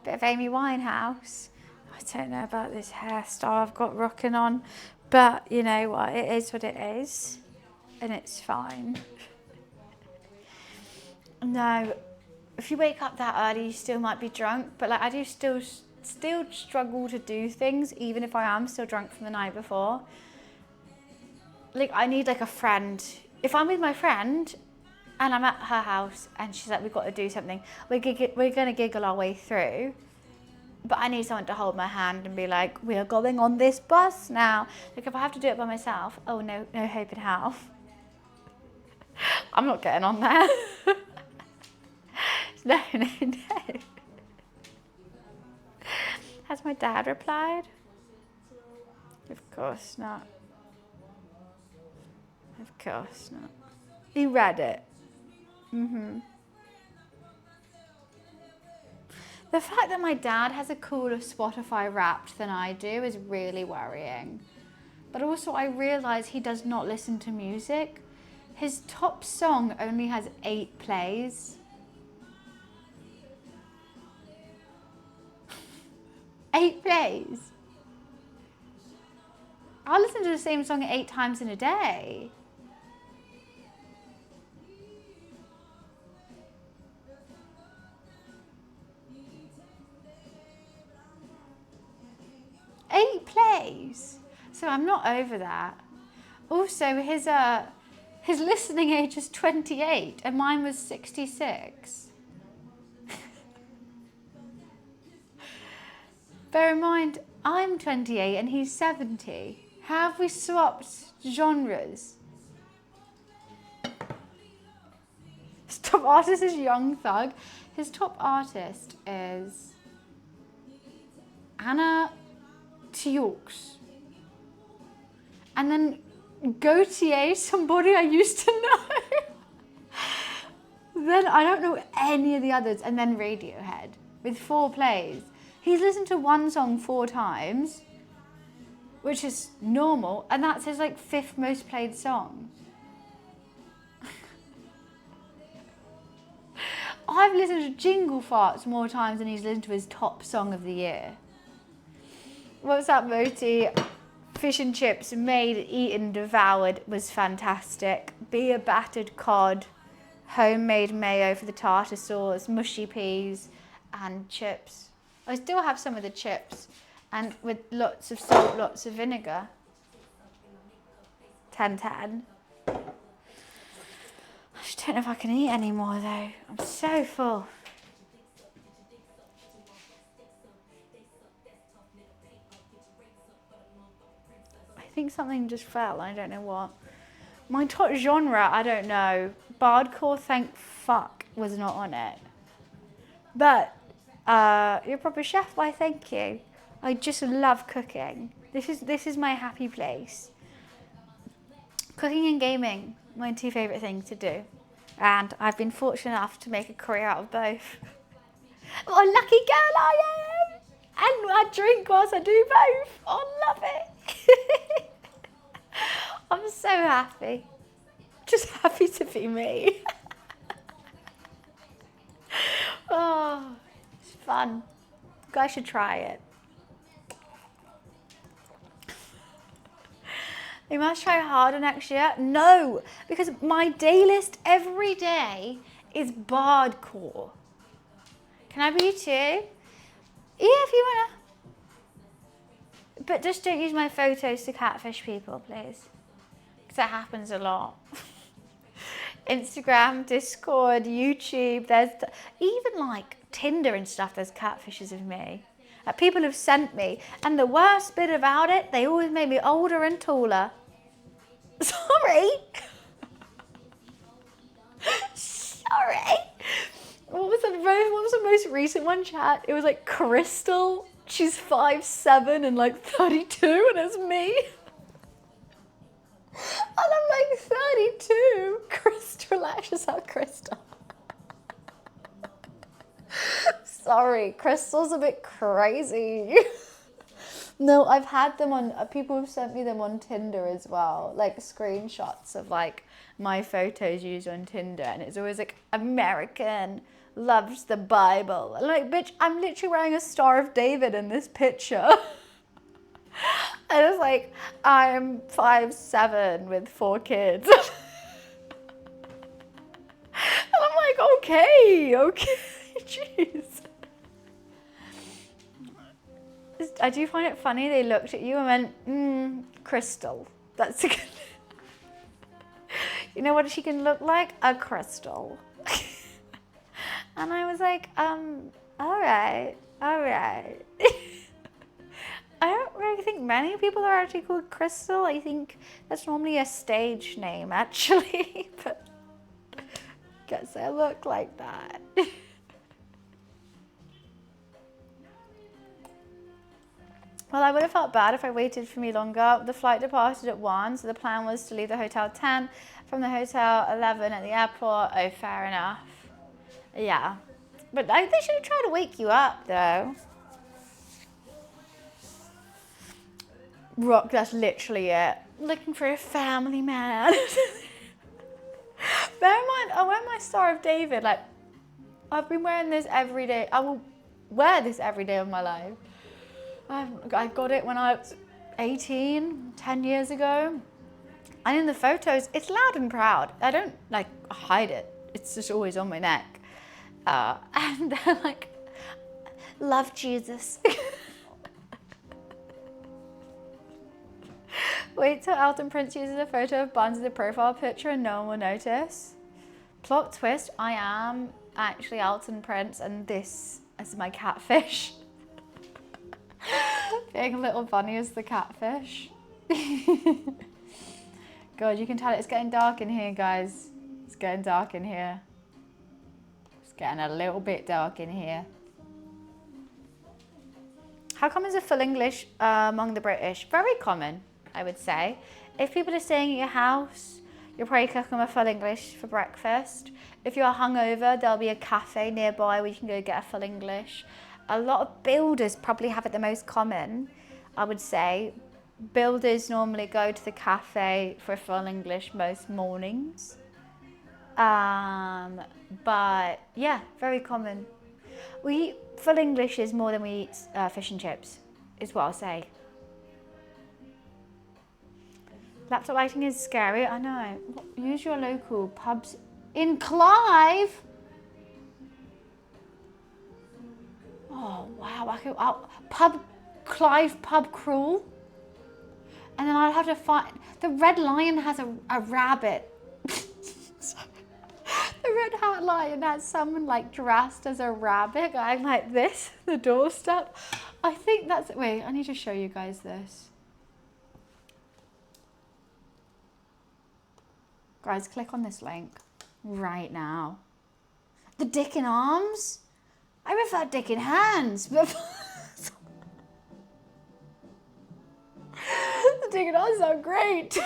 Bit of Amy Winehouse. I don't know about this hairstyle I've got rocking on, but you know what? It is what it is, and it's fine. No, if you wake up that early, you still might be drunk, but like I do still struggle to do things, even if I am still drunk from the night before. Like I need like a friend. If I'm with my friend and I'm at her house and she's like, we've got to do something, we're gonna giggle our way through. But I need someone to hold my hand and be like, we are going on this bus now. Like if I have to do it by myself, oh no hope in hell. I'm not getting on there. No. Has my dad replied? Of course not. Of course not. He read it. The fact that my dad has a cooler Spotify Wrapped than I do is really worrying. But also I realise he does not listen to music. His top song only has 8 plays. 8 plays. I'll listen to the same song 8 times in a day. Eight plays. So I'm not over that. Also, his listening age is 28 and mine was 66. Bear in mind, I'm 28 and he's 70. How have we swapped genres? His top artist is Young Thug. His top artist is Anna Tijoux. And then Gautier, somebody I used to know. Then I don't know any of the others. And then Radiohead with 4 plays. He's listened to one song 4 times, which is normal. And that's his like 5th most played song. I've listened to Jingle Farts more times than he's listened to his top song of the year. What's up, Moti? Fish and chips, made, eaten, devoured, was fantastic. Beer battered cod, homemade mayo for the tartar sauce, mushy peas, and chips. I still have some of the chips, and with lots of salt, lots of vinegar. 10-10. I just don't know if I can eat anymore though. I'm so full. I think something just fell, I don't know what. My top genre, I don't know. Bardcore, thank fuck, was not on it. But you're a proper chef, why thank you. I just love cooking. This is my happy place. Cooking and gaming, my 2 favourite things to do. And I've been fortunate enough to make a career out of both. What a lucky girl I am! And I drink whilst I do both. Oh, love it. I'm so happy. Just happy to be me. Oh, it's fun. You guys should try it. You must try harder next year. No, because my day list every day is Bardcore. Can I be too? Yeah, if you wanna. But just don't use my photos to catfish people, please. Because that happens a lot. Instagram, Discord, YouTube, there's even like Tinder and stuff, there's catfishes of me. People have sent me, and the worst bit about it, they always make me older and taller. Sorry. Sorry. What was the most recent one, chat? It was like Crystal. She's 5'7" and like 32, and it's me. And I'm like 32. Crystal lashes out Crystal. Sorry, Crystal's a bit crazy. No, I've had them on, people have sent me them on Tinder as well. Like screenshots of like my photos used on Tinder. And it's always like, American, loves the Bible. And like, bitch, I'm literally wearing a Star of David in this picture. And it's like, I'm 5'7" with 4 kids. And I'm like, okay, jeez. I do find it funny, they looked at you and went, Crystal. That's a good... You know what she can look like? A crystal. And I was like, all right. I don't really think many people are actually called Crystal. I think that's normally a stage name, actually. But I guess I look like that. Well, I would have felt bad if I waited for me longer. The flight departed at 1, so the plan was to leave the hotel at 10, from the hotel 11 at the airport. Oh, fair enough. Yeah. But they should have tried to wake you up, though. Rock, that's literally it. Looking for a family man. Bear in mind, I wear my Star of David. Like, I've been wearing this every day. I will wear this every day of my life. I got it when I was 18, 10 years ago. And in the photos, it's loud and proud. I don't like hide it. It's just always on my neck. And they're like, love Jesus. Wait till Elton Prince uses a photo of Buns as a profile picture and no one will notice. Plot twist, I am actually Elton Prince and this is my catfish. Being a little bunny is the catfish. God, you can tell it's getting dark in here, guys. It's getting dark in here. It's getting a little bit dark in here. How common is a full English among the British? Very common, I would say. If people are staying at your house, you'll probably cook them a full English for breakfast. If you're hungover, there'll be a cafe nearby where you can go get a full English. A lot of builders probably have it the most common, I would say. Builders normally go to the cafe for a full English most mornings. But yeah, very common. We eat full Englishes more than we eat fish and chips, is what I'll say. Laptop lighting is scary, I know. Use your local pubs in Clive. Oh wow, Clive pub crawl. And then I'd have to find, the Red Lion has a rabbit. The Red Hat Lion has someone like dressed as a rabbit going like this, the doorstep. I think that's, wait, I need to show you guys this. Guys, click on this link right now. The dick in arms? I prefer dick in hands, but the dick in arms are great.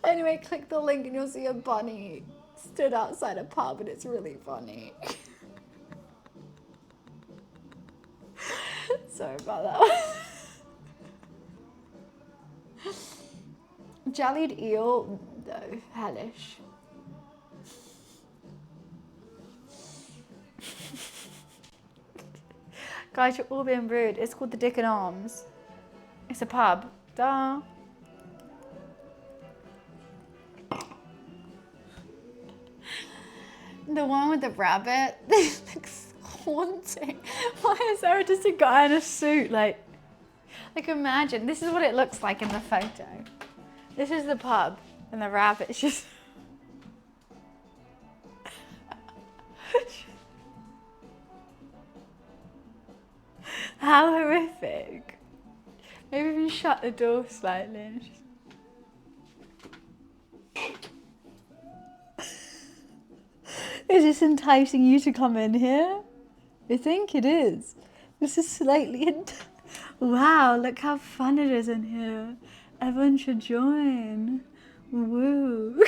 Anyway, click the link and you'll see a bunny stood outside a pub and it's really funny. Sorry about that. Jellied eel, no, hellish. Guys, you're all being rude. It's called the Dick and Arms. It's a pub. Duh. The one with the rabbit, this looks haunting. Why is there just a guy in a suit? Like imagine, this is what it looks like in the photo. This is the pub, and the rabbit's just... How horrific. Maybe even shut the door slightly. Is this enticing you to come in here? I think it is. This is slightly wow, look how fun it is in here. Everyone should join. Woo.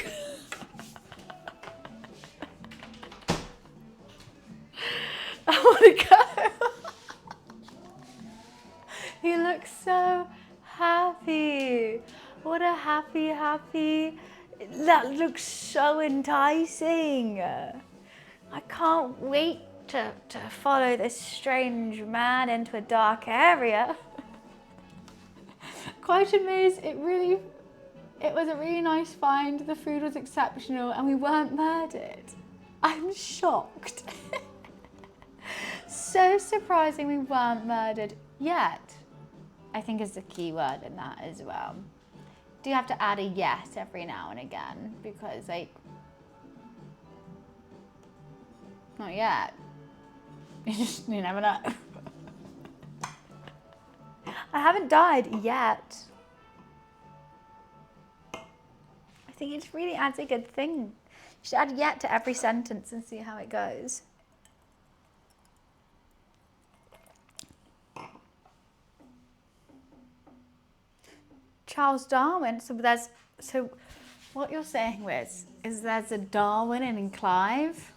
I want to go. He looks so happy. What a happy. That looks so enticing. I can't wait to follow this strange man into a dark area. Quite amazed. It was a really nice find. The food was exceptional and we weren't murdered. I'm shocked. So surprising we weren't murdered yet. I think is the key word in that as well. Do you have to add a yes every now and again? Because like, not yet. You never know. I haven't died yet. I think it really adds a good thing. You should add yet to every sentence and see how it goes. Charles Darwin. So what you're saying is there's a Darwin in Clive?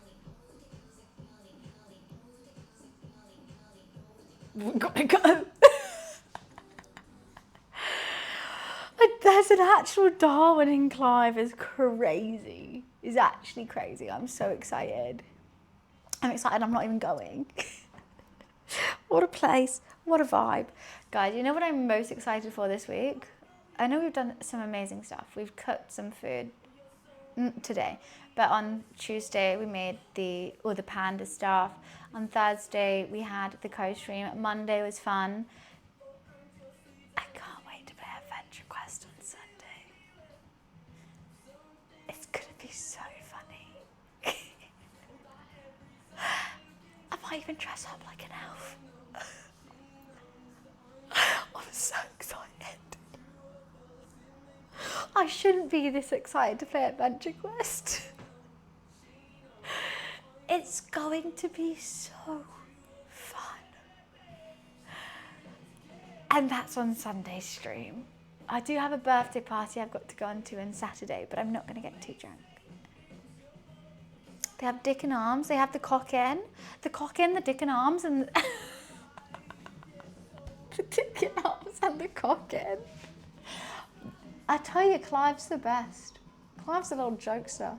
We've got to go. There's an actual Darwin in Clive. Is crazy. Is actually crazy. I'm so excited. I'm excited. I'm not even going. What a place. What a vibe. Guys, you know what I'm most excited for this week? I know we've done some amazing stuff. We've cooked some food today. But on Tuesday we made all the panda stuff. On Thursday we had the co-stream. Monday was fun. I can't wait to play Adventure Quest on Sunday. It's gonna be so funny. I might even dress up like an elf. I'm so excited. I shouldn't be this excited to play Adventure Quest. It's going to be so fun. And that's on Sunday's stream. I do have a birthday party I've got to go on to on Saturday, but I'm not going to get too drunk. They have dick and arms. They have the cock in, the dick and arms, and the dick and arms and the cock in. I tell you, Clive's the best. Clive's a little jokester.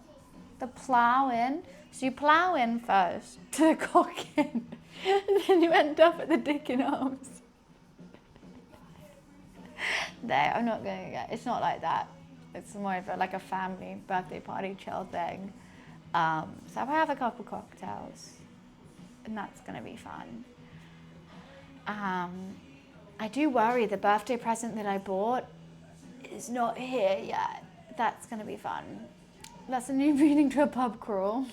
The plough in. So you plough in first to the cock in, and then you end up at the dick and arms. No, I'm not going to get. It's not like that. It's more of like a family birthday party chill thing. So I have a couple cocktails, and that's going to be fun. I do worry the birthday present that I bought is not here yet. That's going to be fun. That's a new meaning to a pub crawl.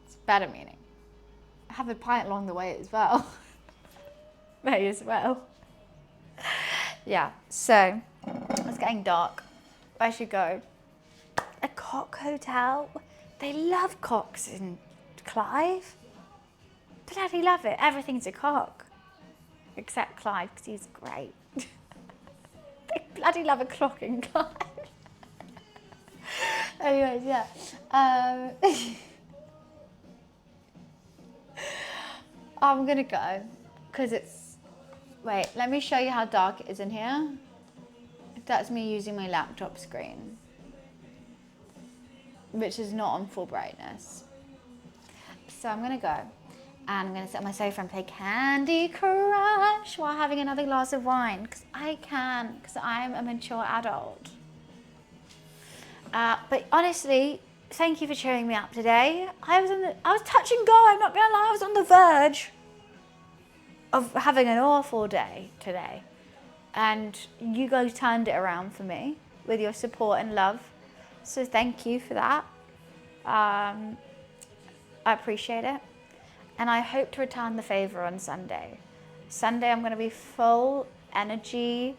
It's a better meaning. I have a pint along the way as well. May as well. Yeah, so it's getting dark. I should go. A cock hotel. They love cocks in Clive. They bloody love it. Everything's a cock. Except Clive, because he's great. They bloody love a clock in Clive. Anyways, yeah. I'm gonna go because it's. Wait, let me show you how dark it is in here. That's me using my laptop screen, which is not on full brightness. So I'm gonna go and I'm gonna sit on my sofa and play Candy Crush while having another glass of wine because I can, because I'm a mature adult. But honestly, thank you for cheering me up today. I was touch and go, I'm not gonna lie, I was on the verge of having an awful day today. And you guys turned it around for me with your support and love. So thank you for that. I appreciate it. And I hope to return the favor on Sunday. Sunday I'm gonna be full energy,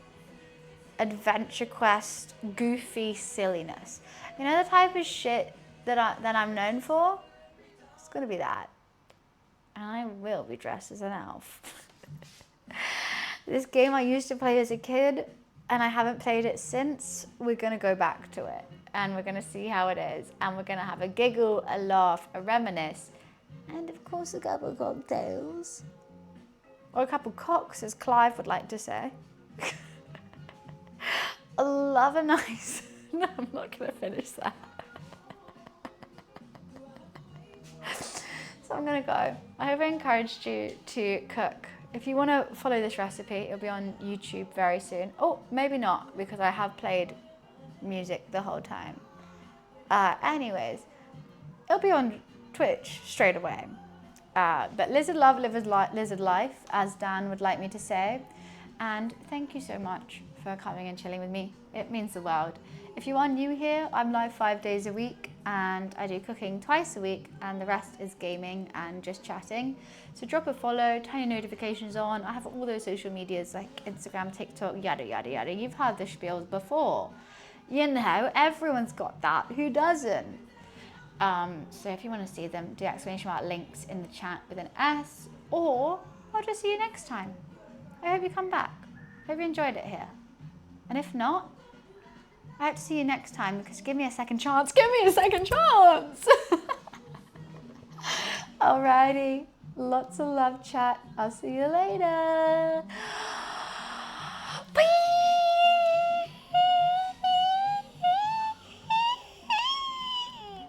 Adventure Quest, goofy silliness. You know the type of shit that I'm known for? It's gonna be that. And I will be dressed as an elf. This game I used to play as a kid and I haven't played it since. We're gonna go back to it and we're gonna see how it is. And we're gonna have a giggle, a laugh, a reminisce, and of course a couple of cocktails. Or a couple cocks, as Clive would like to say. I love a nice. No, I'm not going to finish that. So I'm going to go. I hope I encouraged you to cook. If you want to follow this recipe, it'll be on YouTube very soon. Oh, maybe not, because I have played music the whole time. Anyways, it'll be on Twitch straight away. But Lizard Love, Lizard Life, as Dan would like me to say. And thank you so much for coming and chilling with me. It means the world. If you are new here, I'm live 5 days a week and I do cooking twice a week and the rest is gaming and just chatting. So drop a follow, turn your notifications on. I have all those social medias like Instagram, TikTok, yada, yada, yada. You've heard the spiels before. You know, everyone's got that. Who doesn't? So if you want to see them, do exclamation mark links in the chat with an S, or I'll just see you next time. I hope you come back. Hope you enjoyed it here. And if not, I hope to see you next time because give me a second chance. Give me a second chance. Alrighty. Lots of love, chat. I'll see you later.